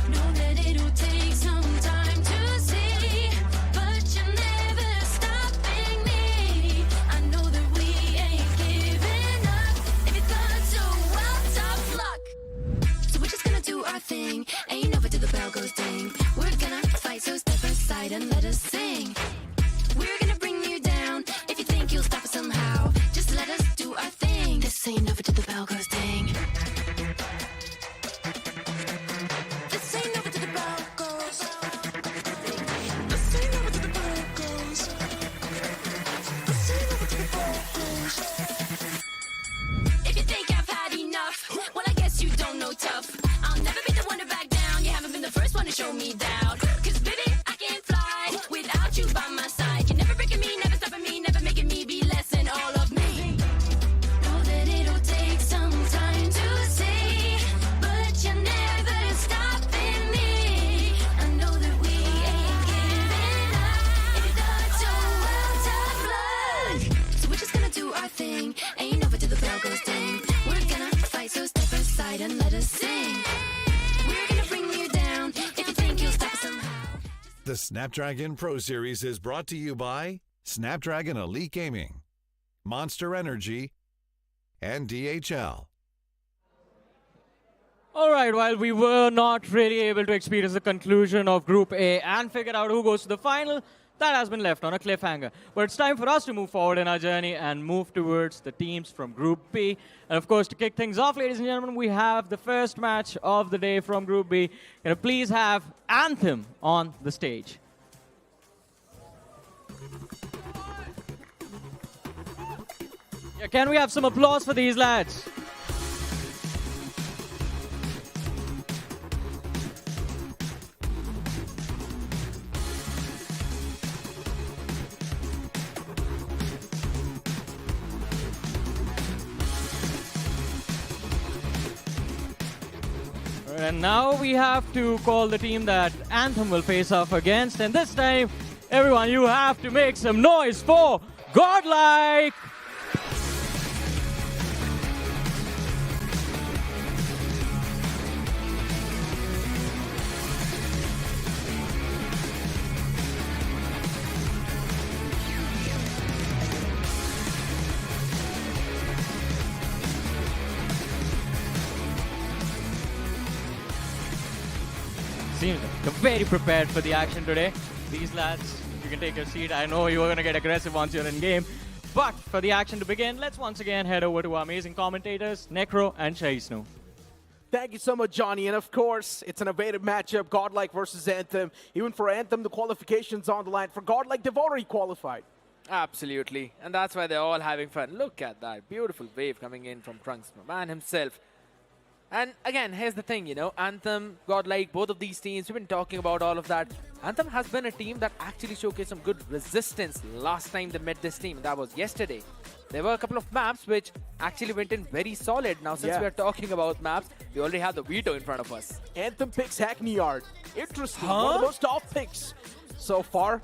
know that it'll take some time to see, but you're never stopping me. I know that we ain't giving up. If you thought so, well, tough luck. So we're just gonna do our thing. Ain't over till the bell goes ding. We're gonna fight, so step aside and let us sing. We're gonna bring you down. If you think you'll stop us somehow, just let us do our thing. This ain't over till the bell goes ding. This ain't over till the bell goes. This ain't over till the bell goes. This ain't over till the bell goes. If you think I've had enough, well, I guess you don't know tough. I'll never be the one to back down. You haven't been the first one to show me doubt. Cause baby, I can't fly without you by my side. You're never breaking me, never stopping me, never making me be less than all of me. Know that it'll take some time to see, but you're never stopping me. I know that we ain't giving up. If you thought so, well, tough luck. So we're just gonna do our thing. Ain't over till the bell goes ding. We're gonna fight, so step aside and let us sing. We're gonna bring you down. If you think you'll stop us somehow. The Snapdragon Pro Series is brought to you by Snapdragon Elite Gaming, Monster Energy, and DHL. All right, while we were not really able to experience the conclusion of Group A and figure out who goes to the final, that has been left on a cliffhanger. But it's time for us to move forward in our journey and move towards the teams from Group B. And of course, to kick things off, ladies and gentlemen, we have the first match of the day from Group B. Can I please have Anthem on the stage? Yeah, can we have some applause for these lads? And now we have to call the team that Anthem will face off against. And this time, everyone, you have to make some noise for GodLike! Seems like they're very prepared for the action today. These lads, you can take your seat. I know you are going to get aggressive once you're in game. But for the action to begin, let's once again head over to our amazing commentators, Necro and Shaisnu. Thank you so much, Johnny. And of course, it's an innovative matchup, GodLike versus Anthem. Even for Anthem, the qualification's on the line. For GodLike, they've already qualified. Absolutely. And that's why they're all having fun. Look at that beautiful wave coming in from Trunks, my man himself. And again, here's the thing, you know, Anthem, GodLike, both of these teams, we've been talking about all of that Anthem has been a team that actually showcased some good resistance last time they met this team. That was yesterday. There were a couple of maps which actually went in very solid. Now, since we are talking about maps, we already have the veto in front of us. Anthem picks Hackney Yard. Interesting. One of the most off picks so far.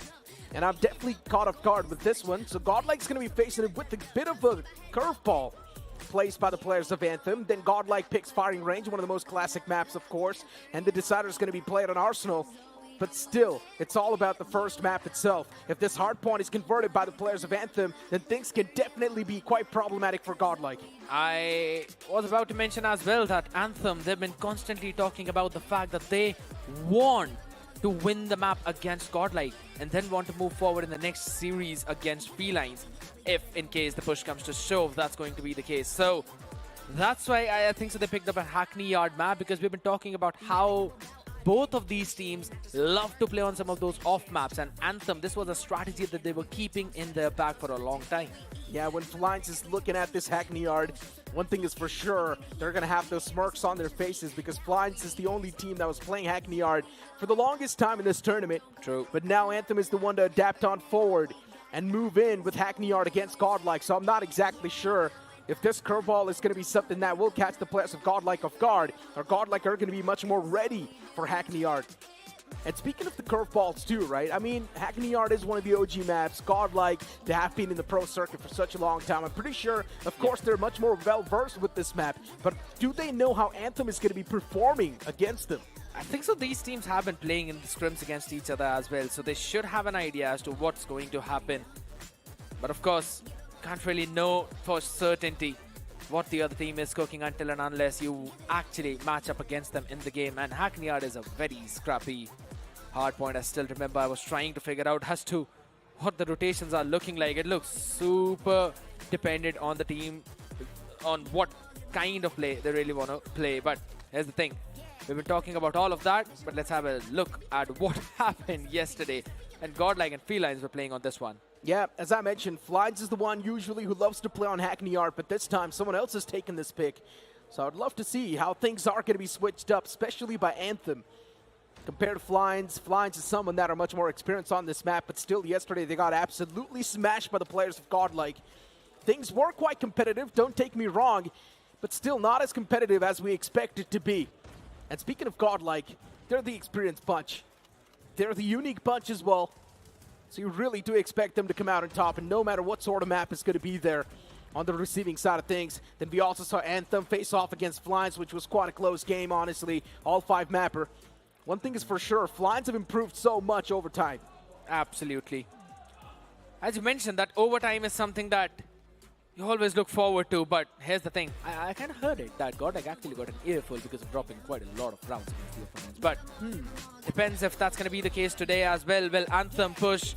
And I'm definitely caught off guard with this one. So GodLike's going to be facing it with a bit of a curveball placed by the players of Anthem. Then GodLike picks Firing Range, one of the most classic maps, of course. And the decider is going to be played on Arsenal. But still, it's all about the first map itself. If this Hardpoint is converted by the players of Anthem, then things can definitely be quite problematic for GodLike. I was about to mention as well that Anthem, they've been constantly talking about the fact that they want to win the map against GodLike and then want to move forward in the next series against Felines, if in case the push comes to shove, that's going to be the case. So that's why I think so they picked up a Hackney Yard map, because we've been talking about how both of these teams love to play on some of those off maps, and Anthem, this was a strategy that they were keeping in their bag for a long time. Yeah, when Felines is looking at this Hackney Yard, one thing is for sure, they're going to have those smirks on their faces, because Felines is the only team that was playing Hackney Yard for the longest time in this tournament. True. But now Anthem is the one to adapt on forward and move in with Hackney Yard against GodLike, so I'm not exactly sure if this curveball is going to be something that will catch the players of GodLike off guard, or GodLike are going to be much more ready for Hackney Yard. And speaking of the curveballs too, right? I mean, Hackney Yard is one of the OG maps. GodLike, they have been in the pro circuit for such a long time. I'm pretty sure, of course, they're much more well-versed with this map. But do they know how Anthem is going to be performing against them? I think so these teams have been playing in the scrims against each other as well, so they should have an idea as to what's going to happen. But of course, can't really know for certainty what the other team is cooking until and unless you actually match up against them in the game. And Hackney Yard is a very scrappy Hardpoint. I still remember I was trying to figure out as to what the rotations are looking like. It looks super dependent on the team, on what kind of play they really want to play. But here's the thing. We've been talking about all of that, but let's have a look at what happened yesterday. And GodLike and Felines were playing on this one. Yeah, as I mentioned, Felines is the one usually who loves to play on Hackney Yard, but this time someone else has taken this pick. So I'd love to see how things are going to be switched up, especially by Anthem. Compared to Felines, Felines is someone that are much more experienced on this map, but still yesterday they got absolutely smashed by the players of GodLike. Things were quite competitive, don't take me wrong, but still not as competitive as we expect it to be. And speaking of GodLike, they're the experienced bunch. They're the unique bunch as well. So you really do expect them to come out on top, and no matter what sort of map is going to be there on the receiving side of things. Then we also saw Anthem face off against Felines, which was quite a close game, honestly. All 5 mapper. One thing is for sure, Felines have improved so much over time. Absolutely. As you mentioned, that overtime is something that you always look forward to, but here's the thing. I kind of heard it, that GodLike actually got an earful because of dropping quite a lot of rounds against the opponents. But depends if that's going to be the case today as well. Will Anthem push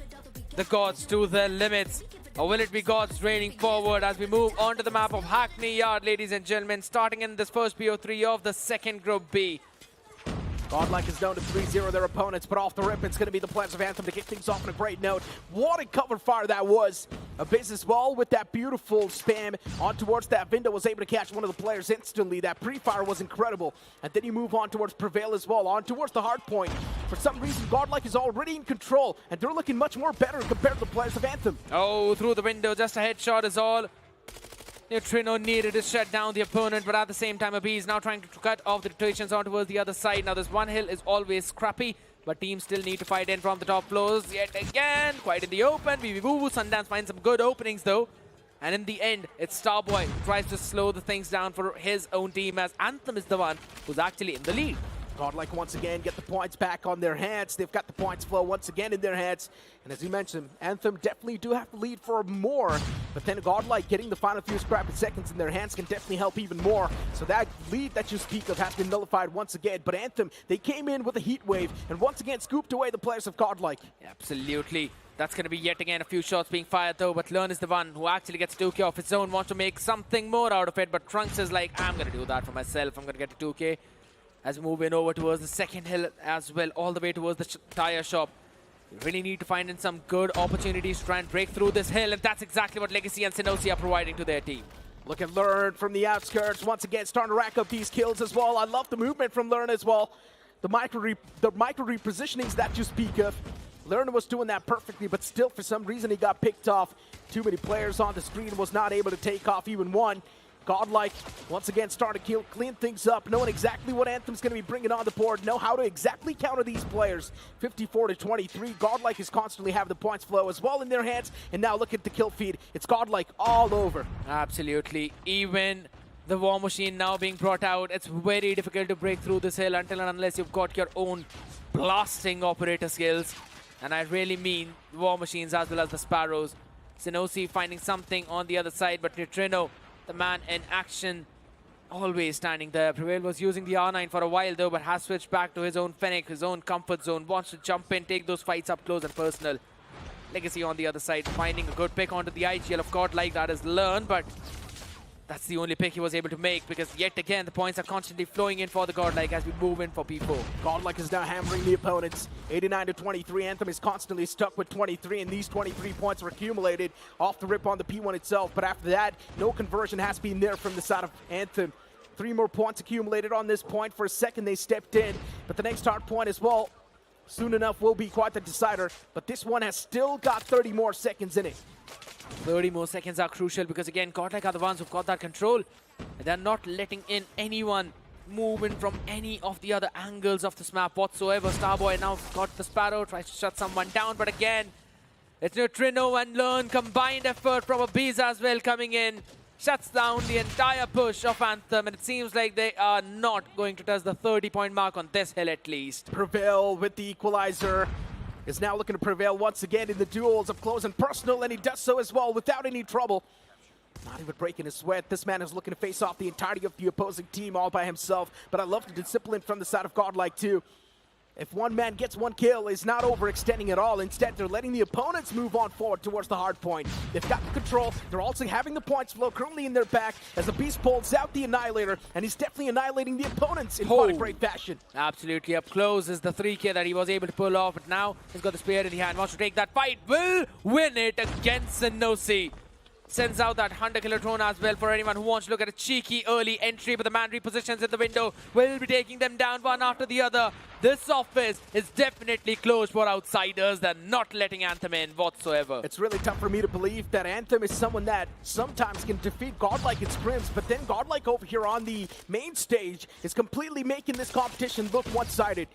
the Gods to their limits, or will it be Gods raining forward as we move onto the map of Hackney Yard, ladies and gentlemen, starting in this first PO3 of the second Group B. GodLike is down to 3-0 their opponents, but off the rip, it's going to be the players of Anthem to kick things off on a great note. What a cover fire that was. Abyss as well with that beautiful spam on towards that window, was able to catch one of the players instantly. That pre-fire was incredible. And then you move on towards Prevail as well, on towards the Hardpoint. For some reason, GodLike is already in control, and they're looking much more better compared to the players of Anthem. Oh, through the window, just a headshot is all Neutrino needed to shut down the opponent, but at the same time, Abi is now trying to cut off the rotations on towards the other side. Now, this one hill is always scrappy, but teams still need to fight in from the top floors yet again. Quite in the open. Woo Sundance finds some good openings, though. And in the end, it's Starboy who tries to slow the things down for his own team, as Anthem is the one who's actually in the lead. GodLike once again get the points back on their hands. They've got the points flow once again in their hands. And as you mentioned, Anthem definitely do have to lead for more. But then GodLike getting the final few scrappy seconds in their hands can definitely help even more. So that lead that you speak of has been nullified once again. But Anthem, they came in with a heat wave and once again scooped away the players of GodLike. Absolutely. That's going to be yet again a few shots being fired though, but Learn is the one who actually gets 2K off his own, wants to make something more out of it. But Trunks is like, I'm going to do that for myself. I'm going to get a 2K. As we move in over towards the second hill as well, all the way towards the tire shop. You really need to find in some good opportunities to try and break through this hill, and that's exactly what Legacy and Sinosi are providing to their team. Look at Learn from the outskirts, once again starting to rack up these kills as well. I love the movement from Learn as well. the micro repositionings that you speak of. Lerner was doing that perfectly, but still for some reason he got picked off. Too many players on the screen, was not able to take off even one. GodLike once again starting to clean things up, knowing exactly what Anthem's going to be bringing on the board, know how to exactly counter these players. 54-23, GodLike is constantly having the points flow as well in their hands, and now look at the kill feed. It's GodLike all over. Absolutely. Even the War Machine now being brought out, it's very difficult to break through this hill until and unless you've got your own blasting operator skills. And I really mean War Machines as well as the Sparrows. Sinosi finding something on the other side, but Neutrino, the man in action, always standing there. Prevail was using the R9 for a while though, but has switched back to his own Fennec, his own comfort zone, wants to jump in, take those fights up close and personal. Legacy on the other side, finding a good pick onto the IGL of GodLike, that is learned, but that's the only pick he was able to make, because yet again the points are constantly flowing in for the GodLike as we move in for P4. GodLike is now hammering the opponents. 89-23, Anthem is constantly stuck with 23, and these 23 points are accumulated off the rip on the P1 itself. But after that, no conversion has been there from the side of Anthem. 3 more points accumulated on this point. For a second they stepped in, but the next hard point as well, soon enough, will be quite the decider. But this one has still got 30 more seconds in it. 30 more seconds are crucial because again, GodLike are the ones who've got that control. They're not letting in anyone move in from any of the other angles of this map whatsoever. Starboy now got the Sparrow, tries to shut someone down, but again, it's Neutrino and Learn, combined effort from Abiz as well coming in. Shuts down the entire push of Anthem, and it seems like they are not going to touch the 30-point mark on this hill at least. Prevail with the equalizer. Is now looking to prevail once again in the duels of close and personal, and he does so as well without any trouble. Not even breaking a sweat. This man is looking to face off the entirety of the opposing team all by himself, but I love the discipline from the side of GodLike too. If one man gets one kill, it's not overextending at all. Instead, they're letting the opponents move on forward towards the hard point. They've got the control. They're also having the points flow currently in their back as the Beast pulls out the Annihilator, and he's definitely annihilating the opponents in quite a great fashion. Absolutely up close is the 3K that he was able to pull off, but now he's got the spear in the hand, wants to take that fight, will win it against Sinosi. Sends out that Hunter Killer drone as well for anyone who wants to look at a cheeky early entry, but the man repositions in the window, will be taking them down one after the other. This office is definitely closed for outsiders. They're not letting Anthem in whatsoever. It's really tough for me to believe that Anthem is someone that sometimes can defeat GodLike in scrims, but then GodLike over here on the main stage is completely making this competition look one-sided.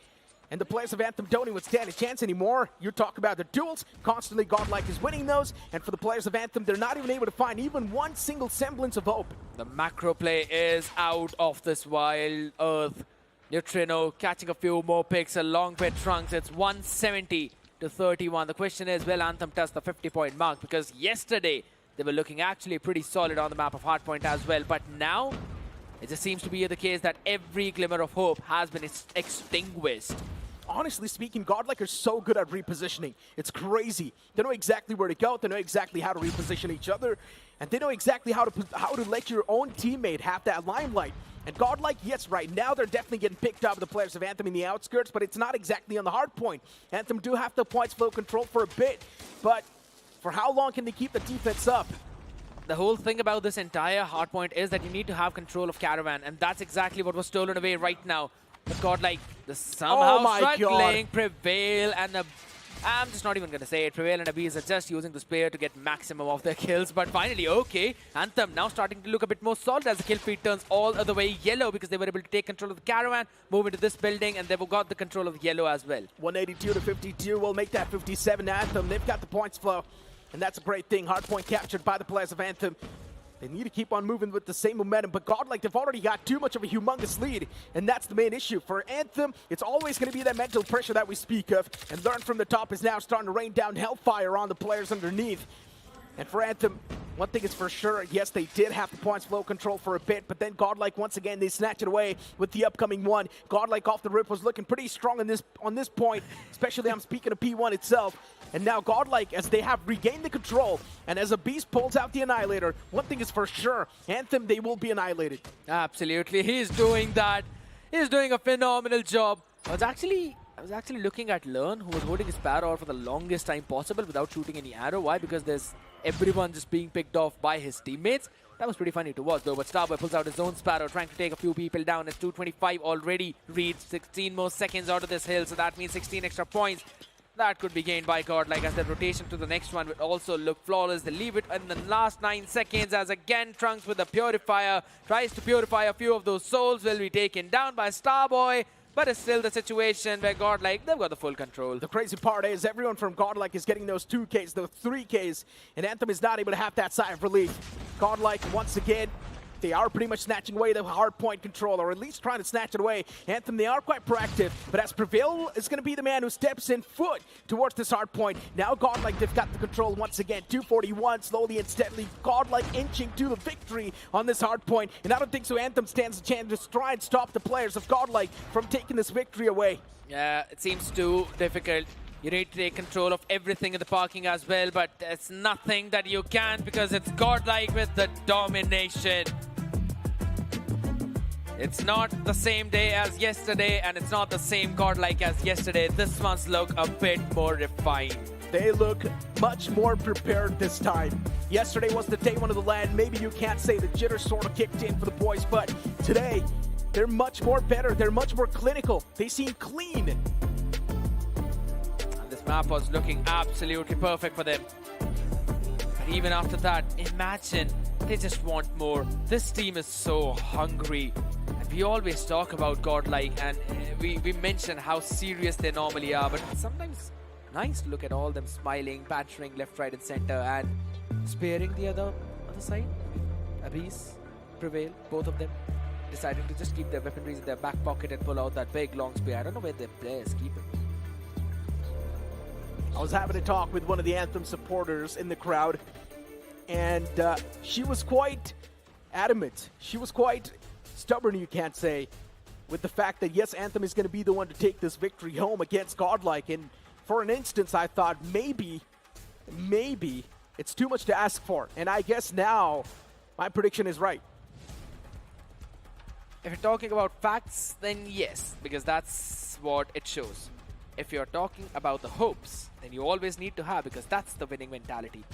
And the players of Anthem don't even stand a chance anymore. You talk about the duels, constantly GodLike is winning those, and for the players of Anthem, they're not even able to find even one single semblance of hope. The macro play is out of this wild earth. Neutrino catching a few more picks along with Trunks. It's 170-31. The question is, will Anthem touch the 50-point mark? Because yesterday, they were looking actually pretty solid on the map of Hardpoint as well, but now, it just seems to be the case that every glimmer of hope has been extinguished. Honestly speaking, GodLike are so good at repositioning. It's crazy. They know exactly where to go. They know exactly how to reposition each other. And they know exactly how to let your own teammate have that limelight. And GodLike, yes, right now they're definitely getting picked up with the players of Anthem in the outskirts, but it's not exactly on the hard point. Anthem do have the points flow control for a bit, but for how long can they keep the defense up? The whole thing about this entire hardpoint is that you need to have control of Caravan, and that's exactly what was stolen away right now. But GodLike, the somehow struggling Prevail, and I'm just not even going to say it. Prevail and Abiz are just using the spear to get maximum of their kills. But finally, okay, Anthem now starting to look a bit more solid as the kill feed turns all the way yellow because they were able to take control of the Caravan, move into this building, and they've got the control of yellow as well. 182-52 will make that 57 Anthem. They've got the points flow, and that's a great thing. Hardpoint captured by the players of Anthem. They need to keep on moving with the same momentum, but GodLike, they've already got too much of a humongous lead, and that's the main issue. For Anthem, it's always going to be that mental pressure that we speak of, and Learn from the top is now starting to rain down hellfire on the players underneath. And for Anthem, one thing is for sure, yes, they did have the points flow control for a bit, but then GodLike, once again, they snatch it away with the upcoming one. GodLike off the rip was looking pretty strong on this point, especially I'm speaking of P1 itself. And now GodLike, as they have regained the control, and as a Beast pulls out the Annihilator, one thing is for sure, Anthem, they will be annihilated. Absolutely, he's doing that. He's doing a phenomenal job. I was actually looking at Learn, who was holding his Sparrow for the longest time possible without shooting any arrow. Why? Because there's everyone just being picked off by his teammates. That was pretty funny to watch though, but Starboy pulls out his own Sparrow, trying to take a few people down. It's 2:25 already. Reed 16 more seconds out of this hill, so that means 16 extra points. That could be gained by GodLike as the rotation to the next one would also look flawless. They leave it in the last 9 seconds as again Trunks with the Purifier tries to purify a few of those souls. Will be taken down by Starboy, but it's still the situation where GodLike, they've got the full control. The crazy part is everyone from GodLike is getting those 2Ks, those 3Ks, and Anthem is not able to have that sigh of relief. GodLike, once again, they are pretty much snatching away the hardpoint control, or at least trying to snatch it away. Anthem, they are quite proactive, but as Prevail is going to be the man who steps in foot towards this hardpoint. Now GodLike, they've got the control once again. 241, slowly and steadily. GodLike inching to the victory on this hardpoint, and I don't think so Anthem stands a chance to try and stop the players of GodLike from taking this victory away. Yeah, it seems too difficult. You need to take control of everything in the parking as well, but there's nothing that you can because it's GodLike with the domination. It's not the same day as yesterday, and it's not the same GodLike as yesterday. This one's look a bit more refined. They look much more prepared this time. Yesterday was the day one of the LAN. Maybe you can't say the jitters sort of kicked in for the boys, but today, they're much more better. They're much more clinical. They seem clean. And this map was looking absolutely perfect for them. But even after that, imagine they just want more. This team is so hungry. And we always talk about GodLike, and we mention how serious they normally are, but sometimes nice to look at all them smiling, bantering left, right, and center, and sparing the other side. Abyss, Prevail, both of them deciding to just keep their weaponries in their back pocket and pull out that big long spear. I don't know where their players keep it. I was having a talk with one of the Anthem supporters in the crowd, and she was quite adamant. She was quite stubborn, you can't say, with the fact that, yes, Anthem is going to be the one to take this victory home against GodLike. And for an instance, I thought maybe it's too much to ask for. And I guess now my prediction is right. If you're talking about facts, then yes, because that's what it shows. If you're talking about the hopes, then you always need to have, because that's the winning mentality.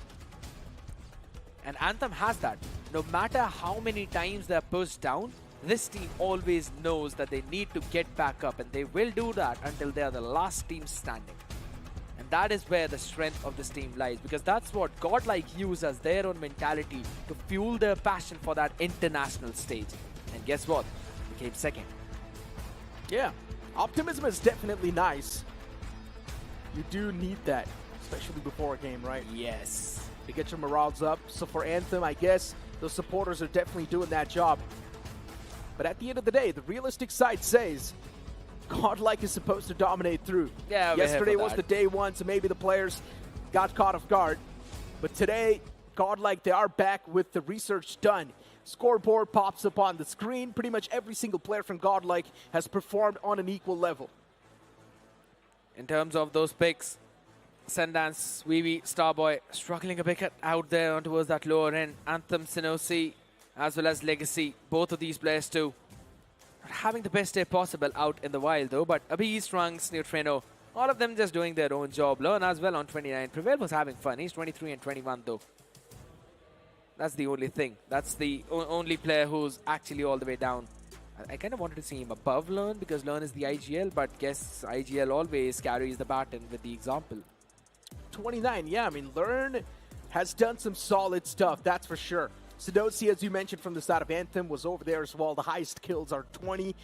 And Anthem has that. No matter how many times they're pushed down, this team always knows that they need to get back up, and they will do that until they are the last team standing. And that is where the strength of this team lies, because that's what GodLike use as their own mentality to fuel their passion for that international stage. And guess what? They came second. Yeah, optimism is definitely nice. You do need that, especially before a game, right? Yes. To get your morals up. So for Anthem, I guess those supporters are definitely doing that job. But at the end of the day, the realistic side says GodLike is supposed to dominate through. Yeah, yesterday was the day one, so maybe the players got caught off guard. But today, GodLike, they are back with the research done. Scoreboard pops up on the screen. Pretty much every single player from GodLike has performed on an equal level. In terms of those picks, Sundance, Weeby, Starboy struggling a bit out there towards that lower end. Anthem, Sinosi, as well as Legacy, both of these players too. Not having the best day possible out in the wild though, but Abyss, Trunks, Neutrino, all of them just doing their own job. Learn as well on 29. Prevail was having fun. He's 23 and 21 though. That's the only thing. That's the only player who's actually all the way down. I kind of wanted to see him above Learn because Learn is the IGL, but guess IGL always carries the baton with the example. 29, yeah, I mean, Learn has done some solid stuff, that's for sure. Sudosi, as you mentioned from the side of Anthem, was over there as well. The highest kills are 20.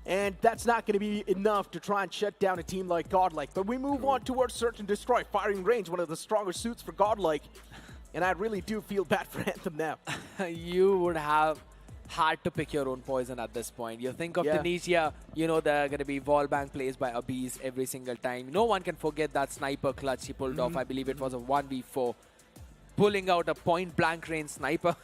And that's not going to be enough to try and shut down a team like GodLike. But we move on towards Search and Destroy. Firing range, one of the stronger suits for GodLike. And I really do feel bad for Anthem now. You would have had to pick your own poison at this point. You think of Tunisia, you know there are going to be wallbang plays by Abyss every single time. No one can forget that sniper clutch he pulled off. I believe it was a 1v4. Pulling out a point-blank range sniper.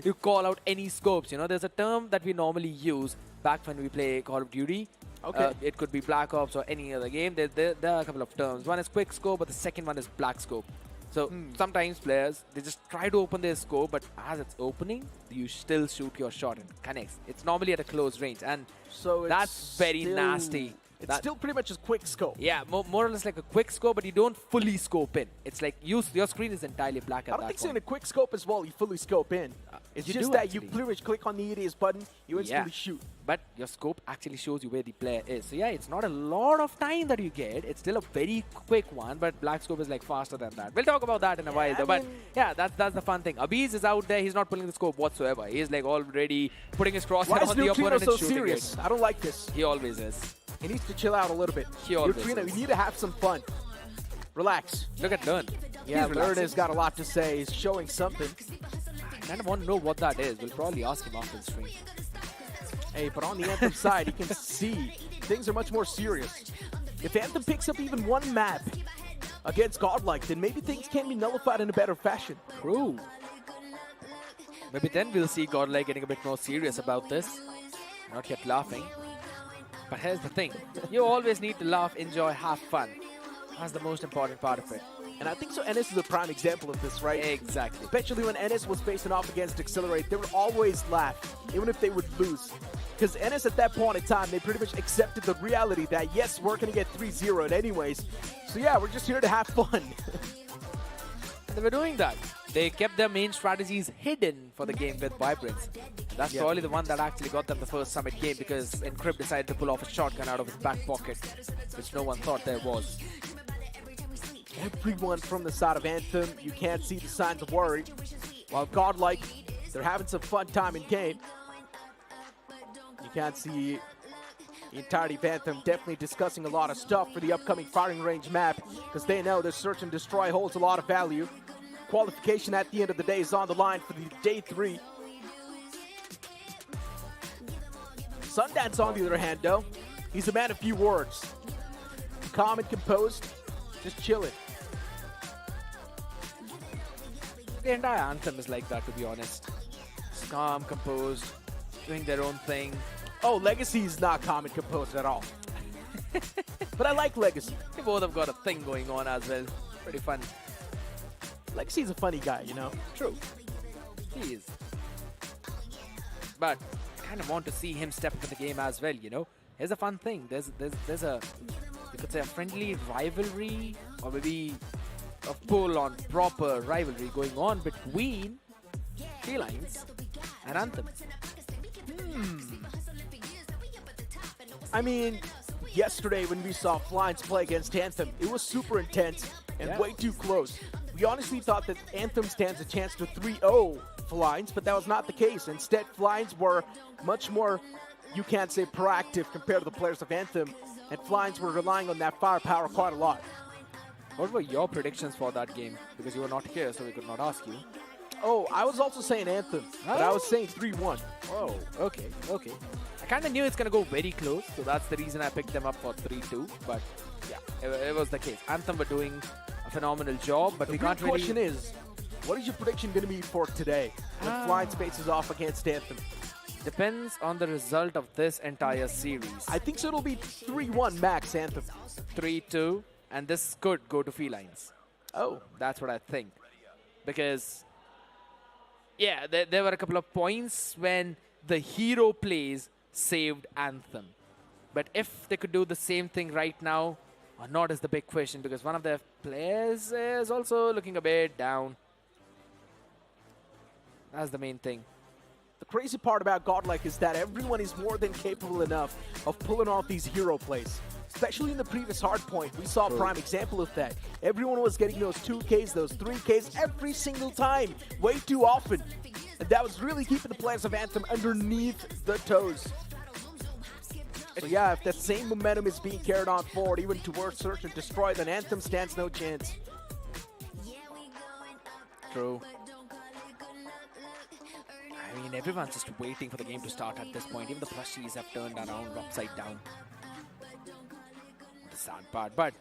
You call out any scopes. You know, there's a term that we normally use back when we play Call of Duty. Okay. It could be Black Ops or any other game. There are a couple of terms. One is quick scope, but the second one is black scope. So sometimes players, they just try to open their scope, but as it's opening, you still shoot your shot and connects. It's normally at a close range, and so that's very nasty. It's still pretty much a quick scope. Yeah, more or less like a quick scope, but you don't fully scope in. It's like your screen is entirely black at that point. I don't think so in a quick scope as well, you fully scope in. It's just that you pretty much click on the ADS button, you instantly shoot. But your scope actually shows you where the player is. So yeah, it's not a lot of time that you get. It's still a very quick one, but black scope is like faster than that. We'll talk about that in a while though. But yeah, that's the fun thing. Abiz is out there. He's not pulling the scope whatsoever. He's like already putting his crosshair on the opponent and shooting serious? it. I don't like this. He always is. He needs to chill out a little bit. He always Neutrino, is. you need to have some fun. Relax. Look at Learn. Yeah, Learn has got a lot to say. He's showing something. I kind of want to know what that is. We'll probably ask him after the stream. Hey, but on the Anthem side, he can see things are much more serious. If Anthem picks up even one map against GodLike, then maybe things can be nullified in a better fashion. True. Maybe then we'll see GodLike getting a bit more serious about this. Not yet laughing. But here's the thing. You always need to laugh, enjoy, have fun. That's the most important part of it. And I think so NS is a prime example of this, right? Exactly. Especially when NS was facing off against Accelerate, they would always laugh, even if they would lose. Because NS at that point in time, they pretty much accepted the reality that, yes, we're going to get 3-0'd anyways. So yeah, we're just here to have fun. They were doing that. They kept their main strategies hidden for the game with Vibrance. That's probably the one that actually got them the first Summit game because Encrypt decided to pull off a shotgun out of his back pocket, which no one thought there was. Everyone from the side of Anthem, you can't see the signs of worry. While GodLike, they're having some fun time in game. You can't see the entirety of Anthem definitely discussing a lot of stuff for the upcoming firing range map because they know their search and destroy holds a lot of value. Qualification at the end of the day is on the line for the day 3. Sundance, on the other hand, though, he's a man of few words. Calm and composed, just chilling. The entire Anthem is like that, to be honest. It's calm, composed, doing their own thing. Oh, Legacy is not calm and composed at all. But I like Legacy. They both have got a thing going on as well. Pretty fun. Legacy's a funny guy, you know? True. He is. But I kind of want to see him step into the game as well, you know? Here's a fun thing. There's a, you could say, a friendly rivalry or maybe a full-on proper rivalry going on between Felines and Anthem. I mean, yesterday when we saw Felines play against Anthem, it was super intense and way too close. We honestly thought that Anthem stands a chance to 3-0 Felines, but that was not the case. Instead, Felines were much more, you can't say, proactive compared to the players of Anthem, and Felines were relying on that firepower quite a lot. What were your predictions for that game? Because you were not here, so we could not ask you. Oh, I was also saying Anthem, but I was saying 3-1. Oh, okay. I kind of knew it's going to go very close, so that's the reason I picked them up for 3-2. But yeah, it was the case. Anthem were doing a phenomenal job, but we can't really... The question is, what is your prediction going to be for today when Felines faces off against Anthem? Depends on the result of this entire series. I think so it'll be 3-1 max Anthem. 3-2, and this could go to Felines. Oh. That's what I think. Because, yeah, there were a couple of points when the hero plays saved Anthem. But if they could do the same thing right now, or not is the big question, because one of their players is also looking a bit down. That's the main thing. The crazy part about GodLike is that everyone is more than capable enough of pulling off these hero plays. Especially in the previous Hardpoint, we saw a prime example of that. Everyone was getting those 2Ks, those 3Ks every single time, way too often. And that was really keeping the players of Anthem underneath the toes. So yeah, if that same momentum is being carried on forward, even towards Search and Destroy, then Anthem stands no chance. True. I mean, everyone's just waiting for the game to start at this point. Even the plushies have turned around upside down. The sad part, but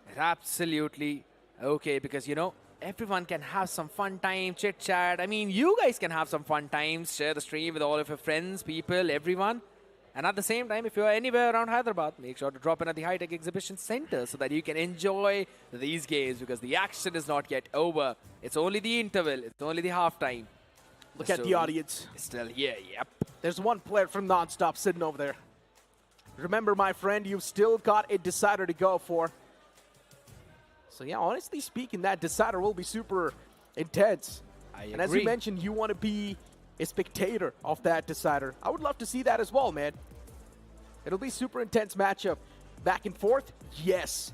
it's absolutely okay because, you know, everyone can have some fun time, chit-chat. I mean, you guys can have some fun times, share the stream with all of your friends, people, everyone. And at the same time, if you're anywhere around Hyderabad, make sure to drop in at the High Tech Exhibition Center so that you can enjoy these games because the action is not yet over. It's only the interval. It's only the halftime. Look at the audience. Still here, yep. There's one player from NonStop sitting over there. Remember, my friend, you've still got a decider to go for. So yeah, honestly speaking, that decider will be super intense. And as you mentioned, you want to be a spectator of that decider. I would love to see that as well, man. It'll be super intense matchup. Back and forth, yes.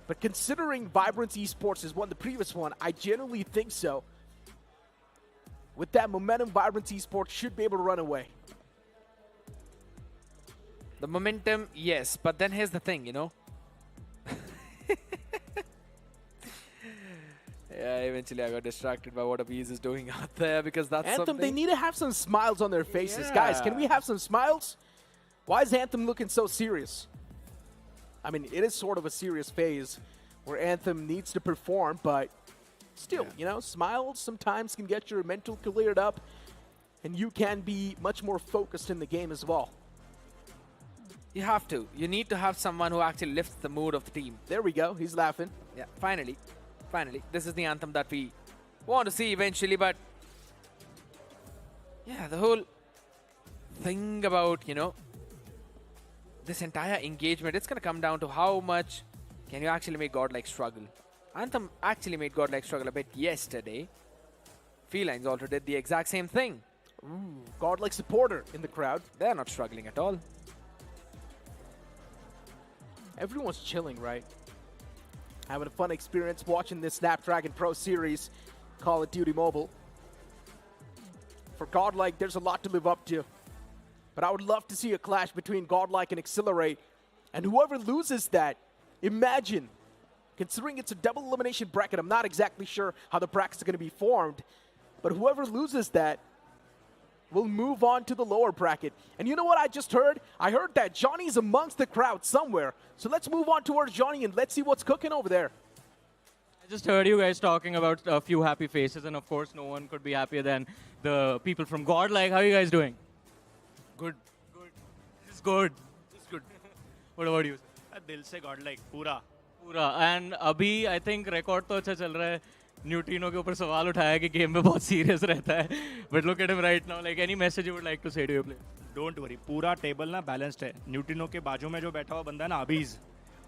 But considering Vibrance Esports has won the previous one, I genuinely think so. With that momentum, Vibrance Esports should be able to run away. The momentum, yes. But then here's the thing, you know. Yeah, eventually I got distracted by what Abiz is doing out there because that's Anthem, something. they need to have some smiles on their faces. Guys, can we have some smiles? Why is Anthem looking so serious? I mean, it is sort of a serious phase where Anthem needs to perform, but still, you know, smiles sometimes can get your mental cleared up, and you can be much more focused in the game as well. You have to. You need to have someone who actually lifts the mood of the team. There we go. He's laughing. Yeah, finally. Finally. This is the Anthem that we want to see eventually, but yeah, the whole thing about, you know, this entire engagement, it's going to come down to how much can you actually make GodLike struggle. Anthem actually made GodLike struggle a bit yesterday. Felines also did the exact same thing. Ooh, GodLike supporter in the crowd. They're not struggling at all. Everyone's chilling, right? Having a fun experience watching this Snapdragon Pro Series, Call of Duty Mobile. For GodLike, there's a lot to live up to. But I would love to see a clash between GodLike and Accelerate. And whoever loses that, imagine, considering it's a double elimination bracket, I'm not exactly sure how the brackets are going to be formed, but whoever loses that will move on to the lower bracket. And you know what I just heard? I heard that Johnny's amongst the crowd somewhere. So let's move on towards Johnny and let's see what's cooking over there. I just heard you guys talking about a few happy faces, and of course, no one could be happier than the people from GodLike. How are you guys doing? Good. Good. This is good. This is good. What about you? दिल से GodLike पूरा. पूरा. And अभी I think record तो अच्छा चल रहा है. न्यूट्रिनो के ऊपर सवाल उठाया कि गेम में बहुत सीरियस रहता है. But look at him right now. Like any message you would like to say to your player? Don't worry. पूरा टेबल ना बैलेंस्ड है. न्यूट्रिनो के बाजू में जो बैठा हुआ बंदा है ना अबीज,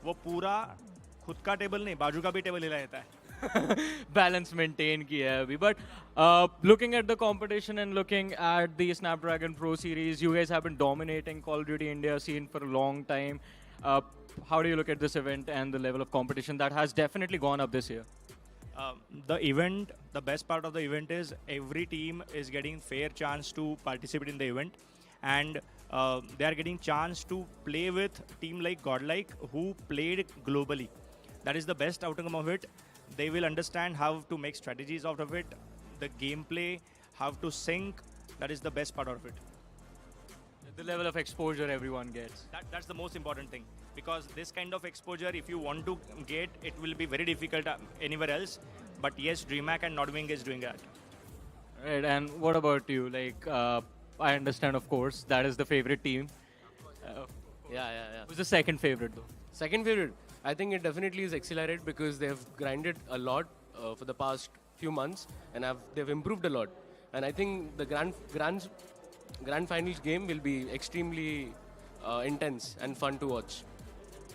वो पूरा खुद का टेबल नहीं, बाजू का भी टेबल हिला देता है. Balance maintain किया है अभी. But looking at the competition and looking at the Snapdragon Pro Series, you guys have been dominating Call of Duty India scene for a long time. How do you look at this event and the level of competition that has definitely gone up this year? The event, the best part of the event is every team is getting fair chance to participate in the event, and they are getting chance to play with team like GodLike who played globally. That is the best outcome of it. They will understand how to make strategies out of it, the gameplay, how to sync. That is the best part of it. The level of exposure everyone gets. That's the most important thing, because this kind of exposure, if you want to get, it will be very difficult anywhere else. But yes, DreamHack and Nodwing is doing that. Right, and what about you? Like, I understand, of course, that is the favorite team. Yeah. Who's the second favorite, though? Second favorite, I think it definitely is Accelerate because they've grinded a lot for the past few months and they've improved a lot. And I think the grand finals game will be extremely intense and fun to watch.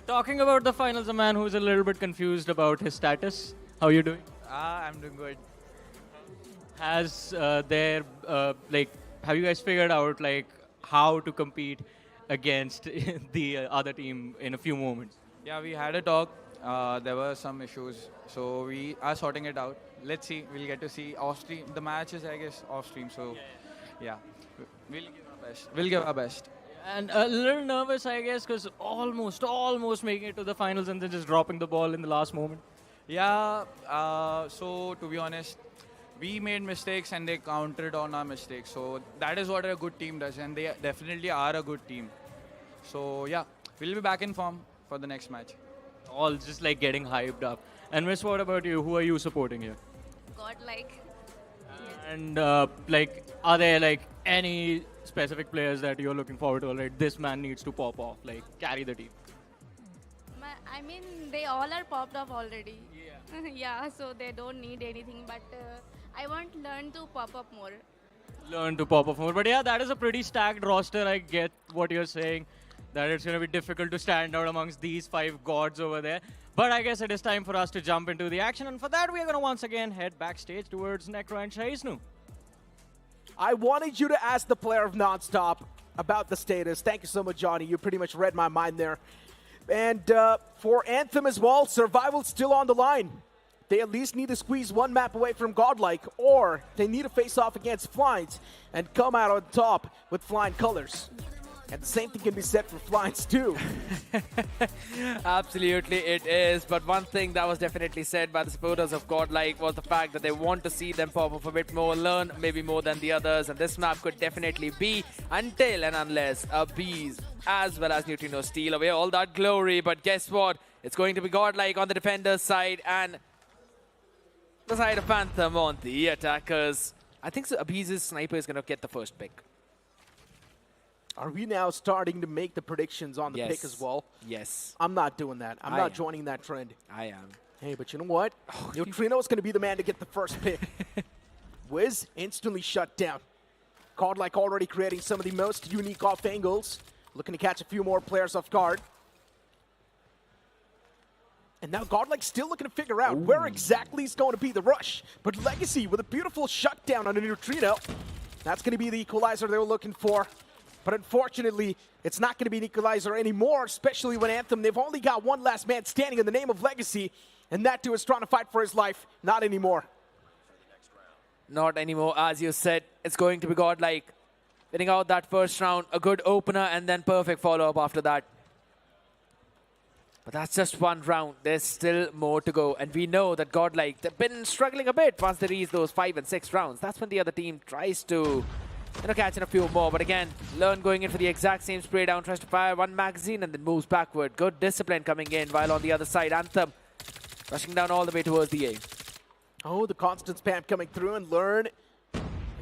Talking about the finals, a man who's a little bit confused about his status. How are you doing? I'm doing good. Has have you guys figured out like how to compete against the other team in a few moments? Yeah, we had a talk. There were some issues, so we are sorting it out. Let's see. We'll get to see off stream. The match is, I guess, off stream. So, yeah, we'll give our best. We'll give our best. And a little nervous, I guess, because almost making it to the finals and then just dropping the ball in the last moment. Yeah. So to be honest, we made mistakes and they countered on our mistakes. So that is what a good team does, and they definitely are a good team. So yeah, we'll be back in form for the next match. All just like getting hyped up. And Miss, what about you? Who are you supporting here? GodLike. And like, are there like any specific players that you're looking forward to? Like, this man needs to pop off, like carry the team. I mean, they all are popped off already. Yeah. Yeah, so they don't need anything. But I want Learn to pop up more. Learn to pop off more. But yeah, that is a pretty stacked roster. I get what you're saying. that it's going to be difficult to stand out amongst these 5 gods over there. But I guess it is time for us to jump into the action. And for that, we are going to once again head backstage towards Necro and Shaisnu. I wanted you to ask the player of NonStop about the status. Thank you so much, Johnny. You pretty much read my mind there. And for Anthem as well, survival's still on the line. They at least need to squeeze one map away from GodLike, or they need to face off against Felines and come out on top with flying colors. And the same thing can be said for Felines too. Absolutely it is, but one thing that was definitely said by the supporters of GodLike was the fact that they want to see them pop up a bit more, learn maybe more than the others, and this map could definitely be until and unless Bees as well as Neutrino steal away all that glory. But guess what? It's going to be GodLike on the defender's side and the side of Anthem on the attackers. I think Bees' sniper is going to get the first pick. Are we now starting to make the predictions on the pick as well? Yes. I'm not doing that. I'm not joining that trend. I am. Hey, but you know what? Neutrino is going to be the man to get the first pick. Wiz instantly shut down. GodLike already creating some of the most unique off angles. Looking to catch a few more players off guard. And now GodLike still looking to figure out where exactly is going to be the rush. But Legacy with a beautiful shutdown on a Neutrino. That's going to be the equalizer they were looking for. But unfortunately, it's not going to be an equalizer anymore, especially when Anthem, they've only got one last man standing in the name of Legacy, and that too is trying to fight for his life. Not anymore. Not anymore, as you said. It's going to be GodLike getting out that first round, a good opener, and then perfect follow-up after that. But that's just one round. There's still more to go, and we know that GodLike, they've been struggling a bit once they reach those 5 and 6 rounds. That's when the other team tries to catching a few more, but again, Learn going in for the exact same spray down, tries to fire one magazine and then moves backward. Good discipline coming in, while on the other side, Anthem rushing down all the way towards the A. Oh, the constant spam coming through, and Learn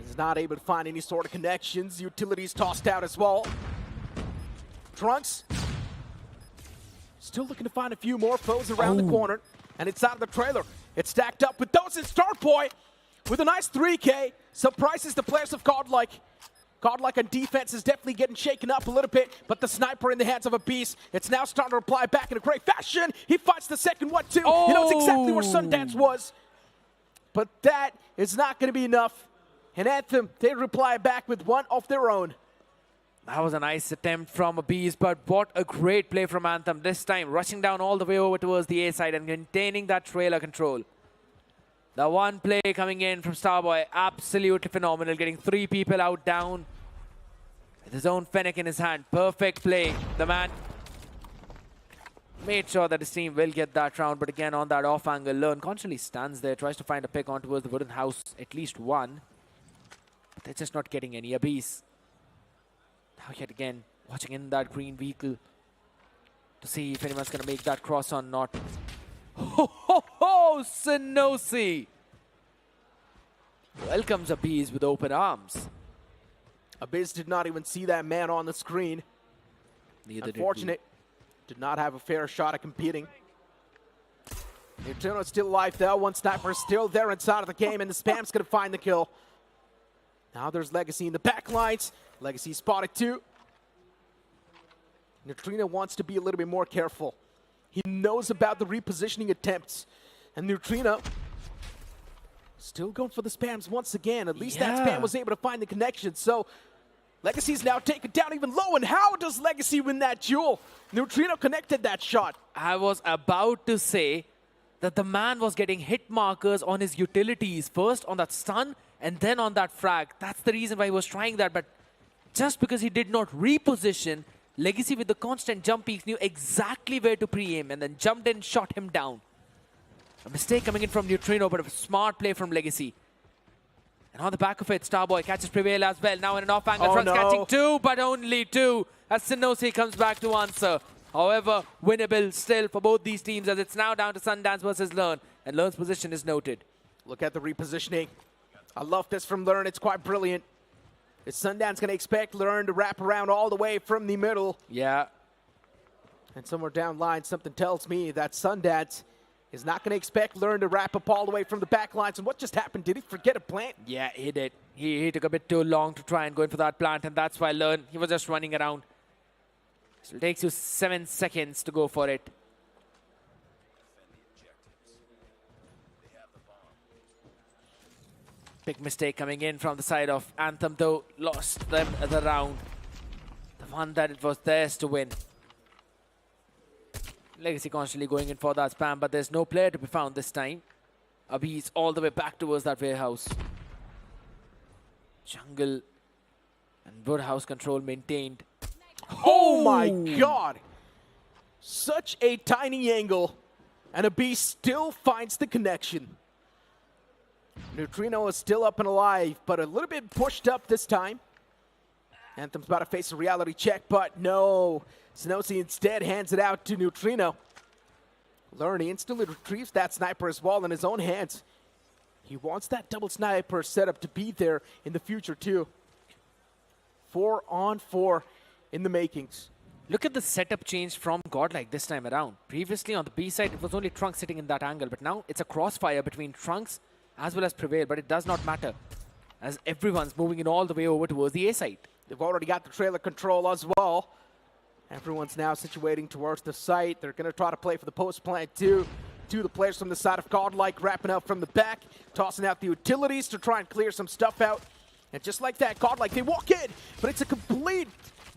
is not able to find any sort of connections. Utilities tossed out as well. Trunks still looking to find a few more foes around the corner, and it's out of the trailer. It's stacked up with those in Starpoint with a nice 3K. Surprises the players of GodLike. GodLike on defense is definitely getting shaken up a little bit, but the sniper in the hands of a beast. It's now starting to reply back in a great fashion. He fights the second one too. He knows exactly where Sundance was. But that is not going to be enough. And Anthem, they reply back with one of their own. That was a nice attempt from a Beast, but what a great play from Anthem this time, rushing down all the way over towards the A side and maintaining that trailer control. The one play coming in from Starboy, absolutely phenomenal, getting 3 people out down with his own Fennec in his hand. Perfect play. The man made sure that his team will get that round, but again on that off angle, Learn constantly stands there, tries to find a pick on towards the wooden house, at least one. But they're just not getting any Abyss. Now yet again, watching in that green vehicle to see if anyone's going to make that cross or not. Ho ho ho! Sinosi welcomes Abyss with open arms. Abyss did not even see that man on the screen. Neither Unfortunate. Did not have a fair shot at competing. Neutrino is still alive though. One sniper is still there inside of the game, and the spam's going to find the kill. Now there's Legacy in the back lines. Legacy spotted too. Neutrino wants to be a little bit more careful. He knows about the repositioning attempts. And Neutrino still going for the spams once again. At least that spam was able to find the connection. So Legacy's now taken down even low. And how does Legacy win that duel? Neutrino connected that shot. I was about to say that the man was getting hit markers on his utilities. First on that stun and then on that frag. That's the reason why he was trying that. But just because he did not reposition, Legacy with the constant jump peaks knew exactly where to pre-aim and then jumped in, shot him down. A mistake coming in from Neutrino, but a smart play from Legacy. And on the back of it, Starboy catches Prevail as well. Now in an off-angle, Front's catching 2, but only 2 as Sinosi comes back to answer. However, winnable still for both these teams as it's now down to Sundance versus Learn. And Learn's position is noted. Look at the repositioning. I love this from Learn. It's quite brilliant. Is Sundance going to expect Learn to wrap around all the way from the middle? Yeah. And somewhere down line, something tells me that Sundance is not going to expect Learn to wrap up all the way from the back lines. And what just happened? Did he forget a plant? Yeah, he did. He took a bit too long to try and go in for that plant, and that's why Learn, he was just running around. Still takes you 7 seconds to go for it. Big mistake coming in from the side of Anthem, though. Lost them the round. The one that it was theirs to win. Legacy constantly going in for that spam, but there's no player to be found this time. Abhi's all the way back towards that warehouse. Jungle and Woodhouse control maintained. Oh my god! Such a tiny angle, and Abhi still finds the connection. Neutrino is still up and alive, but a little bit pushed up this time. Anthem's about to face a reality check, but no. Sinosi instead hands it out to Neutrino. Learn, he instantly retrieves that sniper as well in his own hands. He wants that double sniper setup to be there in the future too. 4-on-4 in the makings. Look at the setup change from GodLike this time around. Previously on the B side, it was only Trunks sitting in that angle, but now it's a crossfire between Trunks as well as Prevail, but it does not matter as everyone's moving in all the way over towards the A side. They've already got the trailer control as well. Everyone's now situating towards the site. They're going to try to play for the post plant too. Two of the players from the side of GodLike wrapping up from the back, tossing out the utilities to try and clear some stuff out. And just like that, GodLike, they walk in, but it's a complete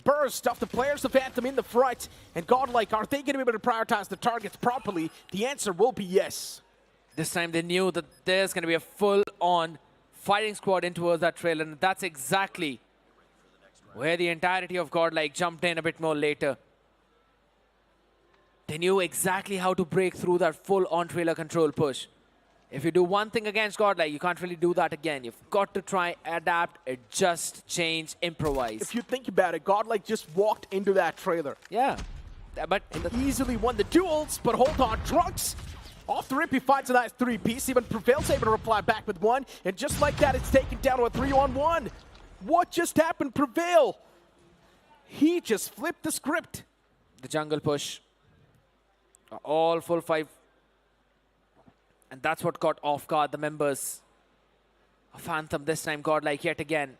burst of the players of Anthem in the front. And GodLike, are they going to be able to prioritize the targets properly? The answer will be yes. This time they knew that there's going to be a full-on fighting squad in towards that trailer, and that's exactly where the entirety of GodLike jumped in a bit more later. They knew exactly how to break through that full-on trailer control push. If you do one thing against GodLike, you can't really do that again. You've got to try, adapt, adjust, change, improvise. If you think about it, GodLike just walked into that trailer. Yeah, but easily won the duels, but hold on, Trunks. Off the rip, he finds a nice 3-piece. Even Prevail's able to reply back with one. And just like that, it's taken down to a 3-on-1. What just happened, Prevail? He just flipped the script. The jungle push. All full 5. And that's what caught off guard the members of Anthem this time. GodLike yet again.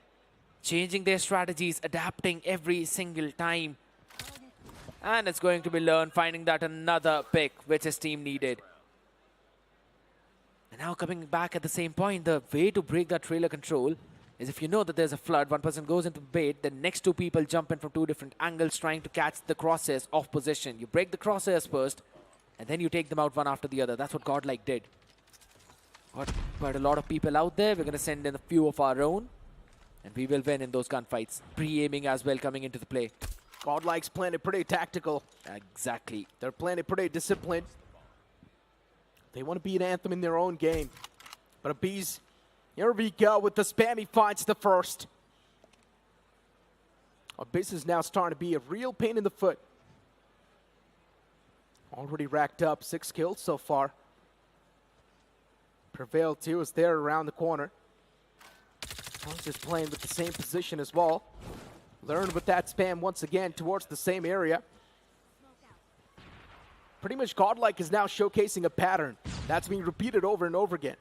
Changing their strategies, adapting every single time. And it's going to be learned, finding that another pick which his team needed. And now coming back at the same point, the way to break that trailer control is if you know that there's a flood, one person goes into bait, the next two people jump in from two different angles trying to catch the crosshairs off position. You break the crosshairs first, and then you take them out one after the other. That's what GodLike did. Got quite a lot of people out there. We're going to send in a few of our own, and we will win in those gunfights. Pre-aiming as well coming into the play. GodLike's playing it pretty tactical. Exactly. They're playing it pretty disciplined. They want to beat Anthem in their own game. But Abhi's, here we go with the spam. He finds the first. Abyss is now starting to be a real pain in the foot. Already racked up 6 kills so far. Prevail too is there around the corner. One's just playing with the same position as well. Learn with that spam once again towards the same area. Pretty much GodLike is now showcasing a pattern that's being repeated over and over again.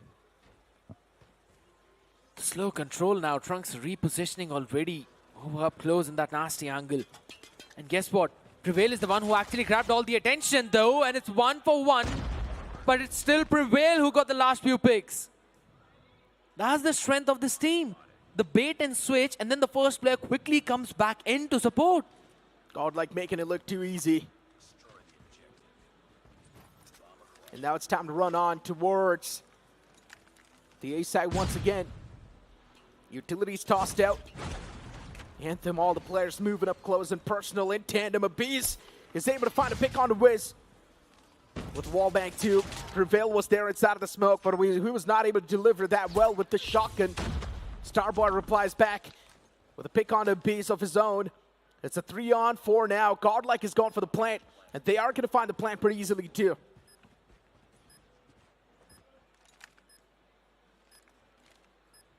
Slow control now. Trunks repositioning already over up close in that nasty angle. And guess what? Prevail is the one who actually grabbed all the attention though, and it's 1-for-1. But it's still Prevail who got the last few picks. That's the strength of this team. The bait and switch, and then the first player quickly comes back in to support. GodLike making it look too easy. And now it's time to run on towards the A side once again. Utilities tossed out. Anthem, all the players moving up close and personal in tandem. Abhi's is able to find a pick on the Wiz. With Wallbang too. Prevail was there inside of the smoke, but he was not able to deliver that well with the shotgun. Starboy replies back with a pick on the Bees of his own. It's a 3-on-4 now. GodLike is going for the plant, and they are going to find the plant pretty easily too.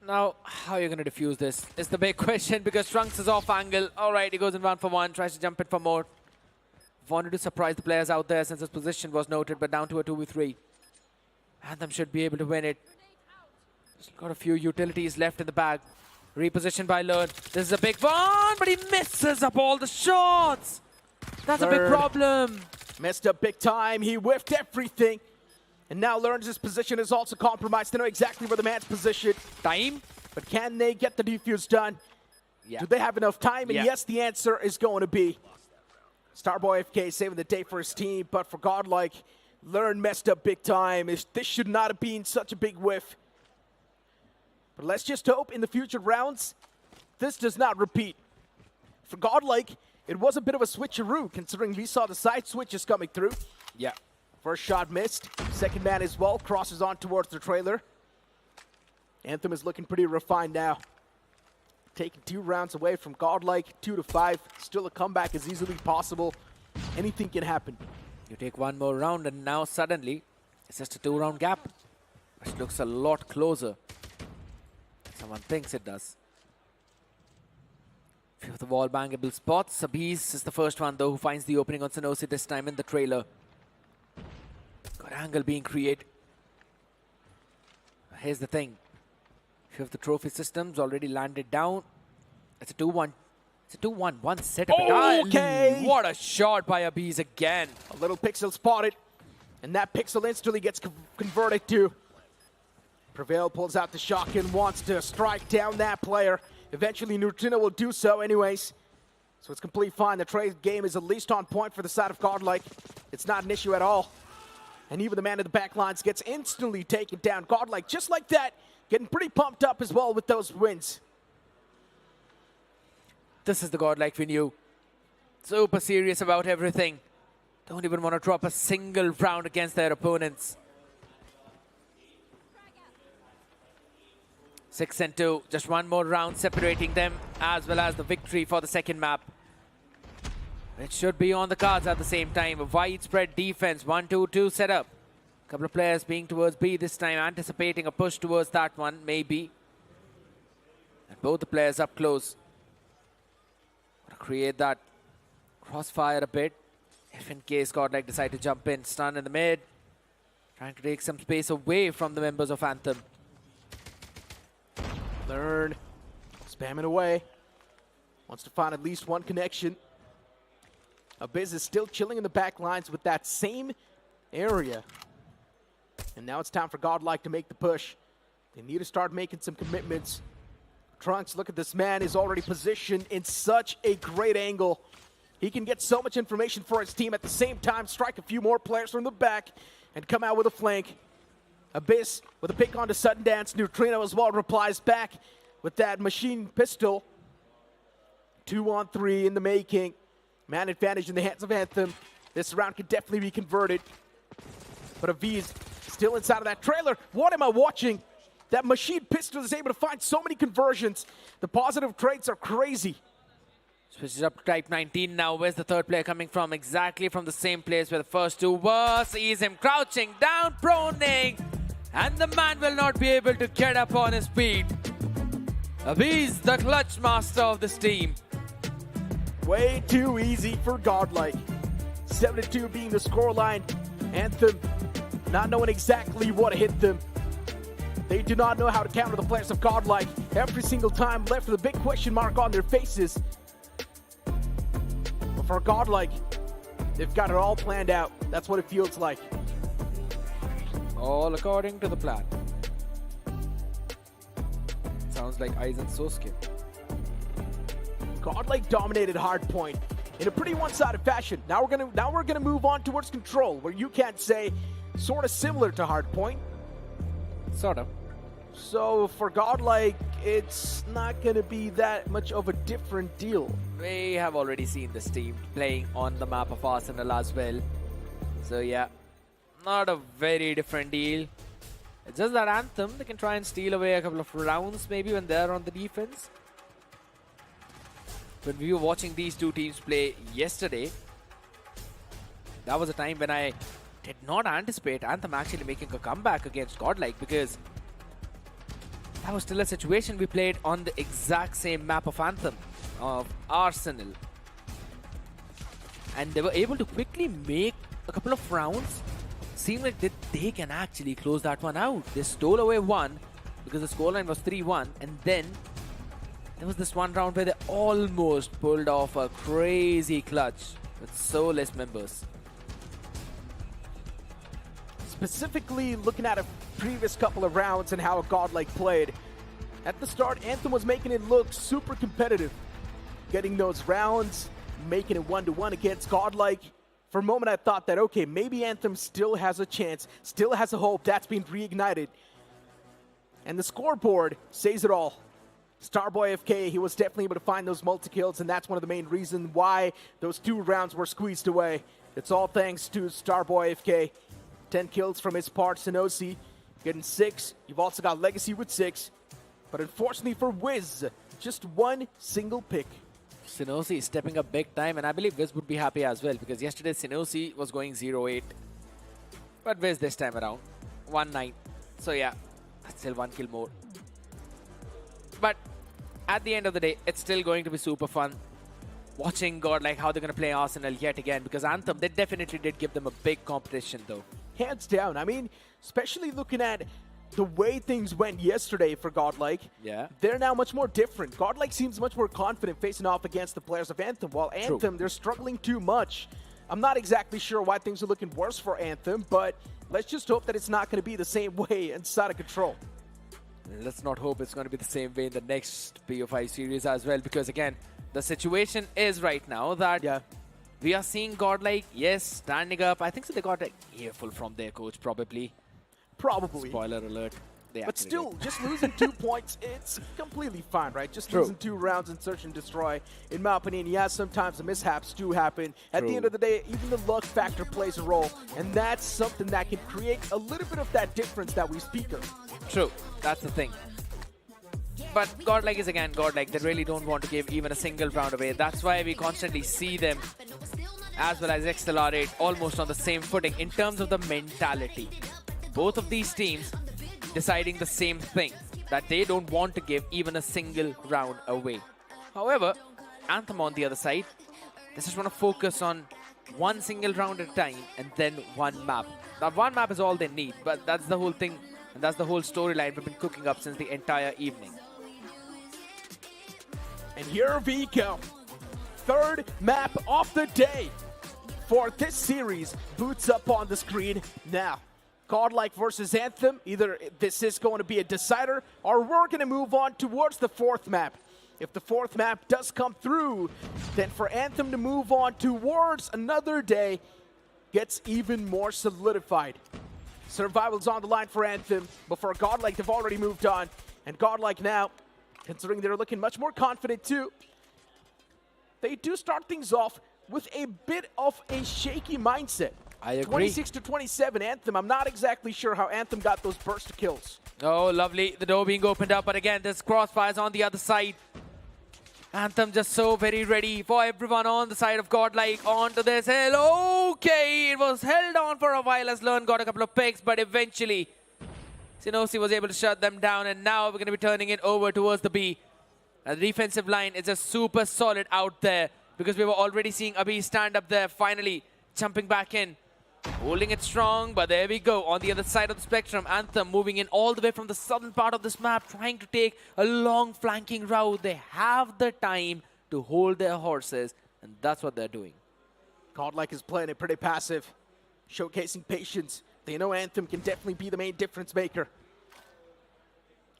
Now, how are you going to defuse this? Is the big question, because Trunks is off angle. All right, he goes in 1-for-1, tries to jump in for more. Wanted to surprise the players out there since his position was noted, but down to a 2v3. Anthem should be able to win it. Still got a few utilities left in the bag. Repositioned by Lurd. This is a big one, but he misses up all the shots. That's a big problem. Messed up big time. He whiffed everything. And now learns his position is also compromised. They know exactly where the man's positioned. Time. But can they get the defuse done? Yeah. Do they have enough time? And yes, the answer is going to be Starboy FK saving the day for his team. But for GodLike, Learn messed up big time. This should not have been such a big whiff. But let's just hope in the future rounds, this does not repeat. For GodLike, it was a bit of a switcheroo, considering we saw the side switches coming through. Yeah. First shot missed. Second man as well. Crosses on towards the trailer. Anthem is looking pretty refined now. Taking 2 rounds away from GodLike, 2-5. Still a comeback is easily possible. Anything can happen. You take one more round and now suddenly it's just a 2-round gap, which looks a lot closer. Someone thinks it does. Few of the wall bangable spots. Sabiz is the first one though who finds the opening on Sanosi, this time in the trailer. Good angle being created. Here's the thing. Few of the trophy systems already landed down. It's a 2-1. It's a 2-1-1 setup. Okay. What a shot by Abiz again. A little pixel spotted. And that pixel instantly gets converted to. Prevail pulls out the shotgun, wants to strike down that player. Eventually, Neutrino will do so anyways. So it's completely fine. The trade game is at least on point for the side of GodLike. It's not an issue at all. And even the man in the back lines gets instantly taken down. GodLike, just like that, getting pretty pumped up as well with those wins. This is the GodLike we knew. Super serious about everything. Don't even want to drop a single round against their opponents. 6-2, just one more round separating them, as well as the victory for the second map. It should be on the cards at the same time. A widespread defense, 1-2-2 setup. A couple of players being towards B this time, anticipating a push towards that one, maybe. And both the players up close. Want to create that crossfire a bit. If in case GodLike decide to jump in, stun in the mid. Trying to take some space away from the members of Anthem. Learn. Spamming away. Wants to find at least one connection. Abiz is still chilling in the back lines with that same area. And now it's time for GodLike to make the push. They need to start making some commitments. Trunks, look at this man, is already positioned in such a great angle. He can get so much information for his team at the same time, strike a few more players from the back, and come out with a flank. Abyss with a pick on to Sudden Dance. Neutrino as well replies back with that machine pistol. 2-on-3 in the making. Man advantage in the hands of Anthem. This round could definitely be converted. But Aviz still inside of that trailer. What am I watching? That machine pistol is able to find so many conversions. The positive traits are crazy. Switches up to Type 19 now. Where's the third player coming from? Exactly from the same place where the first two were. Sees him crouching down, proning. And the man will not be able to get up on his feet. Abiz, the clutch master of this team. Way too easy for GodLike. 7-2 being the scoreline. Anthem not knowing exactly what hit them. They do not know how to counter the players of GodLike. Every single time left with a big question mark on their faces. But for GodLike, they've got it all planned out. That's what it feels like. All according to the plan. Sounds like Aizen Sosuke. GodLike dominated Hardpoint in a pretty one-sided fashion. Now we're gonna move on towards Control, where you can't say sort of similar to Hardpoint. Sort of. So for GodLike, it's not gonna be that much of a different deal. We have already seen this team playing on the map of Arsenal as well. So yeah, not a very different deal. It's just that Anthem, they can try and steal away a couple of rounds maybe when they're on the defense. When we were watching these two teams play yesterday, that was a time when I did not anticipate Anthem actually making a comeback against GodLike, because that was still a situation we played on the exact same map of Anthem, of Arsenal. And they were able to quickly make a couple of rounds. Seemed like they can actually close that one out. They stole away one because the scoreline was 3-1, and then there was this one round where they almost pulled off a crazy clutch. with so less members. Specifically looking at a previous couple of rounds and how GodLike played. At the start, Anthem was making it look super competitive. Getting those rounds, making it 1-1 against GodLike. For a moment I thought that, okay, maybe Anthem still has a chance, still has a hope. That's been reignited. And the scoreboard says it all. Starboy FK, he was definitely able to find those multi-kills, and that's one of the main reasons why those 2 rounds were squeezed away. It's all thanks to Starboy FK. 10 kills from his part, Sinosi getting 6. You've also got Legacy with 6. But unfortunately for Wiz, just 1 single pick. Sinosi is stepping up big time, and I believe Wiz would be happy as well, because yesterday Sinosi was going 0-8. But Wiz this time around, 1-9. So yeah, still 1 kill more. But at the end of the day, it's still going to be super fun watching GodLike how they're going to play Arsenal yet again, because Anthem, they definitely did give them a big competition though. Hands down. I mean, especially looking at the way things went yesterday for GodLike, they're now much more different. GodLike seems much more confident facing off against the players of Anthem, while Anthem, they're struggling too much. I'm not exactly sure why things are looking worse for Anthem, but let's just hope that it's not going to be the same way inside of Control. Let's not hope it's going to be the same way in the next BO5 series as well, because again, the situation is right now that we are seeing GodLike, yes, standing up. I think so they got an earful from their coach, probably. Probably. Spoiler alert. But still, just losing 2 points, it's completely fine, right? Just losing 2 rounds in Search and Destroy. In my opinion, yeah, sometimes the mishaps do happen. At the end of the day, even the luck factor plays a role, and that's something that can create a little bit of that difference that we speak of. True, that's the thing. But GodLike is again GodLike. They really don't want to give even a single round away. That's why we constantly see them, as well as XLR8, almost on the same footing in terms of the mentality. Both of these teams deciding the same thing, that they don't want to give even a single round away. However, Anthem on the other side, they just want to focus on 1 single round at a time and then 1 map. Now 1 map is all they need, but that's the whole thing, and that's the whole storyline we've been cooking up since the entire evening. And here we go. 3rd map of the day for this series boots up on the screen now. GodLike versus Anthem. Either this is going to be a decider, or we're going to move on towards the 4th map. If the 4th map does come through, then for Anthem to move on towards another day gets even more solidified. Survival's on the line for Anthem, but for GodLike, they've already moved on. And GodLike now, considering they're looking much more confident too, they do start things off with a bit of a shaky mindset. I agree. 26 to 27, Anthem. I'm not exactly sure how Anthem got those burst of kills. Oh, lovely. The door being opened up, but again, there's crossfires on the other side. Anthem just so very ready for everyone on the side of GodLike onto this hill. Okay, it was held on for a while as Lern got a couple of picks, but eventually Sinosi was able to shut them down, and now we're going to be turning it over towards the B. And the defensive line is just super solid out there, because we were already seeing Abhi stand up there, finally jumping back in. Holding it strong, but there we go. On the other side of the spectrum, Anthem moving in all the way from the southern part of this map, trying to take a long flanking route. They have the time to hold their horses, and that's what they're doing. GodLike is playing it pretty passive, showcasing patience. They know Anthem can definitely be the main difference maker.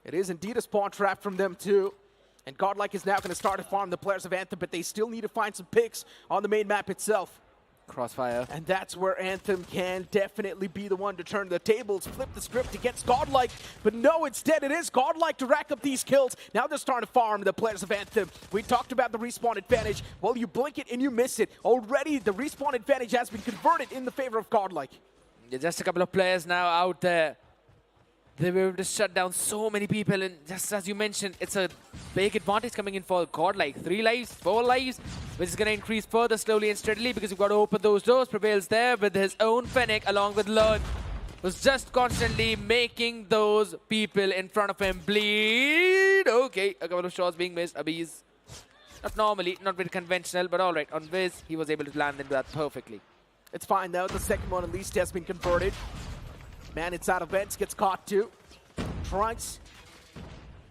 It is indeed a spawn trap from them too. And GodLike is now going to start to farm the players of Anthem, but they still need to find some picks on the main map itself. Crossfire. And that's where Anthem can definitely be the one to turn the tables, flip the script against GodLike. But no, instead it is GodLike to rack up these kills. Now they're starting to farm the players of Anthem. We talked about the respawn advantage. Well, you blink it and you miss it. Already the respawn advantage has been converted in the favor of GodLike. Yeah, just a couple of players now out there. They were able to shut down so many people, and just as you mentioned, it's a big advantage coming in for GodLike. 3 lives, 4 lives, which is going to increase further slowly and steadily, because you've got to open those doors. Prevails there with his own Fennec along with Lern, who's just constantly making those people in front of him bleed. Okay, a couple of shots being missed. Abhi's not normally, not very conventional, but all right. On Viz, he was able to land into that perfectly. It's fine though. The second one at least has been converted. Man inside of vents gets caught too. Trunks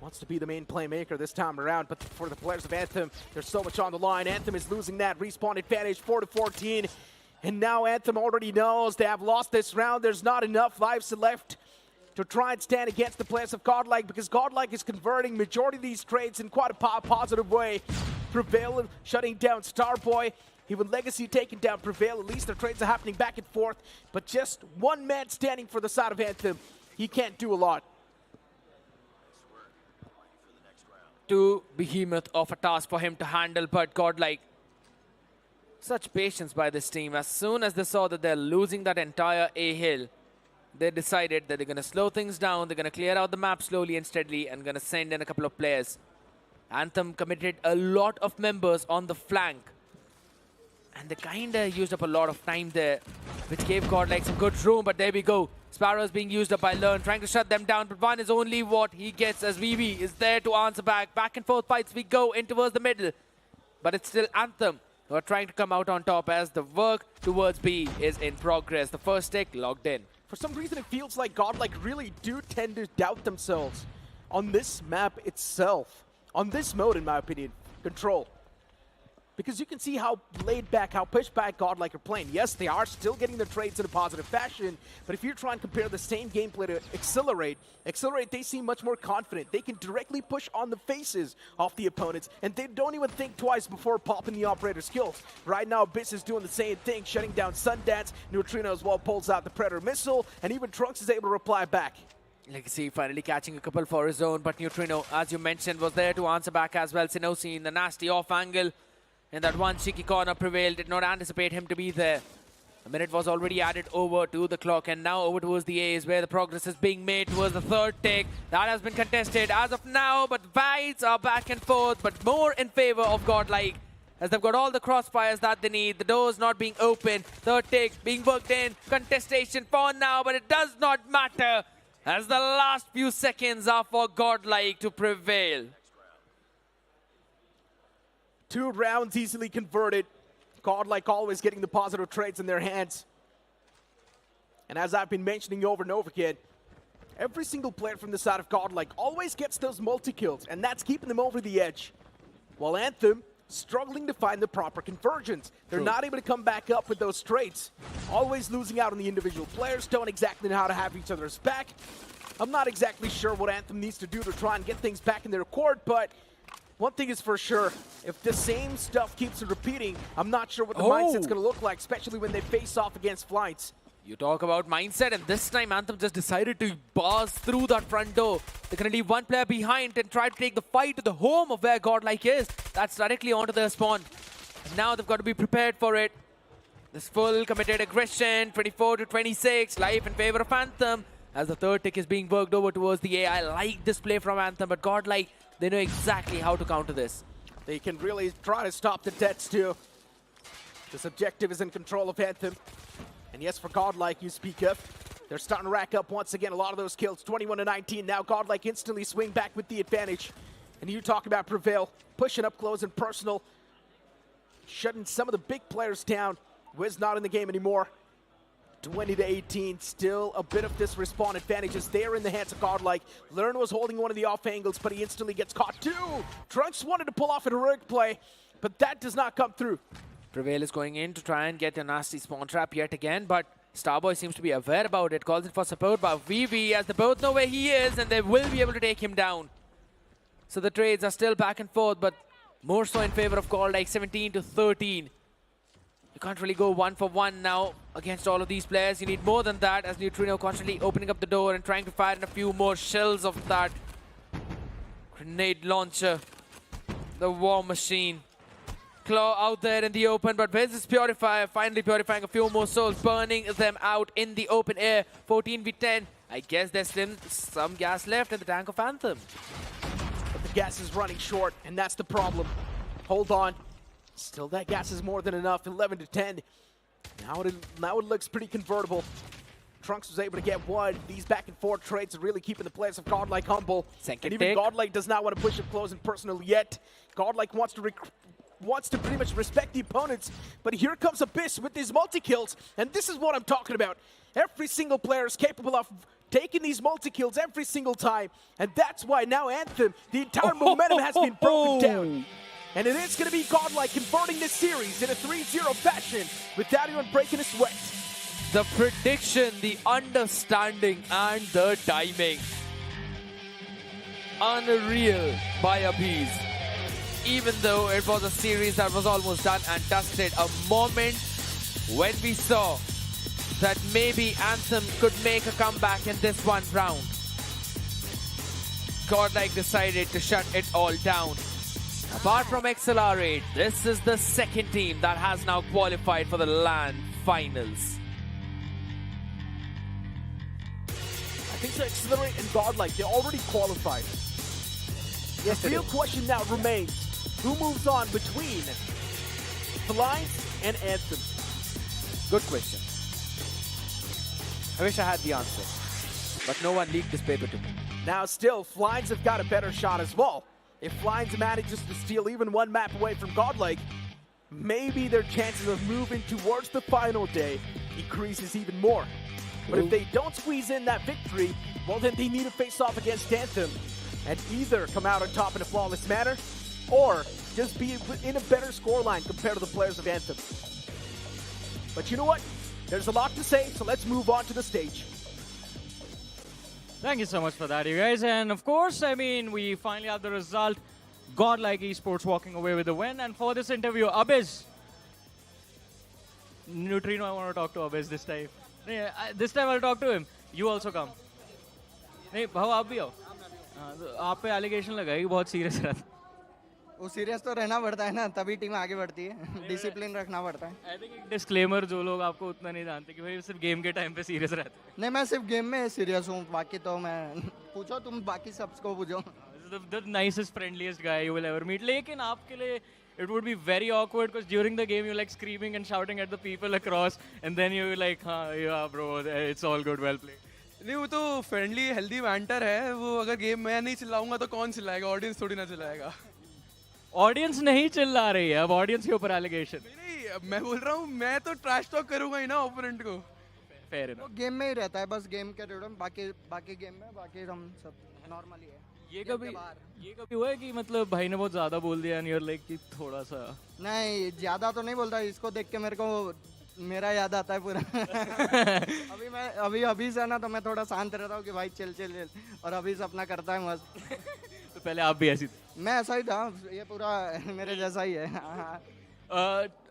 Wants to be the main playmaker this time around, but for the players of Anthem, there's so much on the line. Anthem is losing that respawn advantage, 4-14. And now Anthem already knows they have lost this round. There's not enough lives left to try and stand against the players of GodLike, because GodLike is converting majority of these trades in quite a positive way. Prevail shutting down Starboy. Even Legacy taking down Prevail. At least their trades are happening back and forth. But just one man standing for the side of Anthem. He can't do a lot. Too behemoth of a task for him to handle, but GodLike. Such patience by this team. As soon as they saw that they're losing that entire A hill, they decided that they're going to slow things down. They're going to clear out the map slowly and steadily and going to send in a couple of players. Anthem committed a lot of members on the flank. And they kind of used up a lot of time there, which gave GodLike some good room. But there we go. Sparrow's being used up by Learn, trying to shut them down. But one is only what he gets, as VV is there to answer back. Back and forth fights we go in towards the middle. But it's still Anthem who are trying to come out on top as the work towards B is in progress. The first stick logged in. For some reason, it feels like GodLike really do tend to doubt themselves on this map itself. On this mode, in my opinion, Control. Because you can see how laid back, how pushed back GodLike are playing. Yes, they are still getting their trades in a positive fashion, but if you try and compare the same gameplay to Accelerate, they seem much more confident. They can directly push on the faces of the opponents, and they don't even think twice before popping the operator skills. Right now, Abyss is doing the same thing, shutting down Sundance. Neutrino as well pulls out the Predator missile, and even Trunks is able to reply back. Legacy finally catching a couple for his own, but Neutrino, as you mentioned, was there to answer back as well. Sinosi in the nasty off angle. In that one cheeky corner, Prevail did not anticipate him to be there. A minute was already added over to the clock, and now over towards the A's where the progress is being made towards the third take. That has been contested as of now, but fights are back and forth, but more in favor of GodLike, as they've got all the crossfires that they need. The doors not being open, third take being worked in, contestation for now, but it does not matter, as the last few seconds are for GodLike to prevail. 2 rounds easily converted. GodLike always getting the positive trades in their hands. And as I've been mentioning over and over again, every single player from the side of GodLike always gets those multi-kills, and that's keeping them over the edge. While Anthem struggling to find the proper conversions. They're not able to come back up with those trades. Always losing out on the individual players, don't exactly know how to have each other's back. I'm not exactly sure what Anthem needs to do to try and get things back in their court, but one thing is for sure, if the same stuff keeps repeating, I'm not sure what the mindset's going to look like, especially when they face off against Felines. You talk about mindset, and this time Anthem just decided to buzz through that front door. They're going to leave one player behind and try to take the fight to the home of where GodLike is. That's directly onto their spawn. Now they've got to be prepared for it. This full committed aggression, 24-26, life in favor of Anthem. As the third tick is being worked over towards the A. I like this play from Anthem, but GodLike, they know exactly how to counter this. They can really try to stop the deaths too. This objective is in control of Anthem. And yes, for GodLike, you speak of, they're starting to rack up once again a lot of those kills. 21-19. Now GodLike instantly swing back with the advantage. And you talk about Prevail, pushing up close and personal, shutting some of the big players down. Wiz not in the game anymore. 20-18, still a bit of this respawn advantage is there in the hands of GodLike. Learn was holding one of the off angles, but he instantly gets caught too. Trunks wanted to pull off a heroic play, but that does not come through. Prevail is going in to try and get a nasty spawn trap yet again, but Starboy seems to be aware about it, calls it for support by VV, as they both know where he is and they will be able to take him down. So the trades are still back and forth, but more so in favor of GodLike, 17-13. You can't really go 1-for-1 now against all of these players. You need more than that, as Neutrino constantly opening up the door and trying to fire in a few more shells of that grenade launcher. The war machine. Claw out there in the open, but where's this Purifier? Finally purifying a few more souls, burning them out in the open air. 14v10. I guess there's still some gas left in the tank of Anthem. But the gas is running short, and that's the problem. Hold on. Still, that gas is more than enough. 11-10. Now it looks pretty convertible. Trunks was able to get one. These back and forth trades are really keeping the players of GodLike humble. Second and even take. GodLike does not want to push it close and personal yet. GodLike wants to pretty much respect the opponents, but here comes Abyss with these multi-kills, and this is what I'm talking about. Every single player is capable of taking these multi-kills every single time. And that's why now Anthem, the entire momentum has been broken down. And it is going to be GodLike converting this series in a 3-0 fashion without even breaking a sweat. The prediction, the understanding, and the timing. Unreal by Abhiz. Even though it was a series that was almost done and dusted, a moment when we saw that maybe Anthem could make a comeback in this one round. GodLike decided to shut it all down. Apart from Accelerate, this is the second team that has now qualified for the LAN finals. I think so Accelerate and GodLike, they already qualified. Yes, the real question now remains, who moves on between Felines and Anthem? Good question. I wish I had the answer, but no one leaked this paper to me. Now still, Felines have got a better shot as well. If Felines manages to steal even one map away from GodLike, maybe their chances of moving towards the final day increases even more. But if they don't squeeze in that victory, well then they need to face off against Anthem and either come out on top in a flawless manner or just be in a better scoreline compared to the players of Anthem. But you know what? There's a lot to say, so let's move on to the stage. Thank you so much for that, you guys. And of course, I mean, we finally have the result. GodLike Esports walking away with the win. And for this interview, Abiz. Neutrino, I want to talk to Abiz this time. Yeah, this time I'll talk to him. You also come. Hey, भाव आप भी आओ. आप पे allegation लगाई बहुत serious रहता. वो सीरियस तो रहना पड़ता है ना, तभी टीम आगे बढ़ती है. डिसिप्लिन रखना पड़ता है. I think एक disclaimer जो लोग आपको उतना नहीं जानते कि भाई सिर्फ गेम के टाइम पे सीरियस रहते हैं. नहीं, मैं सिर्फ गेम में सीरियस हूँ, बाकी तो मैं पूछो तुम बाकी सबको पूछो. The nicest, friendliest guy you will ever meet. लेकिन आपके लिए it would be very awkward because during the game you're like screaming and shouting at the people across, and then you're like, yeah, bro, it's all good, well played. नहीं, वो तो friendly healthy banter है. वो अगर game में नहीं चिल्लाऊंगा तो कौन चिल्लाएगा? ऑडियंस थोड़ी ना चिल्लाएगा. ऑडियंस नहीं चिल्ला रही है, अब ऑडियंस के ऊपर एलिगेशन. नहीं, मैं बोल रहा हूँ, मैं तो ट्रैश टॉक करूंगा ही ना ओपोनेंट को. Fair enough. गेम में ही रहता है, बस गेम के रिडम, बाकी गेम में बाकी हम सब नॉर्मली है. ये कभी हुआ है कि मतलब भाई ने बहुत ज्यादा बोल दिया एंड यू आर लाइक कि थोड़ा सा? नहीं, ज्यादा तो नहीं बोलता. इसको देख के मेरे को मेरा याद आता है पूरा. अभी से ना तो मैं थोड़ा शांत रहता हूँ कि भाई चल और अभी से अपना करता है मस्त. तो पहले आप भी ऐसी थे? मैं ऐसा ही था, ये पूरा मेरे जैसा ही है.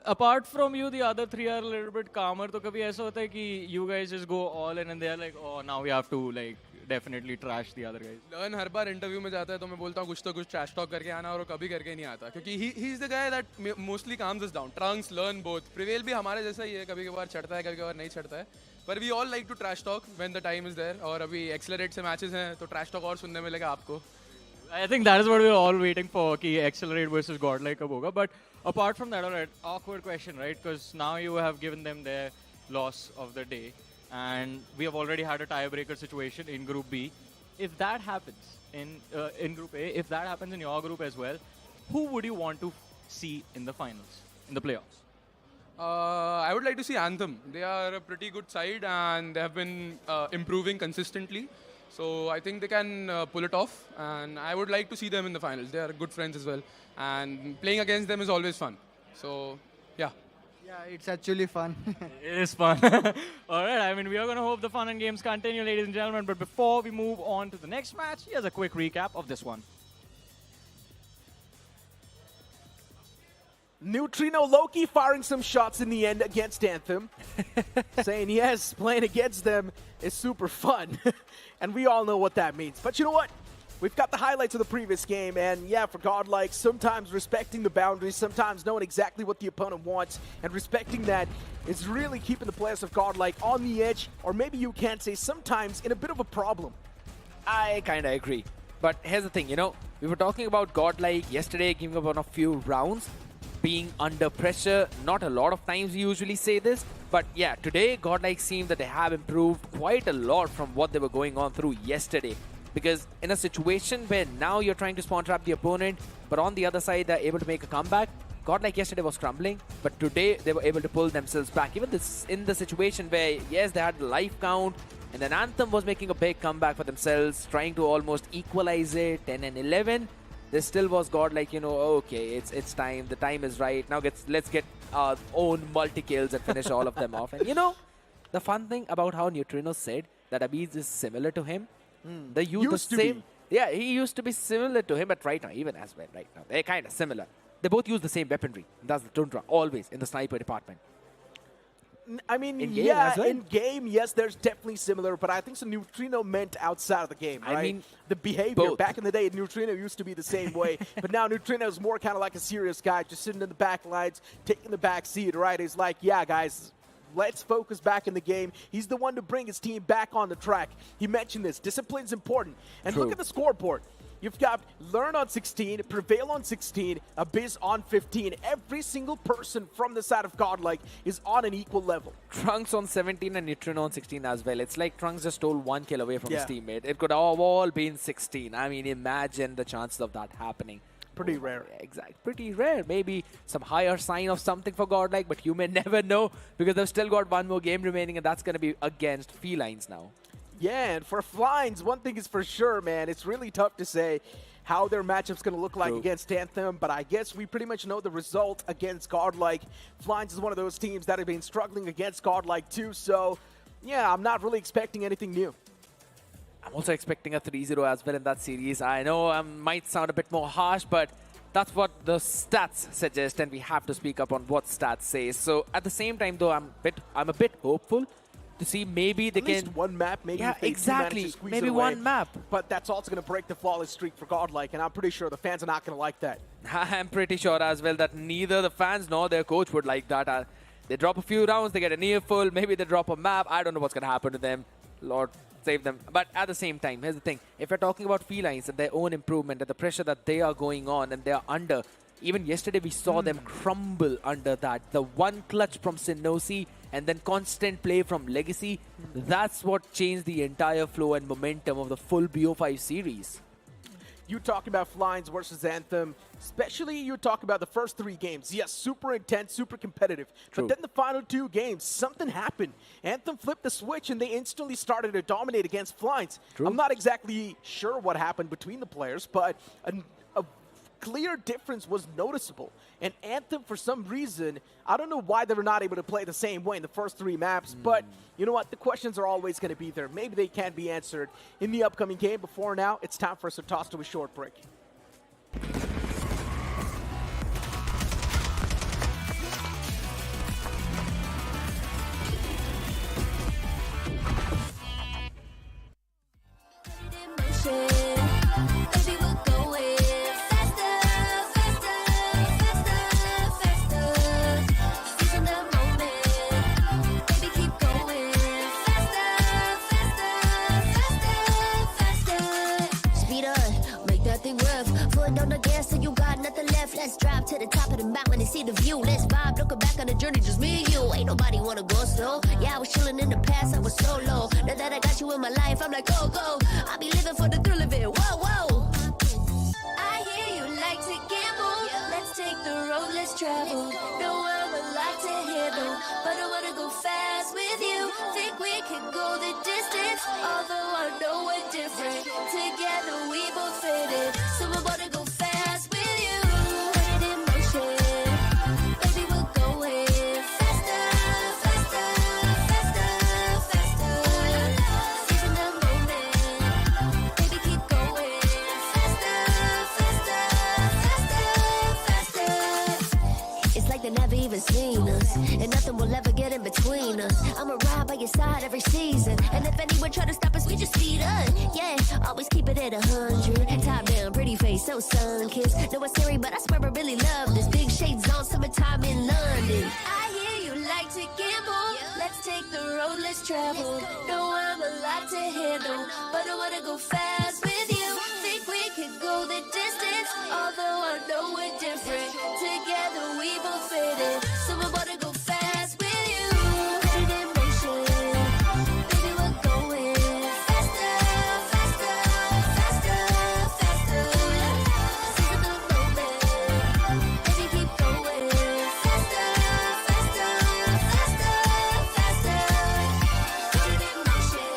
Apart from you, the other three are a little bit calmer. तो कभी ऐसा होता है कि you guys just go all in and they are like, oh, now we have to like definitely trash the other guys. Learn her bar interview में जाता है तो मैं बोलता हूँ कुछ तो कुछ ट्रैश टॉक करके आना, और वो कभी करके नहीं आता क्योंकि he is the guy that mostly calms us down. Trunks, learn, both. Prevail भी हमारे जैसा ही है, कभी कभार चढ़ता है, कभी कभार नहीं चढ़ता है. पर we all like to trash talk when the time is there. और अभी एक्सेलरेट से मैचेस हैं तो ट्रैश टॉक और सुनने मिलेगा आपको. I think that is what we're all waiting for, कि Accelerate versus GodLike कब होगा. But apart from that, alright, awkward question, right? Because now you have given them their loss of the day, and we have already had a tiebreaker situation in Group B. If that happens in Group A, if that happens in your group as well, who would you want to see in the finals, in the playoffs? I would like to see Anthem. They are a pretty good side and they have been improving consistently. So I think they can pull it off, and I would like to see them in the finals. They are good friends as well, and playing against them is always fun. So, yeah. Yeah, it's actually fun. It is fun. All right, I mean, we are going to hope the fun and games continue, ladies and gentlemen. But before we move on to the next match, here's a quick recap of this one. Neutrino Loki firing some shots in the end against Anthem. Saying, yes, playing against them is super fun. And we all know what that means. But you know what? We've got the highlights of the previous game, and yeah, for GodLike, sometimes respecting the boundaries, sometimes knowing exactly what the opponent wants, and respecting that is really keeping the players of GodLike on the edge, or maybe you can say sometimes in a bit of a problem. I kind of agree. But here's the thing, you know, we were talking about GodLike yesterday, giving up on a few rounds, being under pressure. Not a lot of times we usually say this, but yeah, today GodLike seemed that they have improved quite a lot from what they were going on through yesterday. Because in a situation where now you're trying to spawn trap the opponent, but on the other side they're able to make a comeback, GodLike yesterday was crumbling, but today they were able to pull themselves back. Even this in the situation where, yes, they had the life count, And then Anthem was making a big comeback for themselves, trying to almost equalize it. 10 and 11. There still was GodLike, you know, okay, it's time. The time is right. Now let's get our own multi-kills and finish all of them off. And you know, the fun thing about how Neutrino said that Abiz is similar to him. They use the same. Yeah, he used to be similar to him, but right now, even as well, right now, they're kind of similar. They both use the same weaponry. That's the Tundra, always in the sniper department. I mean, In-game yeah, as well? in game, yes, there's definitely similar, but I think so Neutrino meant outside of the game, right? I mean, the behavior both. back in the day, Neutrino used to be the same way, but now Neutrino is more kind of like a serious guy, just sitting in the back lines, taking the back seat, right? He's like, yeah, guys, let's focus back in the game. He's the one to bring his team back on the track. He mentioned this. Discipline's important. And True. look at the scoreboard. You've got Learn on 16, Prevail on 16, Abyss on 15. Every single person from the side of GodLike is on an equal level. Trunks on 17 and Neutrino on 16 as well. It's like Trunks just stole 1 kill away from his Yeah. teammate. It could have all been 16. I mean, imagine the chances of that happening. Pretty rare. Exactly. Pretty rare. Maybe some higher sign of something for GodLike, but you may never know because they've still got one more game remaining, and that's going to be against Felines now. Yeah, and for Felines, one thing is for sure, man, it's really tough to say how their matchup's going to look like against Anthem, but I guess we pretty much know the result against GodLike. Felines is one of those teams that have been struggling against GodLike too, so yeah, I'm not really expecting anything new. I'm also expecting a 3-0 as well in that series. I know I might sound a bit more harsh, but that's what the stats suggest, and we have to speak up on what stats say. So at the same time, though, I'm a bit hopeful to see maybe they At can... least one map, maybe Yeah, if they do exactly. manage to squeeze Maybe it away. one map. But that's also going to break the flawless streak for GodLike, and I'm pretty sure the fans are not going to like that. I'm pretty sure as well that neither the fans nor their coach would like that. They drop a few rounds, they get a near full, maybe they drop a map. I don't know what's going to happen to them. Lord save them. But at the same time, here's the thing. If we're talking about Felines and their own improvement and the pressure that they are going on and they are under, even yesterday we saw them crumble under that. The one clutch from Synosi and then constant play from Legacy, that's what changed the entire flow and momentum of the full BO5 series. You talk about Felines versus Anthem, especially you talk about the first 3 games. Yes, super intense, super competitive. True. But then the final 2 games, something happened. Anthem flipped the switch and they instantly started to dominate against Felines. True. I'm not exactly sure what happened between the players, but a clear difference was noticeable. And Anthem, for some reason, I don't know why they were not able to play the same way in the first 3 maps, but you know what? The questions are always going to be there. Maybe they can be answered in the upcoming game. Before now, it's time for us to toss to a short break. Baby, we're going faster, faster, faster, faster. Seizing the moment. Baby, keep going faster, faster, faster, faster. Speed up, make that thing rev. Foot on the gas till you got nothing left. Let's drive to the top of the mountain and see the view. Let's vibe, looking back on the journey, just me and you. Ain't nobody wanna go slow. Yeah, I was chilling in the past, I was solo. Now that I got you in my life, I'm like, go, go. I be living for the thrill of it, whoa, whoa. I hear you like to gamble. Let's take the road, let's travel. No, I'm a lot to handle, but I wanna go fast with you. Think we could go the distance, although I know we're different. Together we both fit it, so I wanna go fast with you. Put it in motion, baby, we're going faster, faster, faster, faster. Seizing the moment, baby, keep going faster, faster, faster, faster. It's like they never even seen us, and nothing will ever get in between us. I'ma ride by your side every season, and if anyone try to stop us, we just speed up. Yeah, always keep it at 100. Top down, pretty face, so sun-kissed. No, it's scary, but I swear I really love this. Big shades on, summertime in London. I hear you like to gamble. Let's take the road, let's travel. No, I'm a lot to handle, but I wanna go fast with you. Think we could go the distance, although I know we're different. Together we both fit it, so I wanna go fast with you. Put it in motion, baby, we're going faster, faster, faster, faster. Seizing the moment, baby, keep going faster, faster, faster, faster. Put it in motion.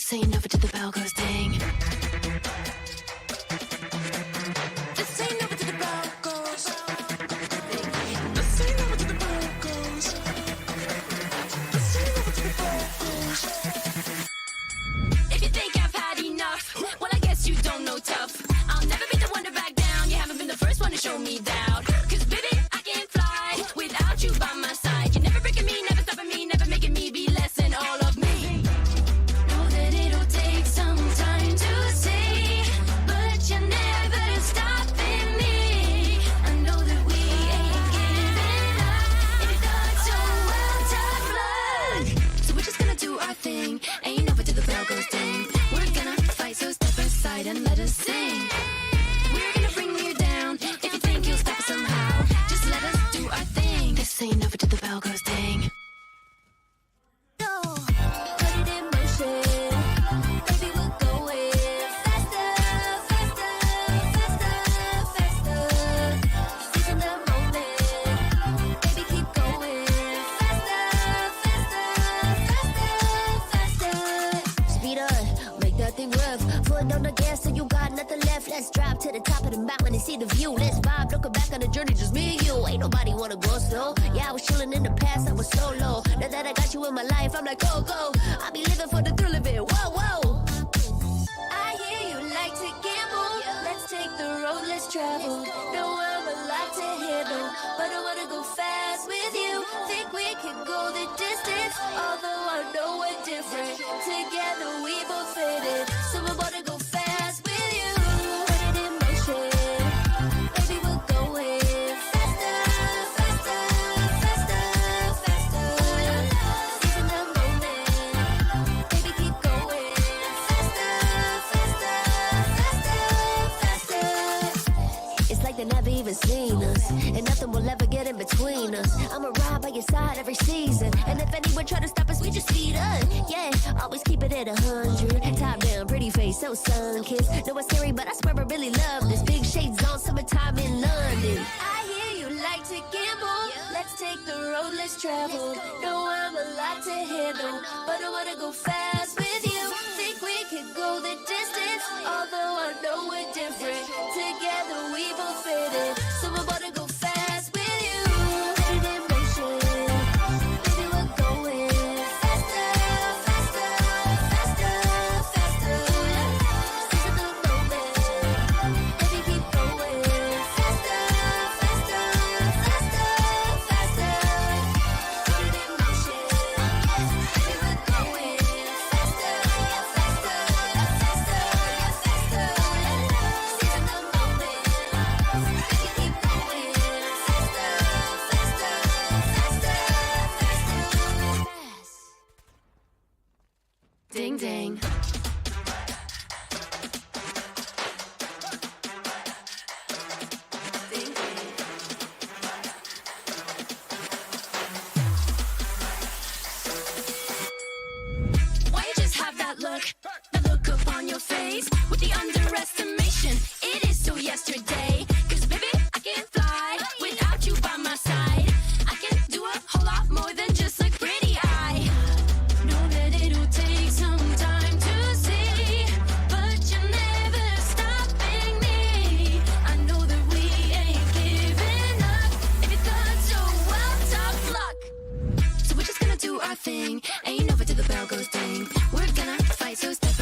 This ain't over till the bell goes ding. This ain't over till the bell goes. This ain't over till the bell goes. This ain't over till the bell goes. If you think I've had enough, well I guess you don't know tough. I'll never be the one to back down. You haven't been the first one to show me doubt. Cause baby, I can't fly without you by my side. You're never breaking me, never stopping me, never making me be less than all of me. Know that it'll take some time to see, but you're never stopping me. I know that we ain't giving up. If you thought so, well, tough luck. So we're just gonna do our thing. Ain't over till the bell goes ding. We're gonna fight, so step aside and let us sing. We're gonna bring you down. If you think you'll stop us somehow, just let us do our thing. This ain't over till the bell goes ding. No, put it in motion. Baby, we're going faster, faster, faster, faster. Seizing the moment. Baby, keep going faster, faster, faster, faster. Speed up, make that thing rough. Foot on the gas so you got nothing left. Let's drive to the top of the mountain and see the view. Let's vibe, looking back on the journey, just me and you. Ain't nobody wanna go slow. Yeah, I was chilling in the past, I was solo. Now that I got you in my life, I'm like, go, go. I be living for the thrill of it, whoa, whoa. I hear you like to gamble. Let's take the road, let's travel. Know I'm a lot to handle, but I wanna go fast with you. Think we can go the distance, although I know we're different. Together we both fit it, so I wanna go fast with you. Put it in motion. Baby, we're going faster, faster, faster, faster. Seizing the moment. Baby, keep going faster, faster, faster, faster. It's like they never even seen us, and nothing will ever get in between us. I'ma ride by your side every season, and if anyone try to stop us, we just speed up. Yeah, always keep it at 100. Top down, pretty face, so sun-kissed. Know it's scary, but I swear I really love this. Big shades on, summertime in London. I hear you like to gamble. Let's take the road, let's travel. Know I'm a lot to handle, but I wanna go fast with you. Think we could go the distance, although I know we're different. Together we both fit it, so I wanna go fast with you. Put it in motion. Baby, we're going faster, faster, faster, faster. Seizing the moment. Baby, keep going faster, faster, faster, faster. Put it in motion. Baby, we're going faster, faster, faster, faster. Seizing the moment. Baby, keep going faster, faster, faster, faster. Ding ding. Why you just have that look upon your face with the underestimation? It is so yesterday. Cause baby, I can't fly without you by my side. I can do a whole lot more than just look pretty. I know that it'll take some time to see, but you're never stopping me. I know that we ain't giving up. If you thought so, well, tough luck. So we're just gonna do our thing. Ain't over till the bell goes ding. We're gonna fight, so step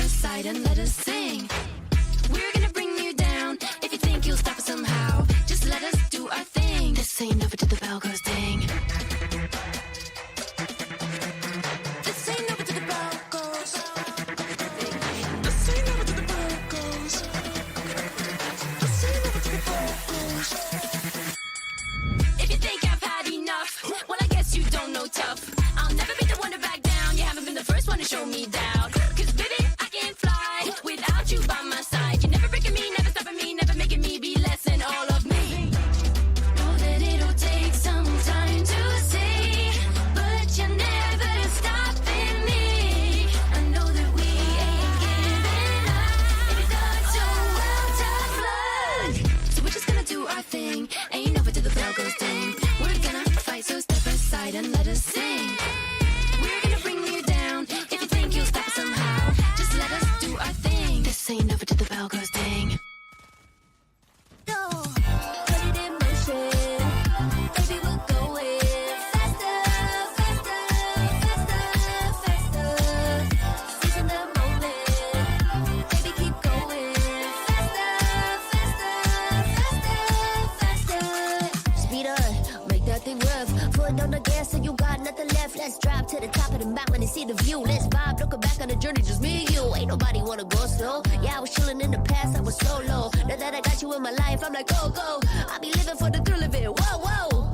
journey, just me and you. Ain't nobody wanna go slow. Yeah, I was chilling in the past, I was solo. Now that I got you in my life, I'm like, go, go. I be living for the thrill of it, whoa, whoa.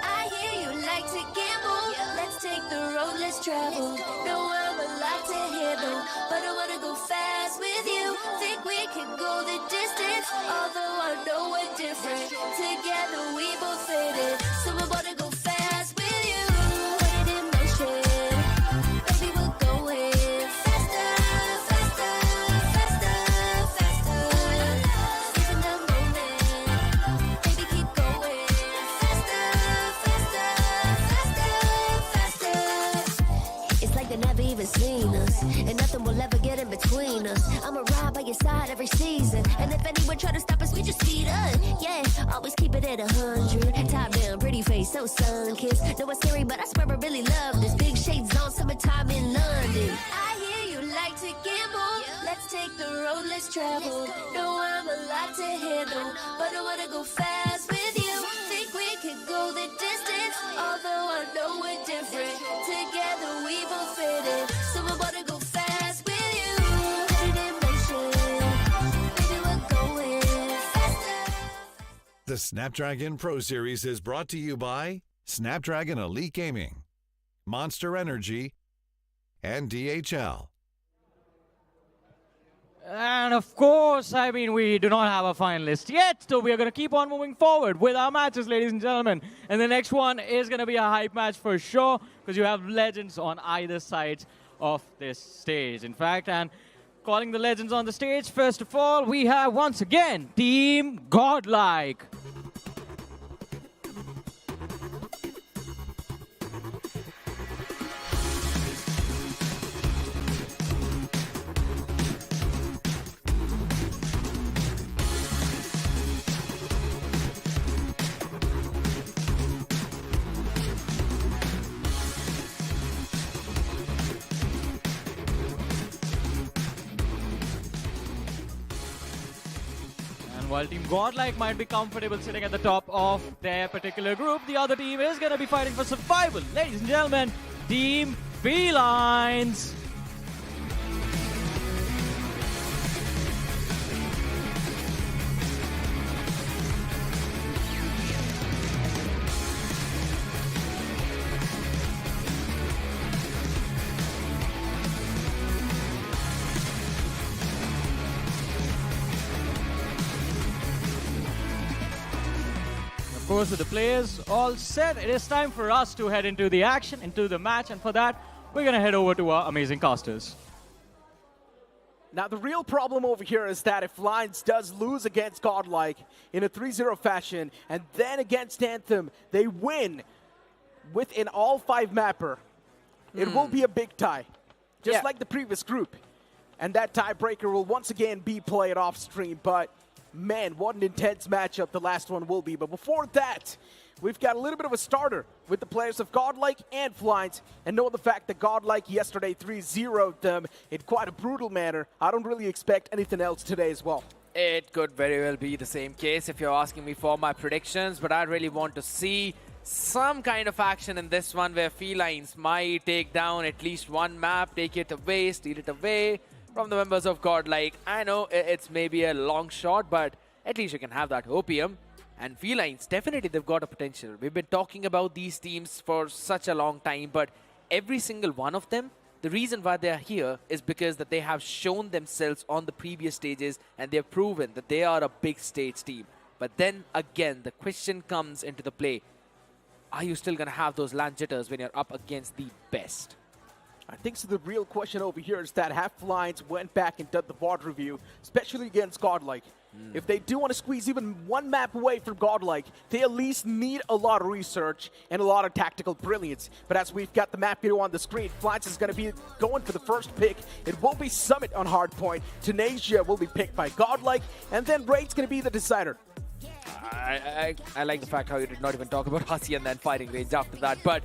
I hear you like to gamble. Let's take the road, let's travel. No, I'm a lot to handle, but I wanna go fast with you. Think we can go the distance, although I know we're different. Together we both fit it, so I wanna go fast with you. Put it in motion, baby, we're going faster, faster, faster, faster. Even the moment, baby, keep going faster, faster, faster, faster. It's like they never even seen us, and nothing will ever get in between us. I'ma ride by your side every season, and if anyone try to stop us, we just speed up. Yeah, always keep it at 100. Top down, pretty face, so sun-kissed. Know it's scary, but I swear I really love this. Big shades on, summertime in London. I hear you like to gamble. Let's take the road, let's travel. No, I'm a lot to handle, but I wanna go fast with you. Think we could go the distance, although I know we're different. Together we both fit it, so I wanna go fast with you. Put it in motion, baby, we're going faster. The Snapdragon Pro Series is brought to you by Snapdragon Elite Gaming, Monster Energy, and DHL. And of course, I mean, we do not have a finalist yet, so we are going to keep on moving forward with our matches, ladies and gentlemen. And the next one is going to be a hype match for sure, because you have legends on either side of this stage. In fact, and calling the legends on the stage, first of all, we have once again Team GodLike. While Team GodLike might be comfortable sitting at the top of their particular group, the other team is going to be fighting for survival. Ladies and gentlemen, Team Felines. Of course, with the players all set, it is time for us to head into the action, into the match, and for that, we're going to head over to our amazing casters. Now, the real problem over here is that if Felines does lose against GodLike in a 3-0 fashion, and then against Anthem, they win with an all-5 mapper, it will be a big tie, just like the previous group. And that tiebreaker will once again be played off-stream, but man, what an intense matchup the last one will be. But before that, we've got a little bit of a starter with the players of GodLike and Felines, and know the fact that GodLike yesterday 3-0'd them in quite a brutal manner. I don't really expect anything else today as well. It could very well be the same case if you're asking me for my predictions, but I really want to see some kind of action in this one where Felines might take down at least one map, take it away, steal it away from the members of GodLike. I know it's maybe a long shot, but at least you can have that opium. And Felines, definitely they've got a potential. We've been talking about these teams for such a long time, but every single one of them, the reason why they're here is because that they have shown themselves on the previous stages and they've proven that they are a big stage team. But then again, the question comes into the play. Are you still going to have those land jitters when you're up against the best? I think so. The real question over here is that have Felines went back and done the board review, especially against GodLike. If they do want to squeeze even one map away from GodLike, they at least need a lot of research and a lot of tactical brilliance. But as we've got the map here on the screen, Felines is going to be going for the first pick. It will be Summit on Hardpoint. Tunasia will be picked by GodLike, and then Raid's going to be the decider. I like the fact how you did not even talk about Hasi and then fighting range after that. But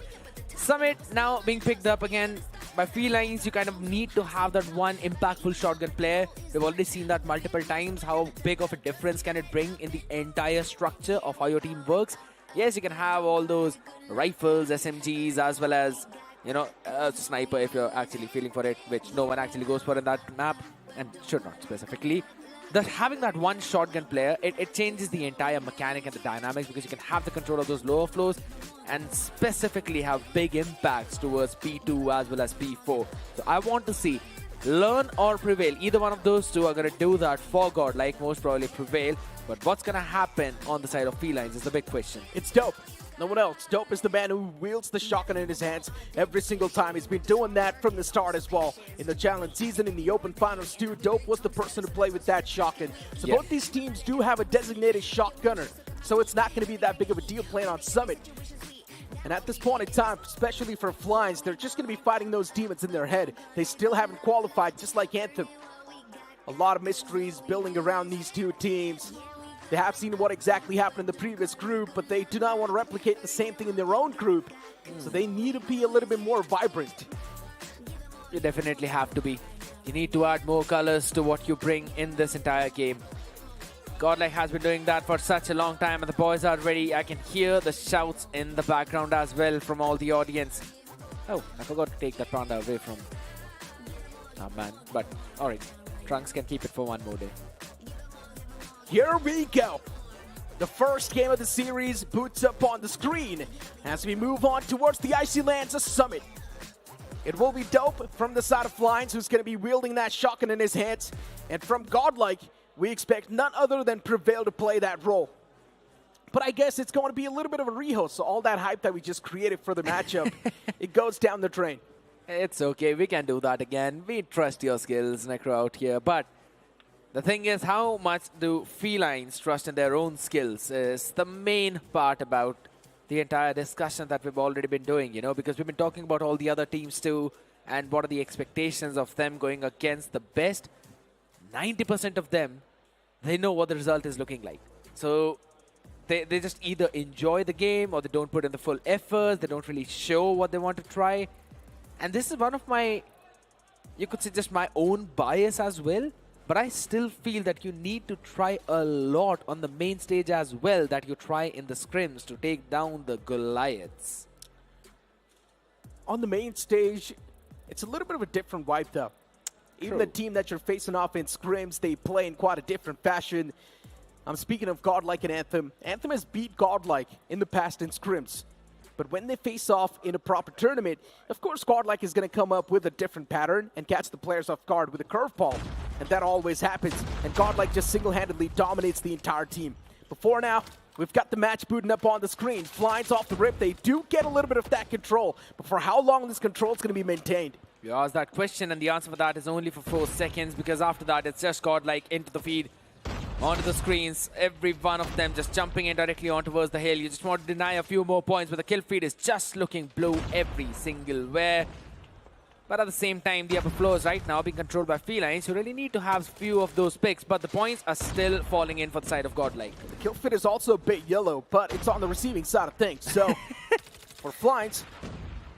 Summit now being picked up again by Felines. You kind of need to have that one impactful shotgun player. We've already seen that multiple times. How big of a difference can it bring in the entire structure of how your team works? Yes, you can have all those rifles, SMGs, as well as you know, a sniper if you're actually feeling for it, which no one actually goes for in that map, and should not specifically. Having that one shotgun player, it changes the entire mechanic and the dynamics, because you can have the control of those lower floors and specifically have big impacts towards P2 as well as P4. So I want to see Learn or Prevail. Either one of those two are going to do that for GodLike, most probably Prevail. But what's going to happen on the side of Felines is the big question. It's Dope. No one else. Dope is the man who wields the shotgun in his hands every single time. He's been doing that from the start as well. In the challenge season, in the open finals too, Dope was the person to play with that shotgun. So both these teams do have a designated shotgunner. So it's not going to be that big of a deal playing on Summit. And at this point in time, especially for Felines, they're just going to be fighting those demons in their head. They still haven't qualified, just like Anthem. A lot of mysteries building around these two teams. They have seen what exactly happened in the previous group, but they do not want to replicate the same thing in their own group. So they need to be a little bit more vibrant. You definitely have to be. You need to add more colors to what you bring in this entire game. GodLike has been doing that for such a long time, and the boys are ready. I can hear the shouts in the background as well from all the audience. Oh, I forgot to take that panda away from our man. But, alright, Trunks can keep it for one more day. Here we go. The first game of the series boots up on the screen as we move on towards the Icy Lands Summit. It will be Dope from the side of Felines, who's going to be wielding that shotgun in his hands. And from GodLike, we expect none other than Prevail to play that role. But I guess it's going to be a little bit of a rehearsal. So all that hype that we just created for the matchup, it goes down the drain. It's okay. We can do that again. We trust your skills, Necro, out here. But the thing is, how much do Felines trust in their own skills is the main part about the entire discussion that we've already been doing, you know, because we've been talking about all the other teams too, and what are the expectations of them going against the best. 90% of them, they know what the result is looking like. So they just either enjoy the game or they don't put in the full effort. They don't really show what they want to try. And this is one of my, you could say, just my own bias as well. But I still feel that you need to try a lot on the main stage as well that you try in the scrims to take down the Goliaths. On the main stage, it's a little bit of a different vibe though. Even the team that you're facing off in scrims, they play in quite a different fashion. I'm speaking of GodLike and Anthem. Anthem has beat GodLike in the past in scrims. But when they face off in a proper tournament, of course GodLike is going to come up with a different pattern and catch the players off guard with a curveball. And that always happens. And GodLike just single-handedly dominates the entire team. Before now, we've got the match booting up on the screen. Felines off the rip. They do get a little bit of that control. But for how long this control is going to be maintained? You asked that question, and the answer for that is only for 4 seconds, because after that, it's just GodLike into the feed, onto the screens. Every one of them just jumping in directly on towards the hill. You just want to deny a few more points, but the kill feed is just looking blue every single where. But at the same time, the upper floors right now being controlled by Felines. You really need to have few of those picks, but the points are still falling in for the side of GodLike. The kill feed is also a bit yellow, but it's on the receiving side of things. So for Felines,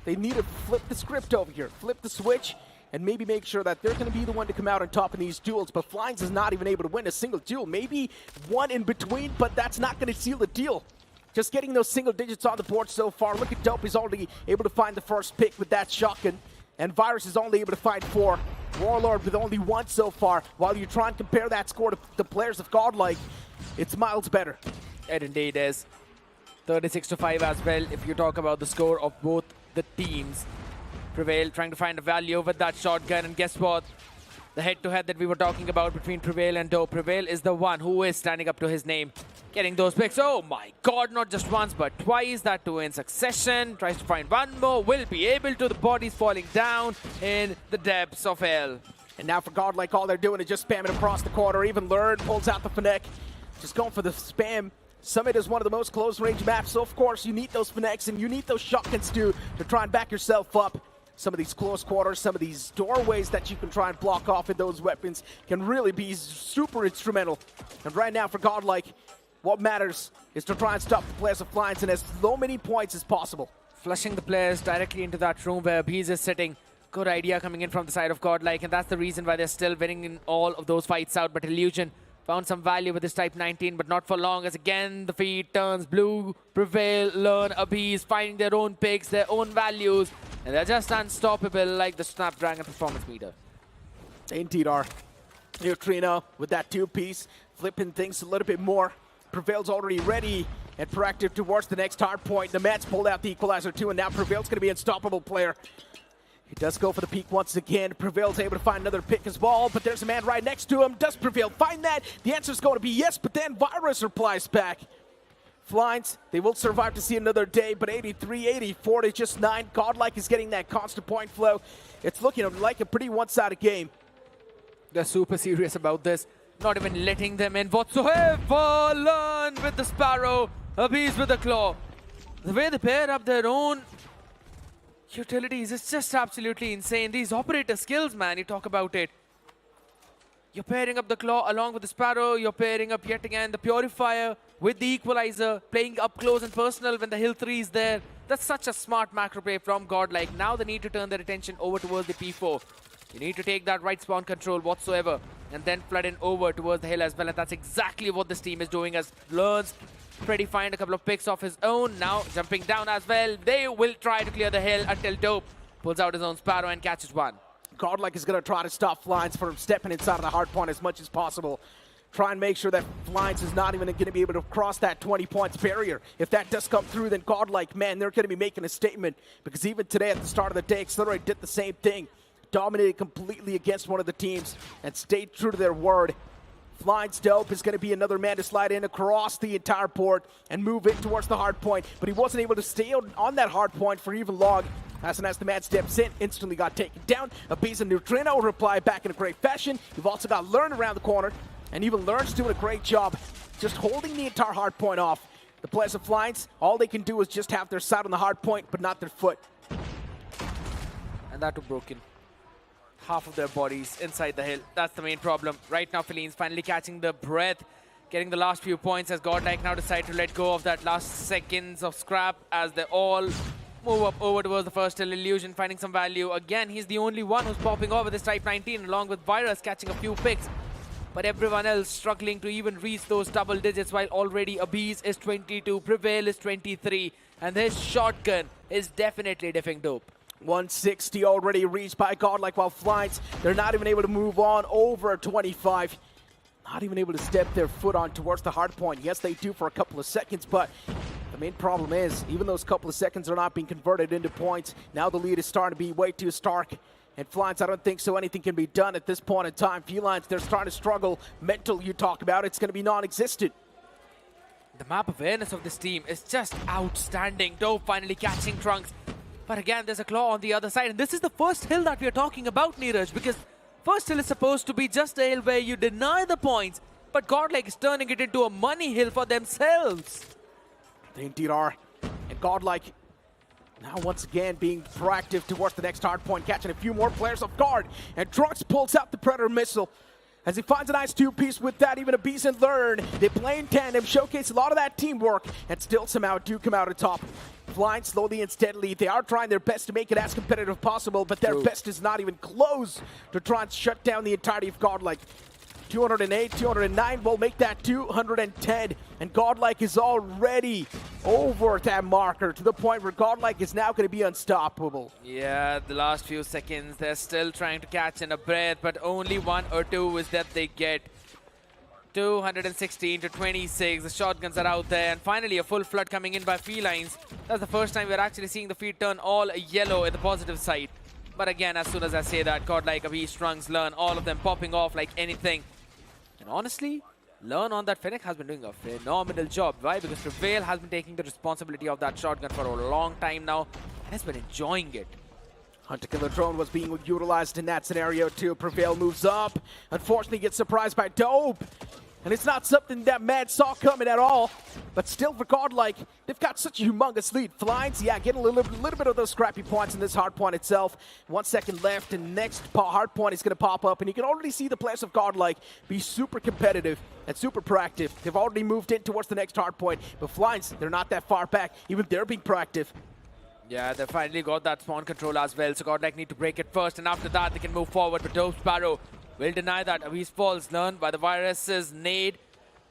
they need to flip the script over here, flip the switch, and maybe make sure that they're going to be the one to come out on top in these duels. But Felines is not even able to win a single duel. Maybe one in between, but that's not going to seal the deal. Just getting those single digits on the board so far. Look at Dope, he's already able to find the first pick with that shotgun. And Virus is only able to find 4. Warlord with only 1 so far. While you try and compare that score to the players of GodLike, it's miles better. It indeed is. 36-5 as well, if you talk about the score of both the teams. Prevail trying to find a value with that shotgun, and guess what? The head-to-head that we were talking about between Prevail and Dope. Prevail is the one who is standing up to his name, getting those picks. Oh my god, not just once but twice, that 2 in succession. Tries to find one more, will be able to. The body's falling down in the depths of hell. And now for GodLike, all they're doing is just spamming across the corner. Even Learn pulls out the Fennec, just going for the spam. Summit is one of the most close-range maps, so of course you need those Fennecs and you need those shotguns too to try and back yourself up. Some of these close quarters, some of these doorways that you can try and block off with those weapons can really be super instrumental. And right now for GodLike, what matters is to try and stop the players of Felines in as low many points as possible. Flushing the players directly into that room where Bees is sitting. Good idea coming in from the side of GodLike, and that's the reason why they're still winning in all of those fights out. But Illusion found some value with this Type 19, but not for long, as again the feed turns blue. Prevail, Learn, Abees finding their own picks, their own values. And they're just unstoppable like the Snapdragon performance meter. They indeed are. Neutrino with that two-piece, flipping things a little bit more. Prevail's already ready and proactive towards the next hard point. The Mets pulled out the equalizer too, and now Prevail's going to be an unstoppable player. He does go for the peak once again. Prevail's able to find another pick as well, but there's a man right next to him. Does Prevail find that? The answer's going to be yes, but then Virus replies back. Felines, they will survive to see another day, but 83, 84 to just 9. GodLike is getting that constant point flow. It's looking like a pretty one-sided game. They're super serious about this. Not even letting them in whatsoever. Learn with the Sparrow. Abyss with the Claw. The way they pair up their own utilities is just absolutely insane. These operator skills, man, you talk about it. You're pairing up the Claw along with the Sparrow. You're pairing up yet again the Purifier with the Equalizer. Playing up close and personal when the Hill 3 is there. That's such a smart macro play from GodLike. Now they need to turn their attention over towards the P4. You need to take that right spawn control whatsoever and then flood in over towards the hill as well. And that's exactly what this team is doing as Learns Freddy find a couple of picks off his own. Now jumping down as well. They will try to clear the hill until Dope pulls out his own Sparrow and catches one. GodLike is going to try to stop Felines from stepping inside of the hard point as much as possible. Try and make sure that Felines is not even going to be able to cross that 20 points barrier. If that does come through, then GodLike, man, they're going to be making a statement. Because even today at the start of the day, Accelerate did the same thing. Dominated completely against one of the teams and stayed true to their word. Felines Dope is going to be another man to slide in across the entire board and move in towards the hard point, but he wasn't able to stay on that hard point for even long. As soon as the man steps in, instantly got taken down. Abyss and Neutrino reply back in a great fashion. You've also got Learn around the corner, and even Learn's doing a great job just holding the entire hard point off. The players of Felines, all they can do is just have their side on the hard point, but not their foot. And that was broken. Half of their bodies inside the hill. That's the main problem. Right now, Felines finally catching the breath, getting the last few points as GodLike now decide to let go of that last seconds of scrap as they all move up over towards the first hill. Illusion finding some value. Again, he's the only one who's popping off with this Type 19 along with Virus catching a few picks. But everyone else struggling to even reach those double digits while already Abyss is 22, Prevail is 23, and this shotgun is definitely diffing Dope. 160 already reached by GodLike, while Felines, they're not even able to move on over 25. Not even able to step their foot on towards the hard point. Yes, they do for a couple of seconds, but the main problem is, even those couple of seconds are not being converted into points. Now the lead is starting to be way too stark. And Felines, I don't think so anything can be done at this point in time. Felines, they're starting to struggle. Mental, you talked about, it's going to be non-existent. The map awareness of this team is just outstanding. Dope finally catching Trunks. But again, there's a Claw on the other side. And this is the first hill that we are talking about, Neeraj, because first hill is supposed to be just a hill where you deny the points, but GodLike is turning it into a money hill for themselves. They indeed are. And GodLike now once again being proactive towards the next hard point, catching a few more players off guard. And Trunks pulls out the Predator missile as he finds a nice two-piece with that. Even Abyss and Learn, they play in tandem, showcase a lot of that teamwork, and still somehow do come out on top. Flying slowly and steadily. They are trying their best to make it as competitive as possible, but their best is not even close to try and shut down the entirety of GodLike. 208, 209 will make that 210, and GodLike is already over that marker to the point where GodLike is now going to be unstoppable. Yeah, the last few seconds, they're still trying to catch in a breath, but only one or two is that they get. 216 to 26, the shotguns are out there, and finally a full flood coming in by Felines. That's the first time we're actually seeing the feed turn all yellow at the positive side. But again, as soon as I say that, GodLike, Abyss, Trunks, Learn, all of them popping off like anything. And honestly, Learn on that Fennec has been doing a phenomenal job. Why? Because Prevail has been taking the responsibility of that shotgun for a long time now and has been enjoying it. Hunter-Killer Drone was being utilized in that scenario too. Prevail moves up. Unfortunately gets surprised by Dope. And it's not something that Mad saw coming at all. But still for GodLike, they've got such a humongous lead. Felines, yeah, getting a little bit of those scrappy points in this hard point itself. 1 second left, and next hard point is going to pop up. And you can already see the players of GodLike be super competitive and super proactive. They've already moved in towards the next hard point. But Felines, they're not that far back. Even they're being proactive. Yeah, they finally got that spawn control as well. So GodLike need to break it first, and after that they can move forward. But Dope Sparrow will deny that. Abyss falls. Learn by the Virus's nade.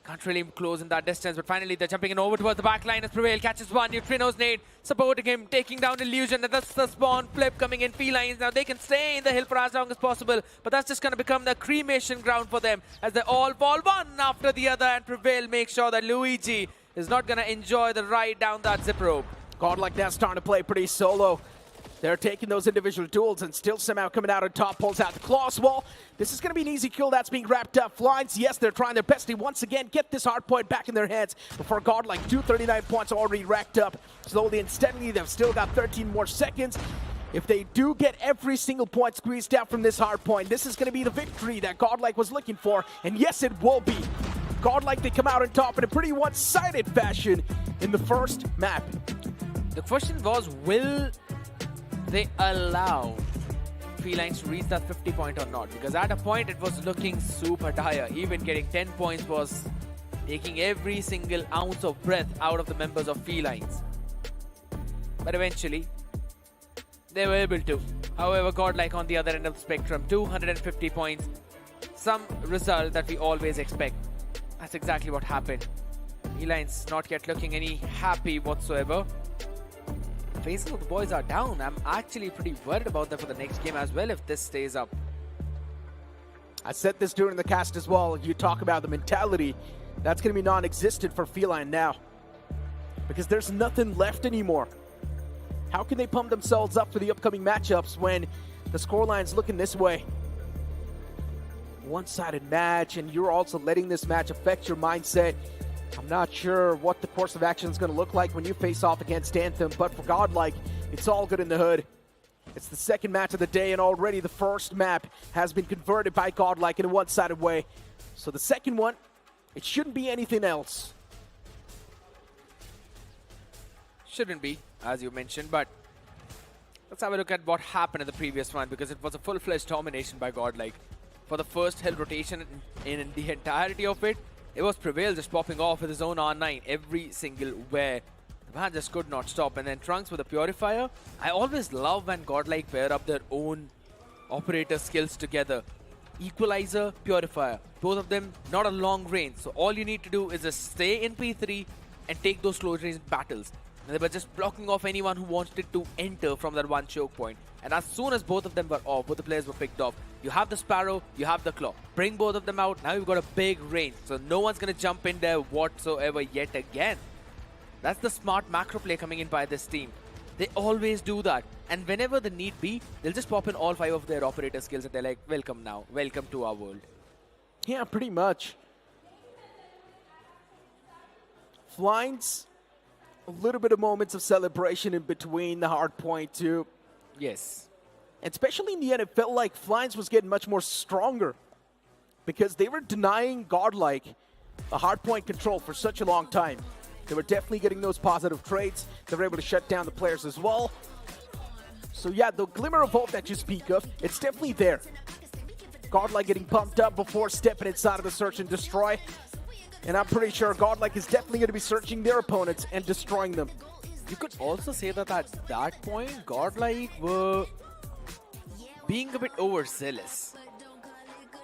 Can't really close in that distance, but finally they're jumping in over towards the back line as Prevail catches one. Neutrino's nade, supporting him, taking down Illusion, and that's the spawn flip coming in. Felines, now they can stay in the hill for as long as possible, but that's just going to become the cremation ground for them as they all fall one after the other, and Prevail makes sure that Luigi is not going to enjoy the ride down that zip rope. GodLike now starting to play pretty solo. They're taking those individual duels and still somehow coming out on top, pulls out the Claws wall. This is going to be an easy kill that's being wrapped up. Felines, yes, they're trying their best to once again get this Hardpoint back in their hands. Before GodLike, 239 points already racked up. Slowly and steadily, they've still got 13 more seconds. If they do get every single point squeezed out from this Hardpoint, this is going to be the victory that GodLike was looking for. And yes, it will be. GodLike, they come out on top in a pretty one-sided fashion in the first map. The question was, will they allow Felines to reach that 50 point or not? Because at a point it was looking super dire. Even getting 10 points was taking every single ounce of breath out of the members of Felines. But eventually, they were able to. However, GodLike on the other end of the spectrum, 250 points. Some result that we always expect. That's exactly what happened. Felines not yet looking any happy whatsoever. Faces of the boys are down. I'm actually pretty worried about them for the next game as well if this stays up. I said this during the cast as well. You talk about the mentality. That's going to be non-existent for Feline now. Because there's nothing left anymore. How can they pump themselves up for the upcoming matchups when the scoreline's looking this way? One-sided match, and you're also letting this match affect your mindset. I'm not sure what the course of action is going to look like when you face off against Anthem, but for GodLike, it's all good in the hood. It's the second match of the day, and already the first map has been converted by GodLike in a one-sided way. So the second one, it shouldn't be anything else. Shouldn't be, as you mentioned, but let's have a look at what happened in the previous one, because it was a full-fledged domination by GodLike. For the first hill rotation in the entirety of it, it was Prevail just popping off with his own R9 every single where. The man just could not stop. And then Trunks with a Purifier. I always love when GodLike pair up their own operator skills together. Equalizer, Purifier. Both of them not a long range. So all you need to do is just stay in P3 and take those close range battles. And they were just blocking off anyone who wanted to enter from that one choke point. And as soon as both of them were off, both the players were picked off. You have the Sparrow, you have the Claw. Bring both of them out, now you've got a big range. So no one's going to jump in there whatsoever yet again. That's the smart macro play coming in by this team. They always do that. And whenever the need be, they'll just pop in all 5 of their operator skills and they're like, welcome now, welcome to our world. Yeah, pretty much. Felines, a little bit of moments of celebration in between the Hardpoint too. Yes. And especially in the end, it felt like Felines was getting much more stronger because they were denying GodLike a Hardpoint control for such a long time. They were definitely getting those positive traits. They were able to shut down the players as well. So yeah, the glimmer of hope that you speak of, it's definitely there. GodLike getting pumped up before stepping inside of the search and destroy. And I'm pretty sure GodLike is definitely going to be searching their opponents and destroying them. You could also say that at that point, GodLike were being a bit overzealous.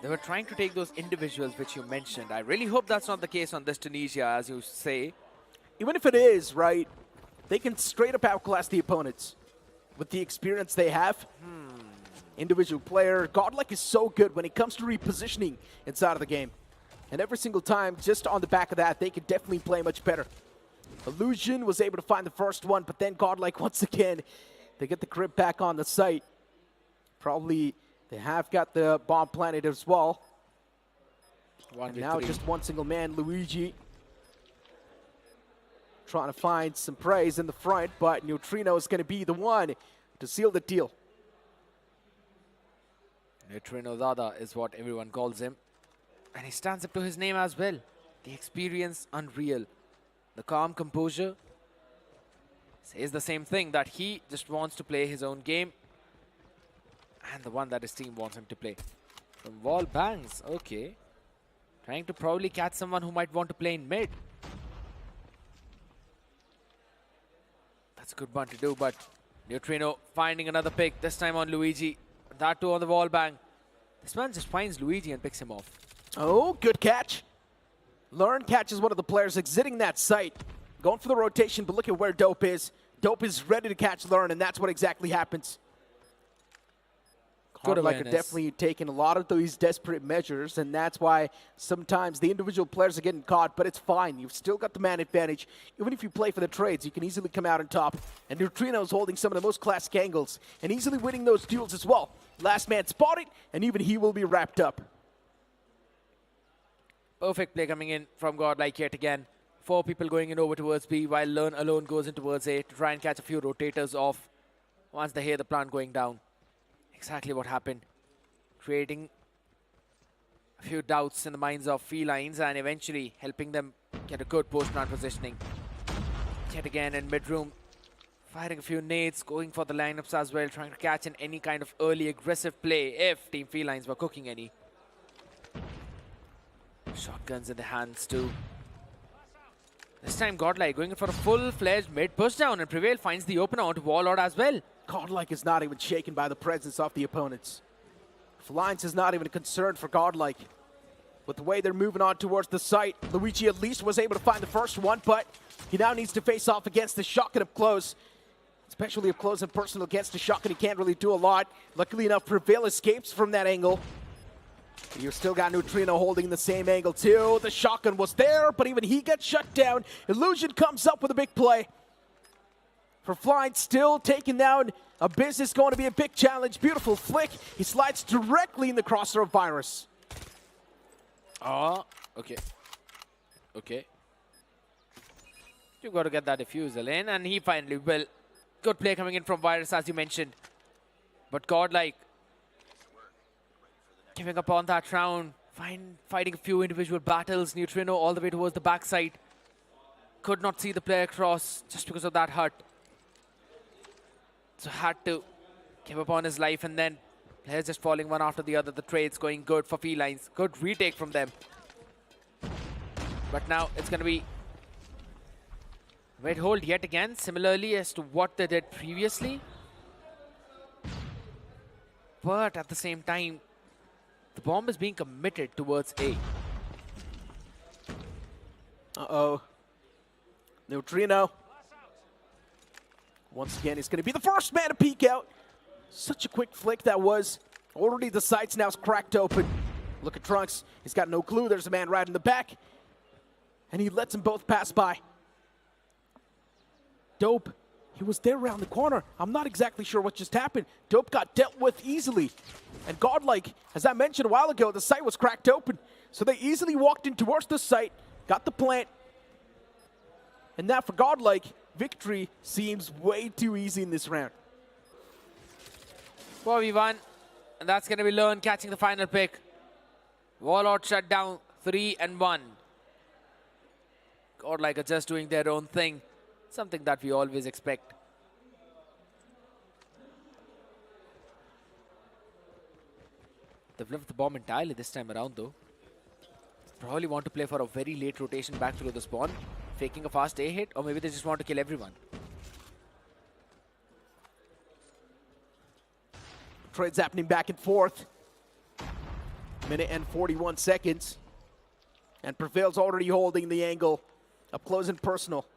They were trying to take those individuals which you mentioned. I really hope that's not the case on this Tunisia, as you say. Even if it is, right, they can straight up outclass the opponents with the experience they have. Individual player. GodLike is so good when it comes to repositioning inside of the game. And every single time, just on the back of that, they could definitely play much better. Illusion was able to find the first one, but then GodLike, once again, they get the grip back on the site. Probably they have got the bomb planted as well. And now just one single man, Luigi, trying to find some praise in the front, but Neutrino is going to be the one to seal the deal. Neutrino Dada is what everyone calls him. And he stands up to his name as well. The experience, unreal. The calm composure says the same thing, that he just wants to play his own game. And the one that his team wants him to play. From wall bangs, okay. Trying to probably catch someone who might want to play in mid. That's a good one to do, but Neutrino finding another pick, this time on Luigi. That too on the wall bang. This man just finds Luigi and picks him off. Oh, good catch. Learn catches one of the players exiting that site. Going for the rotation, but look at where Dope is. Dope is ready to catch Learn, and that's what exactly happens. Good GodLike are awareness. definitely taking a lot of these desperate measures, and that's why sometimes the individual players are getting caught, but it's fine. You've still got the man advantage. Even if you play for the trades, you can easily come out on top. And Neutrino's holding some of the most classic angles and easily winning those duels as well. Last man spotted, and even he will be wrapped up. Perfect play coming in from GodLike yet again. 4 people going in over towards B, while Learn alone goes in towards A to try and catch a few rotators off once they hear the plant going down. Exactly what happened, creating a few doubts in the minds of Felines and eventually helping them get a good post-plant positioning. Yet again in mid-room, firing a few nades, going for the lineups as well, trying to catch in any kind of early aggressive play if Team Felines were cooking any. Shotguns in the hands too. This time GodLike going in for a full-fledged mid-push down, and Prevail finds the opener onto Warlord as well. GodLike is not even shaken by the presence of the opponents. Felines is not even a concern for GodLike. With the way they're moving on towards the site, Luigi at least was able to find the first one, but he now needs to face off against the shotgun up close. Especially up close and personal against the shotgun, he can't really do a lot. Luckily enough, Prevail escapes from that angle. You've still got Neutrino holding the same angle too. The shotgun was there, but even he gets shut down. Illusion comes up with a big play. For Flying, still taking down a business, going to be a big challenge. Beautiful flick. He slides directly in the crosser of Virus. Oh, okay. Okay. You've got to get that defusal in, and he finally will. Good play coming in from Virus, as you mentioned. But GodLike giving up on that round, fighting a few individual battles. Neutrino all the way towards the backside. Could not see the player cross just because of that hurt. So had to give up on his life, and then players just falling one after the other. The trades going good for Felines. Good retake from them. But now it's going to be red hold yet again, similarly as to what they did previously. But at the same time, the bomb is being committed towards A. Uh-oh. Neutrino. Once again, he's going to be the first man to peek out. Such a quick flick that was. Already the sights now is cracked open. Look at Trunks. He's got no clue. There's a man right in the back. And he lets them both pass by. Dope. He was there around the corner. I'm not exactly sure what just happened. Dope got dealt with easily. And GodLike, as I mentioned a while ago, the site was cracked open. So they easily walked in towards the site, got the plant. And now for GodLike, victory seems way too easy in this round. 4v1, and that's going to be Learn catching the final pick. Warlord shut down 3-1. GodLike are just doing their own thing. Something that we always expect. They've left the bomb entirely this time around though. Probably want to play for a very late rotation back through the spawn, faking a fast A hit, or maybe they just want to kill everyone. Trades happening back and forth. Minute and 41 seconds. And Prevail's already holding the angle up close and personal.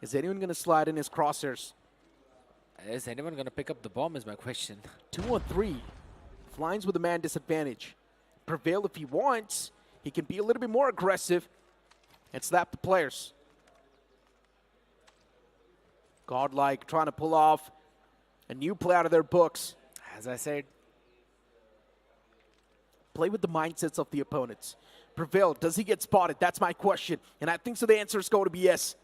Is anyone going to slide in his crosshairs? Is anyone going to pick up the bomb is my question. 2-on-3. Flyings with a man disadvantage. Prevail, if he wants, he can be a little bit more aggressive and slap the players. GodLike trying to pull off a new play out of their books. As I said, play with the mindsets of the opponents. Prevail, does he get spotted? That's my question. And I think so the answer is going to be yes.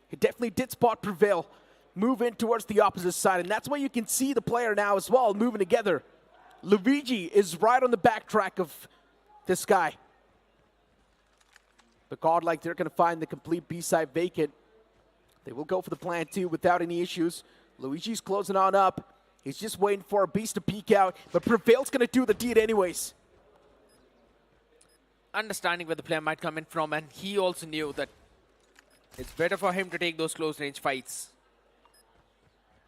He definitely did spot Prevail, move in towards the opposite side, and that's why you can see the player now as well moving together. Luigi is right on the backtrack of this guy. But GodLike, they're going to find the complete B-side vacant. They will go for the plan too without any issues. Luigi's closing on up. He's just waiting for a beast to peek out, but Prevail's going to do the deed anyways. Understanding where the player might come in from, and he also knew that it's better for him to take those close-range fights.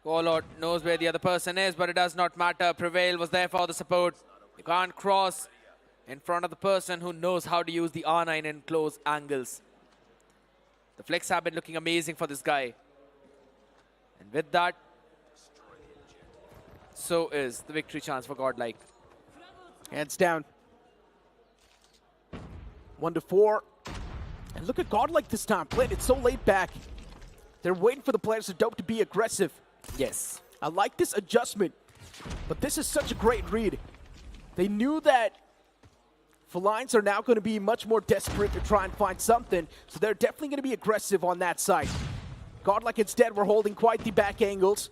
Warlord knows where the other person is, but it does not matter. Prevail was there for the support. You can't cross in front of the person who knows how to use the R9 in close angles. The flicks have been looking amazing for this guy. And with that, so is the victory chance for GodLike. Hands down. 1-4. And look at GodLike this time. Played it so laid back. They're waiting for the players of Dope to be aggressive. Yes. I like this adjustment, but this is such a great read. They knew that Felines are now going to be much more desperate to try and find something, so they're definitely going to be aggressive on that side. GodLike instead were holding quite the back angles.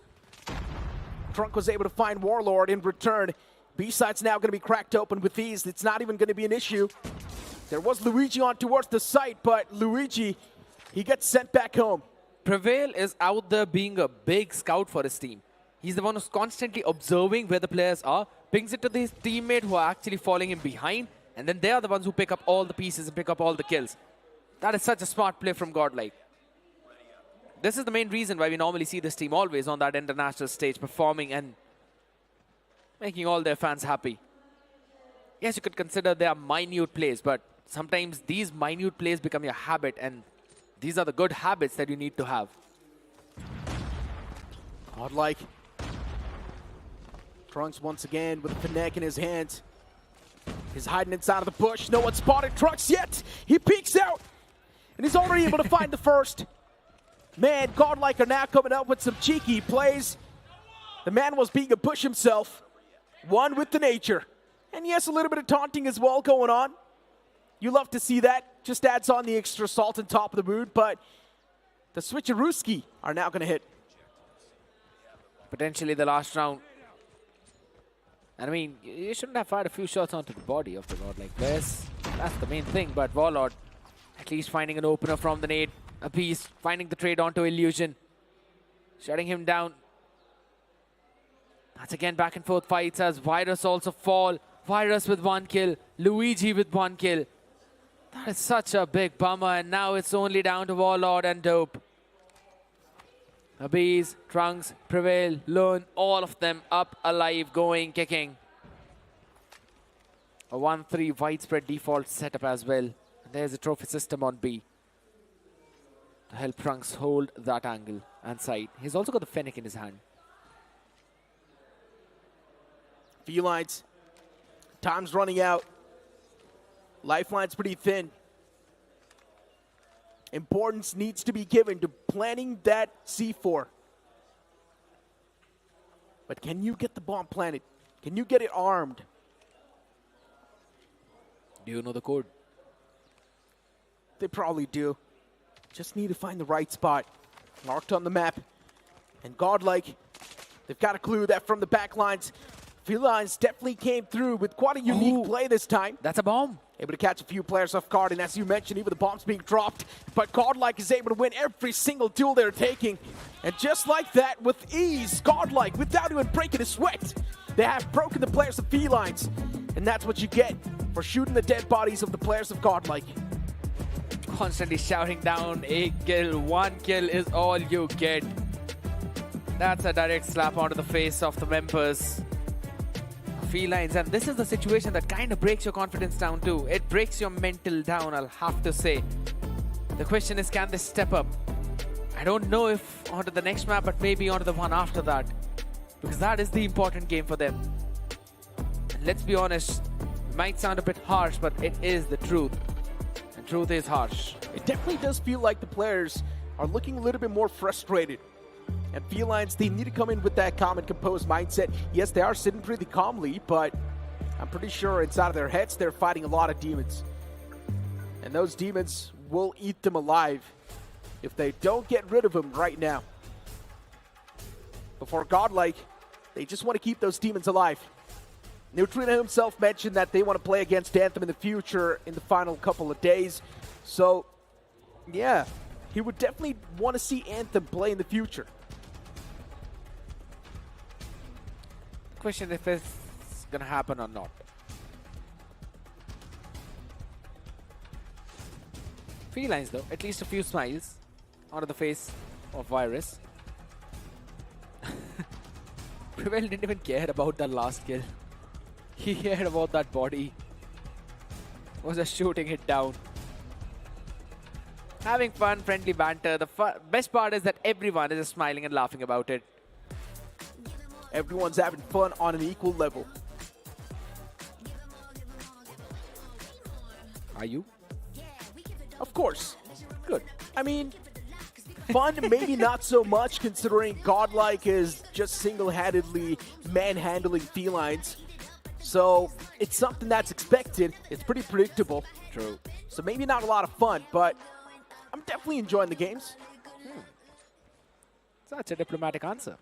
Trunk was able to find Warlord in return. B-side's now going to be cracked open with these. It's not even going to be an issue. There was Luigi on towards the site, but Luigi, he gets sent back home. Prevail is out there being a big scout for his team. He's the one who's constantly observing where the players are, pings it to his teammate who are actually falling in behind, and then they are the ones who pick up all the pieces and pick up all the kills. That is such a smart play from GodLike. This is the main reason why we normally see this team always on that international stage performing and making all their fans happy. Yes, you could consider they are minute plays, but sometimes these minute plays become your habit, and these are the good habits that you need to have. GodLike. Trunks once again with a Fnac in his hands. He's hiding inside of the bush. No one spotted Trunks yet. He peeks out, and he's already able to find the first. Man, GodLike are now coming up with some cheeky plays. The man was being a push himself. One with the nature. And yes, a little bit of taunting as well going on. You love to see that. Just adds on the extra salt on top of the mood, but the switcherooski are now going to hit. Potentially the last round. And I mean, you shouldn't have fired a few shots onto the body of the GodLike players. That's the main thing, but Warlord at least finding an opener from the nade. A piece, finding the trade onto Illusion. Shutting him down. That's again back and forth fights as Virus also fall. Virus with 1 kill. Luigi with 1 kill. That is such a big bummer, and now it's only down to Warlord and Dope. Abiz, Trunks, Prevail, Lone, all of them up, alive, going, kicking. A 1-3 widespread default setup as well. And there's a trophy system on B to help Trunks hold that angle and side. He's also got the Fennec in his hand. Felines. Time's running out. Lifeline's pretty thin. Importance needs to be given to planting that C4. But can you get the bomb planted? Can you get it armed? Do you know the code? They probably do. Just need to find the right spot. Marked on the map. And GodLike, they've got a clue that from the back lines, Felines definitely came through with quite a unique play this time. That's a bomb. Able to catch a few players off guard, and as you mentioned, even the bomb's being dropped. But GodLike is able to win every single duel they're taking. And just like that, with ease, GodLike, without even breaking a sweat, they have broken the players of Felines. And that's what you get for shooting the dead bodies of the players of GodLike. Constantly shouting down, a kill, 1 kill is all you get. That's a direct slap onto the face of the members. Felines, and this is the situation that kind of breaks your confidence down too. It breaks your mental down, I'll have to say. The question is, can they step up? I don't know if onto the next map, but maybe onto the one after that. Because that is the important game for them. And let's be honest, it might sound a bit harsh, but it is the truth. And truth is harsh. It definitely does feel like the players are looking a little bit more frustrated. And Felines, they need to come in with that calm and composed mindset. Yes, they are sitting pretty calmly, but I'm pretty sure inside of their heads, they're fighting a lot of demons. And those demons will eat them alive if they don't get rid of them right now. Before GodLike, they just want to keep those demons alive. Neutrino himself mentioned that they want to play against Anthem in the future in the final couple of days. So, yeah, he would definitely want to see Anthem play in the future. Question if it's gonna happen or not. Felines though, at least a few smiles onto the face of Virus. Prevail didn't even care about that last kill. He cared about that body. was just shooting it down. Having fun, friendly banter. The best part is that everyone is just smiling and laughing about it. Everyone's having fun on an equal level. Are you? Of course. Good. I mean, fun, maybe not so much, considering GodLike is just single-handedly manhandling Felines. So it's something that's expected. It's pretty predictable. True. So maybe not a lot of fun, but I'm definitely enjoying the games. Such a diplomatic answer.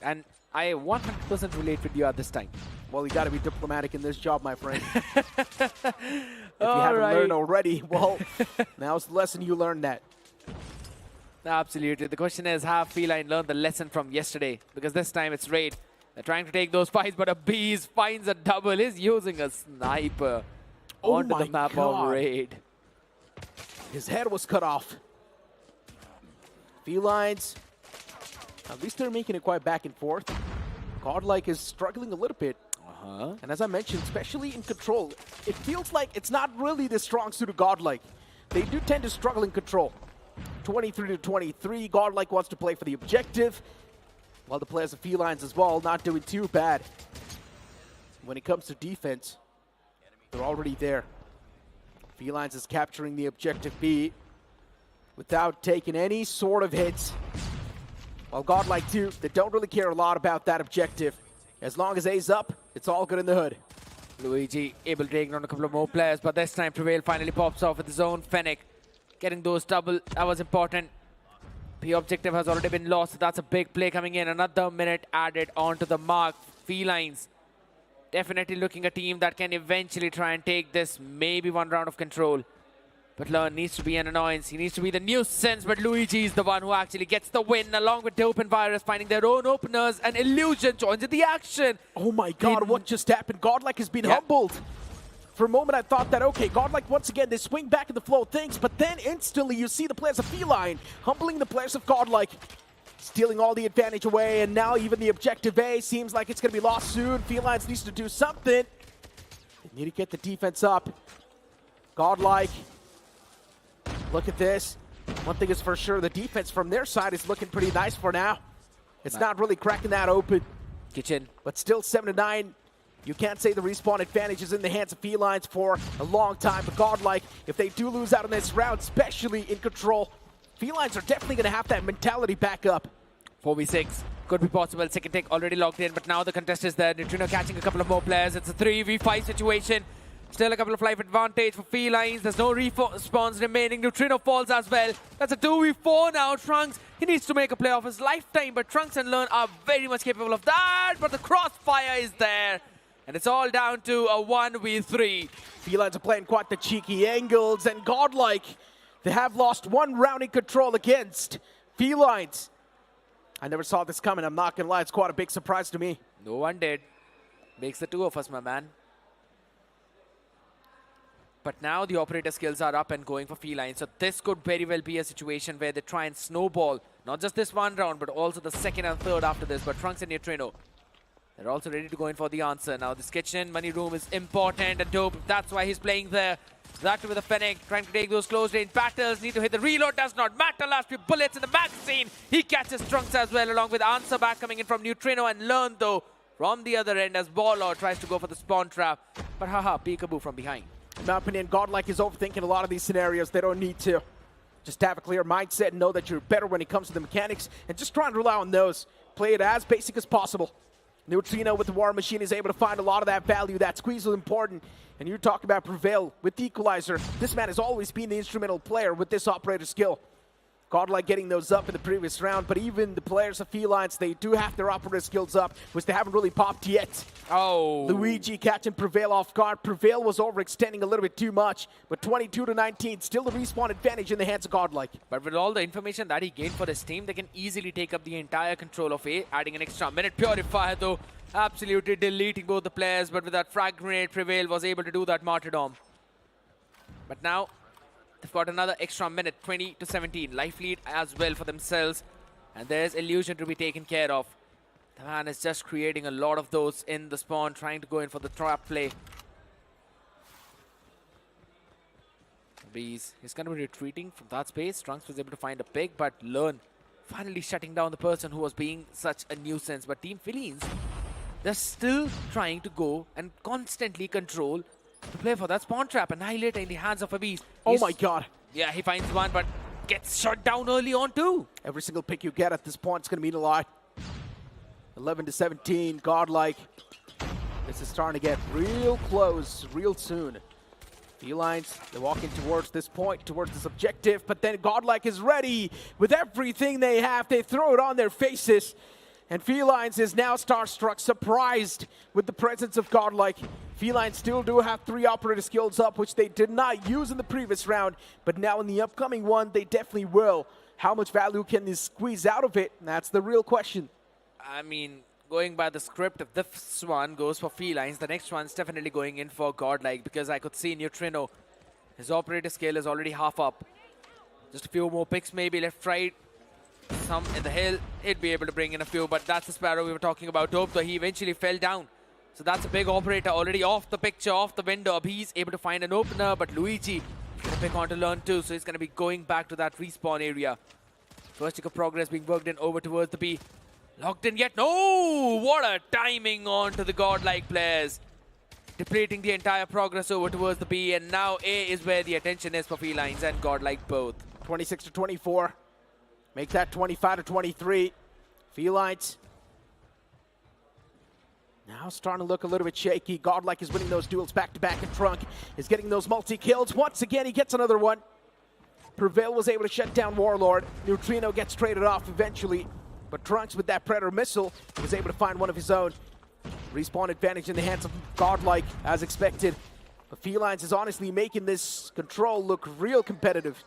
And I 100% relate with you at this time. Well, you got to be diplomatic in this job, my friend. If you haven't learned already, well, now's the lesson you learned that. Absolutely. The question is, have Feline learned the lesson from yesterday? Because this time it's Raid. They're trying to take those fights, but a Bees finds a double. He's using a sniper onto the map of Raid. His head was cut off. Felines, at least they're making it quite back and forth. GodLike is struggling a little bit. And as I mentioned, especially in control, it feels like it's not really the strong suit of GodLike. They do tend to struggle in control. 23 to 23, GodLike wants to play for the objective, while the players of Felines as well not doing too bad. When it comes to defense, they're already there. Felines is capturing the objective B without taking any sort of hits. While GodLike too, they don't really care a lot about that objective. As long as A's up, it's all good in the hood. Luigi able to take on a couple of more players, but this time Prevail finally pops off with his own Fennec. Getting those double, that was important. The objective has already been lost, so that's a big play coming in. Another minute added onto the mark. Felines definitely looking a team that can eventually try and take this, maybe one round of control. But Learn needs to be an annoyance. He needs to be the nuisance, but Luigi is the one who actually gets the win, along with Dope and Virus finding their own openers, and Illusion joins in the action. Oh my god, what just happened? GodLike has been humbled. For a moment, I thought that, okay, GodLike, once again, they swing back in the flow of things, but then instantly you see the players of Feline humbling the players of GodLike, stealing all the advantage away, and now even the objective A seems like it's going to be lost soon. Felines needs to do something. They need to get the defense up. GodLike, look at this. One thing is for sure, the defense from their side is looking pretty nice for now. It's not really cracking that open. Kitchen. But still 7-9. You can't say the respawn advantage is in the hands of Felines for a long time. But GodLike, if they do lose out on this round, especially in control, Felines are definitely going to have that mentality back up. 4v6 could be possible. Second take already locked in, but now the contest is there. Neutrino catching a couple of more players. It's a 3v5 situation. Still a couple of life advantage for Felines. There's no respawns remaining. Neutrino falls as well. That's a 2v4 now. Trunks, he needs to make a play of his lifetime, but Trunks and Learn are very much capable of that. But the crossfire is there. And it's all down to a 1v3. Felines are playing quite the cheeky angles, and GodLike, they have lost one round in control against Felines. I never saw this coming, I'm not gonna lie, it's quite a big surprise to me. No one did. Makes the two of us, my man. But now the operator skills are up and going for Feline, so this could very well be a situation where they try and snowball, not just this one round, but also the second and third after this. But Trunks and Neutrino, they're also ready to go in for the answer. Now this kitchen money room is important and Dope. That's why he's playing there. That with the Fennec, trying to take those close range battles. Need to hit the reload, does not matter. Last few bullets in the magazine. He catches Trunks as well, along with answer back coming in from Neutrino, and Learn though from the other end as Baller tries to go for the spawn trap. But haha, peekaboo from behind. In my opinion, GodLike is overthinking a lot of these scenarios. They don't need to. Just have a clear mindset and know that you're better when it comes to the mechanics, and just try and rely on those. Play it as basic as possible. Neutrino with the War Machine is able to find a lot of that value. That squeeze was important. And you talk about Prevail with the Equalizer. This man has always been the instrumental player with this operator skill. GodLike getting those up in the previous round, but even the players of Felines, they do have their operator skills up, which they haven't really popped yet. Oh. Luigi catching Prevail off guard. Prevail was overextending a little bit too much, but 22 to 19, still the respawn advantage in the hands of GodLike. But with all the information that he gained for his team, they can easily take up the entire control of A, adding an extra minute. Purifier though, absolutely deleting both the players, but with that frag grenade, Prevail was able to do that martyrdom. But now, they've got another extra minute, 20 to 17. Life lead as well for themselves. And there's Illusion to be taken care of. The man is just creating a lot of those in the spawn, trying to go in for the trap play. Bees. He's going to be retreating from that space. Trunks was able to find a pick, but Learn finally shutting down the person who was being such a nuisance. But Team Felines, they're still trying to go and constantly control to play for that spawn trap. Annihilator in the hands of Abyss. Oh my god. Yeah, he finds one, but gets shot down early on too. Every single pick you get at this point is going to mean a lot. 11-17, GodLike. This is starting to get real close, real soon. Felines, they're walking towards this point, towards this objective, but then GodLike is ready with everything they have. They throw it on their faces. And Felines is now starstruck, surprised with the presence of GodLike. Felines still do have 3 operator skills up, which they did not use in the previous round, but now in the upcoming one, they definitely will. How much value can they squeeze out of it? That's the real question. I mean, going by the script, if this one goes for Felines, the next one's definitely going in for GodLike, because I could see Neutrino, his operator skill is already half up. Just a few more picks, maybe left, right. Some in the hill, he'd be able to bring in a few, but that's the Sparrow we were talking about. Hope, though, he eventually fell down. So that's a big operator already off the picture, off the window. He's able to find an opener, but Luigi gonna pick on to Learn too, so he's gonna be going back to that respawn area. First tick of progress being worked in over towards the B. Locked in yet? No! What a timing on to the GodLike players. Depleting the entire progress over towards the B, and now A is where the attention is for Felines and GodLike both. 26-24. Make that 25-23. Felines now starting to look a little bit shaky. GodLike is winning those duels back-to-back, and Trunk is getting those multi-kills. Once again, he gets another one. Prevail was able to shut down Warlord. Neutrino gets traded off eventually, but Trunks with that Predator missile was able to find one of his own. Respawn advantage in the hands of GodLike, as expected. But Felines is honestly making this control look real competitive.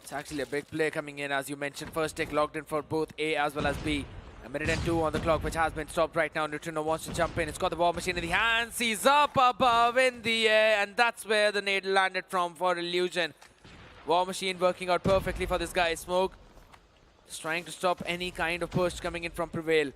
It's actually a big play coming in, as you mentioned. First tick locked in for both A as well as B. A minute and 2 on the clock, which has been stopped right now. Neutrino wants to jump in. It's got the War Machine in the hands. He's up above in the air, and that's where the nade landed from for Illusion. War Machine working out perfectly for this guy. Smoke just trying to stop any kind of push coming in from Prevail.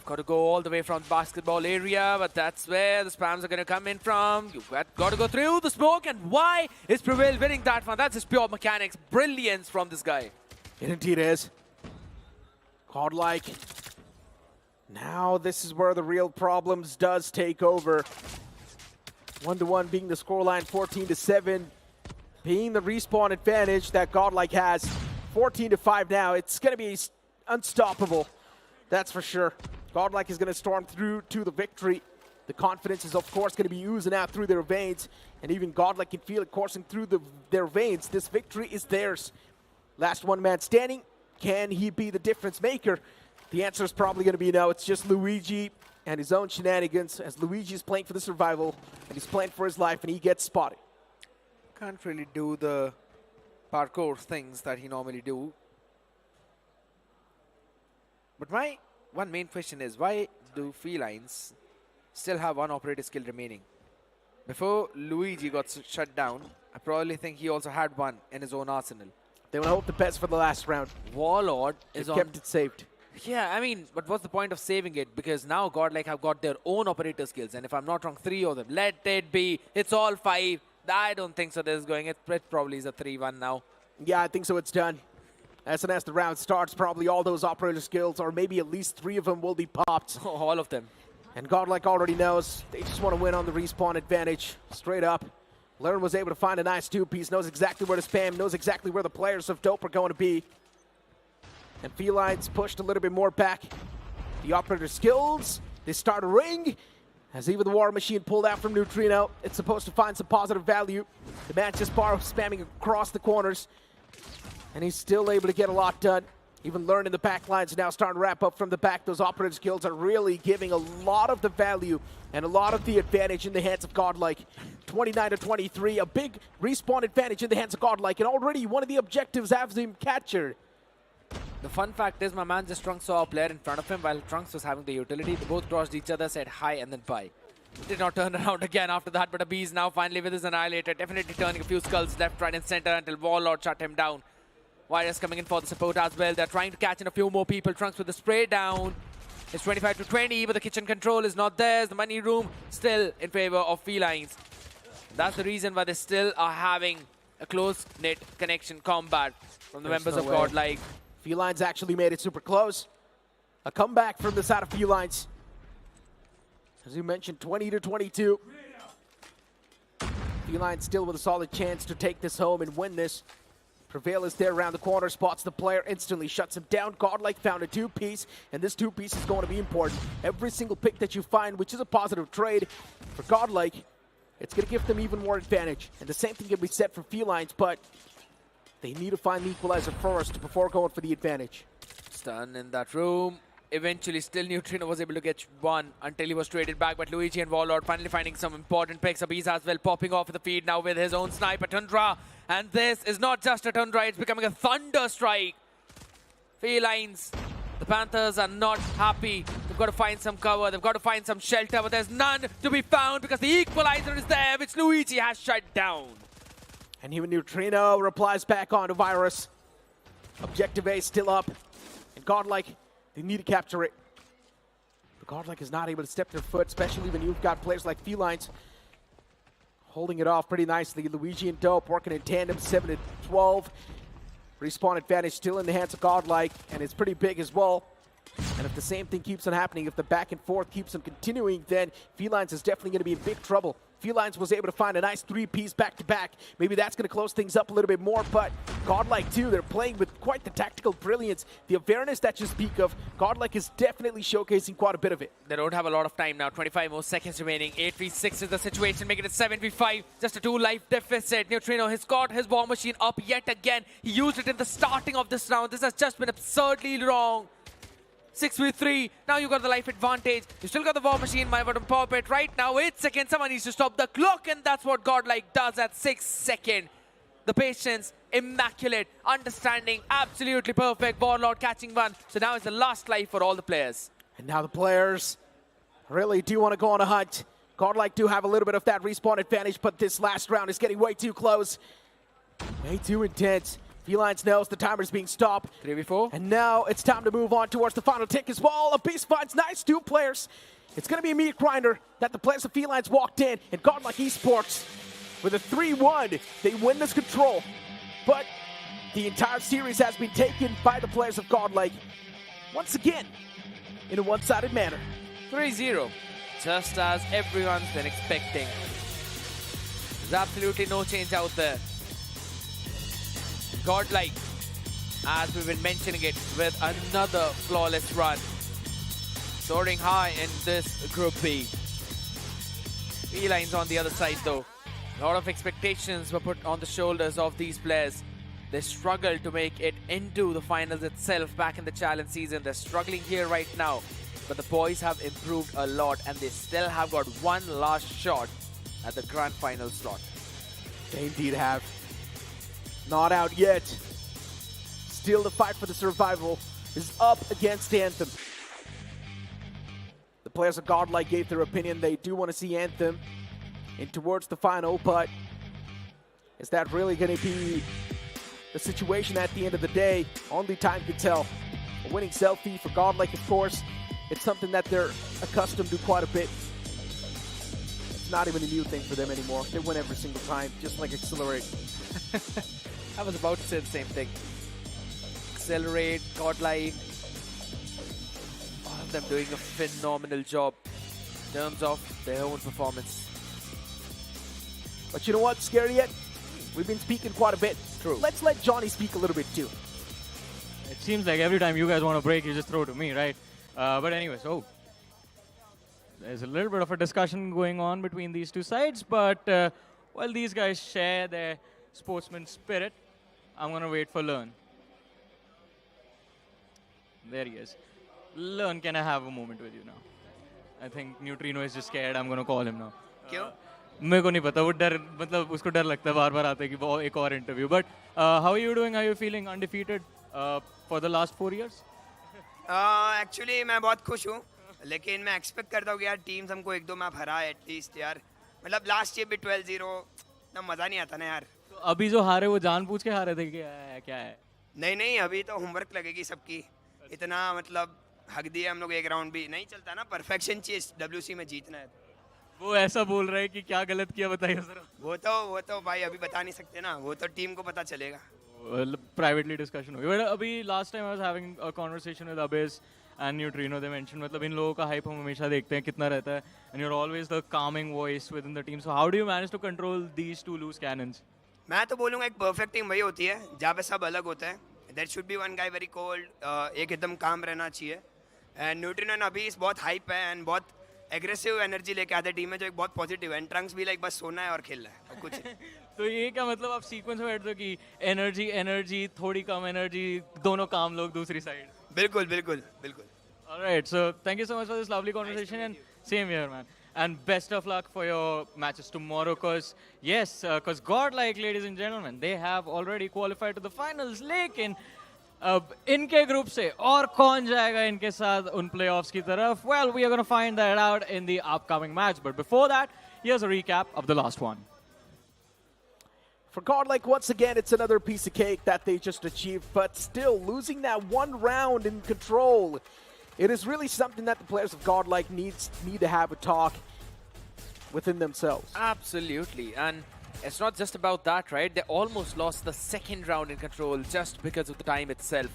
Got to go all the way from the basketball area, but that's where the spams are going to come in from. You've got to go through the smoke, and why is Prevail winning that one? That's just pure mechanics. Brilliance from this guy. It indeed is. GodLike. Now this is where the real problems does take over. 1-1 being the scoreline, 14-7 being the respawn advantage that GodLike has. 14-5 now. It's going to be unstoppable. That's for sure. GodLike is going to storm through to the victory. The confidence is, of course, going to be oozing out through their veins. And even GodLike can feel it coursing through their veins. This victory is theirs. Last one man standing. Can he be the difference maker? The answer is probably going to be no. It's just Luigi and his own shenanigans, as Luigi is playing for the survival, and he's playing for his life, and he gets spotted. Can't really do the parkour things that he normally do. But my one main question is, why do Felines still have one operator skill remaining? Before Luigi got shut down, I probably think he also had one in his own arsenal. They will hope the best for the last round. Warlord is on... kept it saved. Yeah, I mean, but what's the point of saving it? Because now GodLike have got their own operator skills, and if I'm not wrong, 3 of them. Let it be. It's all 5. I don't think so. This is going. It probably is a 3-1 now. Yeah, I think so. It's done. As soon as the round starts, probably all those operator skills, or maybe at least 3 of them, will be popped. All of them. And GodLike already knows. They just want to win on the respawn advantage. Straight up. Learn was able to find a nice 2-piece, knows exactly where to spam, knows exactly where the players of Dope are going to be. And Felines pushed a little bit more back. The operator skills, they start a ring. As even the War Machine pulled out from Neutrino, it's supposed to find some positive value. The man just spamming across the corners. And he's still able to get a lot done. Even Learn in the back lines now starting to wrap up from the back. Those operative skills are really giving a lot of the value and a lot of the advantage in the hands of GodLike. 29-23, a big respawn advantage in the hands of GodLike, and already one of the objectives has him captured. The fun fact is, my man just Trunks saw a player in front of him while Trunks was having the utility. They both crossed each other, said hi, and then bye. Did not turn around again after that, but Abyss now finally with his Annihilator, definitely turning a few skulls left, right, and center until Warlord shut him down. Warriors coming in for the support as well. They're trying to catch in a few more people. Trunks with the spray down. It's 25-20, but the kitchen control is not theirs. The money room still in favor of Felines. That's the reason why they still are having a close-knit connection combat from the members of GodLike. Felines actually made it super close. A comeback from the side of Felines. As you mentioned, 20-22. Felines still with a solid chance to take this home and win this. Prevail is there around the corner, spots the player, instantly shuts him down. GodLike found a two-piece, and this two-piece is going to be important. Every single pick that you find, which is a positive trade for GodLike, it's going to give them even more advantage. And the same thing can be said for Felines, but they need to find the equalizer first before going for the advantage. Stun in that room. Eventually, still Neutrino was able to get one until he was traded back. But Luigi and Warlord finally finding some important picks. Abiz as well popping off the feed now with his own sniper, Tundra. And this is not just a Tundra, it's becoming a Thunder Strike. Felines, the Panthers are not happy. They've got to find some cover, they've got to find some shelter, but there's none to be found because the equalizer is there, which Luigi has shut down. And even Neutrino replies back on to Virus. Objective A still up. And GodLike, they need to capture it. But GodLike is not able to step their foot, especially when you've got players like Felines holding it off pretty nicely. Luigi and Dope working in tandem, 7-12. Respawn advantage still in the hands of GodLike, and it's pretty big as well. And if the same thing keeps on happening, if the back and forth keeps on continuing, then Felines is definitely going to be in big trouble. Felines was able to find a nice three-piece back-to-back. Maybe that's going to close things up a little bit more, but GodLike too, they're playing with quite the tactical brilliance. The awareness that you speak of, GodLike is definitely showcasing quite a bit of it. They don't have a lot of time now, 25 more seconds remaining. 8v6 is the situation, making it 7v5. Just a 2-life deficit. Neutrino has got his war machine up yet again. He used it in the starting of this round. This has just been absurdly wrong. 6v3, now you got the life advantage. You still got the war machine, my bottom pop it. Right now, 8 seconds, someone needs to stop the clock, and that's what GodLike does at 6 seconds. The patience, immaculate, understanding, absolutely perfect. Warlord catching one. So now it's the last life for all the players. And now the players really do want to go on a hunt. GodLike do have a little bit of that respawn advantage, but this last round is getting way too close. Way too intense. Felines knows the timer's being stopped. 3v4. And now it's time to move on towards the final tick as well. Abyss finds nice 2 players. It's going to be a meat grinder that the players of Felines walked in. And GodLike Esports, with a 3-1, they win this control. But the entire series has been taken by the players of GodLike. Once again, in a one-sided manner. 3-0, just as everyone's been expecting. There's absolutely no change out there. GodLike, as we've been mentioning it, with another flawless run. Soaring high in this Group B. Felines on the other side though. A lot of expectations were put on the shoulders of these players. They struggled to make it into the finals itself back in the challenge season. They're struggling here right now. But the boys have improved a lot, and they still have got one last shot at the grand final slot. They indeed have. Not out yet. Still the fight for the survival is up against Anthem. The players of GodLike gave their opinion. They do want to see Anthem in towards the final, but is that really going to be the situation at the end of the day? Only time can tell. A winning selfie for GodLike, of course. It's something that they're accustomed to quite a bit. It's not even a new thing for them anymore. They win every single time, just like Accelerate. I was about to say the same thing. Accelerate, GodLike, all of them doing a phenomenal job in terms of their own performance. But you know what, Scary Yet? We've been speaking quite a bit. True. Let's let Johnny speak a little bit too. It seems like every time you guys want to break, you just throw to me, right? But anyways, there's a little bit of a discussion going on between these two sides, but while these guys share their sportsman spirit, I'm going to wait for Learn. There he is. Learn, can I have a moment with you now? I think Neutrino is just scared. I'm going to call him now. क्यों? मेरे को नहीं पता, वो डर, मतलब उसको डर लगता है बार-बार आते कि वो एक और interview. But how are you doing? How are you feeling? Undefeated for the last 4 years? Actually मैं बहुत खुश हूँ, लेकिन मैं एक्सपेक्ट करता हूँ कि यार टीम्स हमको 1-2 मैप हराए एटलीस्ट यार. मतलब लास्ट ईयर भी 12-0 ना मज़ा नहीं आता ना यार. तो अभी जो हारे वो जानबूझ के हारे थे क्या है? नहीं अभी तो होमवर्क लगेगी सबकी. इतना मतलब हक दिया हम लोग एक राउंड भी नहीं चलता ना. परफेक्शन चाहिए WC में जीतना है. वो ऐसा बोल रहा है कि क्या गलत किया बताइए जरा. वो तो भाई अभी बता नहीं सकते ना, वो तो टीम को पता चलेगा. Privately discussion होगी. But अभी last time I was having a conversation with Abyss and Neutrino. They mentioned मतलब इन लोगों का hype हम हमेशा देखते हैं कितना रहता है. And you're always the calming voice within the team. So how do you manage to control these two loose cannons? मैं तो बोलूँगा एक परफेक्ट टीम वही होती है जहाँ पे सब अलग होते हैं. There should be one guy very cold. एक एकदम काम रहना चाहिए. And Neutrino and Abyss बहुत hype है and बहुत एग्रेसिव एनर्जी लेके आते टीम में जो एक बहुत पॉजिटिव है. ट्रंक्स भी लाइक बस सोना है और खेलना है और कुछ. तो ये क्या मतलब आप सीक्वेंस में बैठते हो कि एनर्जी थोड़ी कम एनर्जी दोनों काम लोग दूसरी साइड. बिल्कुल बिल्कुल बिल्कुल. Alright, so thank you so much for this lovely conversation and same here, man. And best of luck for your matches tomorrow, because GodLike, ladies and gentlemen, they have already qualified to the finals. लेकिन अब इनके group से और कौन जाएगा इनके साथ उन playoffs की तरफ? Well, we are going to find that out in the upcoming match. But before that, here's a recap of the last one. For GodLike, once again, it's another piece of cake that they just achieved, but still losing that one round in control. It is really something that the players of GodLike need to have a talk within themselves. Absolutely, and it's not just about that, right? They almost lost the second round in control just because of the time itself.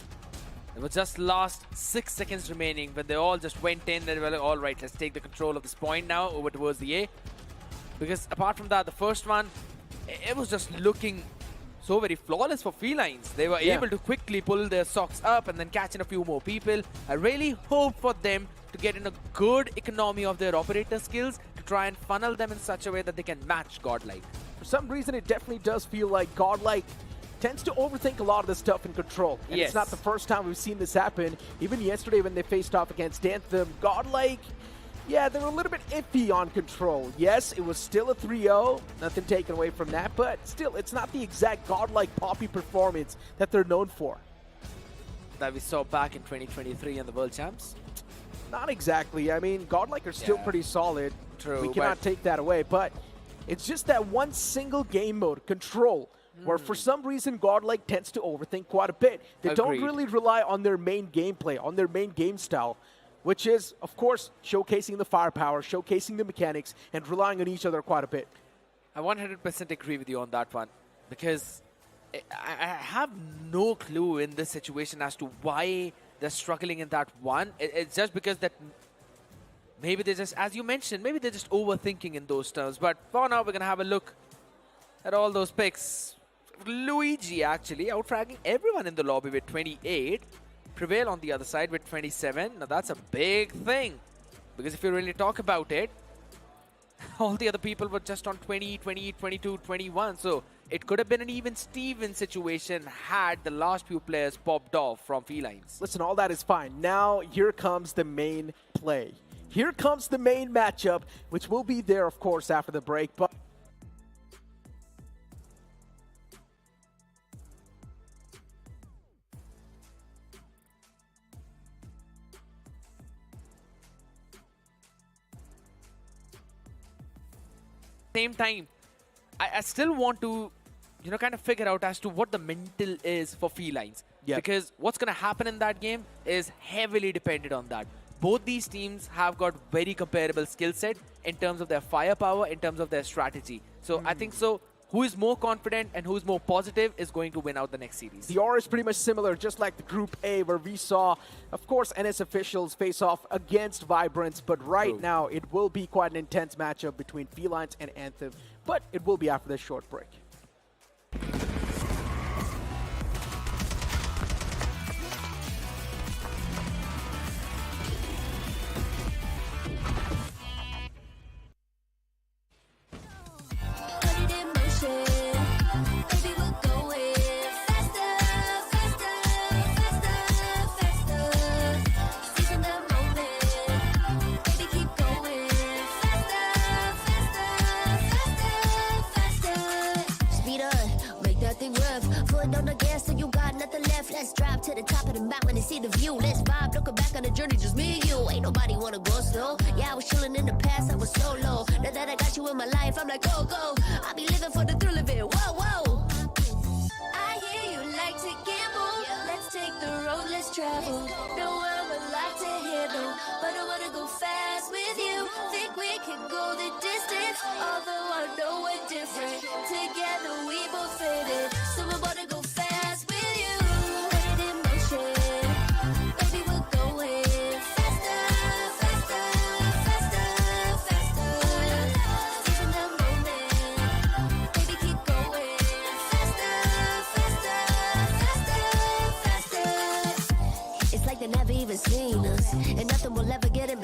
There was just last 6 seconds remaining when they all just went in. They were like, all right, let's take the control of this point now over towards the A. Because apart from that, the first one, it was just looking so very flawless for Felines. They were able to quickly pull their socks up and then catch in a few more people. I really hope for them to get in a good economy of their operator skills to try and funnel them in such a way that they can match GodLike. For some reason, it definitely does feel like GodLike tends to overthink a lot of this stuff in control. And it's not the first time we've seen this happen. Even yesterday when they faced off against Anthem, GodLike, yeah, they're a little bit iffy on control. Yes, it was still a 3-0, nothing taken away from that, but still, it's not the exact GodLike Poppy performance that they're known for. That we saw back in 2023 in the World Champs? Not exactly. I mean, GodLike are still pretty solid. True. We cannot take that away, but it's just that one single game mode, control, where for some reason GodLike tends to overthink quite a bit. They don't really rely on their main gameplay, on their main game style, which is, of course, showcasing the firepower, showcasing the mechanics, and relying on each other quite a bit. I 100% agree with you on that one, because I have no clue in this situation as to why they're struggling in that one. It's just because that maybe they're just, as you mentioned, maybe they're just overthinking in those terms. But for now, we're going to have a look at all those picks. Luigi actually outfragging everyone in the lobby with 28. Prevail on the other side with 27. Now that's a big thing, because if you really talk about it, all the other people were just on 20, 20, 22, 21. So it could have been an even Steven situation had the last few players popped off from Felines. Listen, all that is fine. Now here comes the main play. Here comes the main matchup, which will be there, of course, after the break. But same time, I still want to, kind of figure out as to what the mental is for Felines. Because what's going to happen in that game is heavily dependent on that. Both these teams have got very comparable skill set in terms of their firepower, in terms of their strategy. So I think who is more confident and who is more positive is going to win out the next series. The aura is pretty much similar, just like the Group A, where we saw, of course, NS officials face off against Vibrance. But right now, it will be quite an intense matchup between Felines and Anthem. But it will be after this short break. Let's drive to the top of the mountain and see the view. Let's vibe, looking back on the journey, just me and you. Ain't nobody wanna go slow. Yeah, I was chilling in the past, I was solo. Now that I got you in my life, I'm like, go, go. I be living for the thrill of it, whoa, whoa. I hear you like to gamble. Let's take the road, let's travel. No, I'm a lot to handle, but I wanna go fast with you. Think we could go the distance.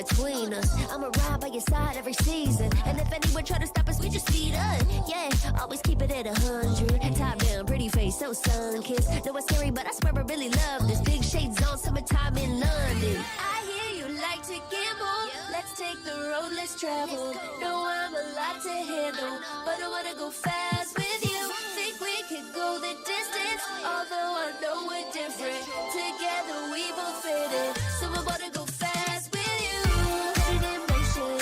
between us. I'ma ride by your side every season. And if anyone try to stop us, we just speed up. Yeah, always keep it at 100. Top down, pretty face, so sun-kissed. No, it's scary, but I swear I really love this. Big shades on, summertime in London. I hear you like to gamble. Let's take the road less traveled. No, I'm a lot to handle, but I wanna go fast with you. Think we could go the distance, although I know we're different. Together we both fit in, so I wanna go fast with you. Put it in motion,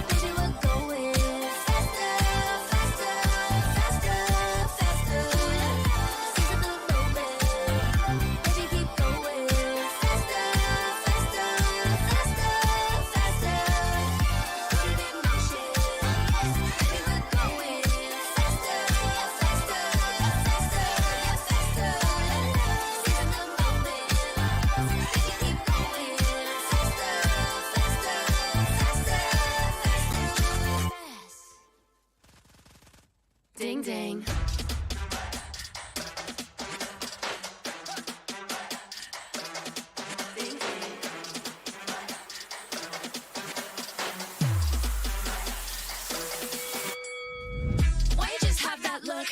baby, we're going faster, faster, faster, faster. Seize the moment, baby, keep going faster, faster, faster, faster. Put it in motion, baby, we're going faster, faster, faster, faster. Seize the moment, baby, keep going faster, faster, faster, faster. Ding ding. Why you just have that look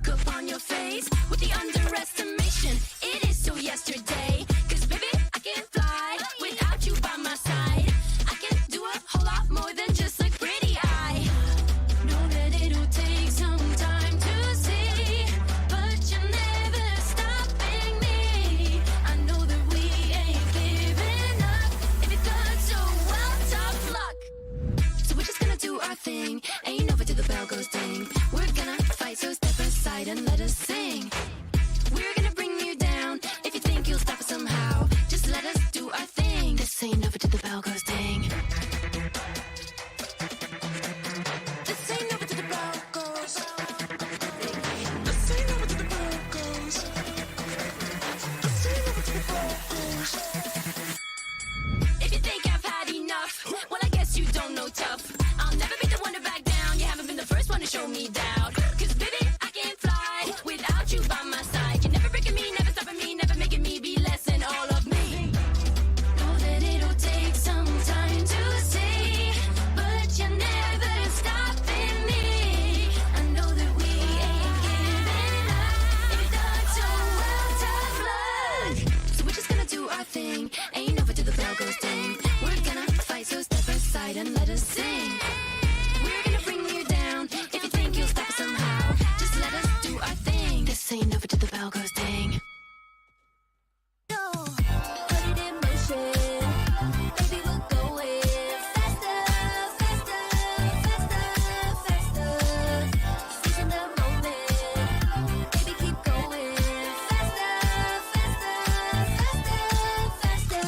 upon your face with the underestimation? It is so yesterday. 'Cause baby, I can fly without you by my side. I can do a whole lot more than just a pretty eye. Know that it'll take some time to see, but you're never stopping me. I know that we ain't giving up. If you thought so, well, tough luck. So we're just gonna do our thing. Ain't over till the bell goes ding. We're gonna fight, so step aside and let us sing. We're gonna bring you down. If you think you'll stop us somehow, just let us do our thing. This ain't over till the bell goes ding. This ain't over till the bell goes. This ain't over till the bell goes. This ain't over till the bell goes. If you think I've had enough, well, I guess you don't know tough. I'll never be the one to back down. You haven't been the first one to show me doubt. 'Cause baby, I can't fly without you by my side. You're never breaking me, never stopping me, never making me be less than all of me. Know that it'll take some time to see, but you're never stopping me. I know that we ain't giving up. If you thought so, well, tough luck. So we're just gonna do our thing. Ain't over till the bell goes ding. We're gonna fight, so step aside and let us sing. We're gonna bring you down. If you think you'll stop us somehow, just let us do our thing. This ain't over till the bell goes ding. No, put it in motion, baby, we're going faster, faster, faster, faster. Seizing the moment, baby, keep going faster, faster, faster, faster.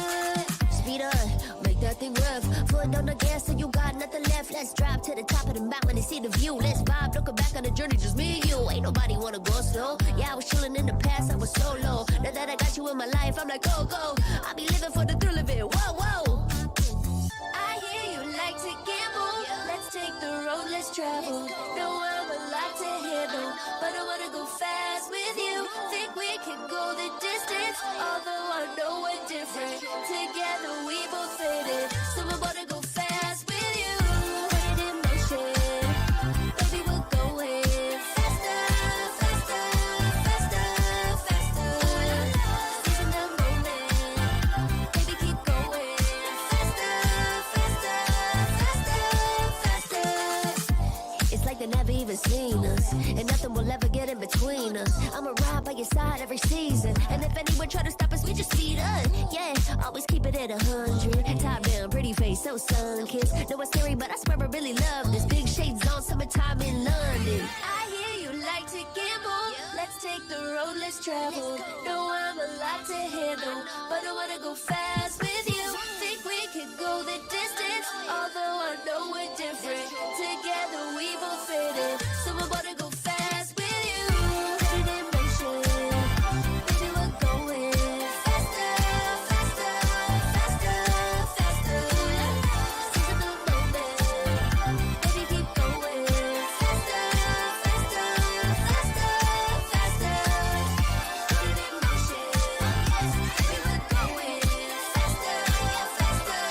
Speed up, make that thing rough. Foot on the gas, so you got nothing left. Let's drive to the top of the mountain and see the view. Let's vibe, looking back on the journey, just me and you. Ain't nobody wanna go slow. Yeah, I was chilling in the past, I was solo. Now that I got you in my life, I'm like, go, go. I'll be living for the thrill of it. Whoa, whoa. I hear you like to gamble. Let's take the road less traveled. Know I'm a lot to handle, but I wanna go fast with you. Think we can go the distance, although I know we're different. Together we both fit in, so I wanna go fast with you. Put it in motion, baby, we're going faster, faster, faster, faster. Seizing the moment, baby, keep going faster, faster, faster, faster. It's like they never even seen us, and nothing will ever get in between us. I'ma ride by your side every season, and if anyone try to stop us, we just speed up. Yeah, always keep it at 100. Top down, pretty face, so sun-kissed. No, it's scary, but I swear I really love this. Big shades on, summertime in London. I hear you like to gamble. Let's take the road less traveled. Know I'm a lot to handle, but I wanna go fast with you. Think we could go the distance, although I know we're different. Together we both fit in, so I wanna go fast with you. Put it in motion, baby, we're going faster, faster, faster, faster. Seizing the moment, baby, keep going faster, faster, faster, faster. Put it in motion, baby, we're going faster, faster,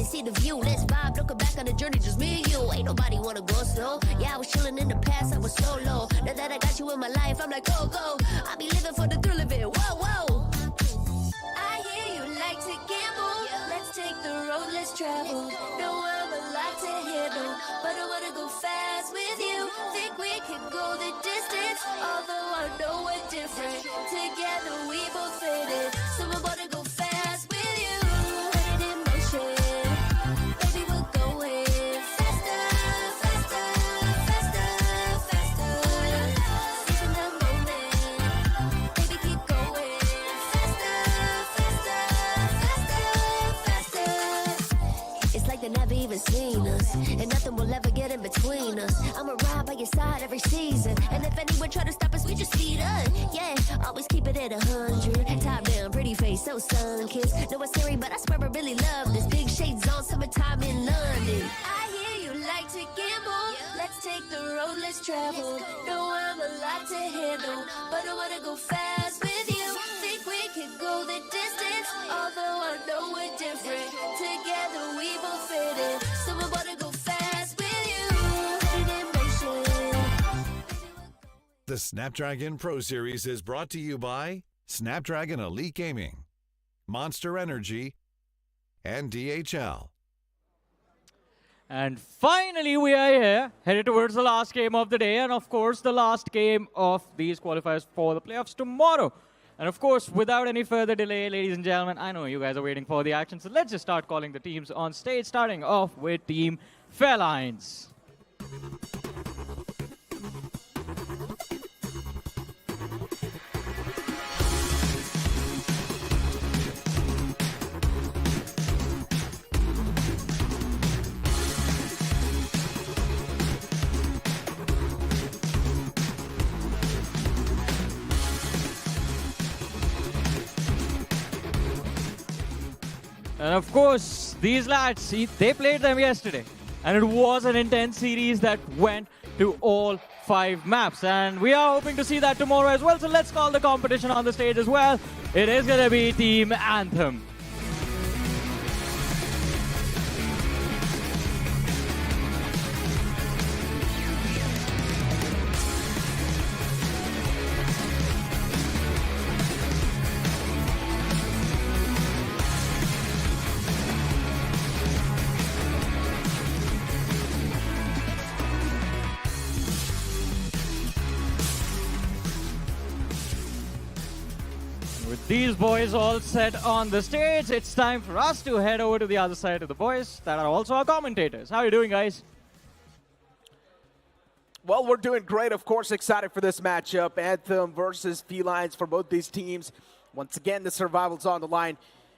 they see the view. Let's vibe, looking back on the journey, just me and you. Ain't nobody wanna go slow. Yeah, I was chilling in the past, I was solo. Now that I got you in my life, I'm like, go, go. I be living for the thrill of it, whoa, whoa. I hear you like to gamble. Let's take the road, let's travel. No, I'm a lot to handle, but I wanna go fast with you. Think we can go the distance, although I know we're different. Together we both fit it, so I wanna go fast with you. Put it in motion, baby, we're going faster, faster, faster, faster. Seizing the moment, baby, keep going faster, faster, faster, faster. It's like they never even seen us, and nothing will ever get in between us. I'ma ride by your side every season, and if anyone try to stop us, we just speed up. Yeah, always keep it at 100. Top down, pretty face, so sun-kissed. No, it's scary, but I swear I really love this. Big shades on, summertime in London. I hear you like to gamble. Let's take the road, let's travel. No, I'm a lot to handle, but I wanna go fast with you. Think we can go the distance, although I know we're different. Together we both fit in, so I wanna go fast with you. Put it in motion. The Snapdragon Pro Series is brought to you by Snapdragon Elite Gaming, Monster Energy, and DHL. And finally, we are here, headed towards the last game of the day, and of course, the last game of these qualifiers for the playoffs tomorrow. And of course, without any further delay, ladies and gentlemen, I know you guys are waiting for the action, so let's just start calling the teams on stage, starting off with Team Felines. And of course, these lads, they played them yesterday. And it was an intense series that went to all 5 maps. And we are hoping to see that tomorrow as well. So let's call the competition on the stage as well. It is going to be Team Anthem. With these boys all set on the stage, it's time for us to head over to the other side of the boys that are also our commentators. How are you doing, guys? Well, we're doing great. Of course, excited for this matchup. Anthem versus Felines for both these teams. Once again, the survival's on the line.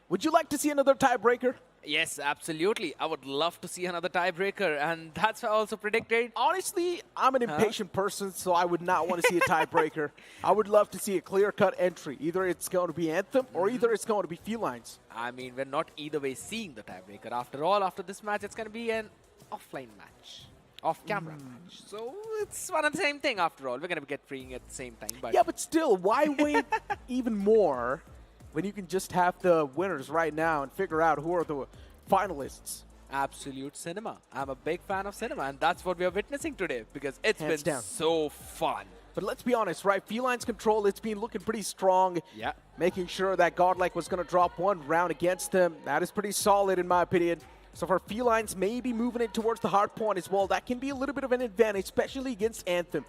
Would you like to see another tiebreaker? Yes, absolutely. I would love to see another tiebreaker, and that's what I also predicted. Honestly, I'm an impatient person, so I would not want to see a tiebreaker. I would love to see a clear-cut entry. Either it's going to be Anthem, or either it's going to be Felines. I mean, we're not either way seeing the tiebreaker. After all, after this match, it's going to be an offline match. Off-camera match. So it's one and the same thing after all. We're going to get freeing at the same time. But yeah, but still, why wait even more when you can just have the winners right now and figure out who are the finalists? Absolute cinema. I'm a big fan of cinema, and that's what we are witnessing today because it's Hands been down. so fun. But let's be honest, right? Felines control, it's been looking pretty strong. Yeah. Making sure that GodLike was going to drop one round against them. That is pretty solid in my opinion. So for Felines, maybe moving it towards the Hardpoint as well, that can be a little bit of an advantage, especially against Anthem.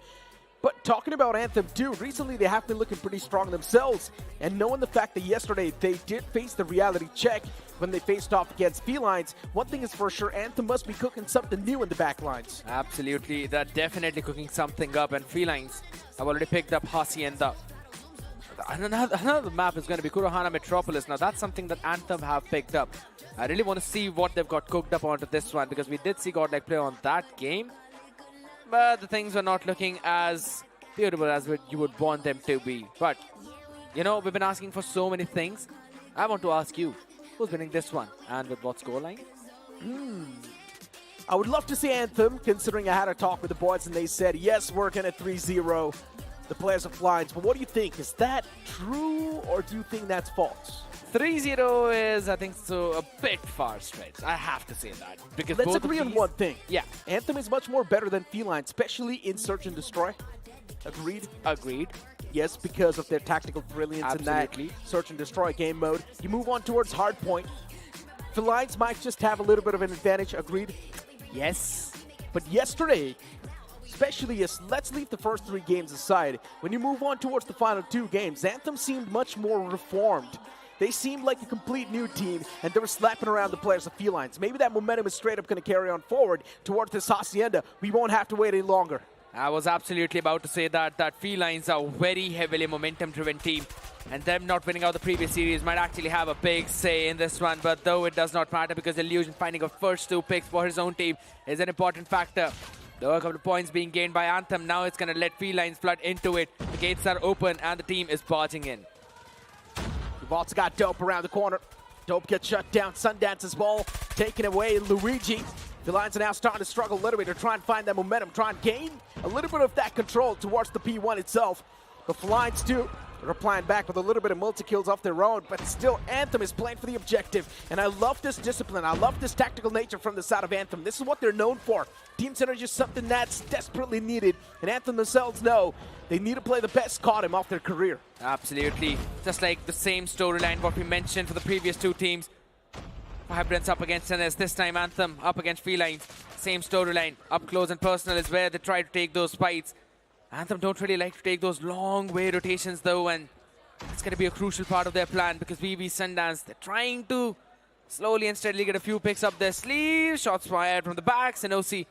But talking about Anthem too, recently they have been looking pretty strong themselves. And knowing the fact that yesterday they did face the reality check when they faced off against Felines, one thing is for sure, Anthem must be cooking something new in the backlines. Absolutely. They're definitely cooking something up, and Felines have already picked up Hacienda. Another map is going to be Kurohana Metropolis. Now that's something that Anthem have picked up. I really want to see what they've got cooked up onto this one because we did see GodLike play on that game. But the things were not looking as beautiful as you would want them to be. But, you know, we've been asking for so many things. I want to ask you, who's winning this one? And with what scoreline? I would love to see Anthem, considering I had a talk with the boys and they said, yes, we're going to 3-0 the players of Felines. But what do you think? Is that true or do you think that's false? 3-0 is, I think, so a bit far-stretched. I have to say that. Because Let's both agree of on these- one thing. Yeah. Anthem is much more better than Felines, especially in Search and Destroy. Agreed? Agreed. Yes, because of their tactical brilliance in that Absolutely. Search and Destroy game mode. You move on towards Hardpoint. Felines might just have a little bit of an advantage. Agreed? Yes. But yesterday, especially as let's leave the first 3 games aside, when you move on towards the final 2 games, Anthem seemed much more reformed. They seemed like a complete new team, and they were slapping around the players of Felines. Maybe that momentum is straight up going to carry on forward towards this Hacienda. We won't have to wait any longer. I was absolutely about to say that Felines are a very heavily momentum-driven team, and them not winning out the previous series might actually have a big say in this one, but though it does not matter because Illusion finding a first 2 picks for his own team is an important factor. There were a couple of points being gained by Anthem. Now it's going to let Felines flood into it. The gates are open, and the team is barging in. We've also got Dope around the corner. Dope gets shut down. Sundance's ball taken away. Luigi. The Lions are now starting to struggle a little bit to try and find that momentum, try and gain a little bit of that control towards the P1 itself. But Felines too, they're replying back with a little bit of multi-kills off their own, but still Anthem is playing for the objective. And I love this discipline. I love this tactical nature from the side of Anthem. This is what they're known for. Team synergy is something that's desperately needed. And Anthem themselves know they need to play the best CODM of their career. Absolutely. Just like the same storyline what we mentioned for the previous 2 teams. Vibrance up against NS, this time Anthem up against Felines. Same storyline, up close and personal is where they try to take those fights. Anthem don't really like to take those long way rotations though, and it's going to be a crucial part of their plan because VV Sundance, they're trying to slowly and steadily get a few picks up their sleeve. Shots fired from the back, Sinosi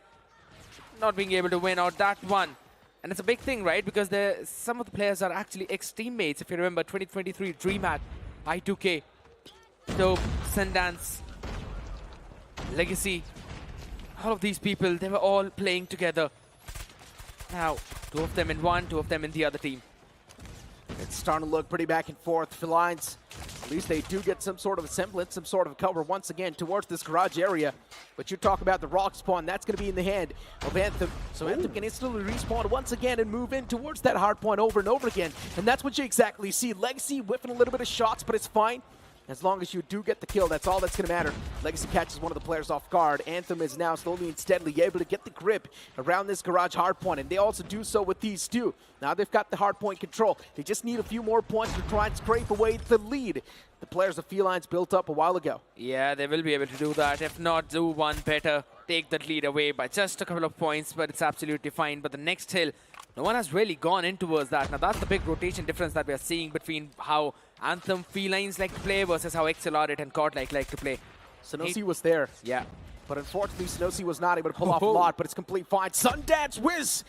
not being able to win out that one. And it's a big thing, right? Because some of the players are actually ex-teammates. If you remember 2023 DreamHack, I2K, Dope, Sundance, Legacy, all of these people, they were all playing together. Now, 2 of them in one, 2 of them in the other team. It's starting to look pretty back and forth. Felines, at least they do get some sort of a semblance, some sort of cover once again towards this garage area. But you talk about the rock spawn, that's going to be in the hand of Anthem. So Anthem can instantly respawn once again and move in towards that hard point over and over again. And that's what you exactly see. Legacy whiffing a little bit of shots, but it's fine. As long as you do get the kill, that's all that's going to matter. Legacy catches one of the players off guard. Anthem is now slowly and steadily able to get the grip around this garage hardpoint, and they also do so with these 2. Now they've got the hardpoint control. They just need a few more points to try and scrape away the lead the players of Felines built up a while ago. Yeah, they will be able to do that. If not, do one better. Take that lead away by just a couple of points, but it's absolutely fine. But the next hill, no one has really gone in towards that. Now that's the big rotation difference that we are seeing between how Anthem Felines like to play versus how XLR and CODLike like to play. Sinosi was there. Yeah. But unfortunately, Sinosi was not able to pull off a lot, but it's complete fine. Sundance Wiz!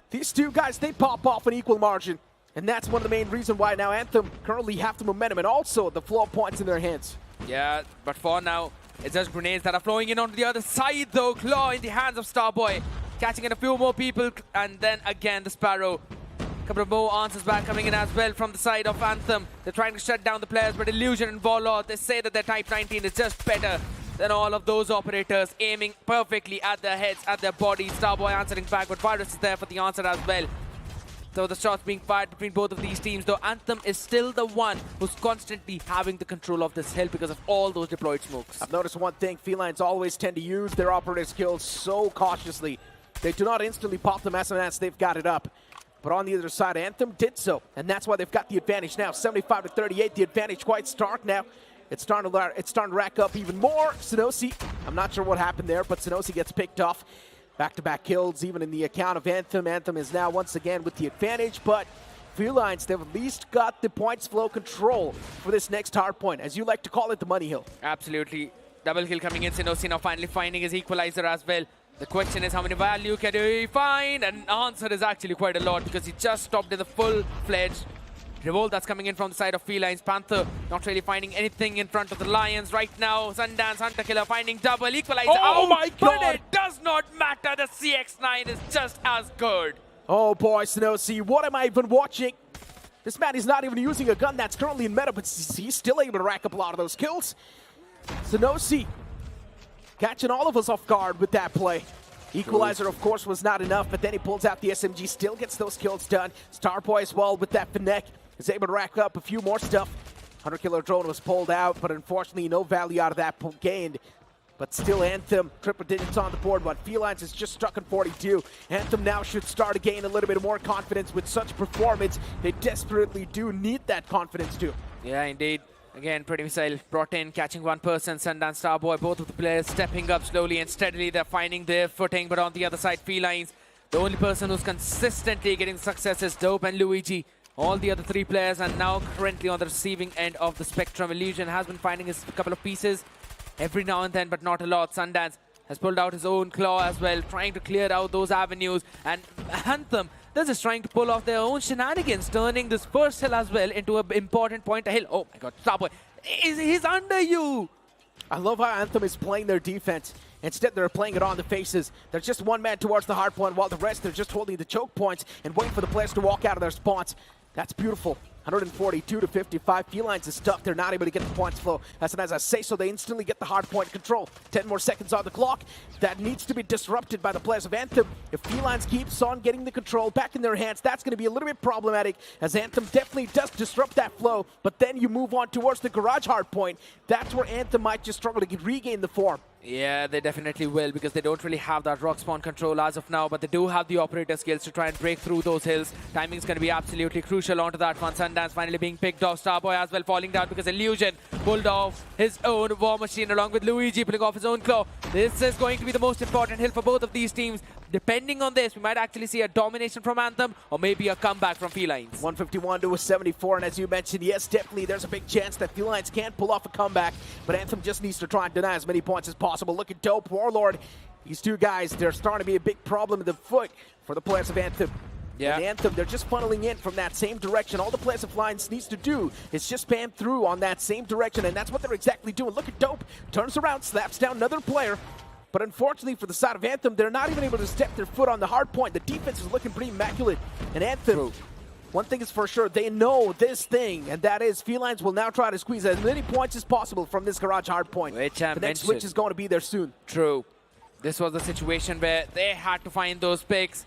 These 2 guys, they pop off an equal margin. And that's one of the main reasons why now Anthem currently have the momentum and also the flow of points in their hands. Yeah, but for now, it's just grenades that are flowing in onto the other side though. Claw in the hands of Starboy. Catching in a few more people, and then again the Sparrow. A couple of more answers back coming in as well from the side of Anthem. They're trying to shut down the players, but Illusion and Warlord, they say that their Type 19 is just better than all of those operators, aiming perfectly at their heads, at their bodies. Starboy answering back, but Virus is there for the answer as well. So the shots being fired between both of these teams, though Anthem is still the one who's constantly having the control of this hill because of all those deployed smokes. I've noticed one thing, Felines always tend to use their operator skills so cautiously. They do not instantly pop them as soon as they've got it up. But on the other side, Anthem did so, and that's why they've got the advantage now. 75-38, the advantage quite stark now. It's starting to rack up even more. Sinosi, I'm not sure what happened there, but Sinosi gets picked off. Back-to-back kills, even in the account of Anthem. Anthem is now once again with the advantage, but Felines, they've at least got the points flow control for this next hard point, as you like to call it, the money hill. Absolutely. Double kill coming in. Sinosi now finally finding his equalizer as well. The question is how many value can he find? And the answer is actually quite a lot because he just stopped in the full-fledged revolt that's coming in from the side of Felines. Panther not really finding anything in front of the Lions right now. Sundance Hunter Killer finding double equalizer. Oh my God! But it does not matter. The CX-9 is just as good. Oh boy, Sinosi, what am I even watching? This man is not even using a gun that's currently in meta, but he's still able to rack up a lot of those kills. Sinosi catching all of us off guard with that play. Equalizer, of course, was not enough, but then he pulls out the SMG, still gets those kills done. Starboy as well with that Fennec is able to rack up a few more stuff. 100-killer drone was pulled out, but unfortunately no value out of that gained. But still Anthem, triple digits on the board, but Felines is just stuck in 42. Anthem now should start to gain a little bit more confidence with such performance. They desperately do need that confidence too. Yeah, indeed. Again, Pretty Missile brought in, catching one person, Sundance Starboy, both of the players stepping up slowly and steadily. They're finding their footing, but on the other side, Felines, the only person who's consistently getting success is Dope and Luigi. All the other three players are now currently on the receiving end of the spectrum. Illusion has been finding his couple of pieces every now and then, but not a lot. Sundance has pulled out his own claw as well, trying to clear out those avenues. And Anthem, they're just trying to pull off their own shenanigans, turning this first hill as well into an important pointer hill. Oh my god, Starboy, he's under you! I love how Anthem is playing their defense. Instead, they're playing it on the faces. There's just one man towards the hard point, while the rest, they're just holding the choke points and waiting for the players to walk out of their spawns. That's beautiful. 142 to 55. Felines is stuck. They're not able to get the points flow. As I say so, they instantly get the hard point control. 10 more seconds on the clock. That needs to be disrupted by the players of Anthem. If Felines keeps on getting the control back in their hands, that's going to be a little bit problematic, as Anthem definitely does disrupt that flow. But then you move on towards the garage hard point. That's where Anthem might just struggle to regain the form. Yeah, they definitely will, because they don't really have that rock spawn control as of now, but they do have the operator skills to try and break through those hills. Timing is going to be absolutely crucial onto that one. Sundance finally being picked off. Starboy as well falling down because Illusion pulled off his own war machine along with Luigi pulling off his own claw. This is going to be the most important hill for both of these teams. Depending on this, we might actually see a domination from Anthem or maybe a comeback from Felines. 151 to a 74, and as you mentioned, yes, definitely there's a big chance that Felines can't pull off a comeback, but Anthem just needs to try and deny as many points as possible. Look at Dope, Warlord. These two guys, they're starting to be a big problem in the foot for the players of Anthem. Yeah. And Anthem, they're just funneling in from that same direction. All the players of Felines needs to do is just spam through on that same direction, and that's what they're exactly doing. Look at Dope, turns around, slaps down another player. But unfortunately for the side of Anthem, they're not even able to step their foot on the hard point. The defense is looking pretty immaculate. And Anthem, one thing is for sure, they know this thing, and that is Felines will now try to squeeze as many points as possible from this garage hard point. The next switch is going to be there soon. True. This was the situation where they had to find those picks,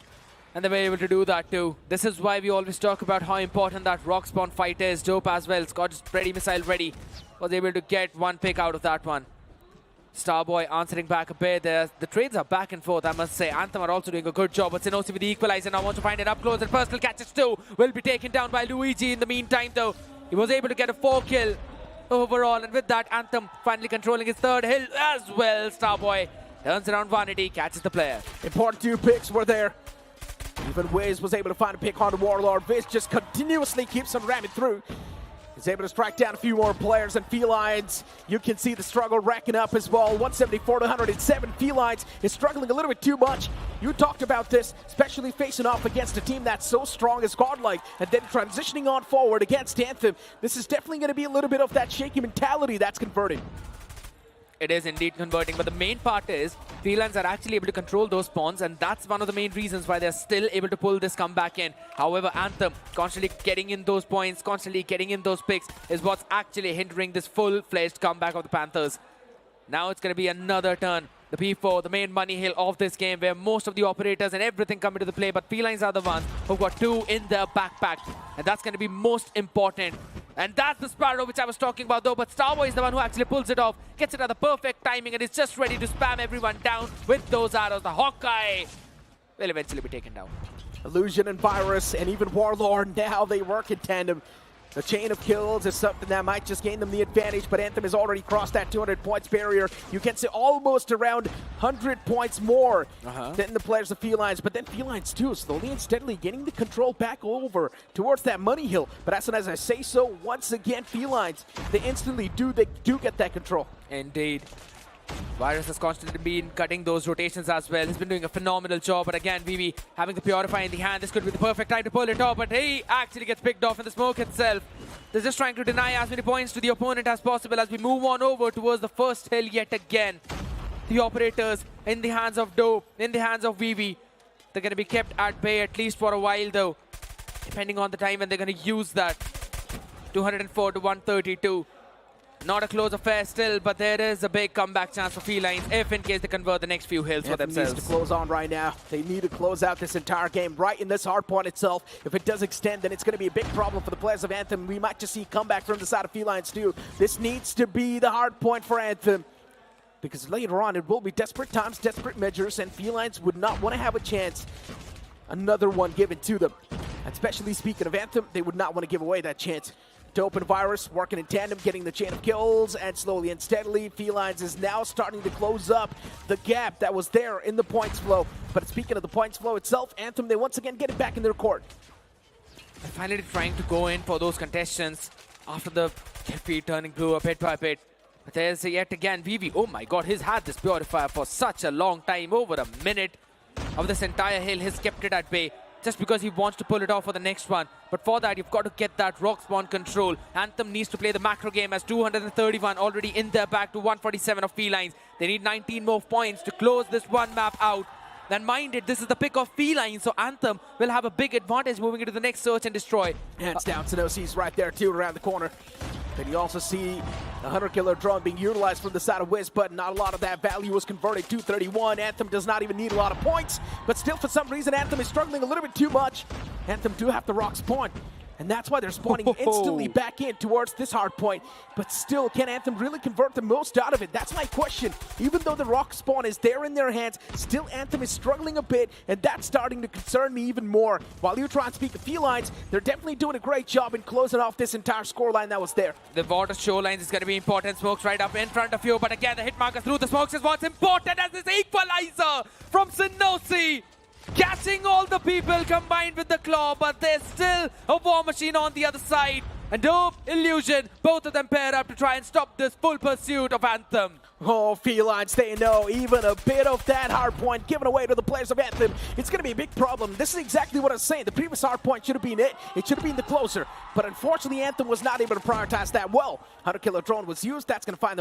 and they were able to do that too. This is why we always talk about how important that rock spawn fight is. Dope as well, got his Pretty Missile ready. Was able to get one pick out of that one. Starboy answering back a bit. The trades are back and forth, I must say. Anthem are also doing a good job, but Sinosi with the equalizer now wants to find it up close, and personal catches too will be taken down by Luigi in the meantime though. He was able to get a 4-kill overall, and with that, Anthem finally controlling his third hill as well. Starboy turns around 180, catches the player. Important 2 picks were there. Even Wiz was able to find a pick on the Warlord. Wiz just continuously keeps on ramming through. He's able to strike down a few more players, and Felines, you can see the struggle racking up as well. 174 to 107. Felines is struggling a little bit too much. You talked about this, especially facing off against a team that's so strong as GodLike, and then transitioning on forward against Anthem. This is definitely going to be a little bit of that shaky mentality that's converting. It is indeed converting, but the main part is Felines are actually able to control those spawns, and that's one of the main reasons why they're still able to pull this comeback in. However, Anthem constantly getting in those points, constantly getting in those picks is what's actually hindering this full-fledged comeback of the Panthers. Now it's going to be another turn. The P4, the main money hill of this game, where most of the operators and everything come into the play, but Felines are the ones who've got 2 in their backpack, and that's going to be most important. And that's the Sparrow which I was talking about though, but Starboy is the one who actually pulls it off, gets it at the perfect timing, and is just ready to spam everyone down with those arrows. The Hawkeye will eventually be taken down. Illusion and Virus and even Warlord, now they work in tandem. The chain of kills is something that might just gain them the advantage, but Anthem has already crossed that 200 points barrier. You can say almost around 100 points more than the players of Felines, but then Felines too, slowly and steadily getting the control back over towards that money hill. But as soon as I say so, once again, Felines, they instantly do get that control. Indeed. Virus has constantly been cutting those rotations as well. He's been doing a phenomenal job, but again, Vivi having the Purify in the hand. This could be the perfect time to pull it off, but he actually gets picked off in the smoke itself. They're just trying to deny as many points to the opponent as possible as we move on over towards the first hill yet again. The operators in the hands of Dope, in the hands of Vivi. They're going to be kept at bay at least for a while though, depending on the time when they're going to use that. 204 to 132. Not a close affair still, but there is a big comeback chance for Felines if in case they convert the next few hills for themselves. Needs to close on right now. They need to close out this entire game right in this hardpoint itself. If it does extend, then it's going to be a big problem for the players of Anthem. We might just see comeback from the side of Felines too. This needs to be the hardpoint for Anthem, because later on it will be desperate times, desperate measures, and Felines would not want to have a chance. Another one given to them. And especially speaking of Anthem, they would not want to give away that chance. To open Virus, working in tandem, getting the chain of kills, and slowly and steadily, Felines is now starting to close up the gap that was there in the points flow. But speaking of the points flow itself, Anthem, they once again get it back in their court. They're finally trying to go in for those contestants after the defeat turning blue up bit by bit. But there's yet again Vivi. Oh my god, he's had this purifier for such a long time, over a minute of this entire hill. He's kept it at bay, just because he wants to pull it off for the next one. But for that, you've got to get that rock spawn control. Anthem needs to play the macro game as 231 already in their back to 147 of Felines. They need 19 more points to close this one map out. Then mind it, this is the pick of Felines, so Anthem will have a big advantage moving into the next search and destroy. Hands down, Senosi's right there too, around the corner. Then you also see the hunter-killer drone being utilized from the side of Wiz, but not a lot of that value was converted. 231. Anthem does not even need a lot of points, but still for some reason Anthem is struggling a little bit too much. Anthem do have the rock spawn, and that's why they're spawning instantly back in towards this hard point. But still, can Anthem really convert the most out of it? That's my question. Even though the rock spawn is there in their hands, still Anthem is struggling a bit, and that's starting to concern me even more. While you try and speak of Felines, they're definitely doing a great job in closing off this entire scoreline that was there. The water shorelines is going to be important. Smokes right up in front of you, but again, the hit marker through the smokes is what's important as this equalizer from Sinosi. Catching all the people combined with the claw, but there's still a war machine on the other side. And Dope, Illusion, both of them pair up to try and stop this full pursuit of Anthem. Oh, Felines, they know even a bit of that hard point given away to the players of Anthem. It's going to be a big problem. This is exactly what I was saying. The previous hard point should have been it. It should have been the closer. But unfortunately, Anthem was not able to prioritize that well. Hunter-killer drone was used. That's going to find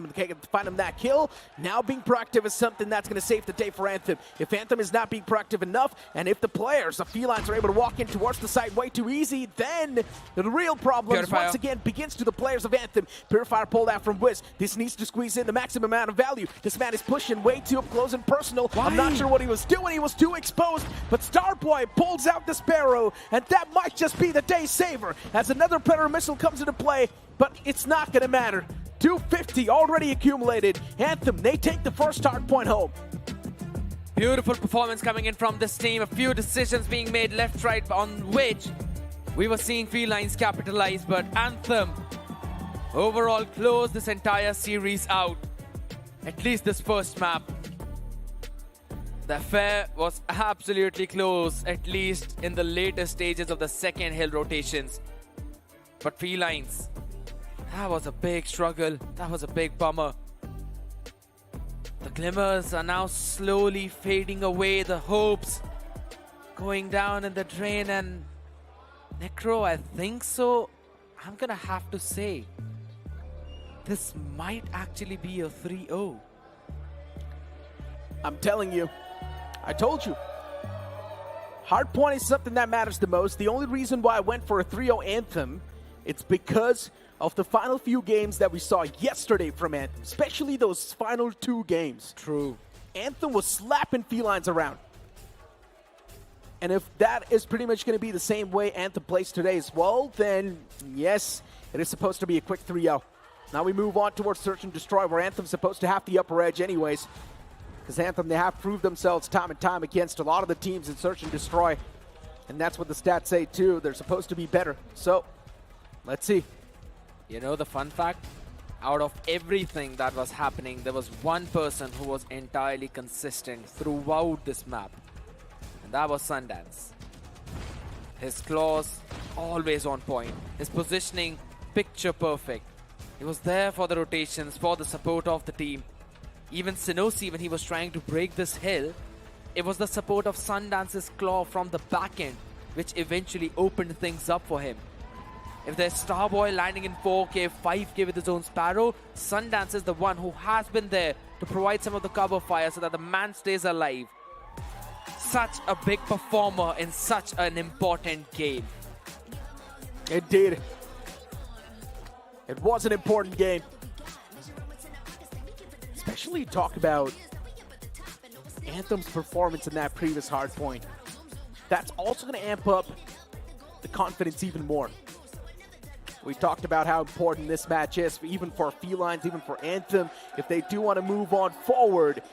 them that kill. Now being proactive is something that's going to save the day for Anthem. If Anthem is not being proactive enough, and if the players of Felines are able to walk in towards the site way too easy, then the real problem once again begins to the players of Anthem. Purifier pulled out from Wiz. This needs to squeeze in the maximum amount of value. This man is pushing way too up close and personal. Why? I'm not sure what he was doing. He was too exposed. But Starboy pulls out the Sparrow, and that might just be the day saver as another Predator missile comes into play. But it's not going to matter. 250 already accumulated. Anthem, they take the first hard point home. Beautiful performance coming in from this team. A few decisions being made left, right, on which we were seeing Felines capitalize, but Anthem overall closed this entire series out. At least this first map. The affair was absolutely close, at least in the later stages of the second hill rotations. But Felines, that was a big struggle. That was a big bummer. The glimmers are now slowly fading away. The hopes going down in the drain, and Necro, I think so. I'm gonna have to say, this might actually be a 3-0. I'm telling you. I told you. Hard point is something that matters the most. The only reason why I went for a 3-0 Anthem, it's because of the final few games that we saw yesterday from Anthem, especially those final 2 games. True. Anthem was slapping Felines around. And if that is pretty much going to be the same way Anthem plays today as well, then yes, it is supposed to be a quick 3-0. Now we move on towards Search and Destroy, where Anthem's supposed to have the upper edge anyways. Because Anthem, they have proved themselves time and time against a lot of the teams in Search and Destroy. And that's what the stats say too. They're supposed to be better. So, let's see. You know the fun fact? Out of everything that was happening, there was one person who was entirely consistent throughout this map. And that was Sundance. His claws, always on point. His positioning, picture perfect. He was there for the rotations, for the support of the team. Even Sinosi, when he was trying to break this hill, it was the support of Sundance's claw from the back end, which eventually opened things up for him. If there's Starboy landing in 4K, 5K with his own Sparrow, Sundance is the one who has been there to provide some of the cover fire so that the man stays alive. Such a big performer in such an important game. Indeed. It was an important game. especially talk about Anthem's performance in that previous Hardpoint. That's also going to amp up the confidence even more. We talked about how important this match is, even for Felines, even for Anthem, if they do want to move on forward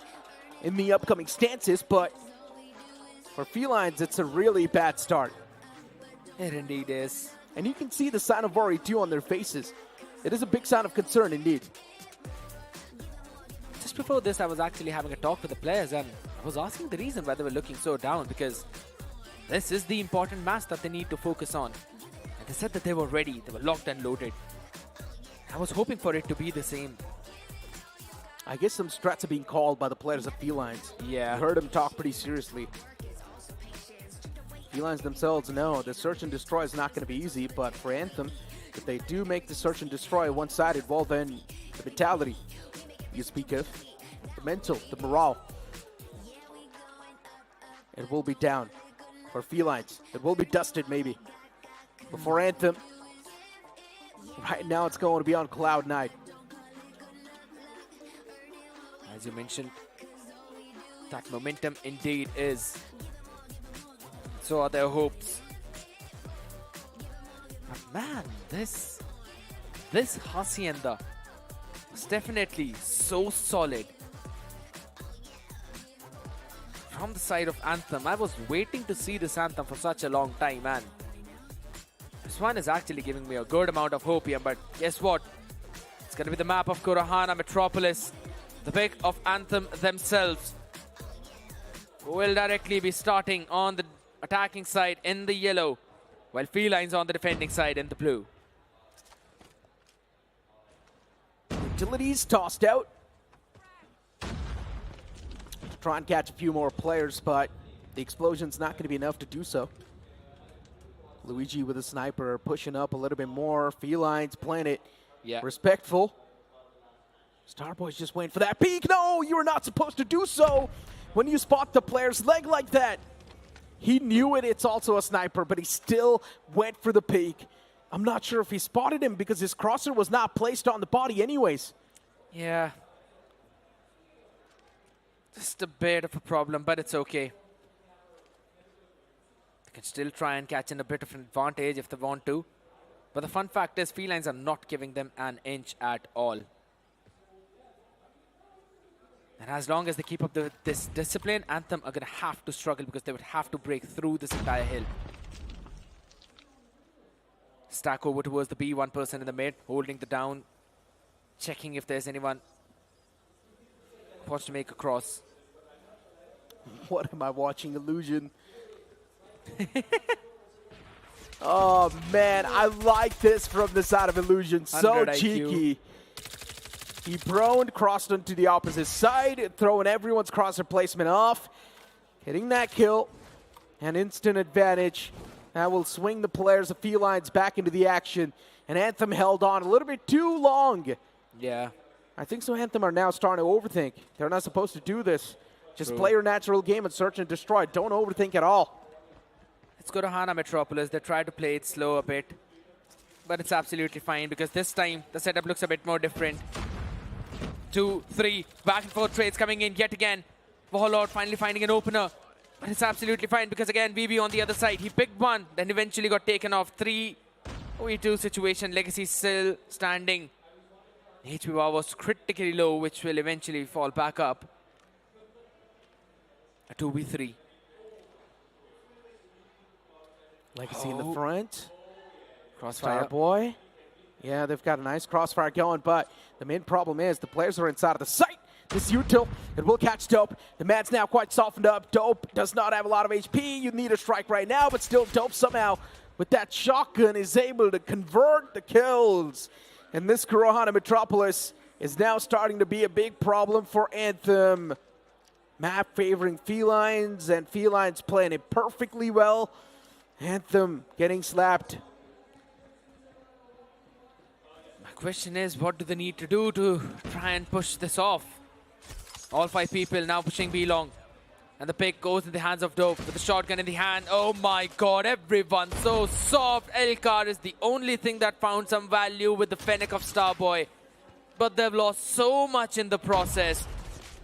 in the upcoming stances, but for Felines, it's a really bad start. It indeed is. And you can see the sign of worry too on their faces. It is a big sign of concern indeed. Just before this, I was actually having a talk with the players, and I was asking the reason why they were looking so down, because this is the important match that they need to focus on. And they said that they were ready, they were locked and loaded. I was hoping for it to be the same. I guess some strats are being called by the players of Felines. Yeah. I heard them talk pretty seriously. Felines themselves know the search and destroy is not going to be easy, but for Anthem, if they do make the search and destroy one-sided, well then, the mentality you speak of, the mental, the morale, it will be down. For Felines, it will be dusted maybe. But for Anthem, right now it's going to be on cloud nine. As you mentioned, that momentum indeed is. So are their hopes. But man, this Hacienda was definitely so solid. From the side of Anthem, I was waiting to see this Anthem for such a long time, man. This one is actually giving me a good amount of hope here, but guess what? It's going to be the map of Kurahana Metropolis, the pick of Anthem themselves, who will directly be starting on the attacking side in the yellow, while Felines on the defending side in the blue. Utilities tossed out. Try and catch a few more players, but the explosion's not going to be enough to do so. Luigi with a sniper pushing up a little bit more. Felines playing it respectful. Starboy's just waiting for that peek. No, you were not supposed to do so when you spot the player's leg like that. He knew it, it's also a sniper, but he still went for the peek. I'm not sure if he spotted him because his crosser was not placed on the body anyways. Yeah. Just a bit of a problem, but it's okay. They can still try and catch in a bit of an advantage if they want to. But the fun fact is, Felines are not giving them an inch at all. And as long as they keep up this discipline, Anthem are going to have to struggle because they would have to break through this entire hill. Stack over towards the B, one person in the mid, holding the down, checking if there's anyone who wants to make a cross. What am I watching? Illusion. Oh, man, I like this from the side of Illusion. So cheeky. He proned, crossed onto the opposite side, throwing everyone's crosser placement off. Hitting that kill. An instant advantage. That will swing the players of Felines back into the action. And Anthem held on a little bit too long. Yeah. I think so Anthem are now starting to overthink. They're not supposed to do this. Just play your natural game and search and destroy. Don't overthink at all. Let's go to Hana Metropolis. They tried to play it slow a bit. But it's absolutely fine because this time the setup looks a bit more different. 2, 3, back and forth trades coming in yet again. Warlord finally finding an opener. But it's absolutely fine because again, VB on the other side. He picked one, then eventually got taken off. 3-2 situation. Legacy still standing. HP bar was critically low, which will eventually fall back up. A 2v3. Legacy in the front. Crossfire. Starboy. Yeah, they've got a nice crossfire going, but the main problem is the players are inside of the site. This util, it will catch Dope. The man's now quite softened up. Dope does not have a lot of HP. You need a strike right now, but still Dope somehow with that shotgun is able to convert the kills. And this Kurahana Metropolis is now starting to be a big problem for Anthem. Map favoring Felines, and Felines playing it perfectly well. Anthem getting slapped. My question is, what do they need to do to try and push this off? All 5 people now pushing B long. And the pick goes in the hands of Dope with the shotgun in the hand. Oh my god, everyone so soft. Elkar is the only thing that found some value with the Fennec of Starboy. but they've lost so much in the process.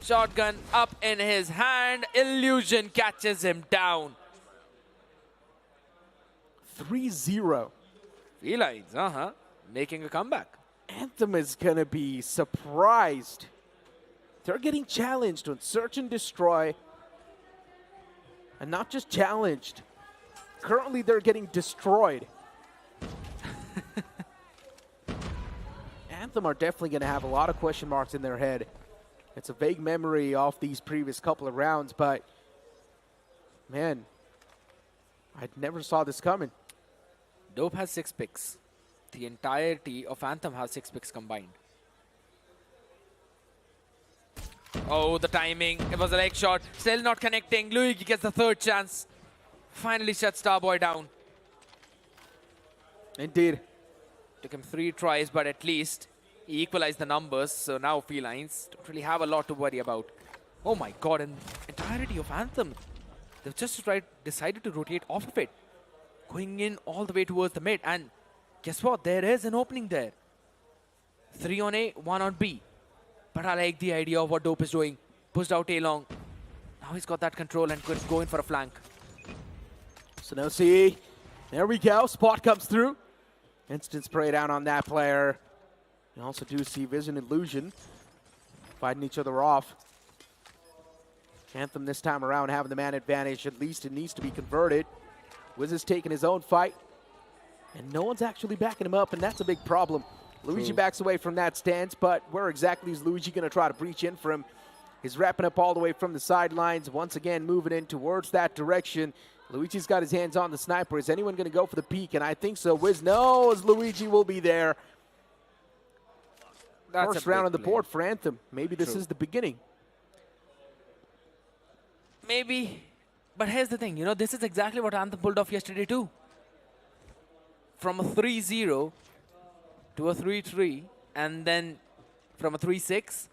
Shotgun up in his hand. Illusion catches him down. 3-0. Felines, making a comeback. Anthem is going to be surprised. They're getting challenged on Search and Destroy. And not just challenged. Currently, they're getting destroyed. Anthem are definitely going to have a lot of question marks in their head. It's a vague memory of these previous couple of rounds, but man, I never saw this coming. Dope has 6 picks. The entirety of Anthem has 6 picks combined. Oh, the timing. It was a leg shot. Still not connecting. Luigi gets the third chance. Finally shuts Starboy down. Indeed. Took him 3 tries, but at least he equalized the numbers. So now Felines don't really have a lot to worry about. Oh my god, and entirety of Anthem. They've just decided to rotate off of it. Going in all the way towards the mid. And guess what? There is an opening there. 3 on A, 1 on B. But I like the idea of what Dope is doing. Pushed out A-long. Now he's got that control and could go in for a flank. So now see, there we go. Spot comes through. Instant spray down on that player. You also do see Vision Illusion fighting each other off. Anthem this time around having the man advantage. At least it needs to be converted. Wiz is taking his own fight. And no one's actually backing him up, and that's a big problem. Luigi backs away from that stance, but where exactly is Luigi going to try to breach in for him? He's wrapping up all the way from the sidelines, once again moving in towards that direction. Luigi's got his hands on the sniper. Is anyone going to go for the peek? And I think so. Wiz knows Luigi will be there. That's First round on the board for Anthem. Maybe this is the beginning. Maybe. But here's the thing. You know, this is exactly what Anthem pulled off yesterday too. From a 3-0 to a 3-3, and then from a 3-6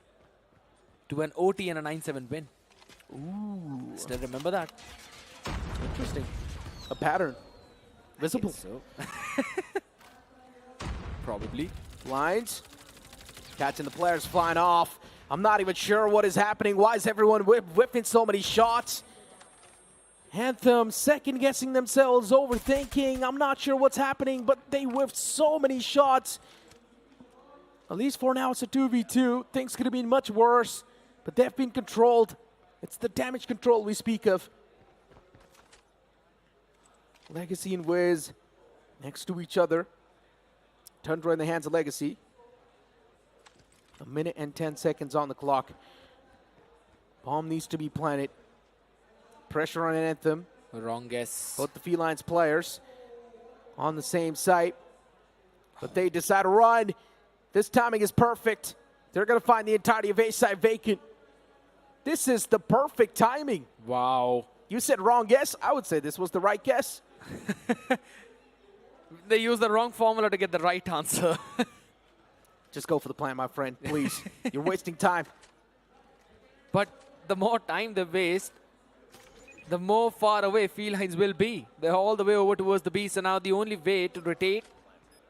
to an OT and a 9-7 win. Ooh. Still remember that. Interesting. A pattern. Visible. So. Probably. Lines. Catching the players flying off. I'm not even sure what is happening. Why is everyone whipping so many shots? Anthem second-guessing themselves, overthinking. I'm not sure what's happening, but they whiffed so many shots. At least for now, it's a 2v2. Things could have been much worse, but they've been controlled. It's the damage control we speak of. Legacy and Wiz next to each other. Tundra in the hands of Legacy. 1 minute and 10 seconds on the clock. Bomb needs to be planted. Pressure on Anthem. Wrong guess. Both the Felines players on the same site. But they decide to run. This timing is perfect. They're going to find the entirety of A side vacant. This is the perfect timing. Wow. You said wrong guess. I would say this was the right guess. They used the wrong formula to get the right answer. Just go for the plan, my friend, please. You're wasting time. But the more time they waste, the more far away Felines will be. They're all the way over towards the B, so now the only way to rotate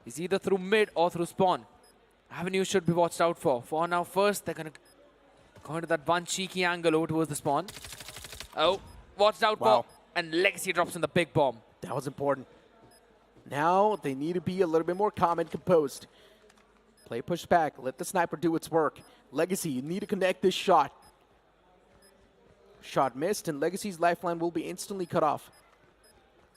is either through mid or through spawn. Avenues should be watched out for. For now, first, they're going to go into that one cheeky angle over towards the spawn. Oh, watched out for. And Legacy drops in the big bomb. That was important. Now they need to be a little bit more calm and composed. Play push back. Let the sniper do its work. Legacy, you need to connect this shot. Shot missed, and Legacy's lifeline will be instantly cut off.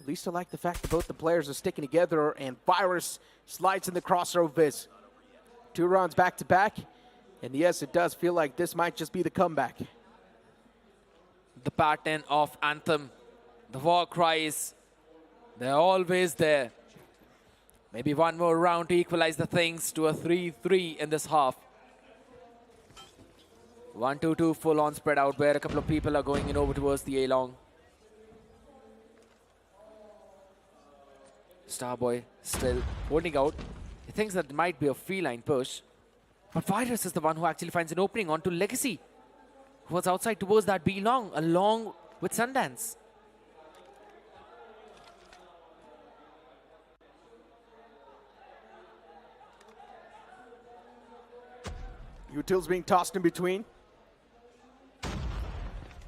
At least I like the fact that both the players are sticking together, and Virus slides in the crossroad Viz. 2 rounds back to back, and yes, it does feel like this might just be the comeback. The pattern of Anthem, the war cries, they're always there. Maybe one more round to equalize the things to a 3-3 in this half. 1-2-2 full-on spread out where a couple of people are going in over towards the A-long. Starboy still holding out. He thinks that it might be a feline push. But Virus is the one who actually finds an opening onto Legacy, who was outside towards that B-long, along with Sundance. Utils being tossed in between.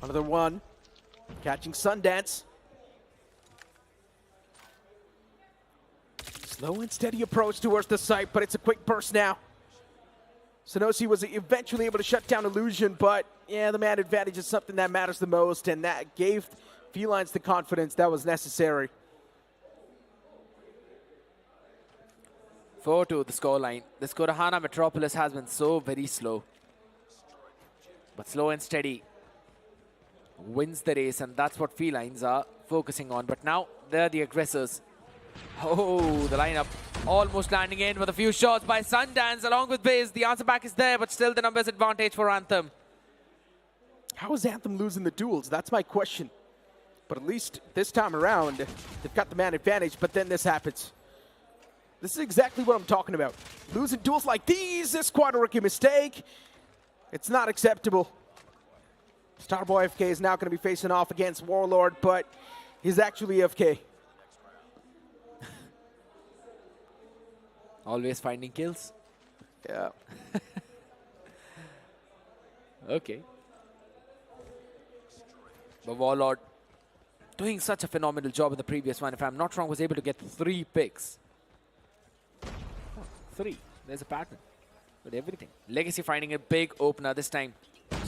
Another one. Catching Sundance. Slow and steady approach towards the site, but it's a quick burst now. Sanosi was eventually able to shut down Illusion, but yeah, the man advantage is something that matters the most, and that gave Felines the confidence that was necessary. 4-2 the scoreline. The Skorahana Metropolis has been so very slow. But slow and steady wins the race, and that's what Felines are focusing on. But now they're the aggressors. Oh, the lineup almost landing in with a few shots by Sundance along with Biz. The answer back is there, but still the numbers advantage for Anthem. How is Anthem losing the duels? That's my question. But at least this time around, they've got the man advantage, but then this happens. This is exactly what I'm talking about. Losing duels like these is quite a rookie mistake. It's not acceptable. Starboy FK is now going to be facing off against Warlord, but he's actually FK. Always finding kills. Yeah. Okay. But Warlord doing such a phenomenal job in the previous one. If I'm not wrong, was able to get 3 picks. 3. There's a pattern with everything. Legacy finding a big opener this time.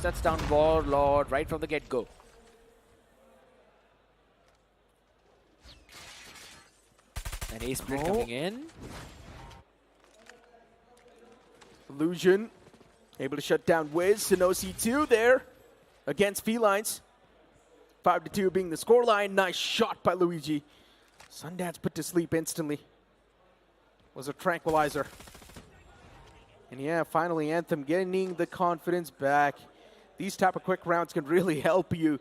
Shuts down Warlord right from the get-go. An ace split coming in. Illusion able to shut down Wiz. Sanosi 2 there against Felines. 5-2 being the scoreline. Nice shot by Luigi. Sundance put to sleep instantly. Was a tranquilizer. And yeah, finally Anthem getting the confidence back. These type of quick rounds can really help you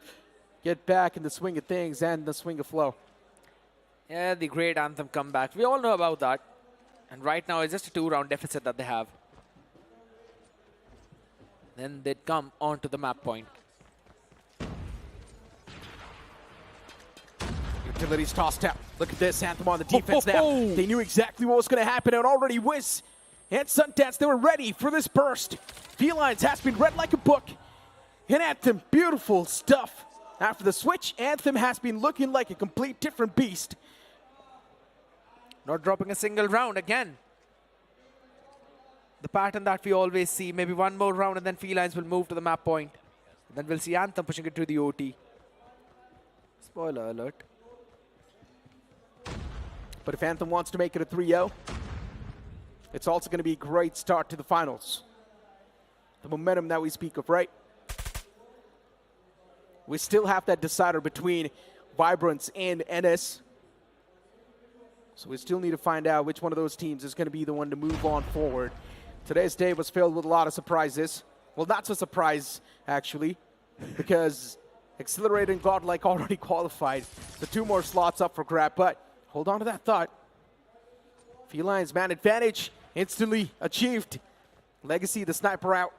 get back in the swing of things and the swing of flow. Yeah, the great Anthem comeback. We all know about that. And right now it's just a 2-round deficit that they have. Then they'd come onto the map point. Utilities tossed out. Look at this, Anthem on the defense now. They knew exactly what was going to happen, and already Wiz and Sundance, they were ready for this burst. Felines has been read like a book. And Anthem, beautiful stuff. After the switch, Anthem has been looking like a complete different beast. Not dropping a single round again. The pattern that we always see, maybe one more round and then Felines will move to the map point. And then we'll see Anthem pushing it to the OT. Spoiler alert. But if Anthem wants to make it a 3-0, it's also going to be a great start to the finals. The momentum that we speak of, right? We still have that decider between Vibrance and NS. So we still need to find out which one of those teams is going to be the one to move on forward. Today's day was filled with a lot of surprises. Well, not so surprise, actually, because Accelerator and GodLike already qualified. So 2 more slots up for grab, but hold on to that thought. Felines man advantage instantly achieved. Legacy, the sniper out.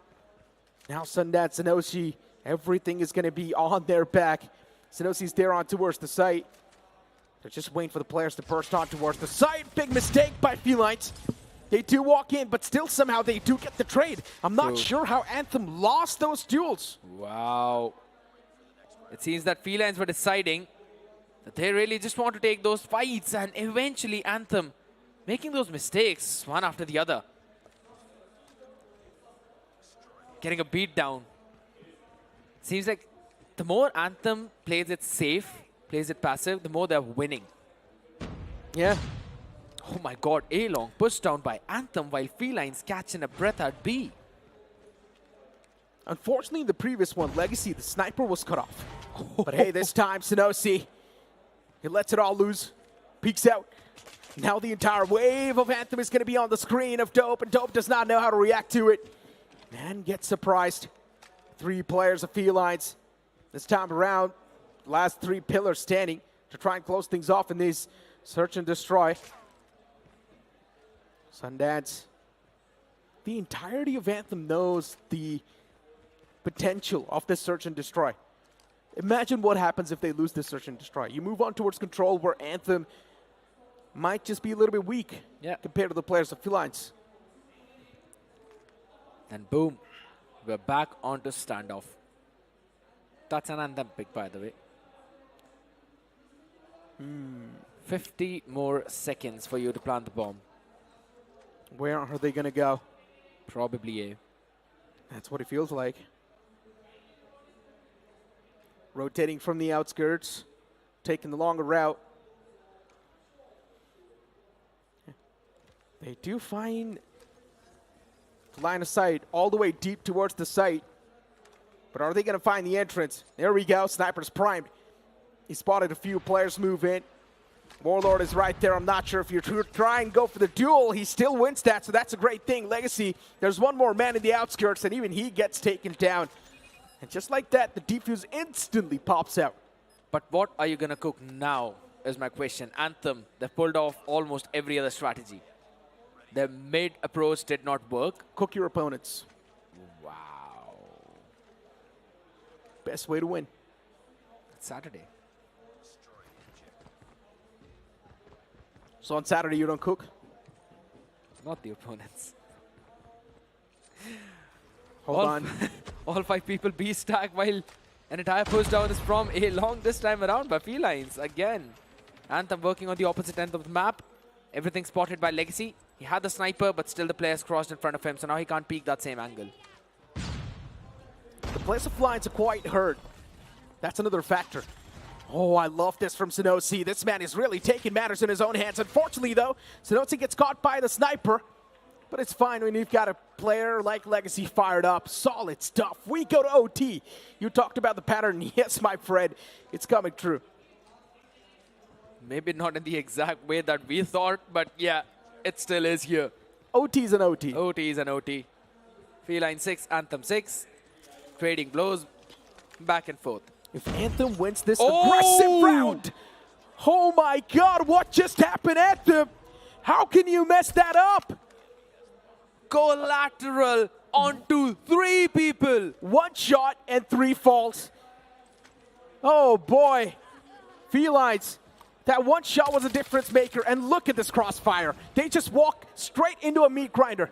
Now Sundance, Sanosi, everything is going to be on their back. Sanosi's there on towards the site. They're just waiting for the players to burst on towards the site. Big mistake by Felines. They do walk in, but still somehow they do get the trade. I'm not sure how Anthem lost those duels. Wow. It seems that Felines were deciding that they really just want to take those fights, and eventually Anthem making those mistakes one after the other. Getting a beat down. Seems like the more Anthem plays it safe, plays it passive, the more they're winning. Yeah. Oh my god, A-Long pushed down by Anthem while Felines catching a breath at B. Unfortunately, in the previous one, Legacy, the sniper was cut off. But hey, this time, Sanosi, he lets it all loose, peeks out. Now the entire wave of Anthem is going to be on the screen of Dope, and Dope does not know how to react to it. And gets surprised. 3 players of Felines. This time around, last 3 pillars standing to try and close things off in this search and destroy. Sundance. The entirety of Anthem knows the potential of this search and destroy. Imagine what happens if they lose this search and destroy. You move on towards control where Anthem might just be a little bit weak compared to the players of Felines. And boom, We're back onto standoff. That's an Anthem pick, by the way. 50 more seconds for you to plant the bomb. Where are they going to go? Probably A. That's what it feels like. Rotating from the outskirts, taking the longer route. They do find the line of sight all the way deep towards the site. But are they going to find the entrance? There we go. Sniper's primed. He spotted a few players move in. Warlord is right there. I'm not sure if you're trying to go for the duel. He still wins that, so that's a great thing. Legacy, there's one more man in the outskirts, and even he gets taken down. And just like that, the defuse instantly pops out. But what are you going to cook now is my question. Anthem, they've pulled off almost every other strategy. Their mid approach did not work. Cook your opponents. Wow. Best way to win. It's Saturday. So on Saturday, you don't cook? Not the opponents. Hold on. All 5 people B stack while an entire push down is from A long this time around by Felines again. Anthem working on the opposite end of the map. Everything spotted by Legacy. He had the sniper, but still the players crossed in front of him, so now he can't peek that same angle. The players of Felines are quite hurt. That's another factor. Oh, I love this from Sinosi. This man is really taking matters in his own hands. Unfortunately, though, Sinosi gets caught by the sniper. But it's fine when you've got a player like Legacy fired up. Solid stuff. We go to OT. You talked about the pattern. Yes, my friend. It's coming true. Maybe not in the exact way that we thought, but yeah, it still is here. OT's an OT. OT's an OT. Feline 6, Anthem 6. Trading blows back and forth. If Anthem wins this aggressive round, oh my God, what just happened, Anthem? How can you mess that up? Collateral onto 3 people. 1 shot and 3 falls. Oh boy. Felines, that 1 shot was a difference maker, and look at this crossfire. They just walk straight into a meat grinder.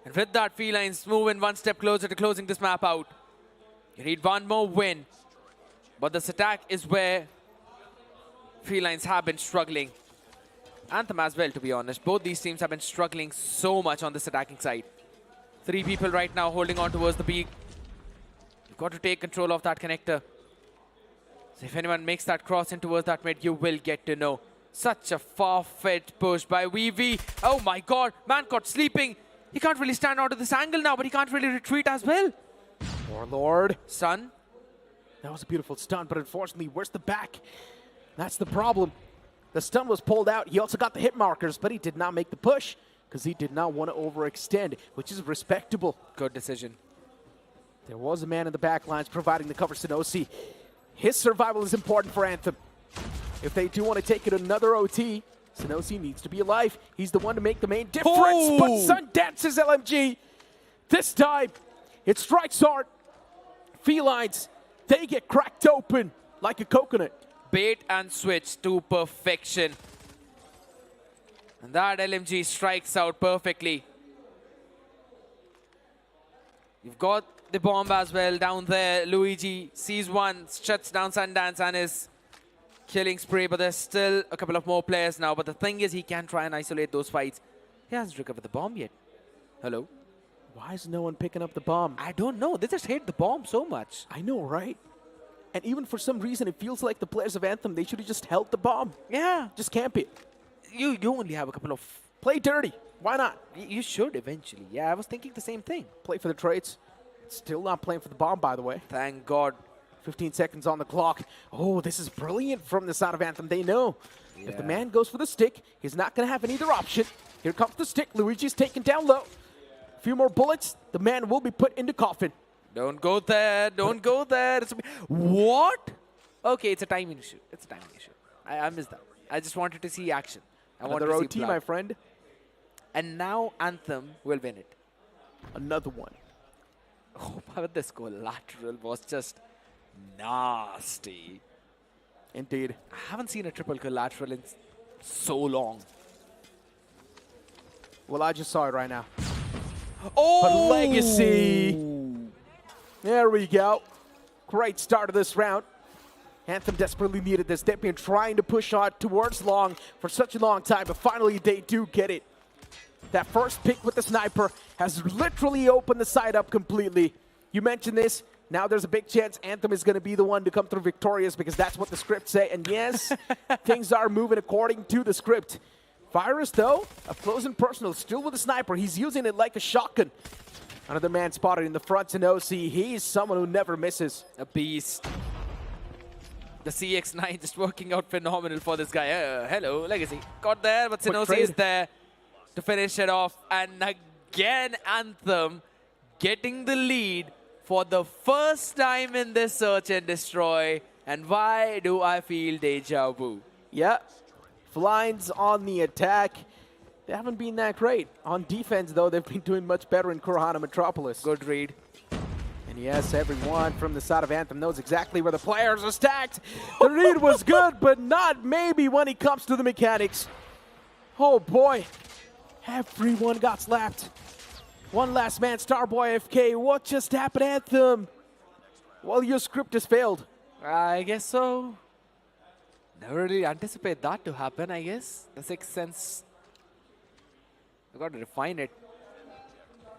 And with that, Felines moving 1 step closer to closing this map out. You need 1 more win. But this attack is where Felines have been struggling. Anthem as well, to be honest. Both these teams have been struggling so much on this attacking side. 3 people right now holding on towards the B. You've got to take control of that connector. So if anyone makes that cross in towards that mid, you will get to know. Such a far-fetched push by VV. Oh my God, man caught sleeping. He can't really stand out of this angle now, but he can't really retreat as well. Warlord. Stun. That was a beautiful stun, but unfortunately, where's the back? That's the problem. The stun was pulled out. He also got the hit markers, but he did not make the push because he did not want to overextend, which is respectable. Good decision. There was a man in the back lines providing the cover. Sinosi. His survival is important for Anthem. If they do want to take it another OT, Sinosi needs to be alive. He's the one to make the main difference. Oh! But Sundance's LMG, this time, it strikes hard. Felines, they get cracked open like a coconut. Bait and switch to perfection. And that LMG strikes out perfectly. You've got the bomb as well down there. Luigi sees one, shuts down Sundance and his killing spree, but there's still a couple of more players now. But the thing is, he can try and isolate those fights. He hasn't recovered the bomb yet. Hello? Why is no one picking up the bomb? I don't know. They just hate the bomb so much. I know, right? And even for some reason, it feels like the players of Anthem, they should have just held the bomb. Yeah. Just camp it. You only have a couple of... Play dirty. Why not? You should eventually. Yeah, I was thinking the same thing. Play for the trades. Still not playing for the bomb, by the way. Thank God. 15 seconds on the clock. Oh, this is brilliant from the side of Anthem. They know if the man goes for the stick, he's not going to have any other option. Here comes the stick. Luigi's taken down low. A few more bullets. The man will be put into coffin. Don't go there. Don't go there. What? Okay, it's a timing issue. It's a timing issue. I missed that. I just wanted to see action. I wanted Another to OT, see my friend. And now Anthem will win it. Another one. Oh, but this collateral was just nasty. Indeed. I haven't seen a triple collateral in so long. Well, I just saw it right now. Oh! But Legacy. There we go. Great start of this round. Anthem desperately needed this. They've been trying to push on towards long for such a long time, but finally they do get it. That first pick with the sniper has literally opened the side up completely. You mentioned this. Now there's a big chance Anthem is going to be the one to come through victorious because that's what the script say. And yes, things are moving according to the script. Virus, though, up close and personal, still with the sniper. He's using it like a shotgun. Another man spotted in the front and OC. He's someone who never misses. A beast. The CX-9 just working out phenomenal for this guy. Hello, Legacy. Got there, but Sinosi is there to finish it off. And again, Anthem getting the lead for the first time in this search and destroy. And why do I feel deja vu? Yeah. Felines on the attack. They haven't been that great. On defense, though, they've been doing much better in Kurhana Metropolis. Good read. And yes, everyone from the side of Anthem knows exactly where the players are stacked. The read was good, but not maybe when it comes to the mechanics. Oh boy, everyone got slapped. One last man, Starboy FK. What just happened, Anthem? Well, your script has failed. I guess so. Never really anticipate that to happen, I guess. The sixth sense. I've got to refine it.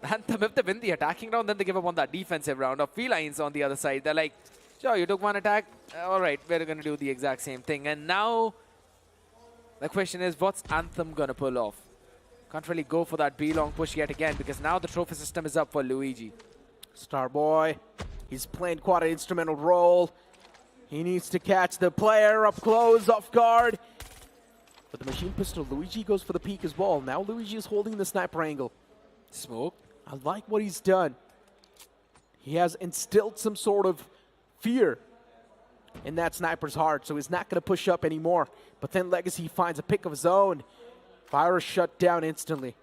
Anthem, if they win the attacking round, then they give up on that defensive round. Of Felines on the other side, they're like, sure, you took one attack. All right, we're going to do the exact same thing. And now, the question is, what's Anthem going to pull off? Can't really go for that B-long push yet again, because now the trophy system is up for Luigi. Starboy, he's playing quite an instrumental role. He needs to catch the player up close, off guard. But the machine pistol, Luigi goes for the peek as well. Now Luigi is holding the sniper angle. Smoke. I like what he's done. He has instilled some sort of fear in that sniper's heart, so he's not going to push up anymore. But then Legacy finds a pick of his own. Virus shut down instantly.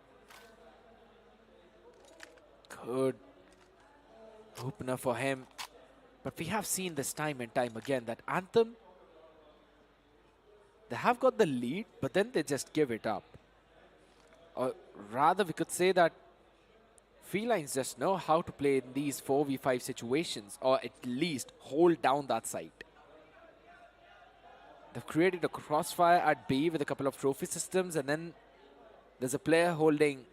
Good opener for him. But we have seen this time and time again that Anthem, they have got the lead, but then they just give it up. Or rather, we could say that Felines just know how to play in these 4v5 situations, or at least hold down that site. They've created a crossfire at B with a couple of trophy systems, and then there's a player holding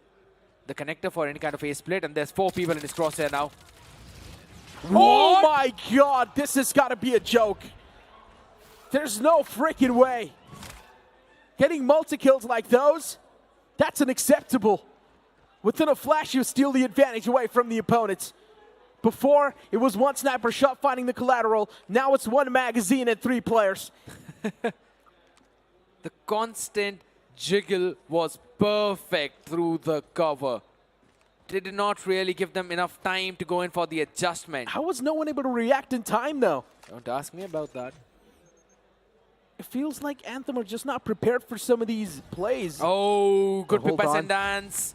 the connector for any kind of a split, and there's 4 people in his crosshair now. Oh my god, this has got to be a joke. There's no freaking way. Getting multi-kills like those, that's unacceptable. Within a flash, you steal the advantage away from the opponents. Before, it was one sniper shot finding the collateral. Now it's one magazine and 3 players. The constant jiggle was perfect through the cover. They did not really give them enough time to go in for the adjustment. How was no one able to react in time, though? Don't ask me about that. It feels like Anthem are just not prepared for some of these plays. Oh, good pick by on. Sundance.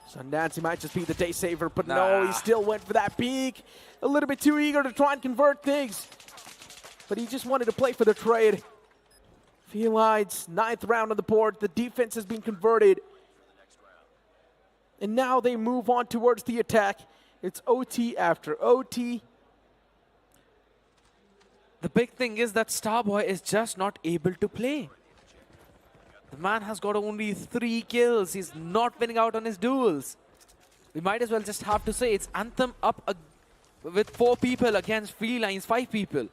Sundance, he might just be the day saver, but no, he still went for that peak. A little bit too eager to try and convert things. But he just wanted to play for the trade. Felines, 9th round on the board. The defense has been converted. And now they move on towards the attack. It's OT after OT. The big thing is that Starboy is just not able to play. The man has got only 3 kills. He's not winning out on his duels. We might as well just have to say it's Anthem up with 4 people against Felines 5 people.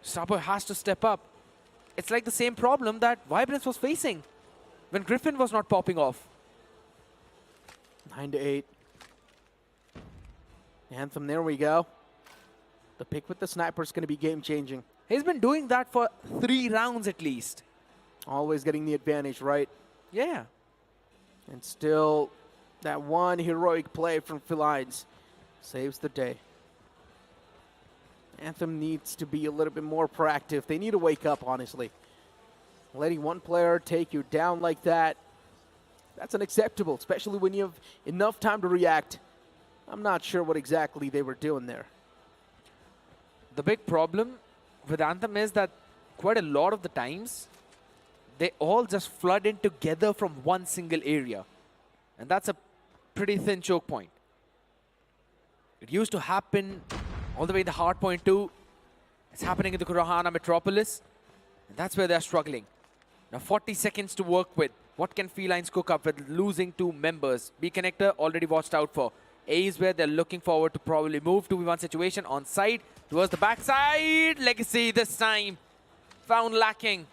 Starboy has to step up. It's like the same problem that Vibrance was facing when Griffin was not popping off. 9-8. Anthem, there we go. The pick with the sniper is going to be game-changing. He's been doing that for 3 rounds at least. Always getting the advantage, right? Yeah. And still, that one heroic play from Felines saves the day. Anthem needs to be a little bit more proactive. They need to wake up, honestly. Letting one player take you down like that, that's unacceptable, especially when you have enough time to react. I'm not sure what exactly they were doing there. The big problem with Anthem is that quite a lot of the times, they all just flood in together from one single area. And that's a pretty thin choke point. It used to happen all the way in the Hardpoint too. It's happening in the Kurahana Metropolis. And that's where they're struggling. Now 40 seconds to work with. What can Felines cook up with losing 2 members? B connector already watched out for. A is where they're looking forward to probably move 2v1 situation on side towards the backside. Legacy this time found lacking.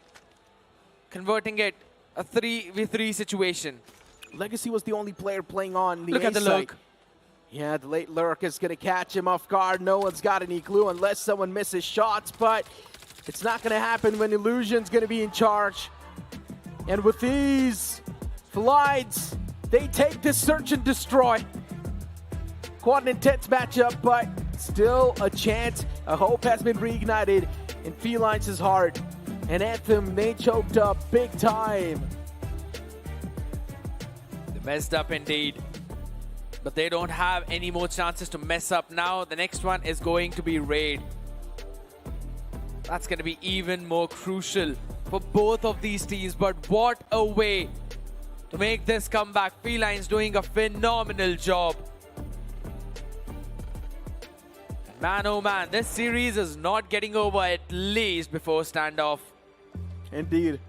Converting it a 3v3 situation. Legacy was the only player playing on the Look at the lurk. Yeah, the late lurk is going to catch him off guard. No one's got any clue unless someone misses shots, but it's not going to happen when Illusion's going to be in charge. And with these Felines, they take this search and destroy. Quite an intense matchup, but still a chance. A hope has been reignited in Felines' heart. And Anthem, they choked up big time. They messed up indeed. But they don't have any more chances to mess up now. The next one is going to be Raid. That's going to be even more crucial for both of these teams. But what a way to make this comeback. Felines doing a phenomenal job. Man, oh man, this series is not getting over at least before standoff. Indeed.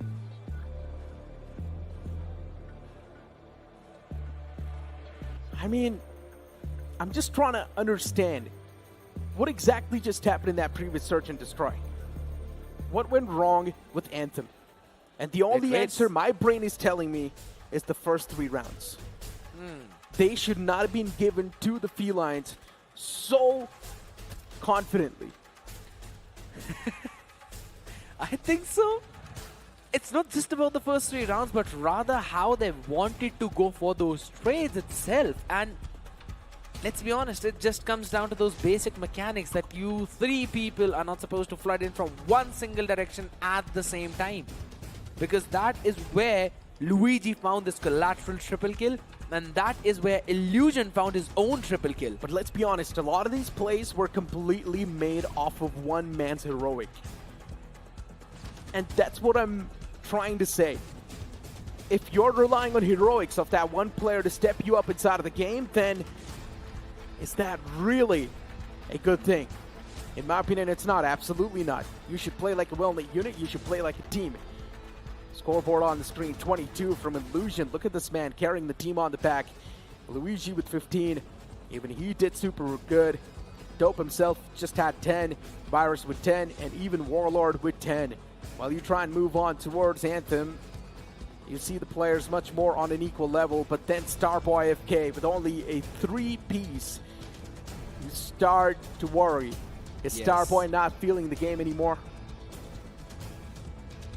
I mean, I'm just trying to understand what exactly just happened in that previous search and destroy. What went wrong with Anthem? And the only answer my brain is telling me is the first 3 rounds. They should not have been given to the Felines so confidently. I think so. It's not just about the first 3 rounds, but rather how they wanted to go for those trades itself. And let's be honest, it just comes down to those basic mechanics that you 3 people are not supposed to flood in from one single direction at the same time. Because that is where Luigi found this collateral triple kill, and that is where Illusion found his own triple kill. But let's be honest, a lot of these plays were completely made off of one man's heroic. And that's what I'm trying to say. If you're relying on heroics of that one player to step you up inside of the game, then is that really a good thing? In my opinion, it's not. Absolutely not. You should play like a well-knit unit. You should play like a team. Scoreboard on the screen, 22 from Illusion. Look at this man carrying the team on the back. Luigi with 15. Even he did super good. Dope himself just had 10. Virus with 10. And even Warlord with 10. While you try and move on towards Anthem, you see the players much more on an equal level. But then Starboy FK with only a 3-piece. You start to worry. Is Starboy not feeling the game anymore?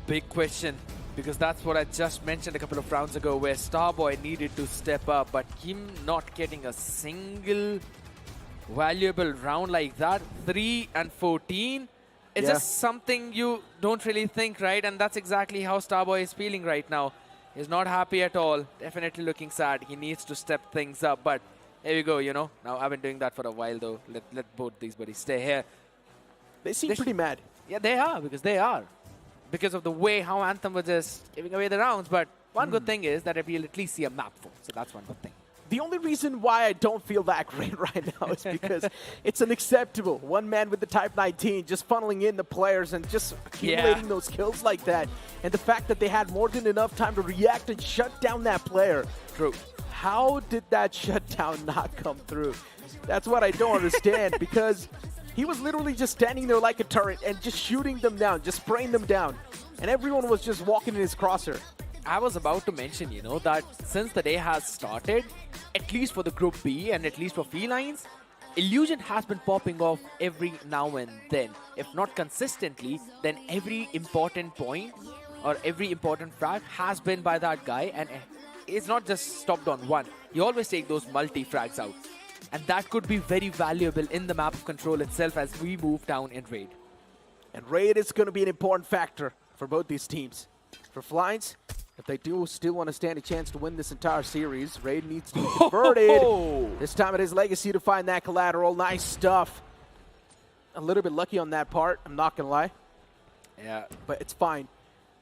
Big question. Because that's what I just mentioned a couple of rounds ago, where Starboy needed to step up, but him not getting a single valuable round like that, 3 and 14, it's just something you don't really think, right? And that's exactly how Starboy is feeling right now. He's not happy at all, definitely looking sad. He needs to step things up, but here we go, you know. Now, I've been doing that for a while, though. Let both these buddies stay here. They seem pretty mad. Yeah, they are, because they are. Because of the way how Anthem was just giving away the rounds. But one good thing is that we'll at least see a map for. So that's one good thing. The only reason why I don't feel that great right now is because it's unacceptable. One man with the Type 19 just funneling in the players and just accumulating those kills like that. And the fact that they had more than enough time to react and shut down that player. True. How did that shutdown not come through? That's what I don't understand, because he was literally just standing there like a turret and just shooting them down, just spraying them down. And everyone was just walking in his crosshair. I was about to mention, you know, that since the day has started, at least for the Group B and at least for Felines, Illusion has been popping off every now and then. If not consistently, then every important point or every important frag has been by that guy, and it's not just stopped on one. You always take those multi-frags out. And that could be very valuable in the map of control itself as we move down in Raid. And Raid is going to be an important factor for both these teams. For Felines, if they do still want to stand a chance to win this entire series, Raid needs to be converted. This time it is Legacy to find that collateral. Nice stuff. A little bit lucky on that part, I'm not going to lie. Yeah. But it's fine.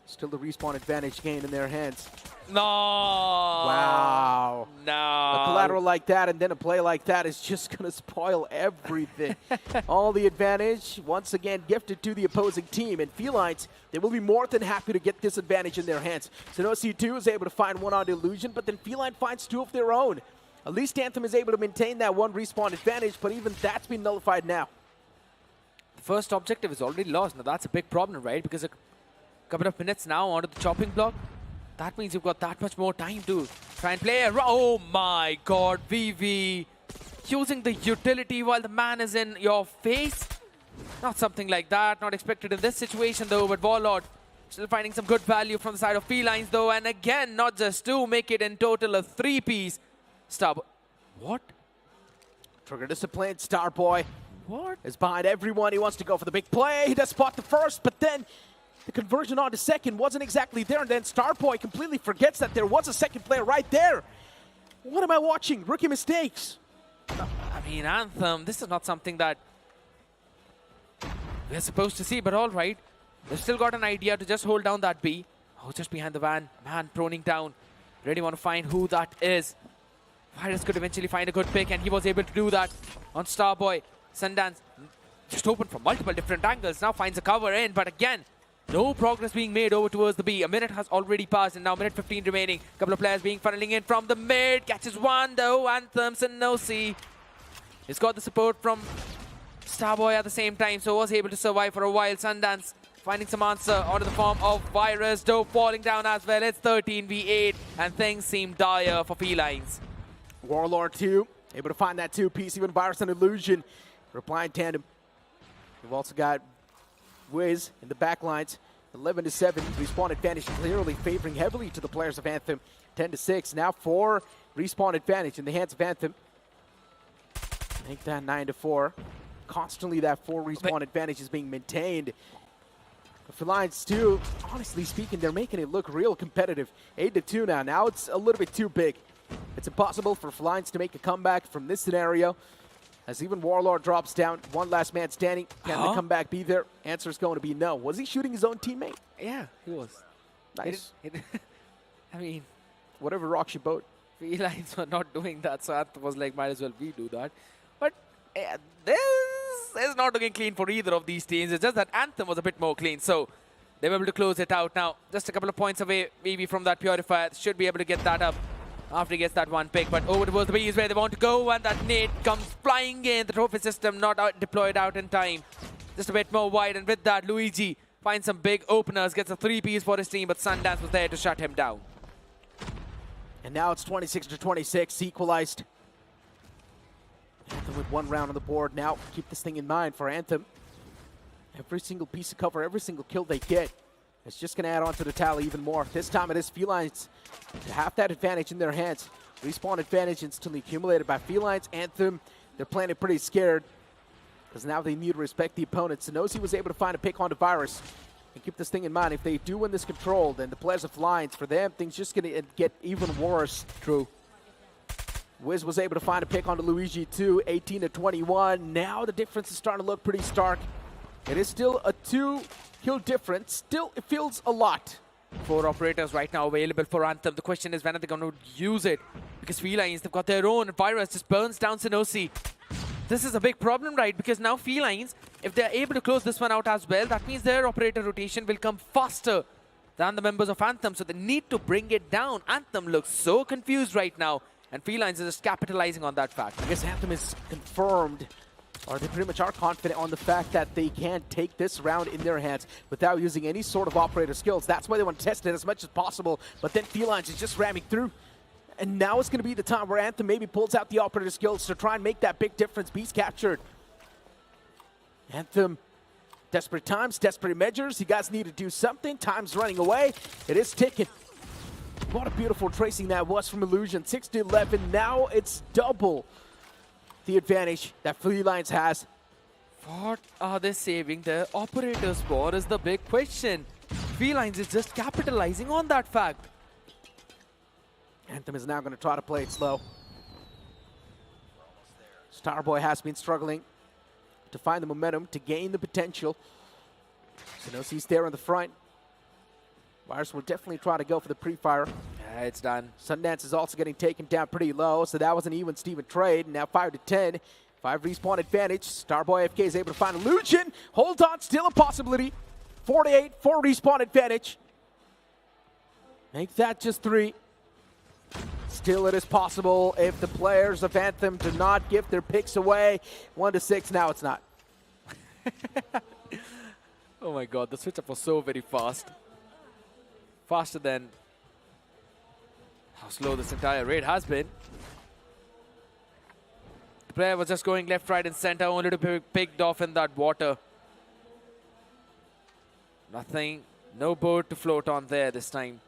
Still the respawn advantage gained in their hands. No. Wow. No. A collateral like that and then a play like that is just going to spoil everything. All the advantage, once again, gifted to the opposing team. And Felines, they will be more than happy to get this advantage in their hands. Sanosi 2 is able to find one on Illusion, but then Feline finds two of their own. At least Anthem is able to maintain that one respawn advantage, but even that's been nullified now. The first objective is already lost. Now that's a big problem, right? Because a couple of minutes now onto the chopping block. That means you've got that much more time to try and play. Oh my god, VV. Using the utility while the man is in your face. Not something like that. Not expected in this situation though, but Warlord still finding some good value from the side of Felines though. And again, not just two, make it in total a 3-piece. Starboy. What? Trigger discipline. Starboy. What? Is behind everyone. He wants to go for the big play. He does spot the first, but then the conversion on the second wasn't exactly there. And then Starboy completely forgets that there was a second player right there. What am I watching? Rookie mistakes. I mean, Anthem, this is not something that we're supposed to see, but all right. They've still got an idea to just hold down that B. Oh, just behind the van. Man proning down. Really want to find who that is. Virus could eventually find a good pick, and he was able to do that on Starboy. Sundance just open from multiple different angles. Now finds a cover in, but again, no progress being made over towards the B. A minute has already passed, and now minute 15 remaining. Couple of players being funneling in from the mid. Catches one, though. Anthem, Sanosi. He's got the support from Starboy at the same time, so was able to survive for a while. Sundance finding some answer out of the form of Virus. Doe falling down as well. It's 13v8, and things seem dire for Felines. Warlord 2, able to find that 2-piece. Even Virus and Illusion replying tandem. We've also got Wiz in the back lines. 11-7, respawn advantage clearly favoring heavily to the players of Anthem. 10-6, now 4 respawn advantage in the hands of Anthem. Make that 9-4. Constantly that 4 respawn advantage is being maintained. For Lions 2, honestly speaking, they're making it look real competitive. 8-2 now. Now it's a little bit too big. It's impossible for Felines to make a comeback from this scenario. As even Warlord drops down, one last man standing. Can the comeback be there? Answer is going to be no. Was he shooting his own teammate? Yeah, he was. Nice. I mean, whatever rocks your boat. Felines were not doing that, so Anthem was like, might as well we do that. But this is not looking clean for either of these teams. It's just that Anthem was a bit more clean, so they were able to close it out. Now, just a couple of points away, maybe from that Purifier. Should be able to get that up after he gets that one pick, but over towards the B is where they want to go, and that nade comes flying in. The trophy system not deployed out in time. Just a bit more wide, and with that, Luigi finds some big openers, gets a 3-piece for his team, but Sundance was there to shut him down. And now it's 26-26, equalized. Anthem with one round on the board. Now, keep this thing in mind for Anthem. Every single piece of cover, every single kill they get, it's just going to add on to the tally even more. This time it is Felines to have that advantage in their hands. Respawn advantage instantly accumulated by Felines. Anthem, they're playing it pretty scared because now they need to respect the opponent. Sanosi was able to find a pick onto Virus. And keep this thing in mind, if they do win this control, then the players of Felines, for them, things just going to get even worse. True. Wiz was able to find a pick onto Luigi too, 18-21. Now the difference is starting to look pretty stark. It is still a 2-kill difference. Still, it feels a lot. 4 operators right now available for Anthem. The question is, when are they going to use it? Because Felines, they've got their own. Virus just burns down Sanosi. This is a big problem, right? Because now Felines, if they're able to close this one out as well, that means their operator rotation will come faster than the members of Anthem. So they need to bring it down. Anthem looks so confused right now, and Felines is just capitalizing on that fact. I guess Anthem is confirmed, or they pretty much are confident on the fact that they can take this round in their hands without using any sort of operator skills. That's why they want to test it as much as possible, but then Felines is just ramming through. And now it's going to be the time where Anthem maybe pulls out the operator skills to try and make that big difference. Beast captured. Anthem, desperate times, desperate measures. You guys need to do something. Time's running away. It is ticking. What a beautiful tracing that was from Illusion. 6-11. Now it's double the advantage that Felines has. What are they saving their operators for is the big question. Felines is just capitalizing on that fact. Anthem is now going to try to play it slow. Starboy has been struggling to find the momentum, to gain the potential. Sanosi's there in the front. Virus will definitely try to go for the pre-fire. Yeah, it's done. Sundance is also getting taken down pretty low, so that was an even Steven trade. Now 5-10. 5 respawn advantage. Starboy FK is able to find Illusion. Hold on, still a possibility. 4-8, 4 respawn advantage. Make that just 3. Still it is possible if the players of Anthem do not give their picks away. 1-6, now it's not. Oh my god, the switch up was so very fast. Faster than how slow this entire raid has been. The player was just going left, right and center, only to be picked off in that water. Nothing, no boat to float on there this time.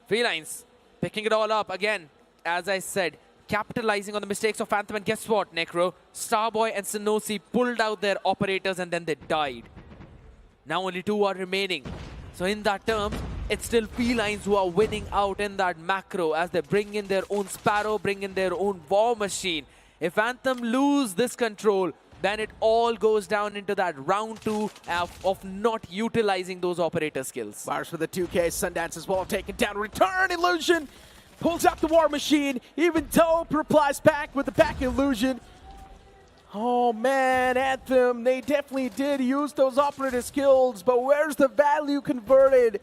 Felines picking it all up again. As I said, capitalizing on the mistakes of Anthem. And guess what, Necro? Starboy and Synosy pulled out their operators and then they died. Now only 2 are remaining. So in that term, it's still Felines who are winning out in that macro as they bring in their own Sparrow, bring in their own War Machine. If Anthem lose this control, then it all goes down into that round 2 of not utilizing those operator skills. Virus with the 2K, Sundance as well, taken down. Return Illusion, pulls out the War Machine. Even Dope replies back with the back Illusion. Oh man, Anthem, they definitely did use those operator skills, but where's the value converted?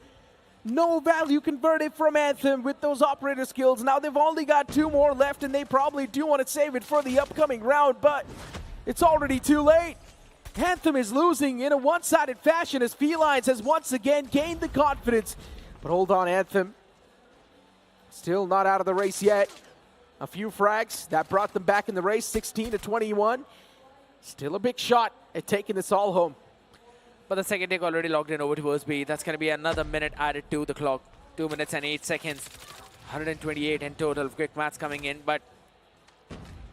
No value converted from Anthem with those operator skills. Now they've only got 2 more left, and they probably do want to save it for the upcoming round, but it's already too late. Anthem is losing in a one-sided fashion as Felines has once again gained the confidence. But hold on, Anthem. Still not out of the race yet. A few frags that brought them back in the race, 16-21. Still a big shot at taking this all home. But the second take already logged in over towards B. That's going to be another minute added to the clock. 2 minutes and 8 seconds. 128 in total. Quick maths coming in, but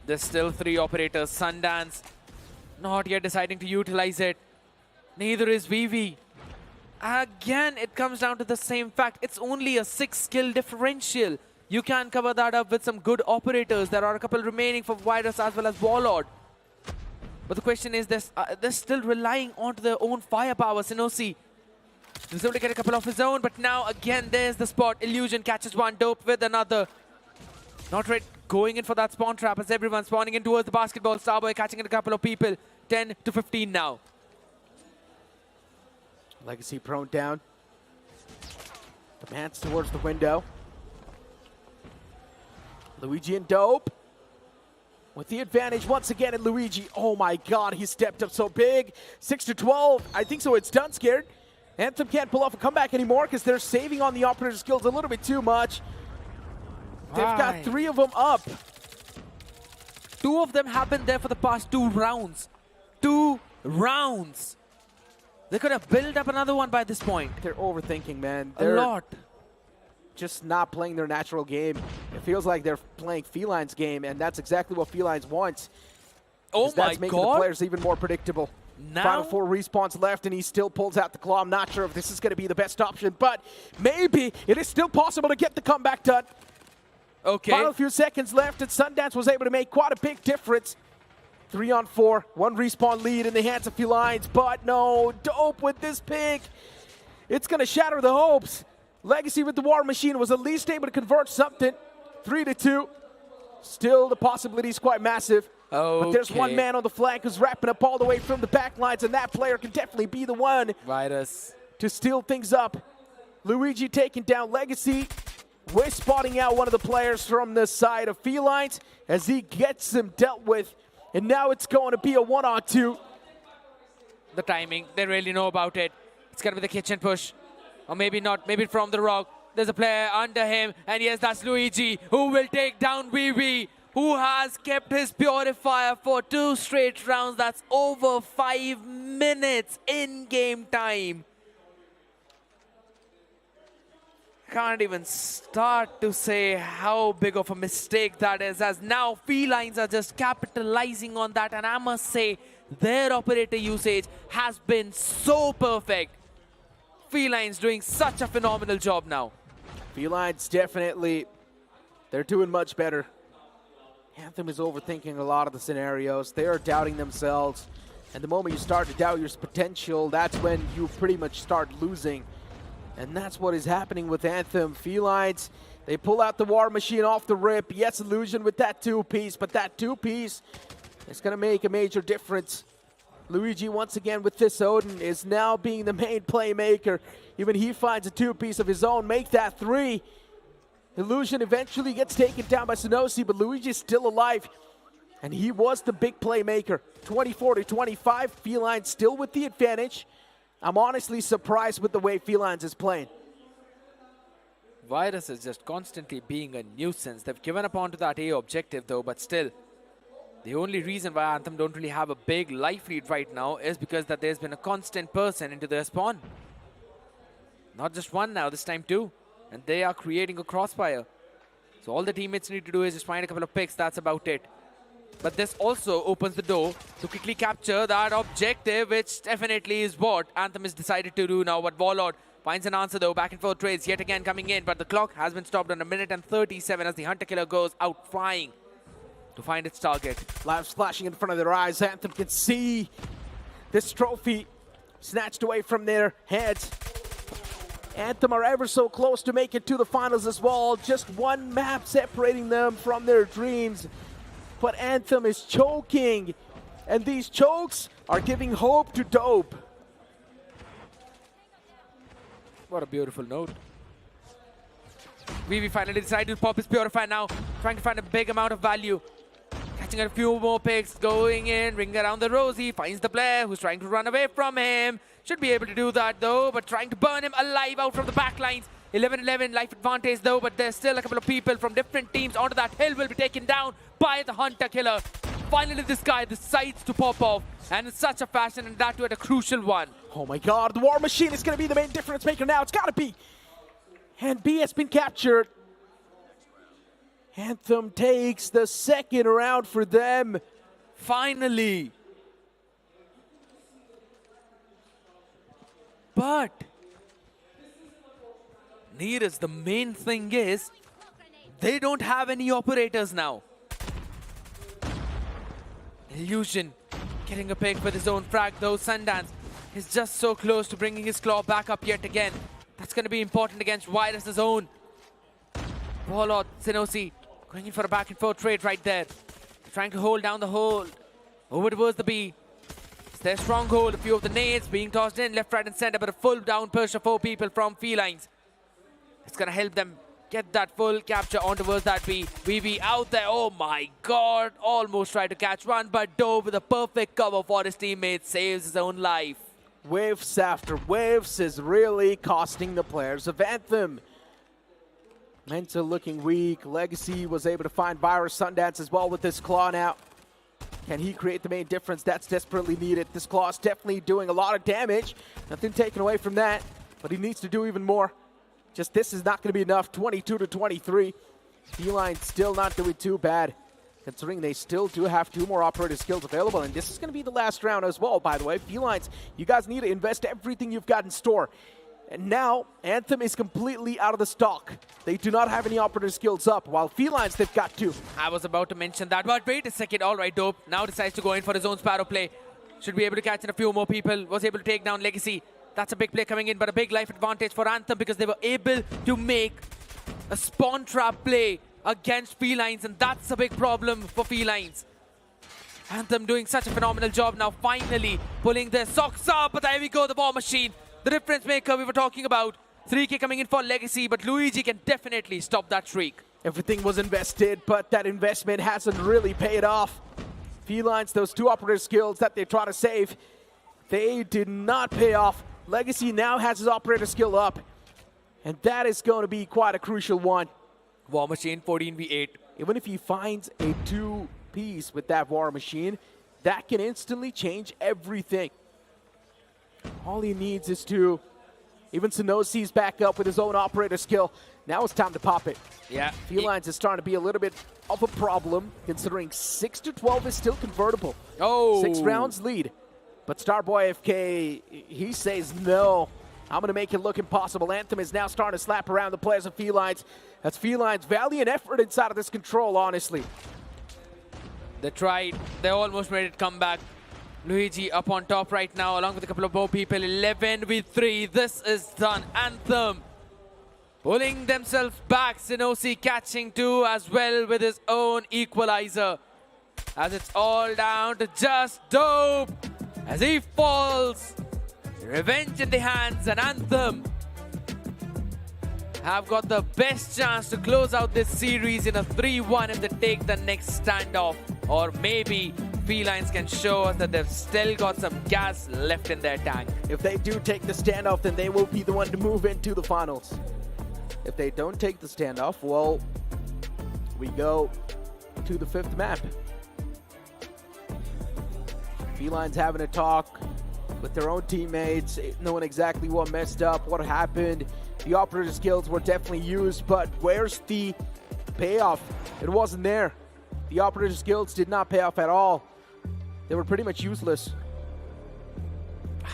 there's still 3 operators. Sundance not yet deciding to utilize it. Neither is VV. Again, it comes down to the same fact. It's only a 6 skill differential. You can cover that up with some good operators. There are a couple remaining for Virus as well as Warlord. But the question is, they're still relying on their own firepower. Synosy was able to get a couple of his own, but now again, there's the spot. Illusion catches one, Dope with another. Not right, going in for that spawn trap as everyone's spawning in towards the basketball. Starboy catching in a couple of people. 10-15 now. Legacy prone down. Demands towards the window. Luigi and Dope with the advantage once again, and Luigi, oh my god, he stepped up so big. 6-12, I think so it's done, Scared. Anthem can't pull off a comeback anymore because they're saving on the operator skills a little bit too much. They've got 3 of them up. 2 of them have been there for the past 2 rounds. 2 rounds. They could have built up another one by this point. They're overthinking, man. A lot. Just not playing their natural game. It feels like they're playing Felines' game, and that's exactly what Felines wants. Oh my god. That's making the players even more predictable. Now? Final 4 respawns left, and he still pulls out the claw. I'm not sure if this is going to be the best option, but maybe it is still possible to get the comeback done. Okay. Final few seconds left, and Sundance was able to make quite a big difference. 3-on-4, 1 respawn lead in the hands of Felines, but no, Dope with this pick. It's going to shatter the hopes. Legacy with the War Machine was at least able to convert something. 3-2. Still, the possibility is quite massive. Okay. But there's one man on the flank who's wrapping up all the way from the back lines, and that player can definitely be the one to steal things up. Luigi taking down Legacy. We're spotting out one of the players from the side of Felines as he gets him dealt with. And now it's going to be a 1-on-2. The timing, they really know about it. It's going to be the kitchen push. Or maybe not, maybe from the rock. There's a player under him, and yes, that's Luigi, who will take down VV, who has kept his purifier for 2 straight rounds. That's over 5 minutes in game time. Can't even start to say how big of a mistake that is, as now Felines are just capitalizing on that, and I must say their operator usage has been so perfect. Felines doing such a phenomenal job now. Felines definitely, they're doing much better. Anthem is overthinking a lot of the scenarios. They are doubting themselves. And the moment you start to doubt your potential, that's when you pretty much start losing. And that's what is happening with Anthem. Felines, they pull out the War Machine off the rip. Yes, Illusion with that two-piece, but that two-piece is going to make a major difference. Luigi, once again with this Odin, is now being the main playmaker. Even he finds a two-piece of his own, make that three. Illusion eventually gets taken down by Sunosi, but Luigi is still alive. And he was the big playmaker. 24-25, Felines still with the advantage. I'm honestly surprised with the way Felines is playing. Virus is just constantly being a nuisance. They've given up onto that A objective though, but still. The only reason why Anthem don't really have a big life lead right now is because that there's been a constant person into their spawn. Not just one now, this time two. And they are creating a crossfire. So all the teammates need to do is just find a couple of picks, that's about it. But this also opens the door to quickly capture that objective, which definitely is what Anthem has decided to do now. But Warlord finds an answer though, back and forth trades yet again coming in, but the clock has been stopped on 1:37 as the Hunter Killer goes out flying to find its target. Lives flashing in front of their eyes. Anthem can see this trophy snatched away from their heads. Anthem are ever so close to make it to the finals as well. Just one map separating them from their dreams. But Anthem is choking, and these chokes are giving hope to Dope. What a beautiful note. Vivi finally decided to pop his Purify now, trying to find a big amount of value. Catching a few more picks, going in, ring around the Rosie, finds the player who's trying to run away from him. Should be able to do that though, but trying to burn him alive out from the back lines. 11-11 life advantage though, but there's still a couple of people from different teams onto that hill will be taken down by the Hunter Killer. Finally this guy decides to pop off, and in such a fashion, and that too at a crucial one. Oh my god, the War Machine is going to be the main difference maker now. It's got to be. And B has been captured. Anthem takes the second round for them. Finally. But Neeraj, the main thing is they don't have any operators now. Illusion getting a pick with his own frag though. Sundance is just so close to bringing his claw back up yet again. That's going to be important against Virus's own. Warlord, Sinosi going in for a back and forth trade right there. Trying to hold down the hold. Over towards the B. It's their stronghold. A few of the nades being tossed in left, right and center, but a full down push of 4 people from Felines. It's going to help them get that full capture on towards that B. VV out there. Oh my god. Almost tried to catch one, but Dove with a perfect cover for his teammates saves his own life. Waves after waves is really costing the players of Anthem. Menta looking weak. Legacy was able to find Virus. Sundance as well with this claw now. Can he create the main difference? That's desperately needed. This claw is definitely doing a lot of damage. Nothing taken away from that, but he needs to do even more. Just this is not going to be enough. 22-23. Feline still not doing too bad, considering they still do have 2 more operator skills available. And this is going to be the last round as well, by the way. Felines, you guys need to invest everything you've got in store. And now, Anthem is completely out of the stock. They do not have any operator skills up, while Felines, they've got 2. I was about to mention that, but wait a second. All right, Dope now decides to go in for his own Sparrow play. Should be able to catch in a few more people. Was able to take down Legacy. That's a big play coming in, but a big life advantage for Anthem because they were able to make a spawn trap play against Felines, and that's a big problem for Felines. Anthem doing such a phenomenal job now, finally pulling their socks up, but there we go, the War Machine. The difference maker we were talking about. 3K coming in for Legacy, but Luigi can definitely stop that streak. Everything was invested, but that investment hasn't really paid off. Felines, those 2 operator skills that they try to save, they did not pay off. Legacy now has his operator skill up, and that is going to be quite a crucial one. War Machine 14v8. Even if he finds a 2-piece with that War Machine, that can instantly change everything. All he needs is to... Even Sinosi's back up with his own operator skill. Now it's time to pop it. Yeah. Felines is starting to be a little bit of a problem, considering 6-12 is still convertible. Oh. 6 rounds lead. But Starboy FK, he says no. I'm going to make it look impossible. Anthem is now starting to slap around the players of Felines. That's Felines' valiant effort inside of this control, honestly. They tried. They almost made it come back. Luigi up on top right now, along with a couple of more people. 11v3. This is done. Anthem pulling themselves back. Sinosi catching two as well with his own equalizer. As it's all down to just Dope as he falls. Revenge in the hands, and Anthem have got the best chance to close out this series in a 3-1 if they take the next standoff. Or maybe Felines can show us that they've still got some gas left in their tank. If they do take the standoff, then they will be the one to move into the finals. If they don't take the standoff, well, we go to the 5th map. Felines having a talk with their own teammates, knowing exactly what messed up, what happened. The operator skills were definitely used, but where's the payoff? It wasn't there. The operator skills did not pay off at all. They were pretty much useless.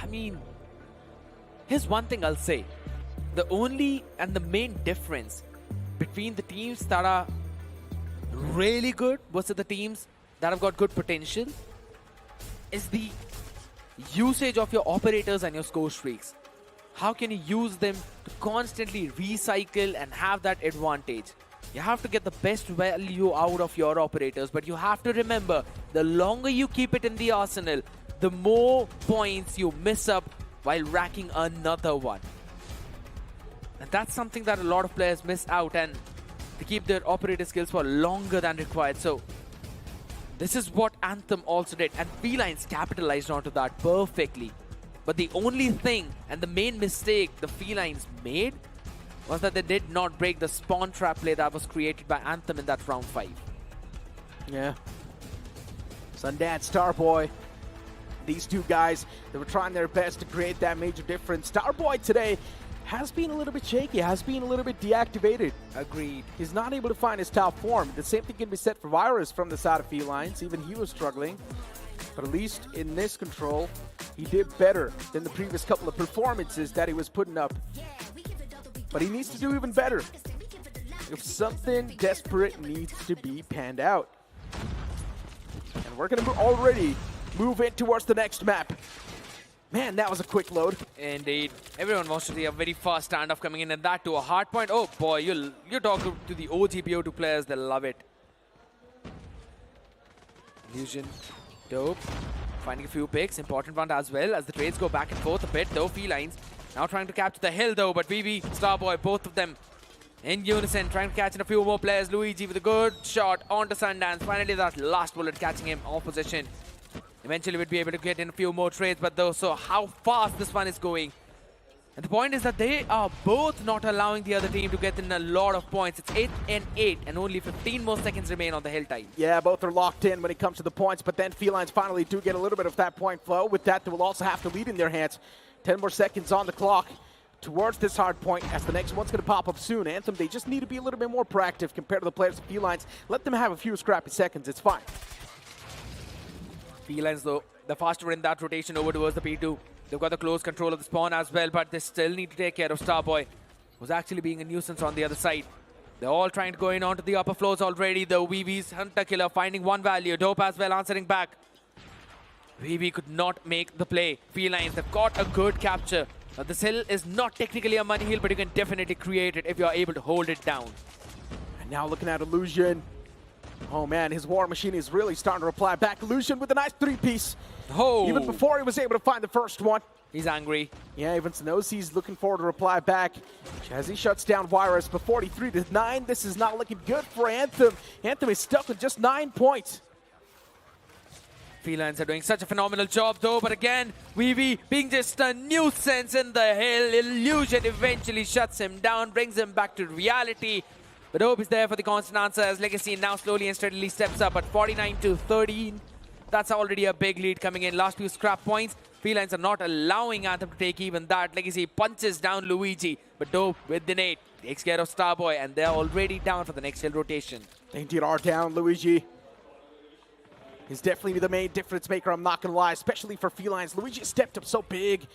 I mean, here's one thing I'll say. The only and the main difference between the teams that are really good versus the teams that have got good potential is the usage of your operators and your score streaks. How can you use them to constantly recycle and have that advantage? You have to get the best value out of your operators, but you have to remember, the longer you keep it in the arsenal, the more points you miss up while racking another one. And that's something that a lot of players miss out, and they keep their operator skills for longer than required. So this is what Anthem also did, and Felines capitalized onto that perfectly. But the only thing and the main mistake the Felines made was that they did not break the spawn trap play that was created by Anthem in that round 5. Yeah. Sundance, Starboy. These two guys, they were trying their best to create that major difference. Starboy today has been a little bit shaky, has been a little bit deactivated. Agreed. He's not able to find his top form. The same thing can be said for Virus from the side of Felines. Even he was struggling. But at least in this control, he did better than the previous couple of performances that he was putting up. But he needs to do even better. If something desperate needs to be panned out. And we're going to already move in towards the next map. Man, that was a quick load. Indeed. Everyone wants to see a very fast standoff coming in, and that to a hard point. Oh boy, you talk to the OG BO2 players, they'll love it. Illusion. Dope. Finding a few picks. Important one as well as the trades go back and forth a bit, though. Felines now trying to capture the hill, though, but VV, Starboy, both of them in unison, trying to catch in a few more players. Luigi with a good shot onto Sundance. Finally, that last bullet catching him off position. Eventually, we'd be able to get in a few more trades, but though, so how fast this one is going. And the point is that they are both not allowing the other team to get in a lot of points. It's 8 and 8, and only 15 more seconds remain on the hill time. Yeah, both are locked in when it comes to the points, but then Felines finally do get a little bit of that point flow. With that, they will also have to lead in their hands. 10 more seconds on the clock towards this hard point, as the next one's going to pop up soon. Anthem, they just need to be a little bit more proactive compared to the players of Felines. Let them have a few scrappy seconds. It's fine. Felines, though, the faster in that rotation over towards the P2. They've got the close control of the spawn as well, but they still need to take care of Starboy, who's actually being a nuisance on the other side. They're all trying to go in onto the upper floors already, though. VV's Hunter Killer finding one value. Dope as well answering back. VV could not make the play. Felines, they've got a good capture. Now, this hill is not technically a money hill, but you can definitely create it if you're able to hold it down. And now looking at Illusion. Oh man, his War Machine is really starting to reply back. Illusion with a nice 3-piece. Oh. Even before he was able to find the first one. He's angry. Yeah, even Snowsea's looking forward to reply back as he shuts down Virus. But 43-9, this is not looking good for Anthem. Anthem is stuck with just 9 points. Felines are doing such a phenomenal job, though, but again, VV being just a nuisance in the hill. Illusion eventually shuts him down, brings him back to reality. But Hope is there for the constant answer as Legacy now slowly and steadily steps up at 49-13. That's already a big lead coming in. Last few scrap points. Felines are not allowing Anthem to take even that. Legacy punches down Luigi, but Dope with the nade takes care of Starboy, and they're already down for the next hill rotation. They indeed are down. Luigi is definitely the main difference maker, I'm not going to lie, especially for Felines. Luigi stepped up so big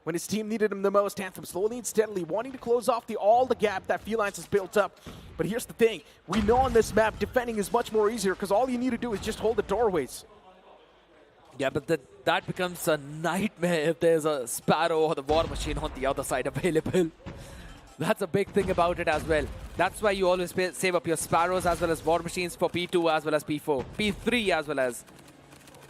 when his team needed him the most. Anthem slowly and steadily wanting to close off all the gap that Felines has built up. But here's the thing. We know on this map, defending is much more easier because all you need to do is just hold the doorways. Yeah, but that becomes a nightmare if there's a Sparrow or the War Machine on the other side available. That's a big thing about it as well. That's why you always save up your Sparrows as well as War Machines for P2 as well as P4. P3 as well as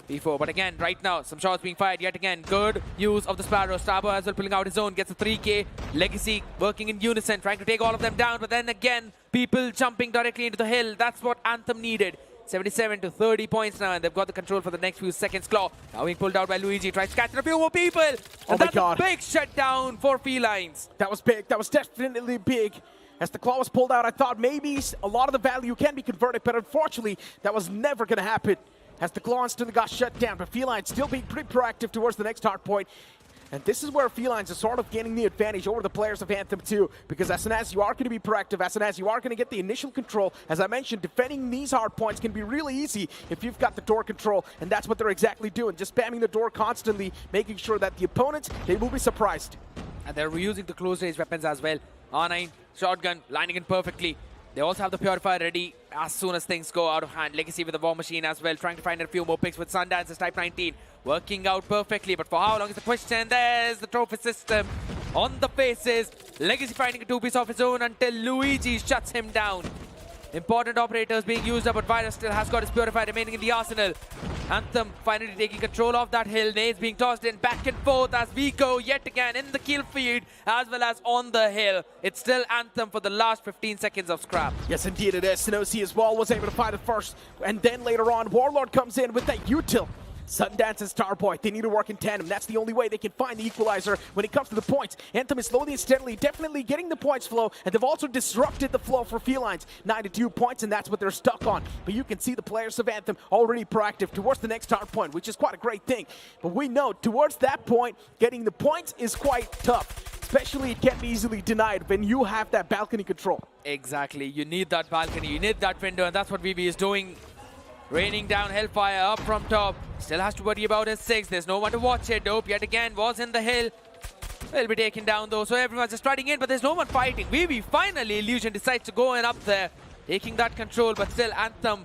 P4. But again, right now, some shots being fired yet again. Good use of the Sparrow. Starboy as well pulling out his own. Gets a 3K. Legacy working in unison, trying to take all of them down. But then again, people jumping directly into the hill. That's what Anthem needed. 77 to 30 points now, and they've got the control for the next few seconds. Claw now being pulled out by Luigi. Tries to catch a few more people. And oh that's my God. a big shutdown for Felines. That was big. That was definitely big. As the Claw was pulled out, I thought maybe a lot of the value can be converted, but unfortunately, that was never going to happen. As the Claw instantly got shut down, but Felines still being pretty proactive towards the next hardpoint. And this is where Felines is sort of gaining the advantage over the players of Anthem too, because as soon as you are going to be proactive, as soon as you are going to get the initial control, as I mentioned, defending these hard points can be really easy if you've got the door control, and that's what they're exactly doing, just spamming the door constantly, making sure that the opponents, they will be surprised. And they're reusing the close range weapons as well. R9, shotgun, lining in perfectly. They also have the Purifier ready as soon as things go out of hand. Legacy with the War Machine as well, trying to find a few more picks with Sundance's Type 19. Working out perfectly, but for how long is the question? There's the trophy system on the faces. Legacy finding a two-piece of his own until Luigi shuts him down. Important operators being used up, but Virus still has got his Purifier remaining in the arsenal. Anthem finally taking control of that hill. Nades being tossed in back and forth as we go yet again in the kill feed as well as on the hill. It's still Anthem for the last 15 seconds of scrap. Yes, indeed it is. Sinosi as well was able to find it first, and then later on, Warlord comes in with that util. Sundance and Starboy, they need to work in tandem. That's the only way they can find the equalizer when it comes to the points. Anthem is slowly and steadily definitely getting the points flow, and they've also disrupted the flow for Felines. 92 points, and that's what they're stuck on. But you can see the players of Anthem already proactive towards the next hard point, which is quite a great thing. But we know towards that point, getting the points is quite tough. Especially it can't be easily denied when you have that balcony control. Exactly, you need that balcony, you need that window, and that's what VB is doing. Raining down Hellfire up from top. Still has to worry about his 6. There's no one to watch it. Dope yet again was in the hill. Will be taken down though. So everyone's just striding in, but there's no one fighting. VB finally, Illusion decides to go in up there. Taking that control, but still Anthem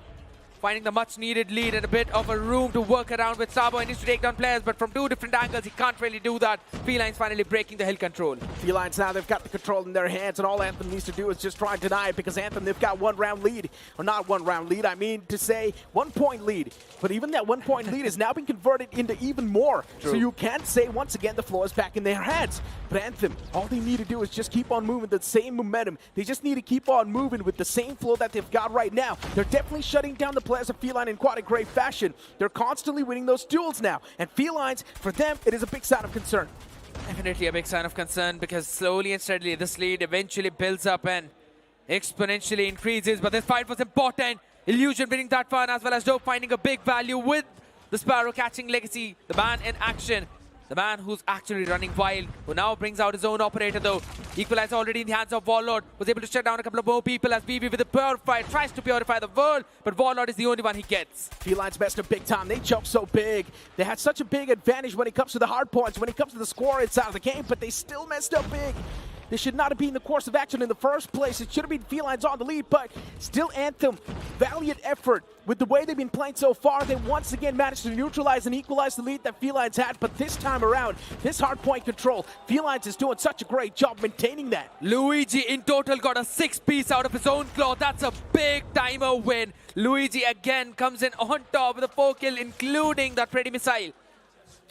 finding the much needed lead and a bit of a room to work around with. Starboy needs to take down players, but from two different angles, he can't really do that. Felines finally breaking the hill control. Felines now, they've got the control in their hands, and all Anthem needs to do is just try and deny it, because Anthem, they've got 1 round lead. Or not 1 round lead, I mean to say 1 point lead. But even that 1 point lead is now being converted into even more. True. So you can't say, once again, the flow is back in their hands. But Anthem, all they need to do is just keep on moving the same momentum. They just need to keep on moving with the same flow that they've got right now. They're definitely shutting down the players of Feline in quite a great fashion. They're constantly winning those duels now. And Felines, for them, it is a big sign of concern. Definitely a big sign of concern, because slowly and steadily this lead eventually builds up and exponentially increases. But this fight was important. Illusion winning that one, as well as Dope finding a big value with the Sparrow catching Legacy. The man in action. The man who's actually running wild, who now brings out his own operator though. Equalizer already in the hands of Warlord. Was able to shut down a couple of more people as BB with the Purify tries to purify the world, but Warlord is the only one he gets. Felines messed up big time. They jumped so big. They had such a big advantage when it comes to the hard points, when it comes to the score inside of the game, but they still messed up big. This should not have been the course of action in the first place. It should have been Felines on the lead, but still Anthem, valiant effort. With the way they've been playing so far, they once again managed to neutralize and equalize the lead that Felines had, but this time around, this hard point control, Felines is doing such a great job maintaining that. Luigi in total got a 6-piece out of his own claw. That's a big timer win. Luigi again comes in on top with a 4 kill, including that Pretty Missile.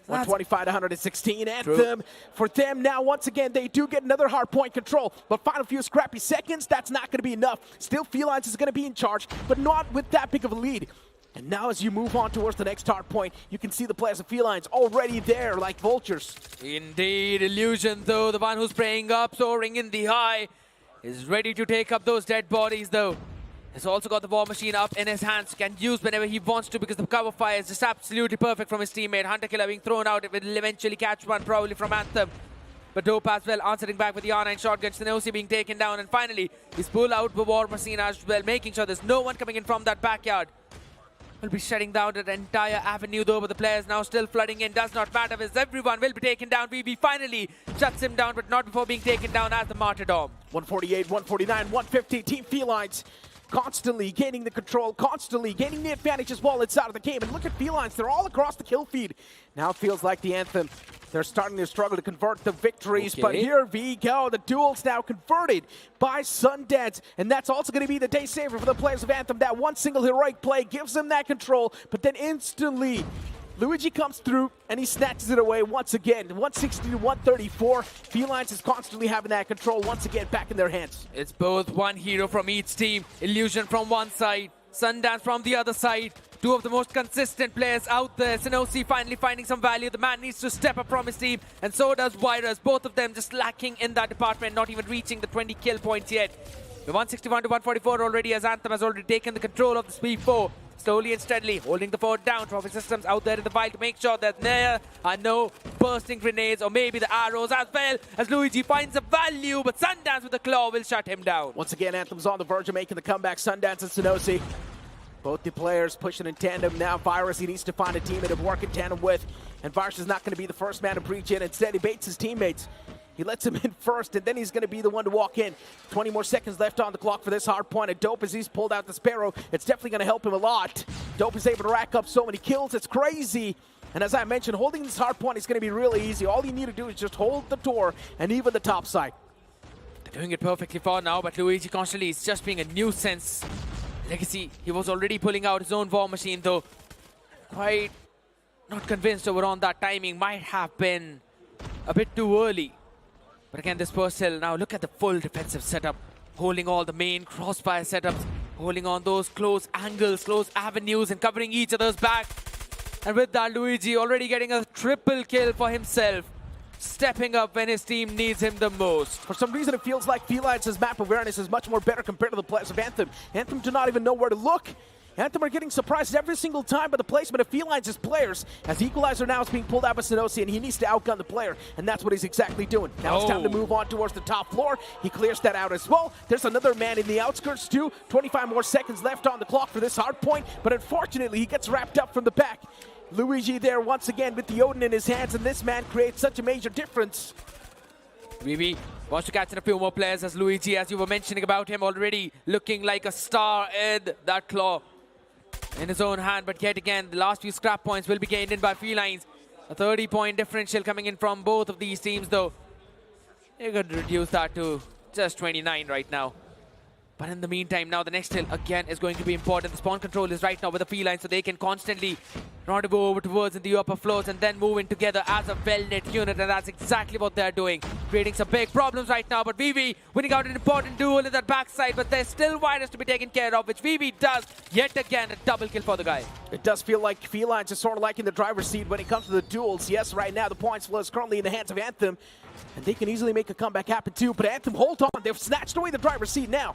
125 to 116. Anthem, for them now, once again, they do get another hard point control. But final few scrappy seconds, that's not going to be enough. Still, Felines is going to be in charge, but not with that big of a lead. And now as you move on towards the next hard point, you can see the players of Felines already there like vultures. Indeed, Illusion though, the one who's praying up, soaring in the high, is ready to take up those dead bodies though. He's also got the War Machine up in his hands, can use whenever he wants to, because the cover fire is just absolutely perfect from his teammate. Hunter Killer being thrown out, it will eventually catch one probably from Anthem. But Dope as well, answering back with the R9 shotgun. Sinosi being taken down, and finally, he's pulled out the War Machine as well, making sure there's no one coming in from that backyard. Will be shutting down that entire avenue though, but the players now still flooding in. Does not matter, as everyone will be taken down. VB finally shuts him down, but not before being taken down as the Martyrdom. 148, 149, 150, Team Felines. constantly gaining the control, constantly gaining the advantage as well inside of the game. And look at Felines, they're all across the kill feed. Now it feels like the Anthem, they're starting to struggle to convert the victories, but here we go. The duel's now converted by Sundance, and that's also going to be the day saver for the players of Anthem. That one single heroic play gives them that control, but then instantly, Luigi comes through and he snatches it away once again. 160 to 134. Felines is constantly having that control once again back in their hands. It's both one hero from each team. Illusion from one side, Sundance from the other side. Two of the most consistent players out there. Sinosi finally finding some value. The man needs to step up from his team, and so does Virus. Both of them just lacking in that department, not even reaching the 20 kill points yet. The 161 to 144 already, as Anthem has already taken the control of the Speed 4. Slowly and steadily holding the fort down. Trophy systems out there in the wild to make sure that there are no bursting grenades or maybe the arrows as well, as Luigi finds a value, but Sundance with the claw will shut him down. Once again, Anthem's on the verge of making the comeback. Sundance and Sinosi, both the players pushing in tandem. Now Virus, he needs to find a teammate to work in tandem with, and Virus is not going to be the first man to breach in. Instead, he baits his teammates. He lets him in first, and then he's going to be the one to walk in. 20 more seconds left on the clock for this hard point. And Dope, as he's pulled out the Sparrow, it's definitely going to help him a lot. Dope is able to rack up so many kills. It's crazy. And as I mentioned, holding this hard point is going to be really easy. All you need to do is just hold the door and even the top side. They're doing it perfectly for now, but Luigi constantly is just being a nuisance. Legacy, he was already pulling out his own war machine, though. Quite not convinced over on that timing. Might have been a bit too early. But again, this Purcell, now look at the full defensive setup. Holding all the main crossfire setups. Holding on those close angles, close avenues, and covering each other's back. And with that, Luigi already getting a triple kill for himself. Stepping up when his team needs him the most. For some reason, it feels like Felines' map awareness is much more better compared to the players of Anthem. Anthem do not even know where to look. Anthem are getting surprised every single time by the placement of Felines' players, as Equalizer now is being pulled out by Sinosi, and he needs to outgun the player, and that's what he's exactly doing. Now it's time to move on towards the top floor. He clears that out as well. There's another man in the outskirts too. 25 more seconds left on the clock for this hard point, but unfortunately he gets wrapped up from the back. Luigi there once again with the Odin in his hands, and this man creates such a major difference. Vivi wants to catch in a few more players, as Luigi, as you were mentioning about him, already looking like a star in that claw in his own hand. But yet again, the last few scrap points will be gained in by Felines. A 30-point differential coming in from both of these teams, though. They're going to reduce that to just 29 right now. But in the meantime, now the next hill again is going to be important. The spawn control is right now with the Felines, so they can constantly rendezvous over towards in the upper floors and then move in together as a well-knit unit, and that's exactly what they're doing. Creating some big problems right now, but Vivi winning out an important duel in that backside, but there's still Virus to be taken care of, which Vivi does. Yet again, a double kill for the guy. It does feel like Felines is sort of like in the driver's seat when it comes to the duels. Yes, right now the points flow is currently in the hands of Anthem, and they can easily make a comeback happen too, but Anthem, hold on. They've snatched away the driver's seat now.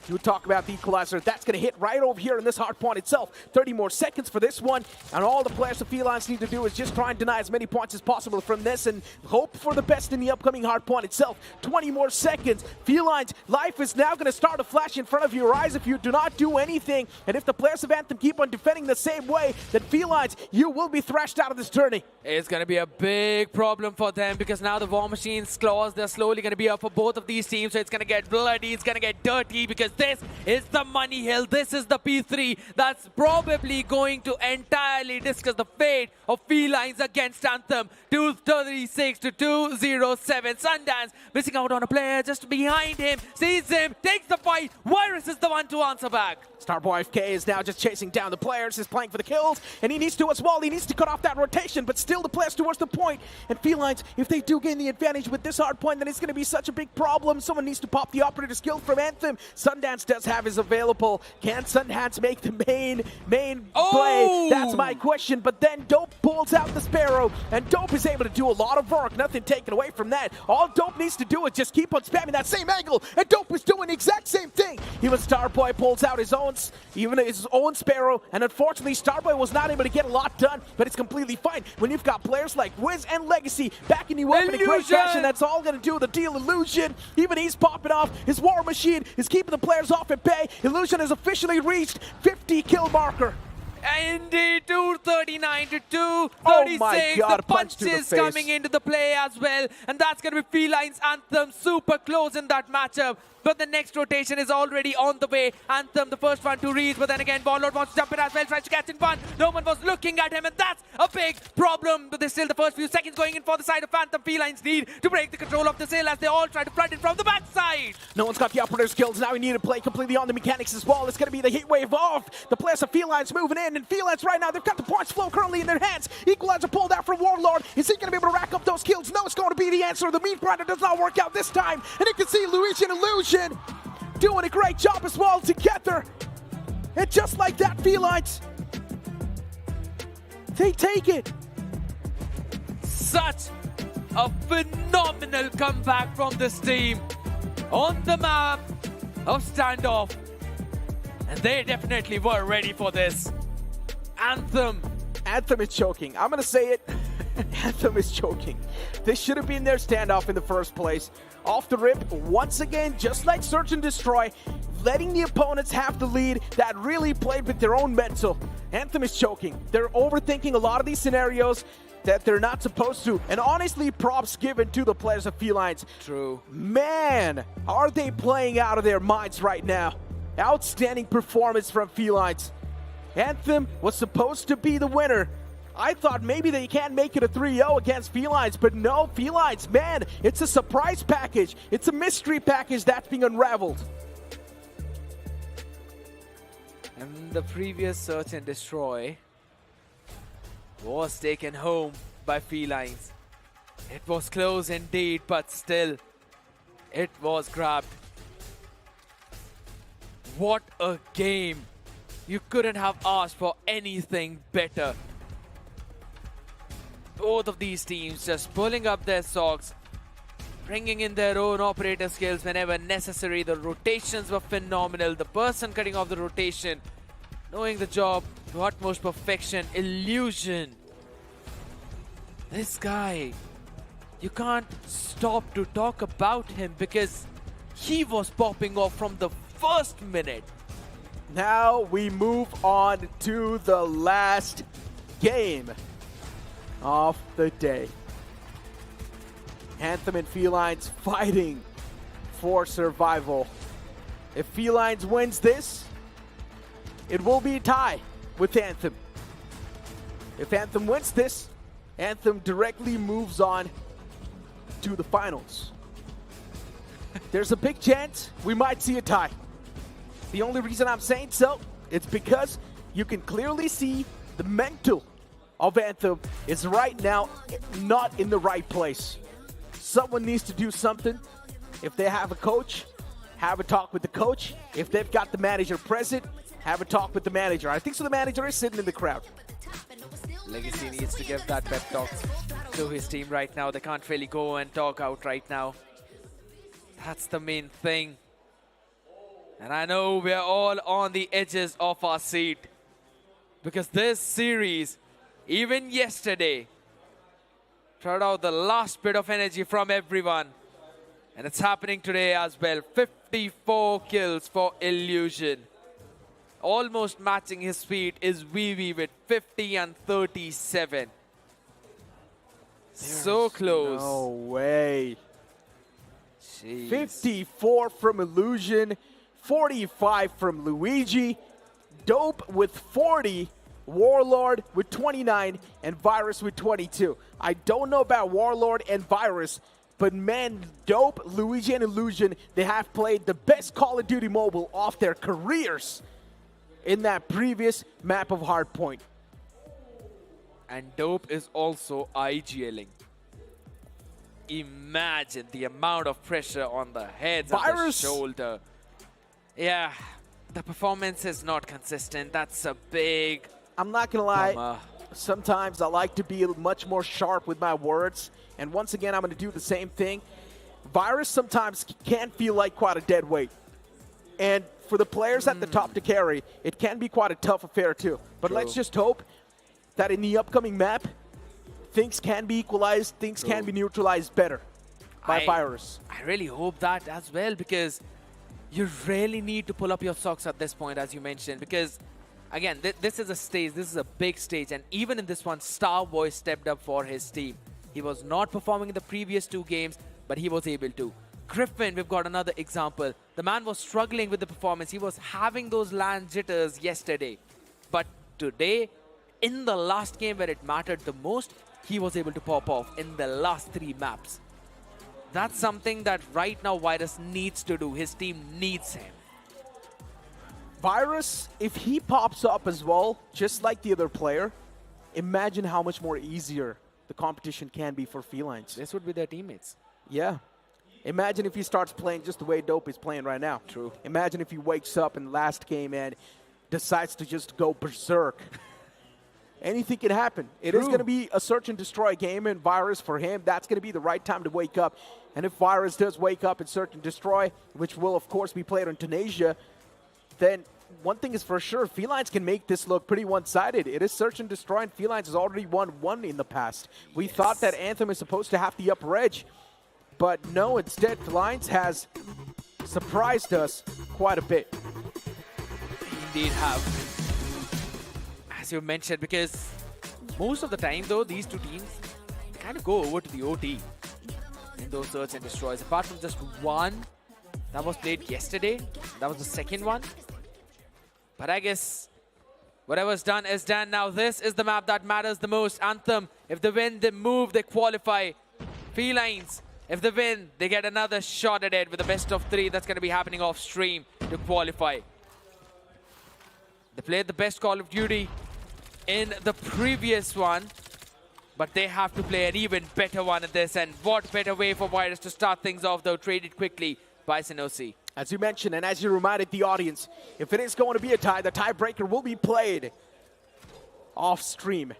You talk about the equalizer. That's going to hit right over here in this hard point itself. 30 more seconds for this one. And all the players of Felines need to do is just try and deny as many points as possible from this and hope for the best in the upcoming hard point itself. 20 more seconds. Felines, life is now going to start to flash in front of your eyes if you do not do anything. And if the players of Anthem keep on defending the same way, then Felines, you will be thrashed out of this tourney. It's going to be a big problem for them, because now the War Machine's claws, they're slowly going to be up for both of these teams. So it's going to get bloody, it's going to get dirty, because this is the money hill. This is the P3 that's probably going to entirely discuss the fate of Felines against Anthem. 236 to 207. Sundance missing out on a player just behind him. Sees him, takes the fight. Virus is the one to answer back. Starboy FK is now just chasing down the players. He's playing for the kills, and he needs to as well. He needs to cut off that rotation, but still the players towards the point. And Felines, if they do gain the advantage with this hard point, then it's going to be such a big problem. Someone needs to pop the operator skill from Anthem. Sundance does have his available. Can Sundance make the main play? That's my question. But then Dope pulls out the Sparrow, and Dope is able to do a lot of work. Nothing taken away from that. All Dope needs to do is just keep on spamming that same angle, and Dope was doing the exact same thing. Even Starboy pulls out his own Sparrow, and unfortunately Starboy was not able to get a lot done, but it's completely fine. When you've got players like Wiz and Legacy backing you up in a great fashion, that's all going to do the deal. Illusion, even he's popping off. His War Machine is keeping the players off at bay. Illusion has officially reached 50 kill marker. Indeed, 239 to 236. Oh my God, the punches coming into the play as well. And that's going to be Felines Anthem super close in that matchup. but the next rotation is already on the way. Anthem, the first one to reach, but then again, Warlord wants to jump in as well, tries to catch in one. No one was looking at him, and that's a big problem. But there's still the first few seconds going in for the side of Anthem. Felines need to break the control of the hill as they all try to flood it from the backside. No one's got the operator skills. Now we need to play completely on the mechanics as well. It's going to be the heat wave off. The players of Felines moving in, and Felines right now, they've got the points flow currently in their hands. Equalizer pulled out from Warlord. Is he going to be able to rack up those kills? No, it's going to be the answer. The meat grinder does not work out this time. And you can see Luigi and Illusion doing a great job as well together. And just like that, Felines, they take it. Such a phenomenal comeback from this team on the map of Standoff. And they definitely were ready for this. Anthem. Anthem is choking. I'm going to say it. Anthem is choking. They should have been their Standoff in the first place. Off the rip, once again, just like Search and Destroy, letting the opponents have the lead. That really played with their own mental. Anthem is choking. They're overthinking a lot of these scenarios that they're not supposed to. And honestly, props given to the players of Felines. True. Man, are they playing out of their minds right now. Outstanding performance from Felines. Anthem was supposed to be the winner. I thought maybe they can't make it a 3-0 against Felines, but no, Felines, man, it's a surprise package. It's a mystery package that's being unraveled. And the previous Search and Destroy was taken home by Felines. It was close indeed, but still, it was grabbed. What a game. You couldn't have asked for anything better. Both of these teams just pulling up their socks, bringing in their own operator skills whenever necessary. The rotations were phenomenal. The person cutting off the rotation, knowing the job to utmost perfection. Illusion. This guy, you can't stop to talk about him because he was popping off from the first minute. Now we move on to the last game of the day. Anthem and Felines fighting for survival. If Felines wins this, it will be a tie with Anthem. If Anthem wins this, Anthem directly moves on to the finals. There's a big chance we might see a tie. The only reason I'm saying so, it's because you can clearly see the mental of Anthem is right now not in the right place. Someone needs to do something. If they have a coach, have a talk with the coach. If they've got the manager present, have a talk with the manager. I think so the manager is sitting in the crowd. Legacy needs to give that pep talk to his team right now. They can't really go and talk out right now. That's the main thing. And I know we're all on the edges of our seat because this series, even yesterday, brought out the last bit of energy from everyone. And it's happening today as well. 54 kills for Illusion. Almost matching his speed is Vivi with 50 and 37. So close. No way. Jeez. 54 from Illusion. 45 from Luigi, Dope with 40, Warlord with 29, and Virus with 22. I don't know about Warlord and Virus, but man, Dope, Luigi, and Illusion, they have played the best Call of Duty Mobile of their careers in that previous map of Hardpoint. And Dope is also IGLing. Imagine the amount of pressure on the heads and the shoulder. Yeah, the performance is not consistent. That's a big... I'm not going to lie. Sometimes I like to be much more sharp with my words. And once again, I'm going to do the same thing. Virus sometimes can feel like quite a dead weight. And for the players at the top to carry, it can be quite a tough affair too. But let's just hope that in the upcoming map, things can be equalized, things can be neutralized better by Virus. I really hope that as well, because you really need to pull up your socks at this point, as you mentioned, because again, this is a stage, this is a big stage, and even in this one, Starboy stepped up for his team. He was not performing in the previous two games, but he was able to. Griffin, we've got another example. The man was struggling with the performance. He was having those land jitters yesterday. But today, in the last game where it mattered the most, he was able to pop off in the last 3 maps. That's something that right now Virus needs to do. His team needs him. Virus, if he pops up as well, just like the other player, imagine how much more easier the competition can be for Felines. This would be their teammates. Yeah. Imagine if he starts playing just the way Dope is playing right now. True. Imagine if he wakes up in the last game and decides to just go berserk. Anything can happen. It is going to be a search and destroy game, and Virus, for him, that's going to be the right time to wake up. And if Virus does wake up and search and destroy, which will, of course, be played on Tunisia, then one thing is for sure, Felines can make this look pretty one-sided. It is search and destroy, and Felines has already won 1 in the past. We thought that Anthem is supposed to have the upper edge, but no, instead, Felines has surprised us quite a bit. Indeed have. As you mentioned, because most of the time, though, these two teams kind of go over to the OT in those search and destroys. Apart from just one that was played yesterday, that was the second one. But I guess whatever's done is done. Now this is the map that matters the most. Anthem, if they win, they move, they qualify. Felines, if they win, they get another shot at it with the best of 3 that's going to be happening off stream to qualify. They played the best Call of Duty in the previous one, but they have to play an even better one at this. And what better way for Virus to start things off, though, traded quickly by Sinosi. As you mentioned, and as you reminded the audience, if it is going to be a tie, the tiebreaker will be played off stream.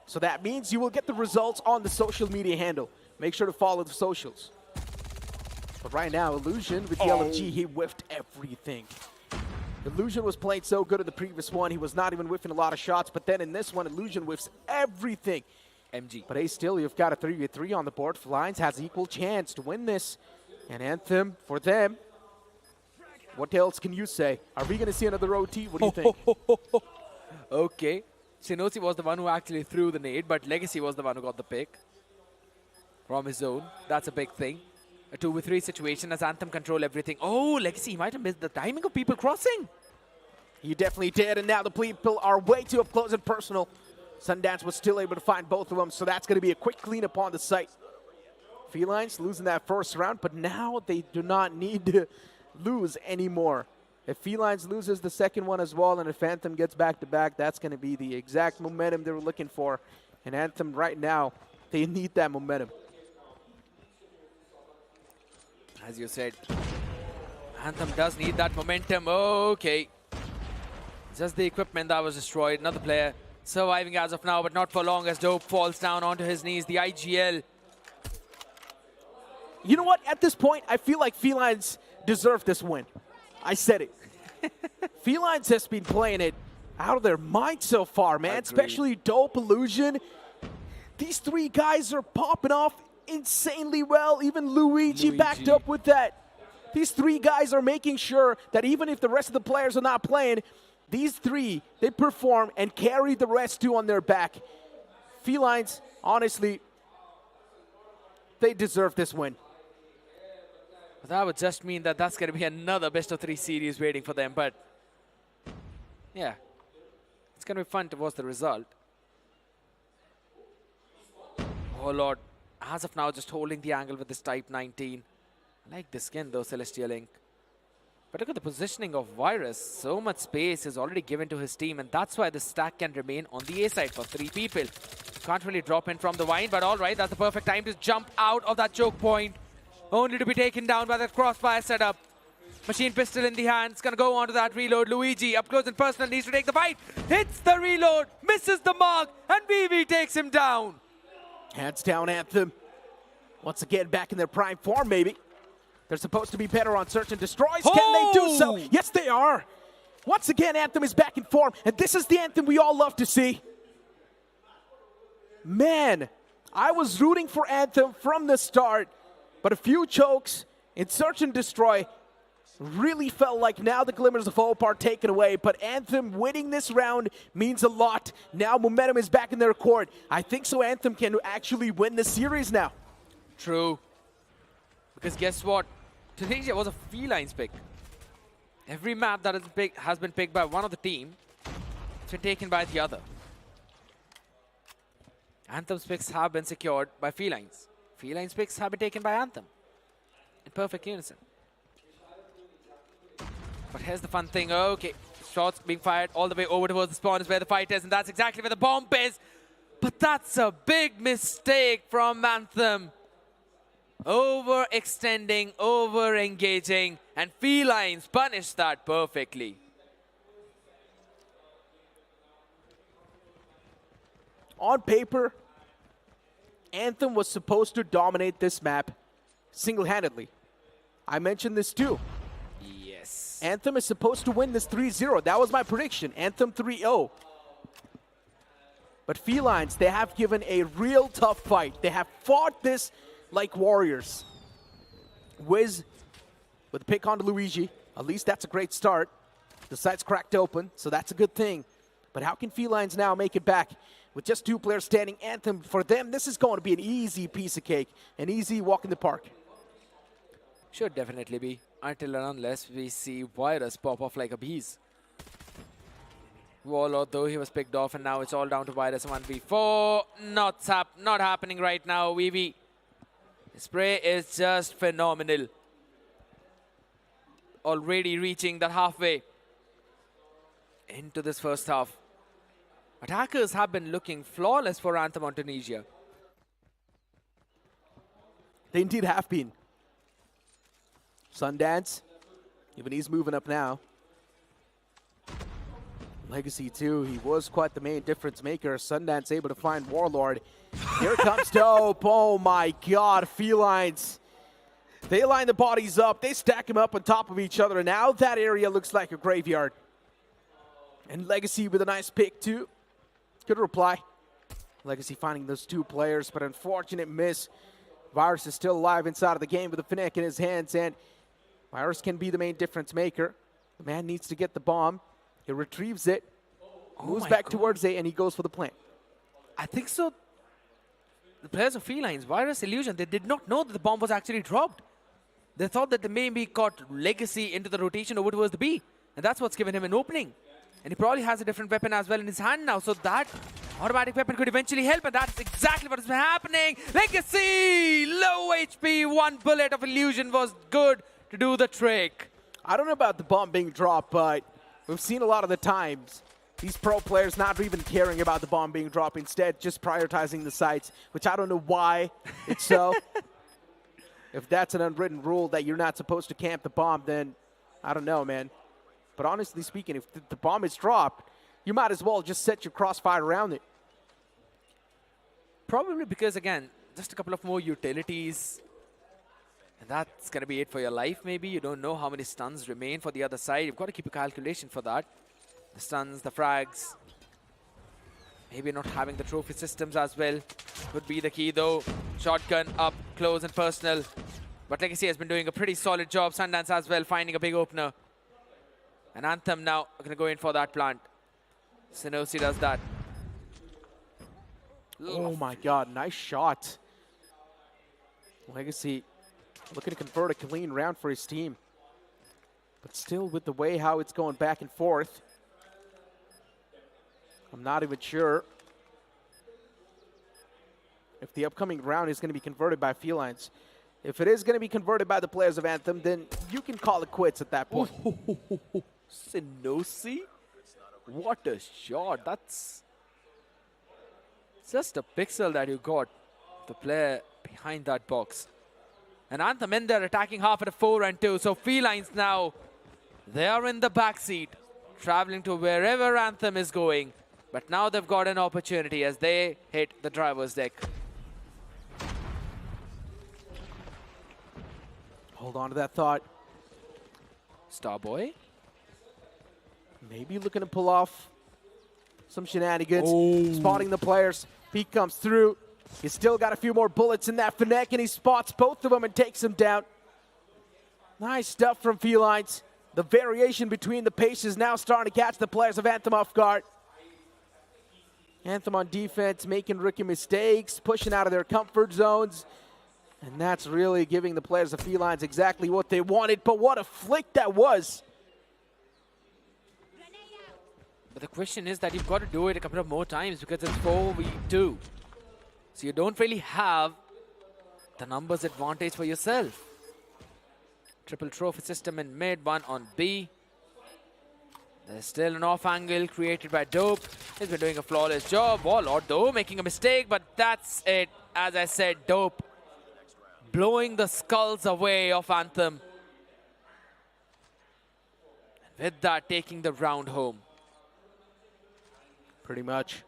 So that means you will get the results on the social media handle. Make sure to follow the socials. But right now, Illusion with the LFG, he whiffed everything. Illusion was playing so good in the previous one, he was not even whiffing a lot of shots, but then in this one, Illusion whiffs everything. MG. But hey, still, you've got a 3v3 on the board. Felines has equal chance to win this. And Anthem, for them, what else can you say? Are we going to see another OT? What do you think? Okay. Sinosi was the one who actually threw the nade, but Legacy was the one who got the pick from his zone. That's a big thing. A 2v3 situation as Anthem control everything. Oh, Legacy might have missed the timing of people crossing. He definitely did, and now the people are way too up close and personal. Sundance was still able to find both of them, so that's going to be a quick cleanup on the site. Felines losing that first round, but now they do not need to lose anymore. If Felines loses the second one as well, and if Anthem gets back-to-back, that's going to be the exact momentum they were looking for. And Anthem right now, they need that momentum. As you said, Anthem does need that momentum. Okay. Just the equipment that was destroyed. Another player surviving as of now, but not for long as Dope falls down onto his knees. The IGL. You know what? At this point, I feel like Felines deserve this win. I said it. Felines has been playing it out of their mind so far, man. Especially Dope, Illusion. These 3 guys are popping off insanely well. Even Luigi backed up with that. These 3 guys are making sure that even if the rest of the players are not playing, these 3, they perform and carry the rest too on their back. Felines, honestly, they deserve this win. That would just mean that that's going to be another best of 3 series waiting for them. But yeah, it's going to be fun to watch the result. Oh Lord, as of now, just holding the angle with this Type 19. I like the skin though, Celestial Ink. But look at the positioning of Virus. So much space is already given to his team, and that's why the stack can remain on the A side for 3 people. Can't really drop in from the vine, but all right, that's the perfect time to jump out of that choke point. Only to be taken down by that crossfire setup. Machine pistol in the hand. It's going to go on to that reload. Luigi, up close and personal, needs to take the fight. Hits the reload, misses the mark, and VV takes him down. Hands down, Anthem. Once again, back in their prime form, maybe. They're supposed to be better on search and destroys. Oh! Can they do so? Yes, they are. Once again, Anthem is back in form, and this is the Anthem we all love to see. Man, I was rooting for Anthem from the start, but a few chokes in search and destroy really felt like now the glimmers of hope are taken away, but Anthem winning this round means a lot. Now momentum is back in their court. I think so Anthem can actually win this series now. True. Because guess what? Tunisia was a Felines pick. Every map that has been picked by one of the team, it's been taken by the other. Anthem's picks have been secured by Felines. Felines picks have been taken by Anthem. In perfect unison. But here's the fun thing. Okay, shots being fired all the way over towards the spawn is where the fight is, and that's exactly where the bomb is. But that's a big mistake from Anthem. Overextending, over-engaging, and Felines punished that perfectly. On paper, Anthem was supposed to dominate this map single-handedly. I mentioned this too. Yes. Anthem is supposed to win this 3-0. That was my prediction. Anthem 3-0. But Felines, they have given a real tough fight. They have fought this like warriors. Wiz with a pick onto Luigi. At least that's a great start. The site's cracked open, so that's a good thing. But how can Felines now make it back with just 2 players standing? Anthem, for them, this is going to be an easy piece of cake, an easy walk in the park. Should definitely be, until and unless we see Virus pop off like a bees. Warlord, though, he was picked off, and now it's all down to Virus 1v4. Not happening right now, VV. Spray is just phenomenal. Already reaching that halfway into this first half. Attackers have been looking flawless for Anthem on Tunisia. They indeed have been. Sundance, even he's moving up now. Legacy too, he was quite the main difference maker. Sundance able to find Warlord. Here comes Dope. Oh my god, Felines. They line the bodies up, they stack them up on top of each other, and now that area looks like a graveyard. And Legacy with a nice pick too. Good reply. Legacy finding those 2 players, but unfortunate miss. Virus is still alive inside of the game with a Fnac in his hands, and Virus can be the main difference maker. The man needs to get the bomb. He retrieves it, moves back towards A, and he goes for the plant. I think so. The players of Felines, Virus, Illusion, they did not know that the bomb was actually dropped. They thought that they maybe got Legacy into the rotation over towards the B, and that's what's given him an opening. And he probably has a different weapon as well in his hand now, so that automatic weapon could eventually help, and that's exactly what has been happening. Legacy! Low HP, 1 bullet of Illusion was good to do the trick. I don't know about the bomb being dropped, but we've seen a lot of the times these pro players not even caring about the bomb being dropped, instead just prioritizing the sites, which I don't know why it's so. If that's an unwritten rule that you're not supposed to camp the bomb, then I don't know, man. But honestly speaking, if the bomb is dropped, you might as well just set your crossfire around it. Probably because, again, just a couple of more utilities. And that's going to be it for your life, maybe. You don't know how many stuns remain for the other side. You've got to keep a calculation for that. The stuns, the frags. Maybe not having the trophy systems as well would be the key, though. Shotgun up, close and personal. But Legacy has been doing a pretty solid job. Sundance as well, finding a big opener. And Anthem now going to go in for that plant. Sinosi does that. Oh my god, nice shot. Legacy looking to convert a clean round for his team. But still, with the way how it's going back and forth, I'm not even sure if the upcoming round is going to be converted by Felines. If it is going to be converted by the players of Anthem, then you can call it quits at that point. Sinosi? What a shot. That's just a pixel that you got. The player behind that box. And Anthem in there attacking half at a 4-2. So Felines now, they are in the backseat, traveling to wherever Anthem is going. But now they've got an opportunity as they hit the driver's deck. Hold on to that thought. Starboy? Maybe looking to pull off some shenanigans. Spotting the players. Peek comes through. He's still got a few more bullets in that Fnac, and he spots both of them and takes them down. Nice stuff from Felines. The variation between the paces now starting to catch the players of Anthem off guard. Anthem on defense, making rookie mistakes, pushing out of their comfort zones. And that's really giving the players of Felines exactly what they wanted, but what a flick that was. But the question is that you've got to do it a couple of more times because it's 4v2. So you don't really have the numbers advantage for yourself. Triple trophy system in mid, one on B. There's still an off angle created by Dope. He's been doing a flawless job. Warlord though making a mistake, but that's it. As I said, Dope blowing the skulls away of Anthem. And with that, taking the round home. Pretty much.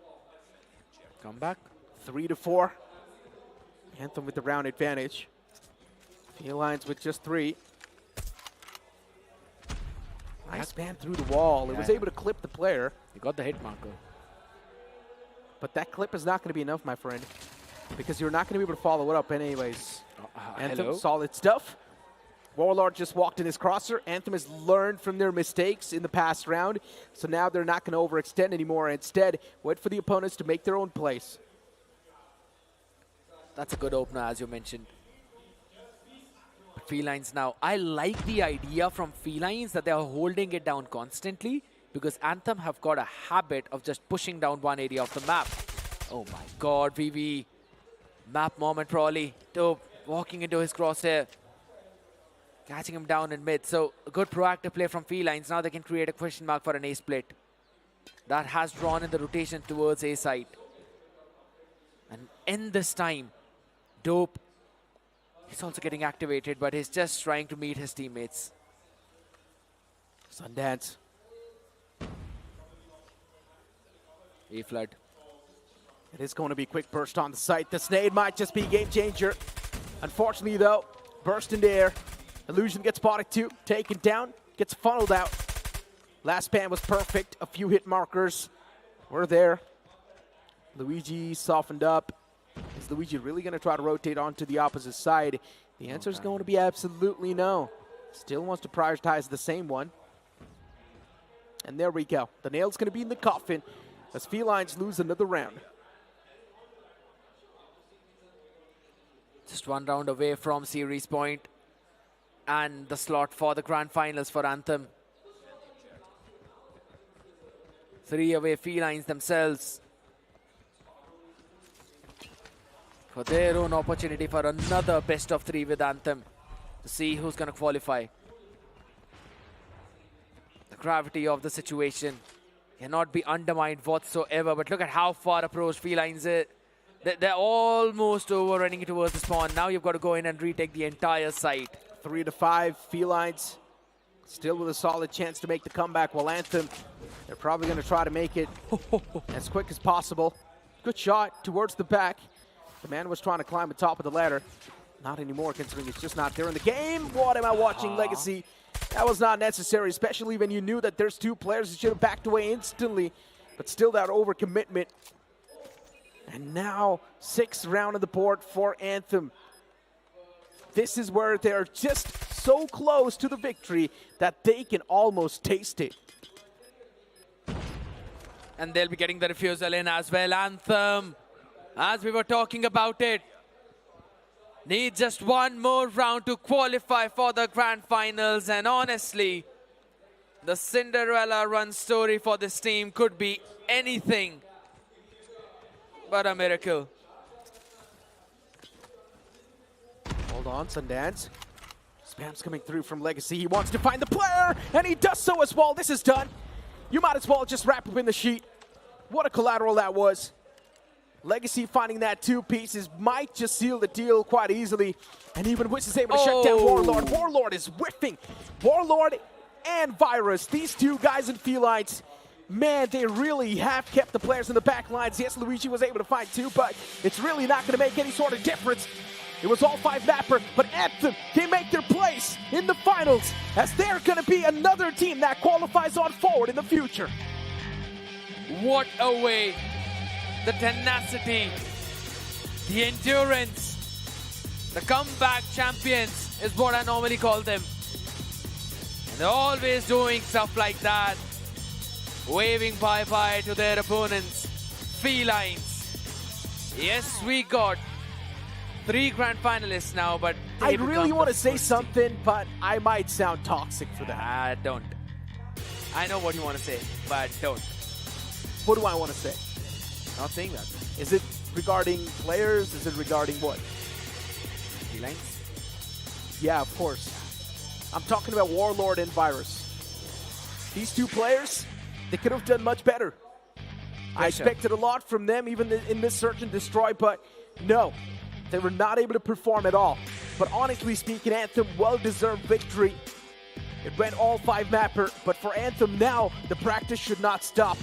Come back. 3-4. Anthem with the round advantage. Felines with just 3. Nice span through the wall. It was able to clip the player. You got the hit marker. But that clip is not going to be enough, my friend, because you're not going to be able to follow it up anyways. Anthem, hello. solid stuff. Warlord just walked in his crosser. Anthem has learned from their mistakes in the past round, so now they're not going to overextend anymore. Instead, wait for the opponents to make their own plays. That's a good opener, as you mentioned. Felines now. I like the idea from Felines that they are holding it down constantly because Anthem have got a habit of just pushing down one area of the map. Oh my god, VV. Map moment probably. Dope walking into his crosshair. Catching him down in mid. So a good proactive play from Felines. Now they can create a question mark for an A split. That has drawn in the rotation towards A side. And in this time, Dope, he's also getting activated, but he's just trying to meet his teammates. Sundance. A-Flood. It is going to be quick burst on the site. The Snade might just be game changer. Unfortunately, though, burst into air. Illusion gets spotted too. Taken down. Gets funneled out. Last span was perfect. A few hit markers were there. Luigi softened up. Is Luigi really going to try to rotate onto the opposite side? The answer is going to be absolutely no. Still wants to prioritize the same one. And there we go. The nail's going to be in the coffin as Felines lose another round. Just one round away from series point and the slot for the grand finals for Anthem. 3 away Felines themselves for their own opportunity for another best of 3 with Anthem to see who's going to qualify. The gravity of the situation cannot be undermined whatsoever, but look at how far approached Felines is. They're almost over running towards the spawn. Now you've got to go in and retake the entire site. 3-5, Felines still with a solid chance to make the comeback, while Anthem, they're probably going to try to make it as quick as possible. Good shot towards the back. The man was trying to climb the top of the ladder. Not anymore, considering it's just not there in the game. What am I watching, Legacy? That was not necessary, especially when you knew that there's 2 players who should have backed away instantly. But still that overcommitment. And now 6th round of the board for Anthem. This is where they're just so close to the victory that they can almost taste it. And they'll be getting the refusal in as well. Anthem, as we were talking about it, need just one more round to qualify for the grand finals. And honestly, the Cinderella run story for this team could be anything but a miracle. Hold on, Sundance. Spam's coming through from Legacy. He wants to find the player, and he does so as well. This is done. You might as well just wrap up in the sheet. What a collateral that was. Legacy finding that 2 pieces might just seal the deal quite easily. And even Wish is able to shut down Warlord. Warlord is whiffing. Warlord and Virus, these 2 guys in Felines, man, they really have kept the players in the back lines. Yes, Luigi was able to find 2, but it's really not going to make any sort of difference. It was all 5 mapper, but Anthem can make their place in the finals as they're going to be another team that qualifies on forward in the future. What a way. The tenacity, the endurance, the comeback champions is what I normally call them. And they're always doing stuff like that, waving bye-bye to their opponents. Felines. Yes, we got 3 grand finalists now, but I really want to say something, but I might sound toxic for that. Don't. I know what you want to say, but don't. What do I want to say? Not saying that. Is it regarding players? Is it regarding what? Felines? Yeah, of course. I'm talking about Warlord and Virus. These two players, they could have done much better. I expected a lot from them, even in this Search and Destroy, but no. They were not able to perform at all. But honestly speaking, Anthem, well-deserved victory. It went all 5 mapper, but for Anthem now, the practice should not stop.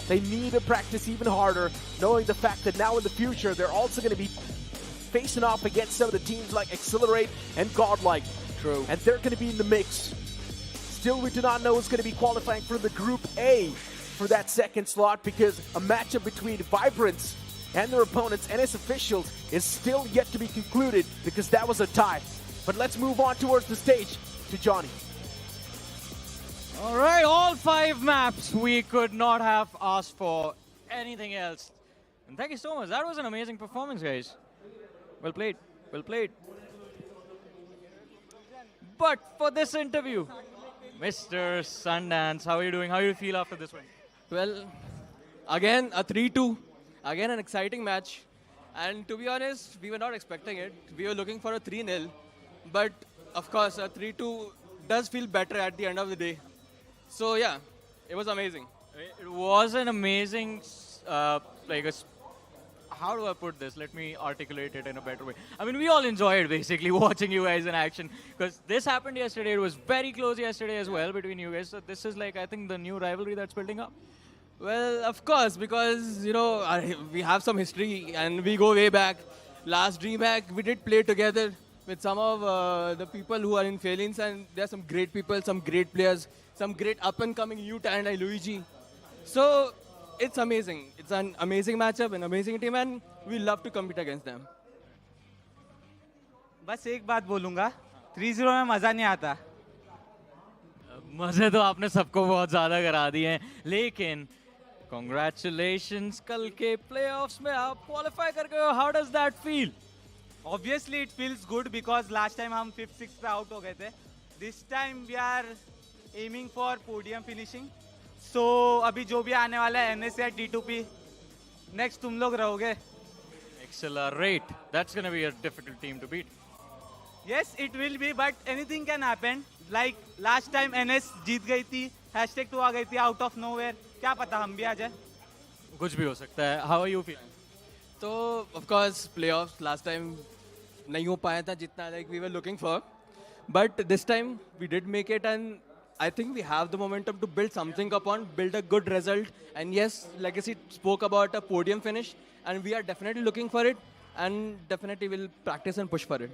They need to practice even harder, knowing the fact that now in the future, they're also going to be facing off against some of the teams like Accelerate and GodLike. True. And they're going to be in the mix. Still, we do not know who's going to be qualifying for the Group A for that second slot, because a matchup between Vibrance and their opponents, NS Officials, is still yet to be concluded, because that was a tie. But let's move on towards the stage to Johnny. All right, all 5 maps. We could not have asked for anything else. And thank you so much. That was an amazing performance, guys. Well played. Well played. But for this interview, Mr. Sundance, how are you doing? How do you feel after this win? Well, again, a 3-2. Again, an exciting match. And to be honest, we were not expecting it. We were looking for a 3-0. But, of course, a 3-2 does feel better at the end of the day. So, yeah, it was amazing. It was an amazing, how do I put this? Let me articulate it in a better way. I mean, we all enjoyed basically watching you guys in action, because this happened yesterday. It was very close yesterday as well between you guys. So this is like, I think, the new rivalry that's building up. Well, of course, because, you know, we have some history and we go way back. Last DreamHack, we did play together with some of the people who are in Felines, and there are some great people, some great players, some great up-and-coming new talent like Luigi. So, it's amazing. It's an amazing matchup, an amazing team, and we love to compete against them. बस एक बात बोलूँगा, 3-0 में मज़ा नहीं आता. मज़े तो आपने सबको बहुत ज़्यादा करा दिए हैं, लेकिन congratulations, कल के playoffs में आप qualify कर गए हो. How does that feel? Obviously, it feels good because last time हम 5th, 6th पे out हो गए थे. This time we are aiming for podium finishing. So अभी जो भी आने वाला है NS या T2P, next तुम लोग रहोगे. Accelerate. That's going to be a difficult team to beat. Yes, it will be, but anything can happen. Like last time NS जीत गई थी, #2 आ गई थी out of nowhere. क्या पता हम भी आ जाए. कुछ भी हो सकता है. How are you feeling? So, of course, playoffs last time नहीं हो पाया था जितना like we were looking for. But this time we did make it, and I think we have the momentum to build something upon, build a good result. And yes, Legacy spoke about a podium finish, and we are definitely looking for it, and definitely will practice and push for it.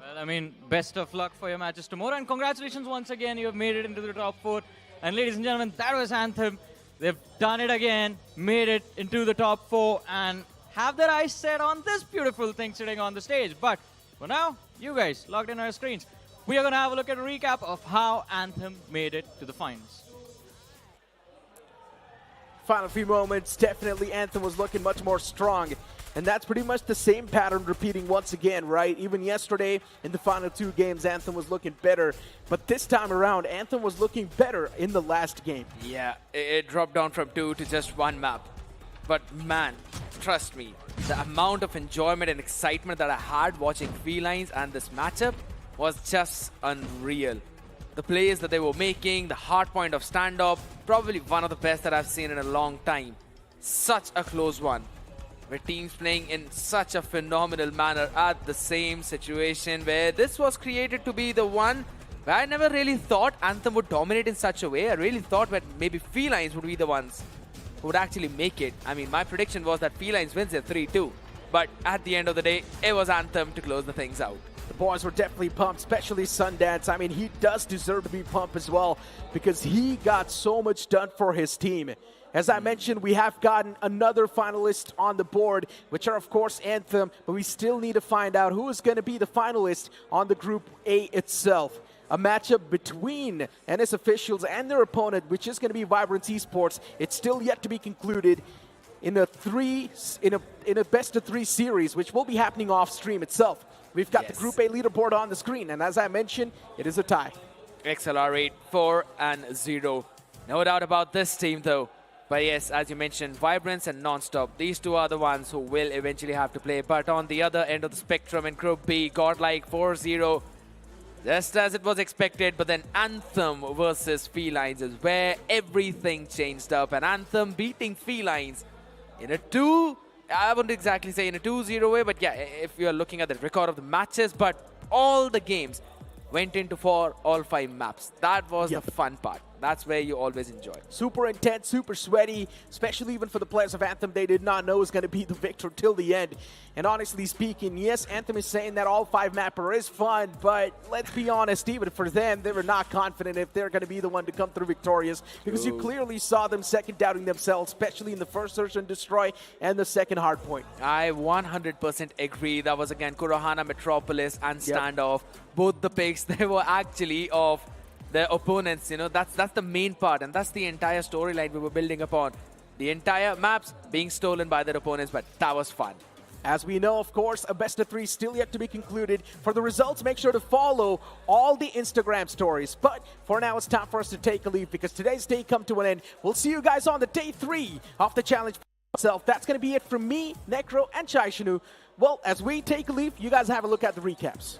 Well, I mean, best of luck for your matches tomorrow, and congratulations once again. You have made it into the top 4. And ladies and gentlemen, that was Anthem. They've done it again, made it into the top 4, and have their eyes set on this beautiful thing sitting on the stage. But for now, you guys logged in on your screens. We are going to have a look at a recap of how Anthem made it to the finals. Final few moments, definitely Anthem was looking much more strong. And that's pretty much the same pattern repeating once again, right? Even yesterday, in the final 2 games, Anthem was looking better. But this time around, Anthem was looking better in the last game. Yeah, it dropped down from 2 to just 1 map. But man, trust me, the amount of enjoyment and excitement that I had watching Felines and this matchup was just unreal. The plays that they were making, the hardpoint of standoff, probably one of the best that I've seen in a long time. Such a close one, with teams playing in such a phenomenal manner at the same situation, where this was created to be the one where I never really thought Anthem would dominate in such a way. I really thought that maybe Felines would be the ones who would actually make it. I mean, my prediction was that Felines wins it 3-2. But at the end of the day, it was Anthem to close the things out. The boys were definitely pumped, especially Sundance. I mean, he does deserve to be pumped as well, because he got so much done for his team. As I mentioned, we have gotten another finalist on the board, which are, of course, Anthem, but we still need to find out who is going to be the finalist on the Group A itself. A matchup between NS Officials and their opponent, which is going to be Vibrance Esports. It's still yet to be concluded. in a best of 3 series, which will be happening off stream itself. We've got the Group A leaderboard on the screen, and as I mentioned, it is a tie. Accelerate 4-0. No doubt about this team, though. But yes, as you mentioned, Vibrance and NonStop, these two are the ones who will eventually have to play. But on the other end of the spectrum in Group B, GodLike 4-0, just as it was expected. But then Anthem versus Felines is where everything changed up. And Anthem beating Felines in a I wouldn't exactly say in a 2-0 way, but yeah, if you're looking at the record of the matches, but all the games went into all 5 maps. That was the fun part. That's where you always enjoy. Super intense, super sweaty, especially even for the players of Anthem. They did not know it was going to be the victor till the end. And honestly speaking, yes, Anthem is saying that all 5 mapper is fun, but let's be honest, even for them, they were not confident if they're going to be the one to come through victorious, because you clearly saw them second doubting themselves, especially in the first Search and Destroy and the second Hardpoint. I 100% agree. That was again Kurohana, Metropolis and Standoff. Both the picks, they were actually of their opponents. You know, that's the main part, and that's the entire storyline we were building upon. The entire maps being stolen by their opponents, but that was fun. As we know, of course, a best of 3 still yet to be concluded. For the results, make sure to follow all the Instagram stories. But for now, it's time for us to take a leave, because today's day come to an end. We'll see you guys on the day 3 of the challenge itself. That's going to be it from me, Necro, and Chaishanu. Well, as we take a leave, you guys have a look at the recaps.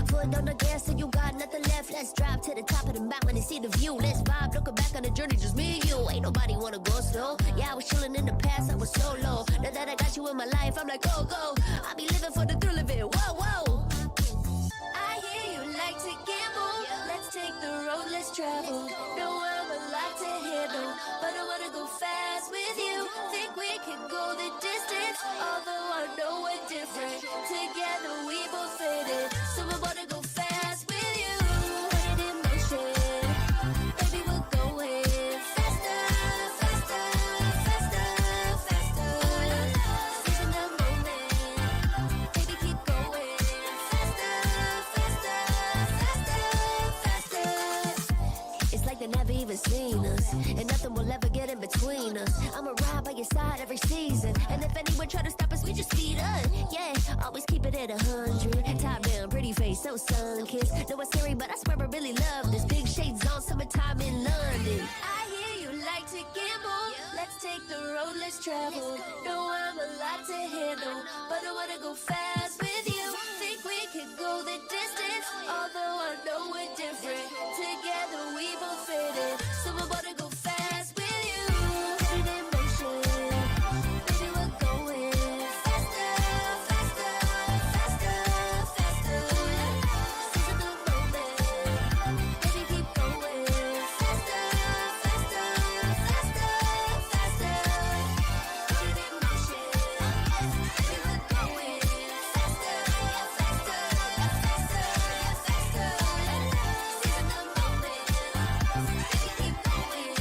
Foot on the gas so you got nothing left. Let's drive to the top of the mountain and see the view. Let's vibe, looking back on the journey, just me and you. Ain't nobody wanna go slow. Yeah, I was chilling in the past, I was solo. Now that I got you in my life, I'm like, go, go. I be living for the thrill of it, whoa, whoa. traveled. No, I'm a lot to handle, but I wanna go fast with you. Think we can go the distance, although I know we're different. Together we both fit in, so I wanna go fast with you. Put it in motion, baby, we're going faster, faster, faster, faster. Seizing the moment, baby, keep going faster, faster, faster, faster. It's like they never even seen us, and nothing will ever get in between us. I'ma ride by your side every season, and if anyone try to stop us, we just speed up. Yeah, always keep it at 100. Top down, pretty face, so sun-kissed. Know it's scary, but I swear I really love this. Big shades on, summertime in London. I hear you like to gamble. Let's take the road, let's travel. No, I'm a lot to handle, but I wanna go fast with you. Think we could go the distance, although I know we're different. Together we both fit in, so I wanna go fast with you. Put it in motion, baby, we're going faster, faster, faster, faster. Seizing the moment, baby, keep going faster, faster, faster, faster. Put it in motion, baby, we're going faster, faster, faster, faster. Seizing the moment, baby, keep going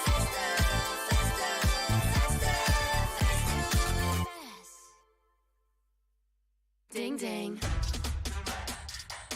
faster, faster, faster, faster. Ding ding.